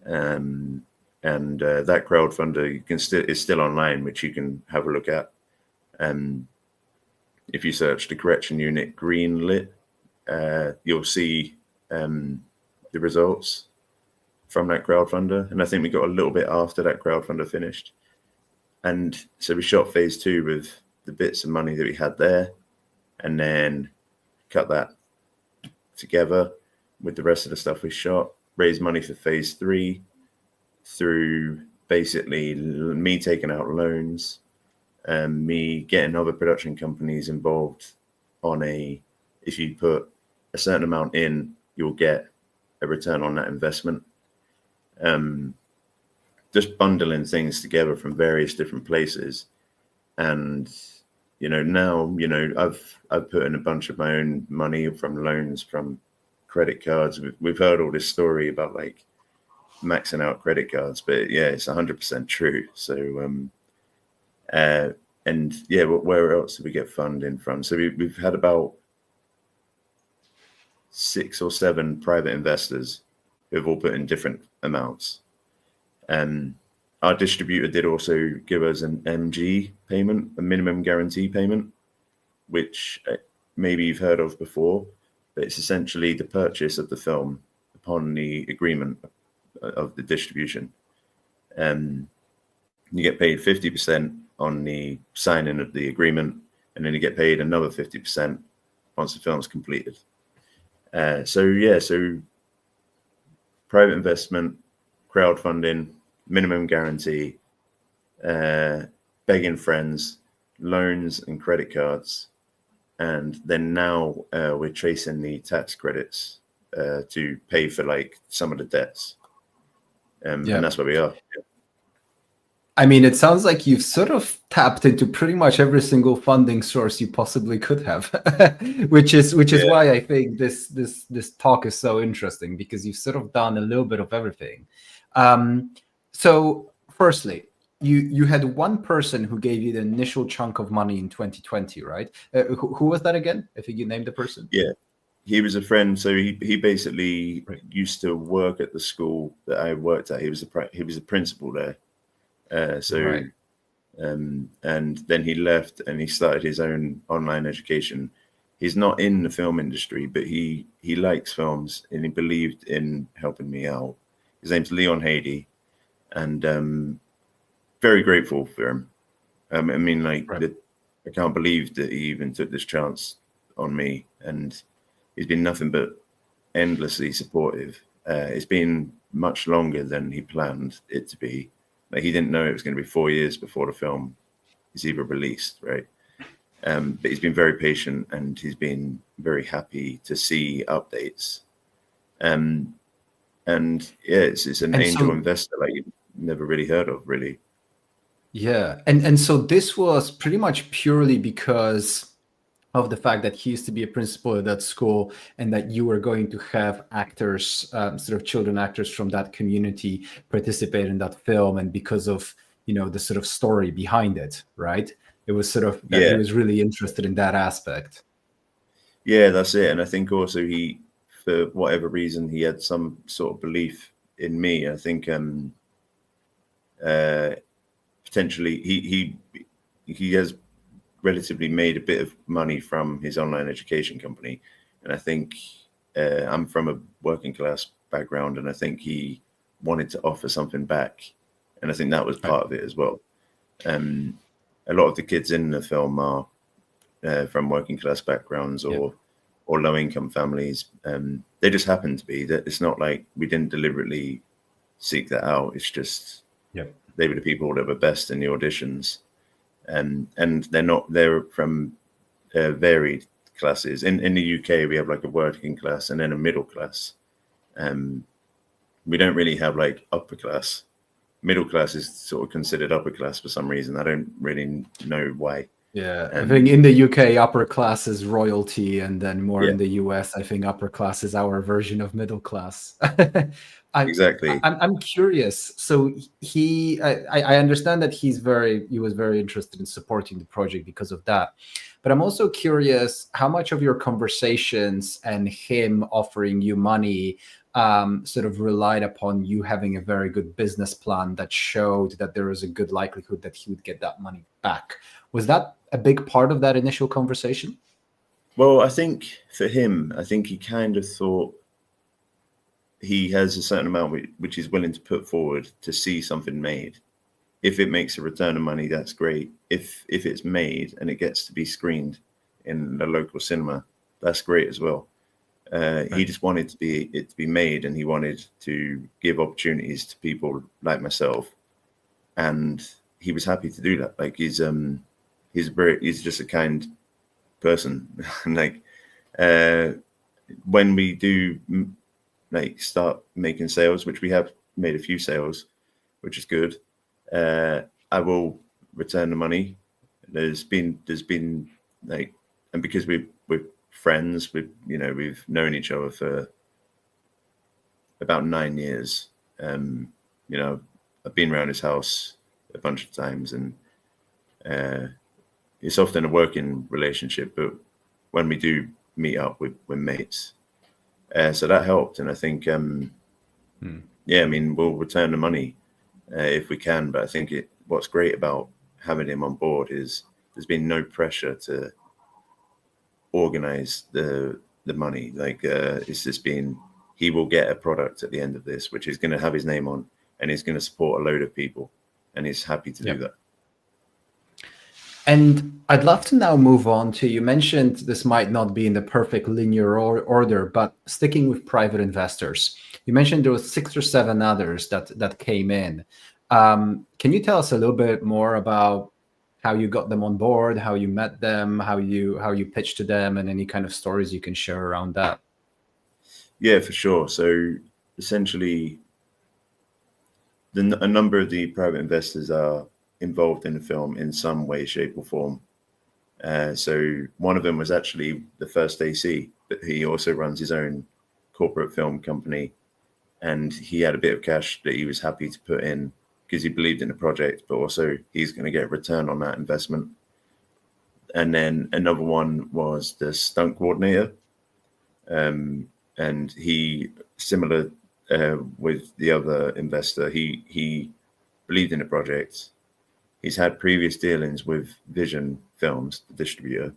And that crowdfunder is still online, which you can have a look at. If you search the correction unit greenlit, you'll see the results from that crowdfunder. And I think we got a little bit after that crowdfunder finished. And so we shot phase 2 with the bits of money that we had there, and then cut that together with the rest of the stuff we shot, raised money for phase 3 through basically me taking out loans and me getting other production companies involved on if you put a certain amount in, you'll get a return on that investment. Just bundling things together from various different places. And, now, I've put in a bunch of my own money from loans, from credit cards. We've heard all this story about maxing out credit cards, but yeah, it's 100% true. So, and yeah, where else did we get funding from? So we've had about 6 or 7 private investors who've all put in different amounts. Our distributor did also give us an MG payment, a minimum guarantee payment, which maybe you've heard of before, but it's essentially the purchase of the film upon the agreement of the distribution. You get paid 50% on the signing of the agreement, and then you get paid another 50% once the film's completed. So private investment, crowdfunding, minimum guarantee, begging friends, loans and credit cards. And then now we're chasing the tax credits to pay for some of the debts. And that's where we are. I mean, it sounds like you've sort of tapped into pretty much every single funding source you possibly could have, which is why I think this talk is so interesting, because you've sort of done a little bit of everything. So firstly, you had one person who gave you the initial chunk of money in 2020, right? Who was that again? I think you named the person. Yeah, he was a friend. So he basically used to work at the school that I worked at. He was the principal there. And then he left and he started his own online education. He's not in the film industry, but he likes films and he believed in helping me out. His name's Leon Hady, and very grateful for him. I mean, I can't believe that he even took this chance on me, and he's been nothing but endlessly supportive. It's been much longer than he planned it to be. He didn't know it was going to be 4 years before the film is even released, right? But he's been very patient, and he's been very happy to see updates. And yeah, it's an angel investor like you've never really heard of, really. Yeah, and so this was pretty much purely because of the fact that he used to be a principal at that school, and that you were going to have actors, sort of children actors from that community participate in that film, and because of the sort of story behind it, right? It was sort of that he was really interested in that aspect. Yeah, that's it. And I think also he, for whatever reason, he had some sort of belief in me. I think potentially potentially he has relatively made a bit of money from his online education company, and I think I'm from a working class background, and I think he wanted to offer something back, and I think that was part of it as well. A lot of the kids in the film are from working class backgrounds or low income families. They just happen to be that. It's not like we didn't deliberately seek that out. It's just they were the people that were best in the auditions, and they're from varied classes. In the UK, we have like a working class and then a middle class. We don't really have like upper class. Middle class is sort of considered upper class for some reason. I don't really know why. Yeah, I think in the UK, upper class is royalty, and then more Yeah. in the US, I think upper class is our version of middle class. Exactly. I'm curious. So I understand that he was very interested in supporting the project because of that. But I'm also curious how much of your conversations and him offering you money sort of relied upon you having a very good business plan that showed that there was a good likelihood that he would get that money back. Was that a big part of that initial conversation? Well, I think for him, I think he kind of thought he has a certain amount which he's willing to put forward to see something made. If it makes a return of money, that's great. If it's made and it gets to be screened in the local cinema, that's great as well. He just wanted it to be made, and he wanted to give opportunities to people like myself, and he was happy to do that. Like he's just a kind person. Like when we do like start making sales, which we have made a few sales, which is good, I will return the money. There's been like, and because we're friends, we've known each other for about 9 years. I've been around his house a bunch of times, and it's often a working relationship, but when we do meet up, we're mates. So that helped, and I think I mean, we'll return the money if we can, but I think what's great about having him on board is there's been no pressure to organize the money. Like it's just been, he will get a product at the end of this which is going to have his name on, and he's going to support a load of people, and he's happy to do that. And I'd love to now move on to, you mentioned this might not be in the perfect linear order, but sticking with private investors, you mentioned there was 6 or 7 others that came in. Can you tell us a little bit more about how you got them on board, how you met them, how you pitched to them, and any kind of stories you can share around that? Yeah, for sure. So essentially, a number of the private investors are involved in the film in some way, shape, or form. So one of them was actually the first AC, but he also runs his own corporate film company, and he had a bit of cash that he was happy to put in because he believed in the project, but also he's going to get a return on that investment. And then another one was the stunt coordinator, and he, similar with the other investor, he believed in the project. He's had previous dealings with Vision Films, the distributor,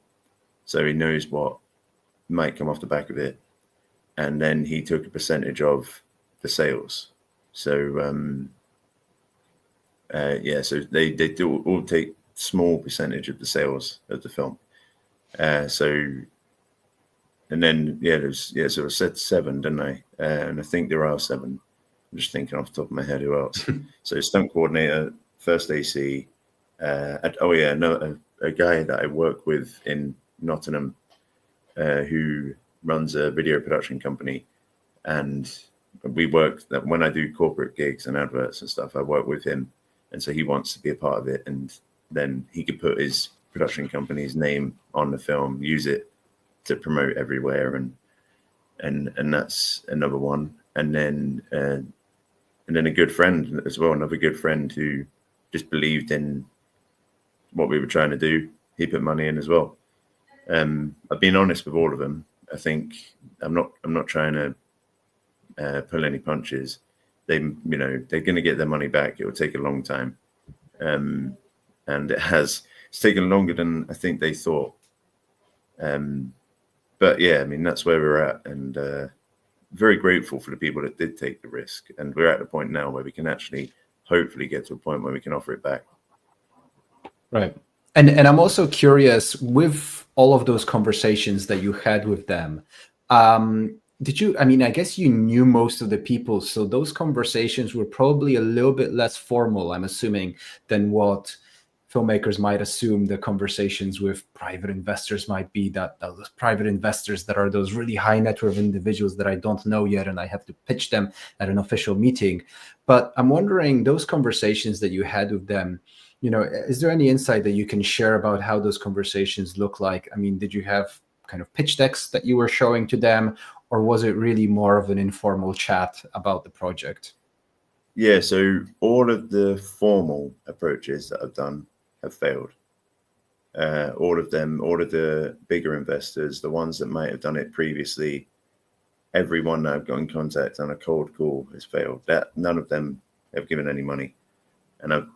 so he knows what might come off the back of it. And then he took a percentage of the sales. So so they do all take small percentage of the sales of the film. And then so I said 7, didn't I? And I think there are 7. I'm just thinking off the top of my head who else. So stunt coordinator, first AC. A guy that I work with in Nottingham, who runs a video production company, and we work that when I do corporate gigs and adverts and stuff, I work with him, and so he wants to be a part of it, and then he could put his production company's name on the film, use it to promote everywhere, and that's another one. And then a good friend as well, another good friend who just believed in what we were trying to do. He put money in as well. I've been honest with all of them. I think I'm not trying to pull any punches. They're going to get their money back. It will take a long time. and it's taken longer than I think they thought. But yeah, I mean, that's where we're at, and very grateful for the people that did take the risk. And we're at the point now where we can actually hopefully get to a point where we can offer it back. Right. And I'm also curious, with all of those conversations that you had with them, did you, I mean, I guess you knew most of the people, so those conversations were probably a little bit less formal, I'm assuming, than what filmmakers might assume the conversations with private investors might be, that those private investors that are those really high net worth individuals that I don't know yet, and I have to pitch them at an official meeting. But I'm wondering, those conversations that you had with them, you know, is there any insight that you can share about how those conversations look like? I mean, did you have kind of pitch decks that you were showing to them, or was it really more of an informal chat about the project? Yeah, so all of the formal approaches that I've done have failed. All of them, all of the bigger investors, the ones that might have done it previously, everyone that I've got in contact on a cold call has failed. That none of them have given any money. And I've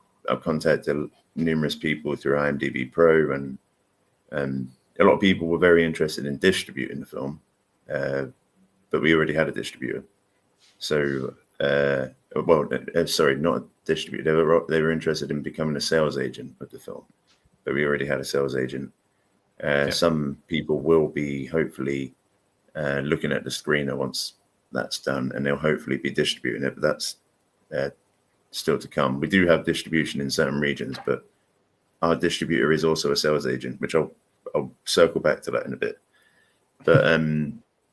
contacted numerous people through IMDb Pro, and a lot of people were very interested in distributing the film, but we already had a distributor. So, sorry, not a distributor. They were interested in becoming a sales agent of the film, but we already had a sales agent. Some people will be hopefully looking at the screener once that's done, and they'll hopefully be distributing it, but that's still to come. We do have distribution in certain regions, but our distributor is also a sales agent, which I'll circle back to that in a bit. But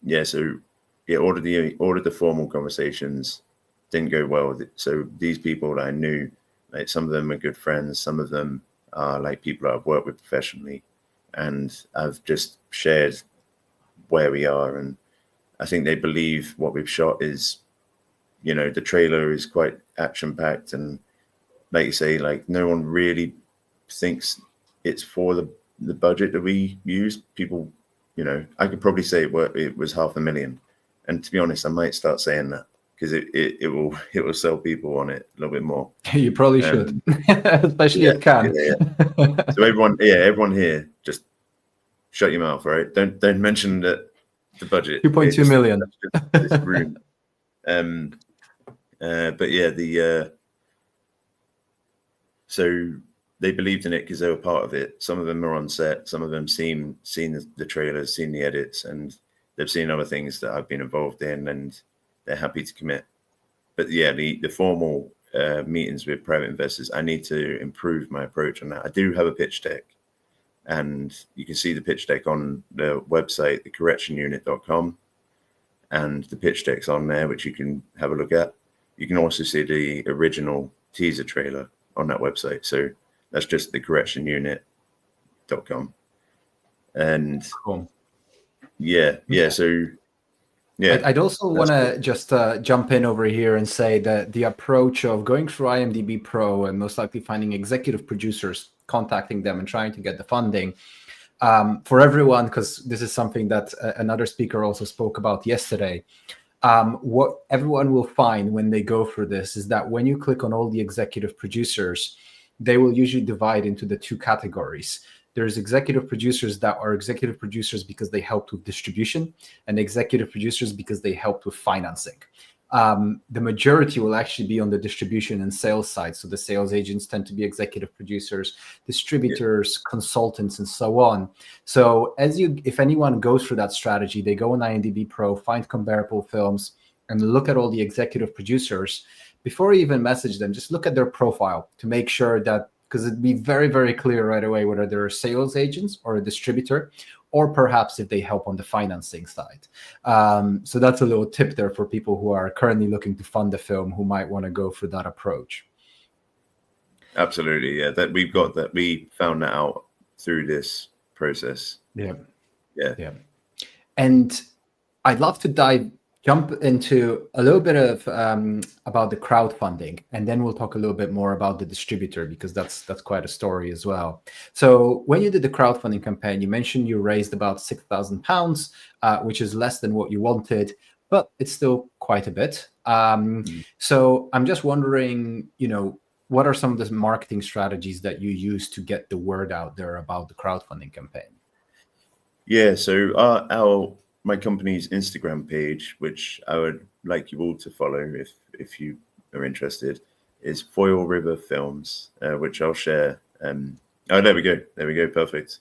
yeah, so yeah, all of the formal conversations didn't go well. So these people that I knew, like, some of them are good friends, some of them are like people that I've worked with professionally, and I've just shared where we are, and I think they believe what we've shot is, you know, the trailer is quite action-packed, and like you say, like, no one really thinks it's for the budget that we use. People, you know, I could probably say it was $500,000, and to be honest, I might start saying that, because it will sell people on it a little bit more. You probably should, especially at Cannes. So everyone here, just shut your mouth, all right? Don't mention that the budget. 2.2 million. This room. But yeah, so they believed in it because they were part of it. Some of them are on set. Some of them seen the trailers, seen the edits, and they've seen other things that I've been involved in, and they're happy to commit. But yeah, the formal meetings with private investors, I need to improve my approach on that. I do have a pitch deck, and you can see the pitch deck on the website, thecorrectionunit.com, and the pitch deck's on there, which you can have a look at. You can also see the original teaser trailer on that website. So that's just thecorrectionunit.com. And cool. Yeah. So yeah, I'd also want to just jump in over here and say that the approach of going through IMDb Pro and most likely finding executive producers, contacting them and trying to get the funding, for everyone, because this is something that another speaker also spoke about yesterday. What everyone will find when they go through this is that when you click on all the executive producers, they will usually divide into the two categories. There's executive producers that are executive producers because they helped with distribution, and executive producers because they helped with financing. The majority will actually be on the distribution and sales side. So the sales agents tend to be executive producers, distributors, consultants, and so on. So if anyone goes through that strategy, they go on IMDb Pro, find comparable films, and look at all the executive producers. Before you even message them, just look at their profile to make sure that, because it'd be very, very clear right away whether they're sales agents or a distributor, or perhaps if they help on the financing side. So that's a little tip there for people who are currently looking to fund a film who might want to go for that approach. Absolutely, yeah. We found that out through this process. Yeah. And I'd love to jump into a little bit of about the crowdfunding, and then we'll talk a little bit more about the distributor, because that's quite a story as well. So when you did the crowdfunding campaign, you mentioned you raised about £6,000, which is less than what you wanted, but it's still quite a bit. So I'm just wondering, what are some of the marketing strategies that you use to get the word out there about the crowdfunding campaign? Yeah, so my company's Instagram page, which I would like you all to follow if you are interested, is Foyle River Films, which I'll share. Oh, there we go, perfect.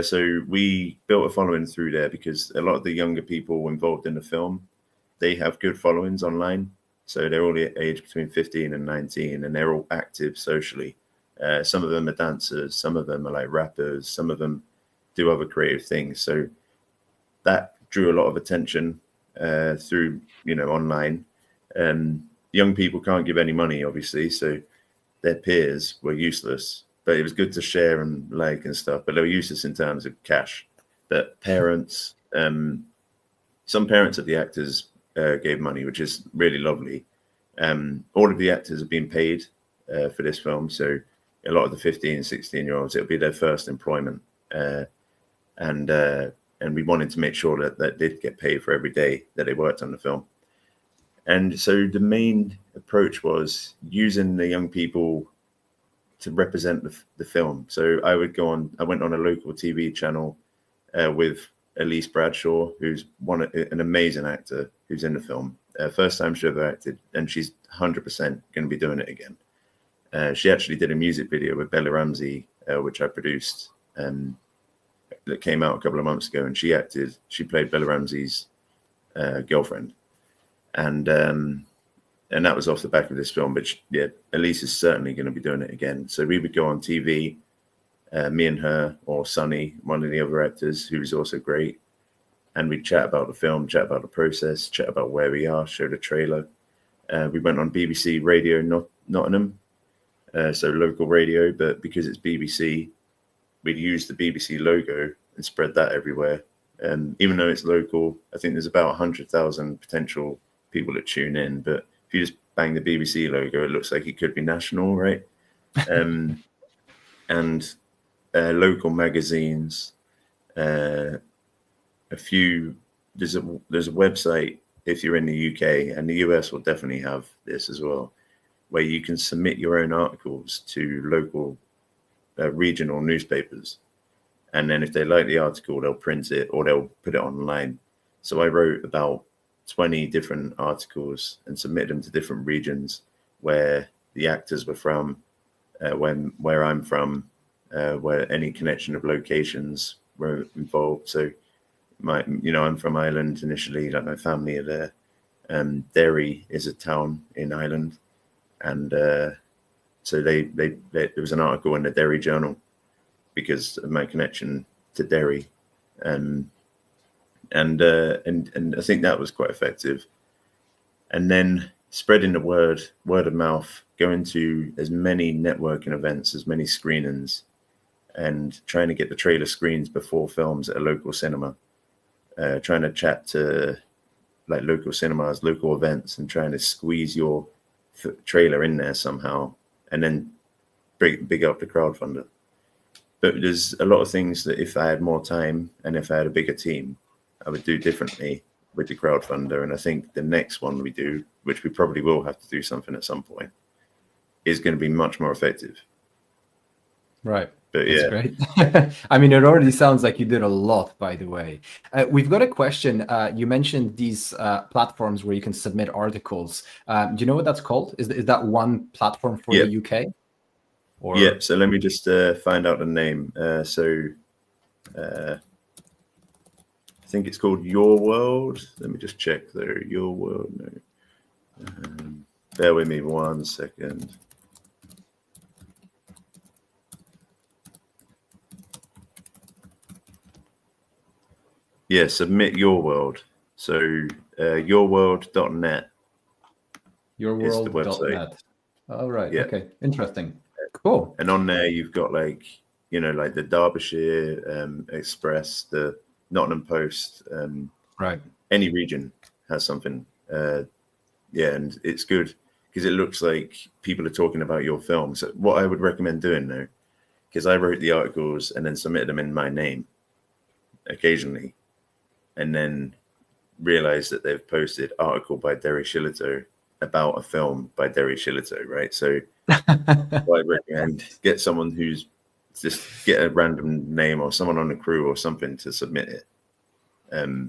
So we built a following through there because a lot of the younger people involved in the film, they have good followings online. So they're all aged between 15 and 19, and they're all active socially. Some of them are dancers, some of them are like rappers, some of them do other creative things. So that drew a lot of attention through, online. Young people can't give any money, obviously, so their peers were useless. But it was good to share and like and stuff. But they were useless in terms of cash. But parents, some parents of the actors gave money, which is really lovely. All of the actors have been paid for this film, so a lot of the 15, 16-year-olds, it'll be their first employment. And we wanted to make sure that they did get paid for every day that they worked on the film. And so the main approach was using the young people to represent the film. So I went on a local TV channel with Elise Bradshaw, who's an amazing actor who's in the film. First time she ever acted, and she's 100% going to be doing it again. She actually did a music video with Bella Ramsey, which I produced, that came out a couple of months ago, and she played Bella Ramsey's girlfriend. And that was off the back of this film, but Elise is certainly going to be doing it again. So we would go on TV, me and her, or Sonny, one of the other actors, who was also great. And we'd chat about the film, chat about the process, chat about where we are, show the trailer. We went on BBC Radio Nottingham, so local radio, but because it's BBC, we'd use the BBC logo and spread that everywhere. Even though it's local, I think there's about 100,000 potential people that tune in, but if you just bang the BBC logo, it looks like it could be national, right? And local magazines, there's a website if you're in the UK, and the US will definitely have this as well, where you can submit your own articles to local regional newspapers, and then if they like the article, they'll print it or they'll put it online. So I wrote about 20 different articles and submit them to different regions where the actors were from, where I'm from, where any connection of locations were involved. So I'm from Ireland initially, like my family are there. Derry is a town in Ireland, and so there was an article in the Derry Journal because of my connection to Derry. And I think that was quite effective. And then spreading the word of mouth, going to as many networking events, as many screenings, and trying to get the trailer screens before films at a local cinema, trying to chat to like local cinemas, local events, and trying to squeeze your trailer in there somehow, and then big up the crowdfunder. But there's a lot of things that if I had more time and if I had a bigger team, I would do differently with the crowdfunder. And I think the next one we do, which we probably will have to do something at some point, is going to be much more effective. Right. But That's yeah, great. I mean, it already sounds like you did a lot, by the way. We've got a question. You mentioned these platforms where you can submit articles. Do you know what that's called? Is that one platform for the UK? Or... Yeah, so let me just find out the name. I think it's called Your World. Let me just check there. Your World. No. Bear with me 1 second. Yeah, submit Your World. So yourworld.net. Yourworld.net. All right. Yeah. Okay. Interesting. Cool. And on there, you've got like the Derbyshire Express, the Nottingham Post. Right. Any region has something. And it's good because it looks like people are talking about your film. So what I would recommend doing though, because I wrote the articles and then submitted them in my name occasionally, and then realized that they've posted article by Derry Shillito about a film by Derry Shillito, right? So I recommend get someone who's just get a random name or someone on the crew or something to submit it.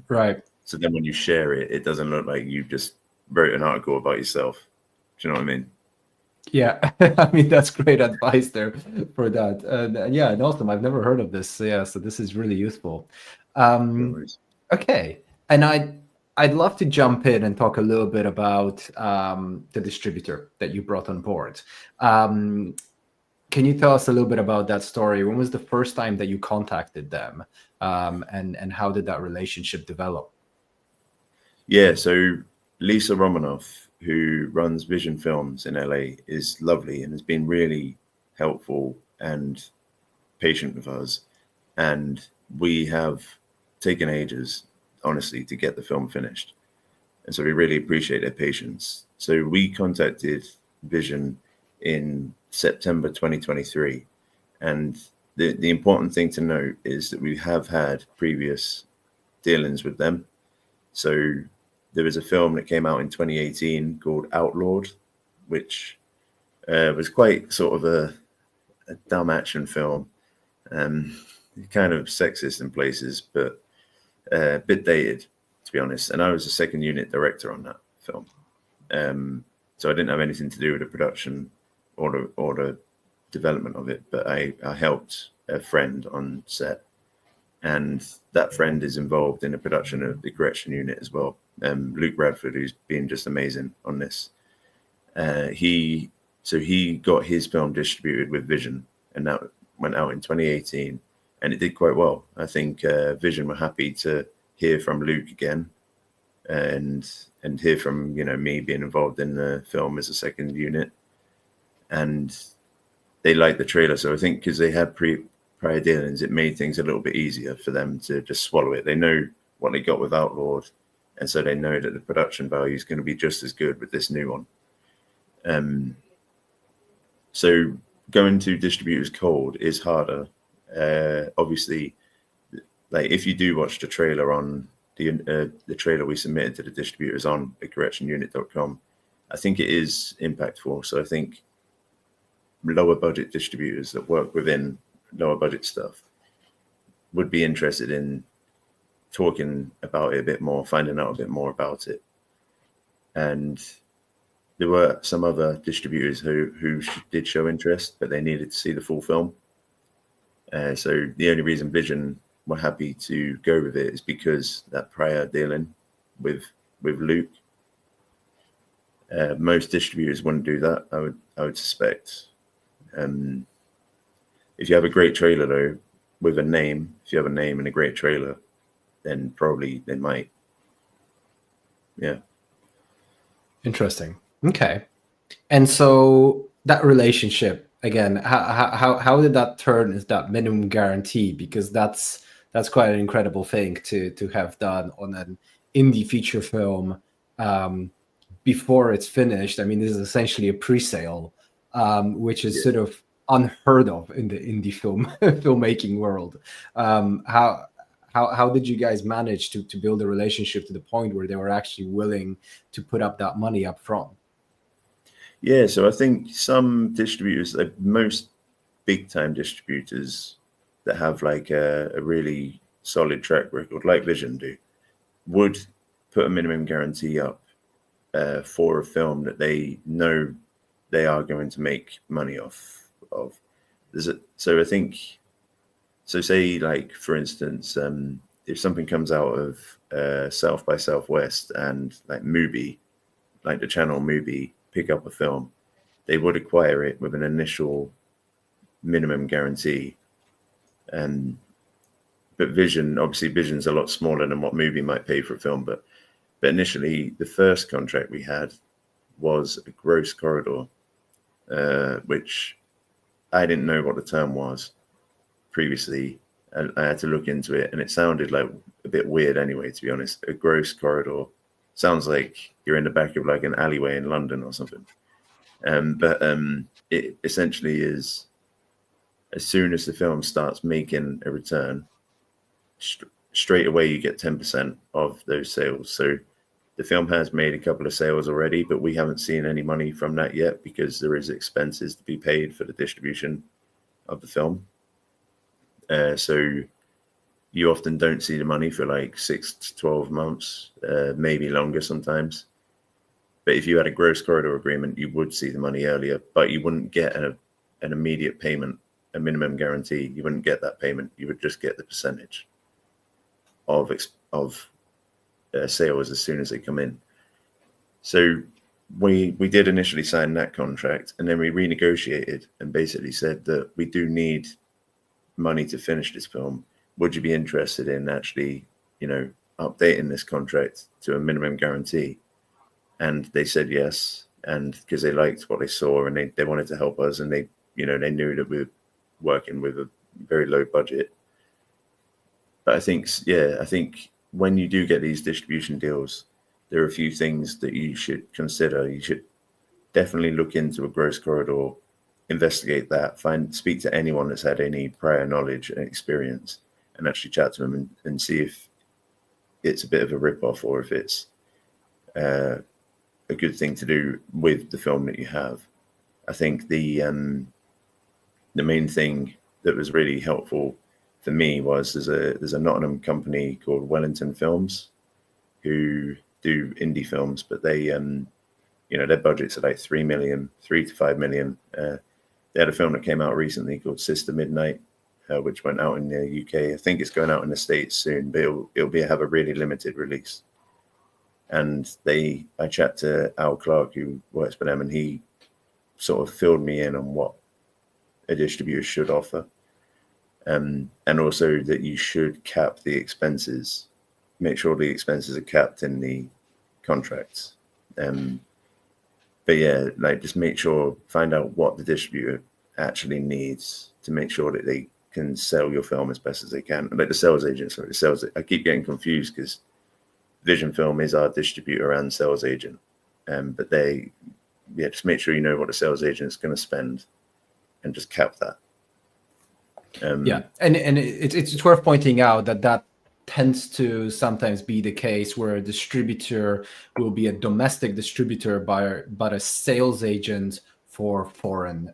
Right. So then when you share it, it doesn't look like you just wrote an article about yourself. Do you know what I mean? Yeah, I mean that's great advice there for that. And yeah, and awesome. I've never heard of this. Yeah, so this is really useful. No worries. Okay, and I'd love to jump in and talk a little bit about the distributor that you brought on board. Can you tell us a little bit about that story? When was the first time that you contacted them, and how did that relationship develop? Yeah, so Lisa Romanoff, who runs Vision Films in LA, is lovely and has been really helpful and patient with us. And we have taken ages, honestly, to get the film finished. And so we really appreciate their patience. So we contacted Vision in September 2023. And the important thing to note is that we have had previous dealings with them. So there was a film that came out in 2018 called Outlawed, which was quite sort of a dumb action film, kind of sexist in places, but a bit dated, to be honest. And I was a second unit director on that film, so I didn't have anything to do with the production or the development of it, but I helped a friend on set, and that friend is involved in the production of the correction unit as well. Luke Bradford, who's been just amazing on this. He got his film distributed with Vision, and that went out in 2018, and it did quite well. I think Vision were happy to hear from Luke again, and hear from me being involved in the film as a second unit, and they liked the trailer. So I think because they had prior dealings, it made things a little bit easier for them to just swallow it. They know what they got with Outlawed, and so they know that the production value is going to be just as good with this new one. So going to distributors cold is harder. Obviously, like if you do watch the trailer on the trailer we submitted to the distributors on thecorrectionunit.com, I think it is impactful. So I think lower budget distributors that work within lower budget stuff would be interested in talking about it a bit more, finding out a bit more about it. And there were some other distributors who did show interest, but they needed to see the full film. So the only reason Vision were happy to go with it is because that prior dealing with Luke. Most distributors wouldn't do that, I would suspect. If you have a great trailer though, with a name, if you have a name and a great trailer, then probably they might. Yeah. Interesting. Okay. And so that relationship again, how did that turn as that minimum guarantee? Because that's quite an incredible thing to have done on an indie feature film before it's finished. I mean, this is essentially a pre-sale, which is sort of unheard of in the indie filmmaking world. How did you guys manage to build a relationship to the point where they were actually willing to put up that money up front? Yeah, so I think some distributors, like most big time distributors that have like a really solid track record, like Vision do, would put a minimum guarantee up for a film that they know they are going to make money off of. So I think, so say like, for instance, if something comes out of South by Southwest and like Mubi, like the channel Mubi, pick up a film, they would acquire it with an initial minimum guarantee. But Vision's a lot smaller than what Mubi might pay for a film. But initially, the first contract we had was a gross corridor, which I didn't know what the term was previously. I had to look into it, and it sounded like a bit weird anyway, to be honest. A gross corridor sounds like you're in the back of like an alleyway in London or something. But it essentially is, as soon as the film starts making a return, straight away you get 10% of those sales. So The film has made a couple of sales already, but we haven't seen any money from that yet because there is expenses to be paid for the distribution of the film. So you often don't see the money for like 6 to 12 months, maybe longer sometimes. But if you had a gross corridor agreement, you would see the money earlier, but you wouldn't get an immediate payment, a minimum guarantee. You wouldn't get that payment. You would just get the percentage of sales as soon as they come in. So we did initially sign that contract, and then we renegotiated and basically said that we do need money to finish this film. Would you be interested in actually, updating this contract to a minimum guarantee? And they said yes, and because they liked what they saw and they wanted to help us, and they knew that we were working with a very low budget. But I think when you do get these distribution deals, there are a few things that you should consider. You should definitely look into a gross corridor, investigate that, speak to anyone that's had any prior knowledge and experience, and actually chat to them and see if it's a bit of a rip-off or if it's a good thing to do with the film that you have. I think the main thing that was really helpful for me was there's a Nottingham company called Wellington Films who do indie films, but they their budgets are like 3 to 5 million. They had a film that came out recently called Sister Midnight, which went out in the UK. I think it's going out in the States soon, but it'll have a really limited release. And I chat to Al Clark, who works for them, and he sort of filled me in on what a distributor should offer. And also that you should cap the expenses, make sure the expenses are capped in the contracts. But yeah, just find out what the distributor actually needs to make sure that they can sell your film as best as they can. Like the sales agents, I keep getting confused because Vision Film is our distributor and sales agent. But just make sure you know what the sales agent is going to spend and just cap that. And it's worth pointing out that tends to sometimes be the case where a distributor will be a domestic distributor but a sales agent for foreign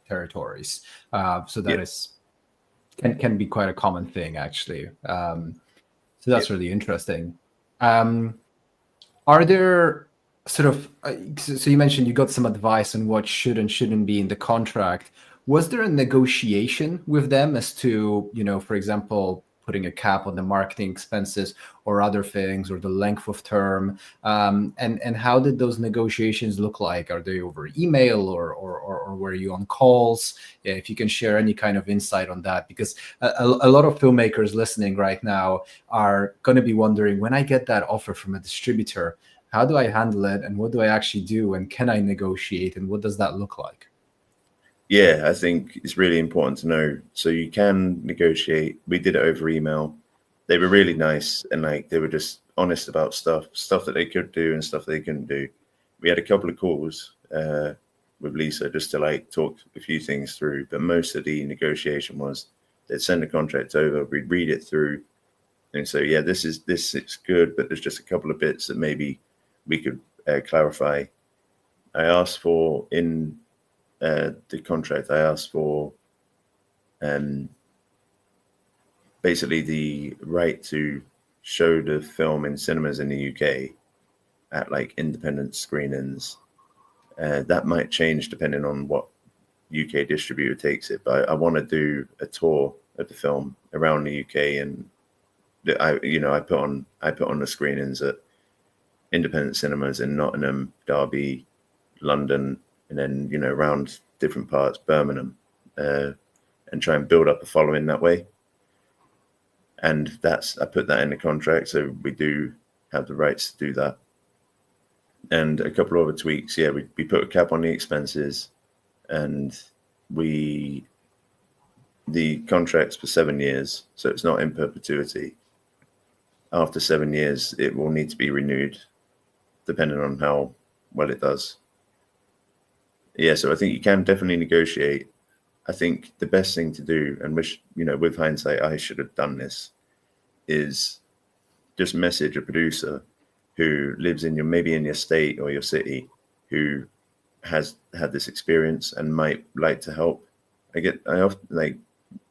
territories. So that can be quite a common thing, actually. So that's really interesting. Are there sort of so you mentioned you got some advice on what should and shouldn't be in the contract. Was there a negotiation with them as to, for example, putting a cap on the marketing expenses or other things, or the length of term? And how did those negotiations look like? Are they over email or were you on calls? If you can share any kind of insight on that, because a lot of filmmakers listening right now are going to be wondering, when I get that offer from a distributor, how do I handle it? And what do I actually do? And can I negotiate? And what does that look like? Yeah, I think it's really important to know. So you can negotiate. We did it over email. They were really nice, and they were just honest about stuff that they could do and stuff they couldn't do. We had a couple of calls with Lisa just to talk a few things through, but most of the negotiation was they'd send a contract over, we'd read it through, and say, yeah, this is good, but there's just a couple of bits that maybe we could clarify. I asked for in the contract, I asked for basically the right to show the film in cinemas in the UK at independent screenings. That might change depending on what UK distributor takes it, but I want to do a tour of the film around the UK, and I put on the screenings at independent cinemas in Nottingham, Derby, London, and then around different parts, Birmingham, and try and build up a following that way. And I put that in the contract, so we do have the rights to do that. And a couple of other tweaks, we put a cap on the expenses, and the contract's for 7 years, so it's not in perpetuity. After 7 years, it will need to be renewed, depending on how well it does. Yeah, so I think you can definitely negotiate. I think the best thing to do, and which, with hindsight, I should have done this, is just message a producer who lives in maybe in your state or your city, who has had this experience and might like to help. I often, like,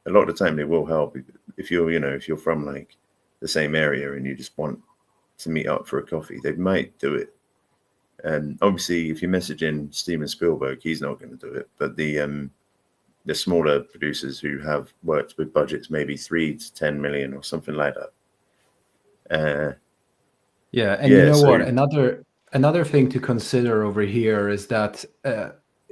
a lot of the time they will help if you're, if you're from like the same area and you just want to meet up for a coffee, they might do it. And obviously, if you message in Steven Spielberg, he's not going to do it. But the smaller producers who have worked with budgets maybe 3 to 10 million or something like that. Yeah, and what? Another thing to consider over here is that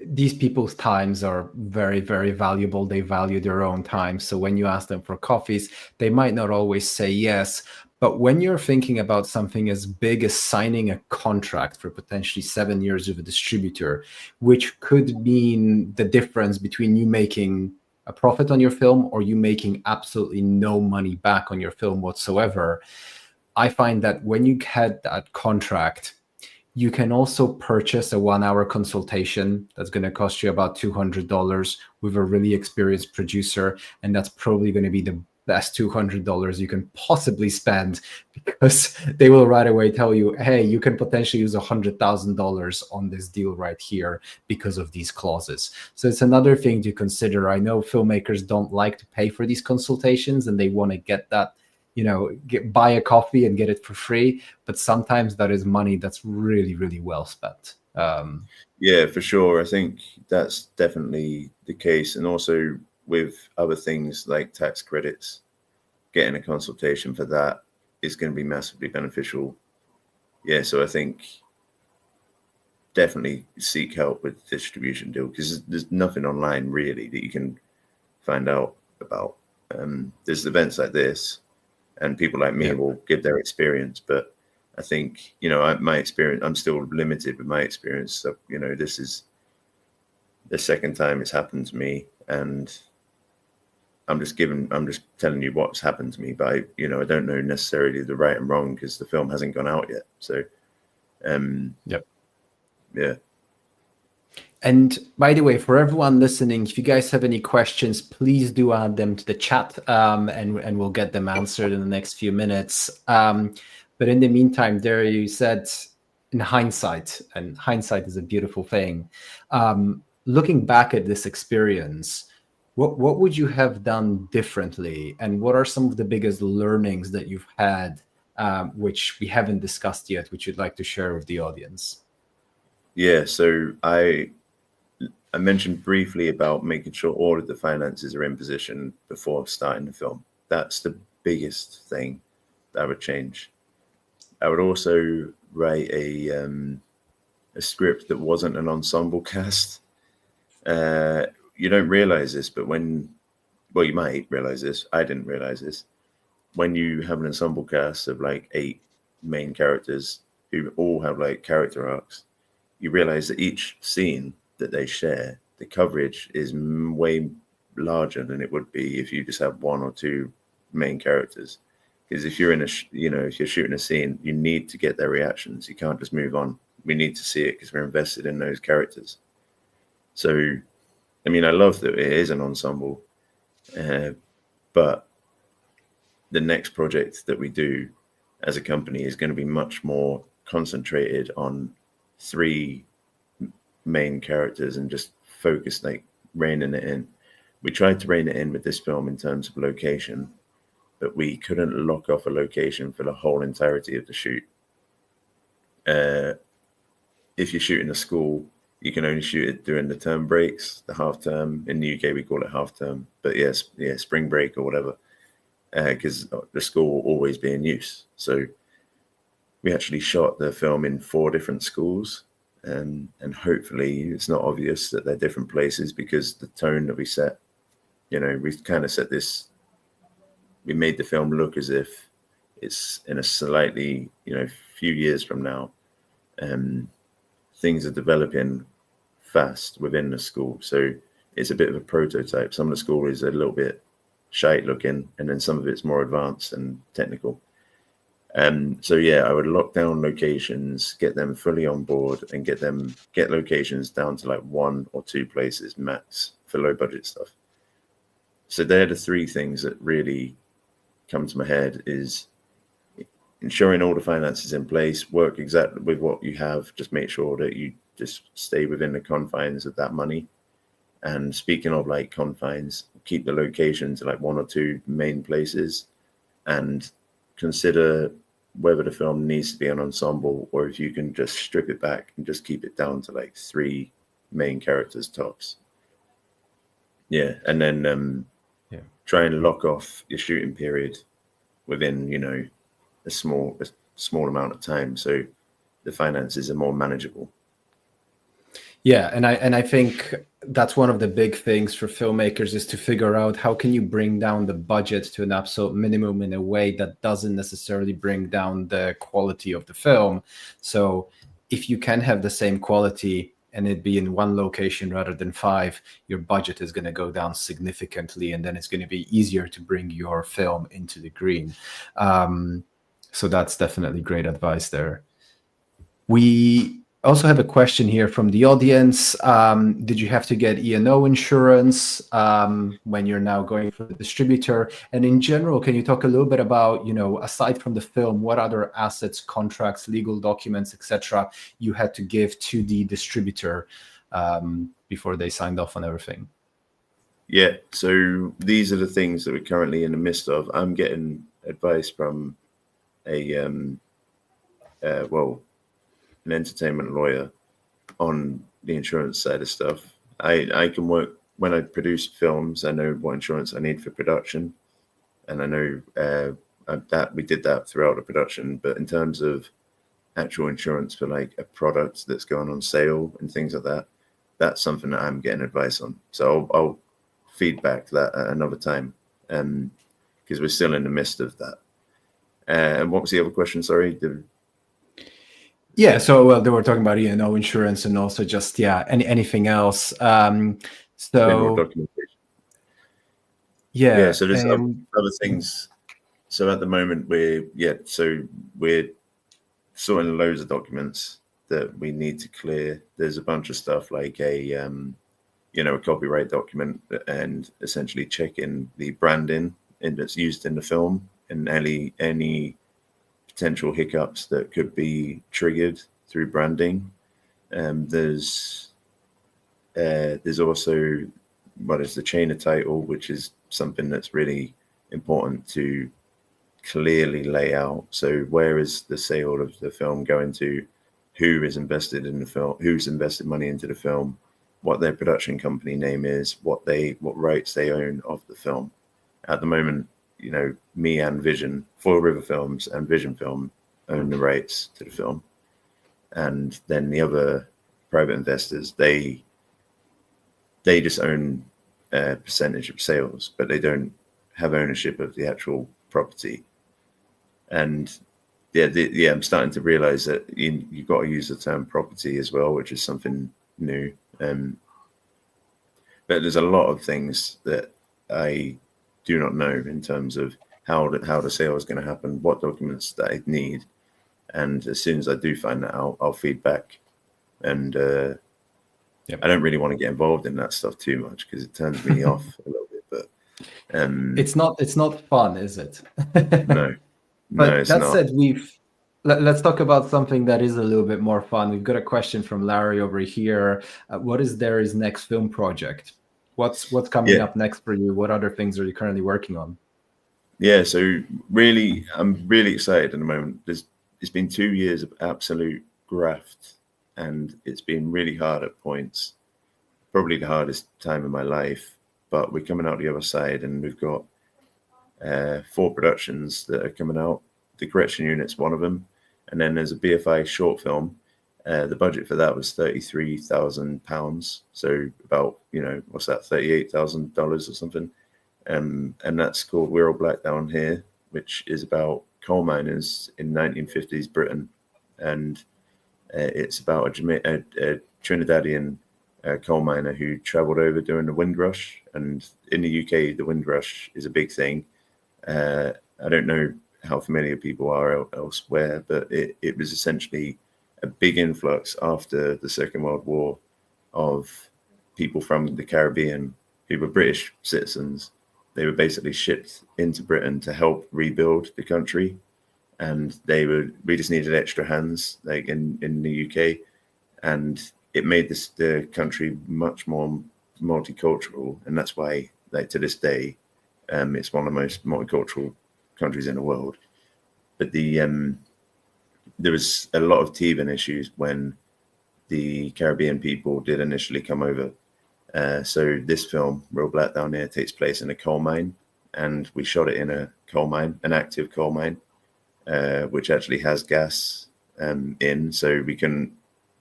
these people's times are very, very valuable. They value their own time. So when you ask them for coffees, they might not always say yes. But when you're thinking about something as big as signing a contract for potentially 7 years with a distributor, which could mean the difference between you making a profit on your film or you making absolutely no money back on your film whatsoever, I find that when you get that contract, you can also purchase a 1-hour consultation that's going to cost you about $200 with a really experienced producer. And that's probably going to be the best $200 you can possibly spend, because they will right away tell you, hey, you can potentially use $100,000 on this deal right here because of these clauses. So it's another thing to consider. I know filmmakers don't like to pay for these consultations and they want to get that, buy a coffee and get it for free. But sometimes that is money that's really, really well spent. Yeah, for sure. I think that's definitely the case. And also with other things like tax credits, getting a consultation for that is going to be massively beneficial. Yeah, so I think definitely seek help with the distribution deal, because there's nothing online really that you can find out about. There's events like this, and people like me will give their experience, but I think, my experience, I'm still limited with my experience. So, this is the second time it's happened to me, and I'm just telling you what's happened to me, but I don't know necessarily the right and wrong because the film hasn't gone out yet. So, yeah. And by the way, for everyone listening, if you guys have any questions, please do add them to the chat, and we'll get them answered in the next few minutes. But in the meantime, there you said, in hindsight, and hindsight is a beautiful thing. Looking back at this experience, what would you have done differently? And what are some of the biggest learnings that you've had, which we haven't discussed yet, which you'd like to share with the audience? Yeah, so I mentioned briefly about making sure all of the finances are in position before starting the film. That's the biggest thing that I would change. I would also write a script that wasn't an ensemble cast. You don't realize this, but you might realize this. I didn't realize this. When you have an ensemble cast of like 8 main characters who all have like character arcs, you realize that each scene that they share, the coverage is way larger than it would be if you just have 1 or 2 main characters. Because if you're if you're shooting a scene, you need to get their reactions. You can't just move on. We need to see it because we're invested in those characters. So, I love that it is an ensemble, but the next project that we do as a company is going to be much more concentrated on 3 main characters and just focus, like reining it in. We tried to rein it in with this film in terms of location, but we couldn't lock off a location for the whole entirety of the shoot. If you're shooting a school, you can only shoot it during the term breaks, the half term. In the UK, we call it half term, but yes, spring break or whatever, because the school will always be in use. So we actually shot the film in 4 different schools, and hopefully it's not obvious that they're different places, because the tone that we set, we kind of set this, we made the film look as if it's in a slightly, few years from now, things are developing fast within the school. So it's a bit of a prototype. Some of the school is a little bit shite looking, and then some of it's more advanced and technical. So I would lock down locations, get them fully on board, and get locations down to like 1 or 2 places max for low budget stuff. So they're the 3 things that really come to my head. Is ensuring all the finances in place, work exactly with what you have, just make sure that you just stay within the confines of that money. And speaking of like confines, keep the location to like 1 or 2 main places, and consider whether the film needs to be an ensemble or if you can just strip it back and just keep it down to like 3 main characters tops. Yeah, and then try and lock off your shooting period within, you know, a small amount of time, so the finances are more manageable. Yeah, and I think that's one of the big things for filmmakers, is to figure out how can you bring down the budget to an absolute minimum in a way that doesn't necessarily bring down the quality of the film. So if you can have the same quality and it be in 1 location rather than 5, your budget is going to go down significantly, and then it's going to be easier to bring your film into the green. So that's definitely great advice there. We also have a question here from the audience. Did you have to get E&O insurance when you're now going for the distributor? And in general, can you talk a little bit about, you know, aside from the film, what other assets, contracts, legal documents, etc., you had to give to the distributor before they signed off on everything? Yeah, so these are the things that we're currently in the midst of. I'm getting advice from an entertainment lawyer on the insurance side of stuff. I can work when I produce films. I know what insurance I need for production, and I know that we did that throughout the production. But in terms of actual insurance for like a product that's going on sale and things like that, that's something that I'm getting advice on. So I'll feedback that at another time, because we're still in the midst of that. And what was the other question? Sorry. Yeah, so they were talking about E&O insurance and also just anything else. General documentation. Yeah. So there's other things. So at the moment we're sorting loads of documents that we need to clear. There's a bunch of stuff like a copyright document, and essentially checking the branding that's used in the film and any potential hiccups that could be triggered through branding. There's also what is the chain of title, which is something that's really important to clearly lay out. So where is the sale of the film going to? Who is invested in the film? Who's invested money into the film? What their production company name is? What rights they own of the film? At the moment, you know, me and Vision, Foil River Films and Vision Film own the rights to the film, and then the other private investors, they just own a percentage of sales, but they don't have ownership of the actual property. And I'm starting to realize that you've got to use the term property as well, which is something new. But there's a lot of things that I do not know in terms of how the sale is going to happen, what documents that I need. And as soon as I do find that out, I'll feed back. And I don't really want to get involved in that stuff too much because it turns me off a little bit. But it's not fun, is it? No. But that said, let's talk about something that is a little bit more fun. We've got a question from Larry over here. What is his next film project? What's coming up next for you? What other things are you currently working on? Yeah, so really, I'm really excited at the moment. It's been 2 years of absolute graft, and it's been really hard at points. Probably the hardest time of my life, but we're coming out the other side, and we've got 4 productions that are coming out. The Correction Unit's one of them, and then there's a BFI short film. The budget for that was £33,000, so about, what's that, $38,000 or something. And that's called We're All Black Down Here, which is about coal miners in 1950s Britain, and it's about a Trinidadian coal miner who traveled over during the Windrush. And in the UK, the Windrush is a big thing. I don't know how familiar people are elsewhere, but it was essentially a big influx after the Second World War of people from the Caribbean who were British citizens. They were basically shipped into Britain to help rebuild the country. and we just needed extra hands, like in the UK, and it made the country much more multicultural, and that's why, like, to this day, it's one of the most multicultural countries in the world. But there was a lot of teething issues when the Caribbean people did initially come over. So this film, Real Black Down Here, takes place in a coal mine, and we shot it in a coal mine, an active coal mine, which actually has gas in, so we couldn't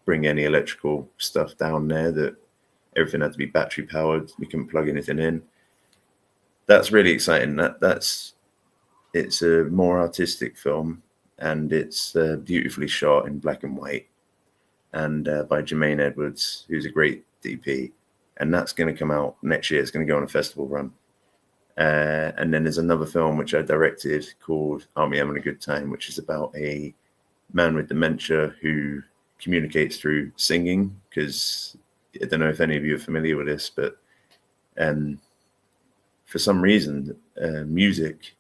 bring any electrical stuff down there. That everything had to be battery powered. We couldn't plug anything in. That's really exciting. It's a more artistic film, and it's beautifully shot in black and white, and by Jermaine Edwards, who's a great DP. And that's going to come out next year. It's going to go on a festival run. And then there's another film which I directed called Aren't We Having a Good Time, which is about a man with dementia who communicates through singing. Because I don't know if any of you are familiar with this, but for some reason, music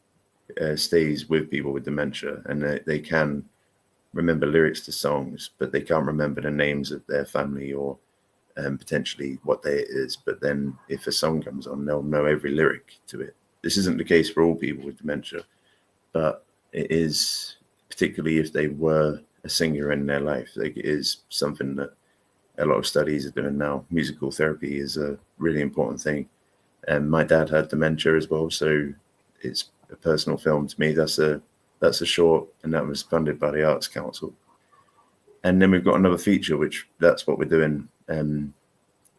stays with people with dementia, and they can remember lyrics to songs, but they can't remember the names of their family or potentially what day it is. But then if a song comes on, they'll know every lyric to it. This isn't the case for all people with dementia, but it is, particularly if they were a singer in their life. Like, it is something that a lot of studies are doing now. Musical therapy is a really important thing. And my dad had dementia as well, so it's a personal film to me. That's a short, and that was funded by the Arts Council. And then we've got another feature, which that's what we're doing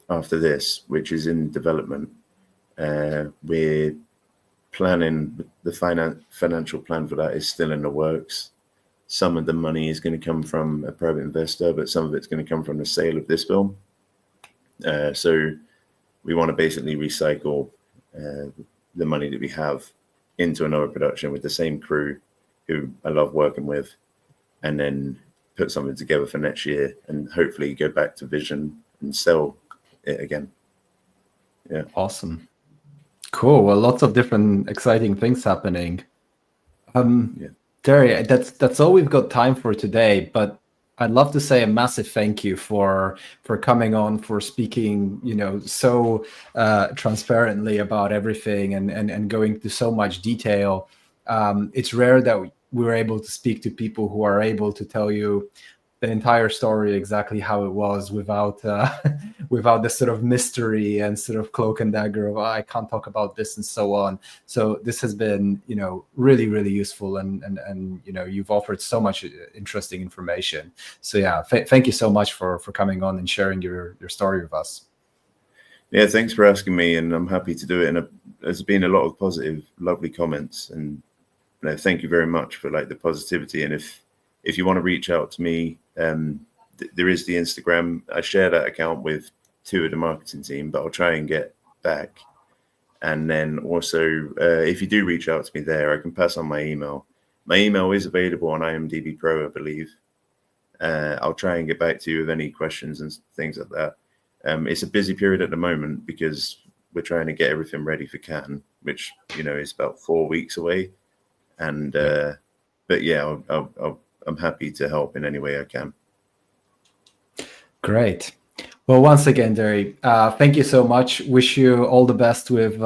after this, which is in development. We're planning, the financial plan for that is still in the works. Some of the money is going to come from a private investor, but some of it's going to come from the sale of this film. So we want to basically recycle the money that we have into another production with the same crew who I love working with, and then put something together for next year and hopefully go back to Vision and sell it again. Yeah. Awesome. Cool. Well, lots of different exciting things happening. Yeah. Terry, that's all we've got time for today, but I'd love to say a massive thank you for coming on, for speaking, so transparently about everything and going into so much detail. It's rare that we're able to speak to people who are able to tell you the entire story exactly how it was without the sort of mystery and sort of cloak and dagger of, I can't talk about this and so on. So this has been, really, really useful, and you've offered so much interesting information. So yeah, thank you so much for coming on and sharing your story with us. Yeah, thanks for asking me, and I'm happy to do it. And there's been a lot of positive, lovely comments, and thank you very much for the positivity. And if you want to reach out to me, there is the Instagram. I share that account with 2 of the marketing team, but I'll try and get back. And then also, if you do reach out to me there, I can pass on my email. My email is available on IMDb Pro, I believe. I'll try and get back to you with any questions and things like that. It's a busy period at the moment because we're trying to get everything ready for Cannes, which is about 4 weeks away. And but yeah, I'm happy to help in any way I can. Great. Well, once again, Derry, thank you so much. Wish you all the best with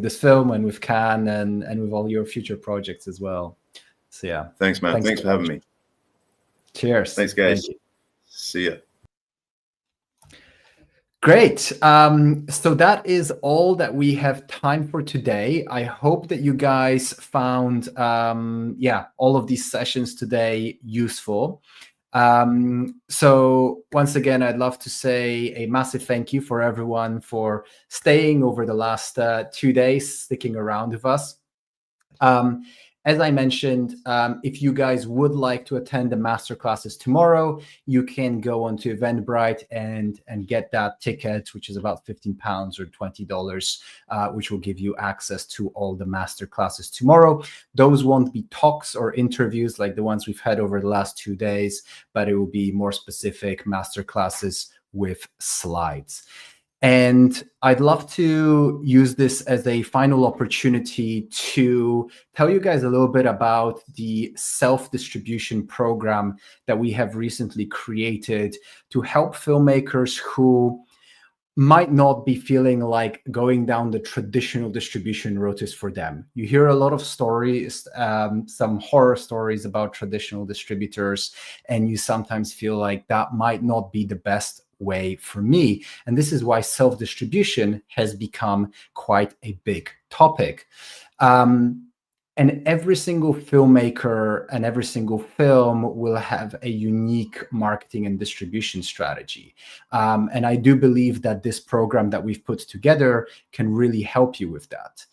this film and with Cannes and with all your future projects as well. So yeah. Thanks, man. Thanks for having me. Cheers. Thanks, guys. Thank you. See ya. Great. So that is all that we have time for today. I hope that you guys found, all of these sessions today useful. So once again, I'd love to say a massive thank you for everyone for staying over the last 2 days, sticking around with us. As I mentioned, if you guys would like to attend the masterclasses tomorrow, you can go onto Eventbrite and get that ticket, which is about £15 or $20, which will give you access to all the masterclasses tomorrow. Those won't be talks or interviews like the ones we've had over the last 2 days, but it will be more specific masterclasses with slides. And I'd love to use this as a final opportunity to tell you guys a little bit about the self-distribution program that we have recently created to help filmmakers who might not be feeling like going down the traditional distribution route is for them. You hear a lot of stories, some horror stories about traditional distributors, and you sometimes feel like that might not be the best way for me. And this is why self-distribution has become quite a big topic. And every single filmmaker and every single film will have a unique marketing and distribution strategy. And I do believe that this program that we've put together can really help you with that.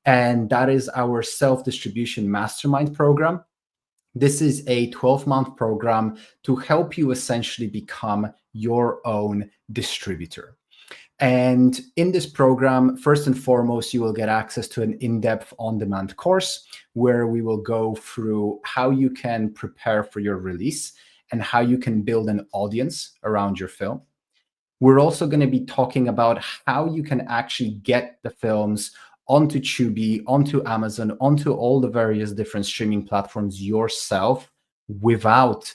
And that is our self-distribution mastermind program. This is a 12-month program to help you essentially become your own distributor. And in this program, first and foremost, you will get access to an in-depth on-demand course where we will go through how you can prepare for your release and how you can build an audience around your film. We're also going to be talking about how you can actually get the films onto Tubi, onto Amazon, onto all the various different streaming platforms yourself without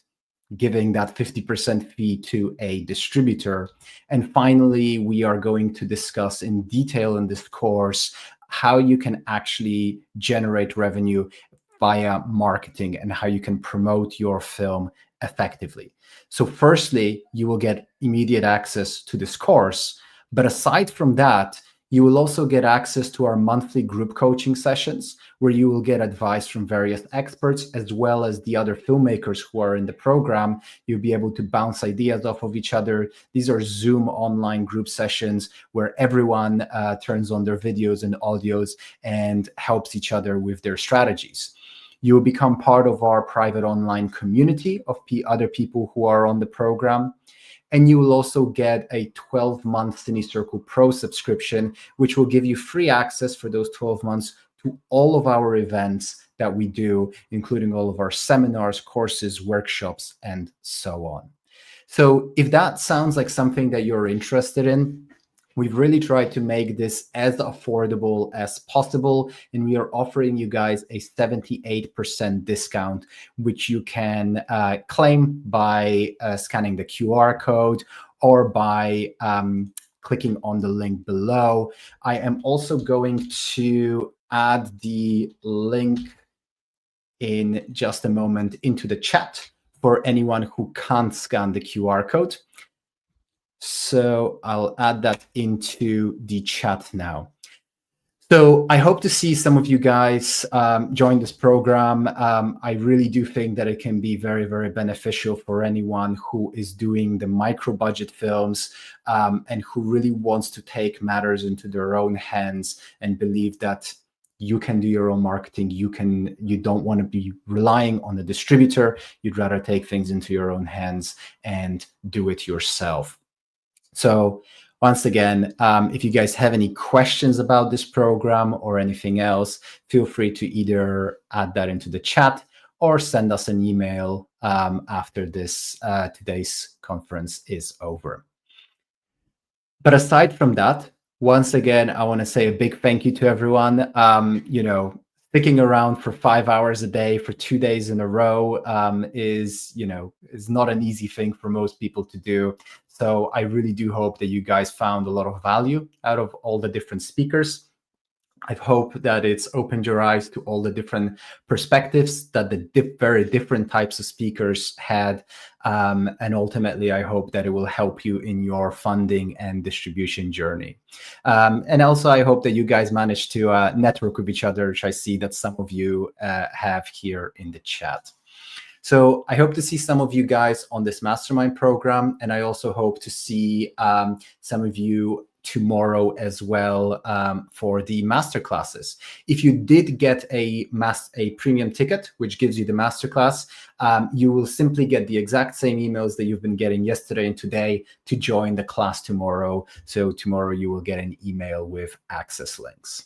giving that 50% fee to a distributor. And finally, we are going to discuss in detail in this course how you can actually generate revenue via marketing and how you can promote your film effectively. So firstly, you will get immediate access to this course. But aside from that, you will also get access to our monthly group coaching sessions, where you will get advice from various experts, as well as the other filmmakers who are in the program. You'll be able to bounce ideas off of each other. These are Zoom online group sessions where everyone turns on their videos and audios and helps each other with their strategies. You will become part of our private online community of other people who are on the program. And you will also get a 12-month CineCircle Pro subscription, which will give you free access for those 12 months to all of our events that we do, including all of our seminars, courses, workshops, and so on. So if that sounds like something that you're interested in, we've really tried to make this as affordable as possible, and we are offering you guys a 78% discount, which you can claim by scanning the QR code or by clicking on the link below. I am also going to add the link in just a moment into the chat for anyone who can't scan the QR code. So I'll add that into the chat now. So I hope to see some of you guys join this program. I really do think that it can be very, very beneficial for anyone who is doing the micro budget films and who really wants to take matters into their own hands and believe that you can do your own marketing. You don't want to be relying on a distributor. You'd rather take things into your own hands and do it yourself. So once again, if you guys have any questions about this program or anything else, feel free to either add that into the chat or send us an email after this today's conference is over. But aside from that, once again, I want to say a big thank you to everyone. Sticking around for 5 hours a day for 2 days in a row is not an easy thing for most people to do. So I really do hope that you guys found a lot of value out of all the different speakers. I hope that it's opened your eyes to all the different perspectives that the very different types of speakers had. And ultimately, I hope that it will help you in your funding and distribution journey. And also, I hope that you guys managed to network with each other, which I see that some of you have here in the chat. So I hope to see some of you guys on this mastermind program. And I also hope to see some of you tomorrow as well for the masterclasses. If you did get a premium ticket, which gives you the masterclass, you will simply get the exact same emails that you've been getting yesterday and today to join the class tomorrow. So tomorrow you will get an email with access links.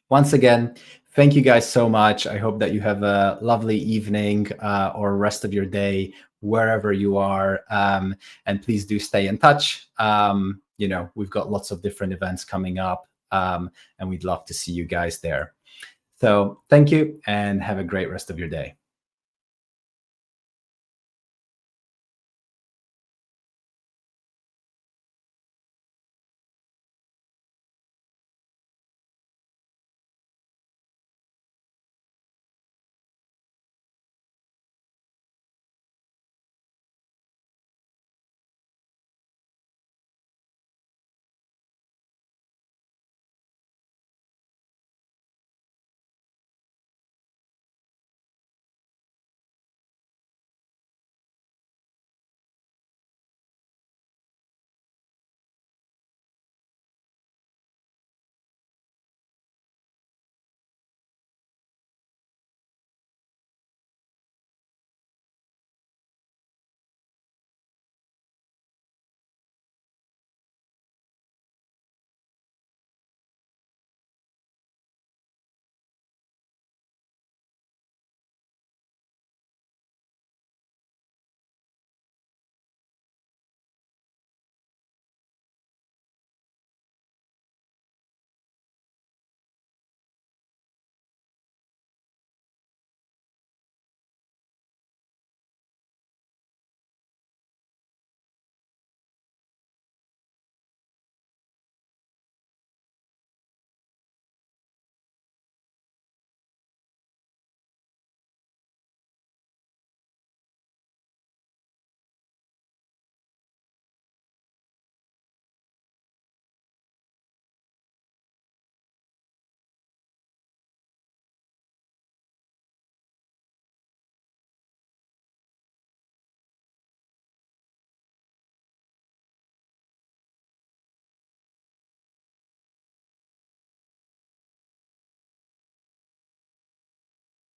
Once again, thank you guys so much. I hope that you have a lovely evening or rest of your day, wherever you are. And please do stay in touch. You know, we've got lots of different events coming up, and we'd love to see you guys there. So thank you and have a great rest of your day.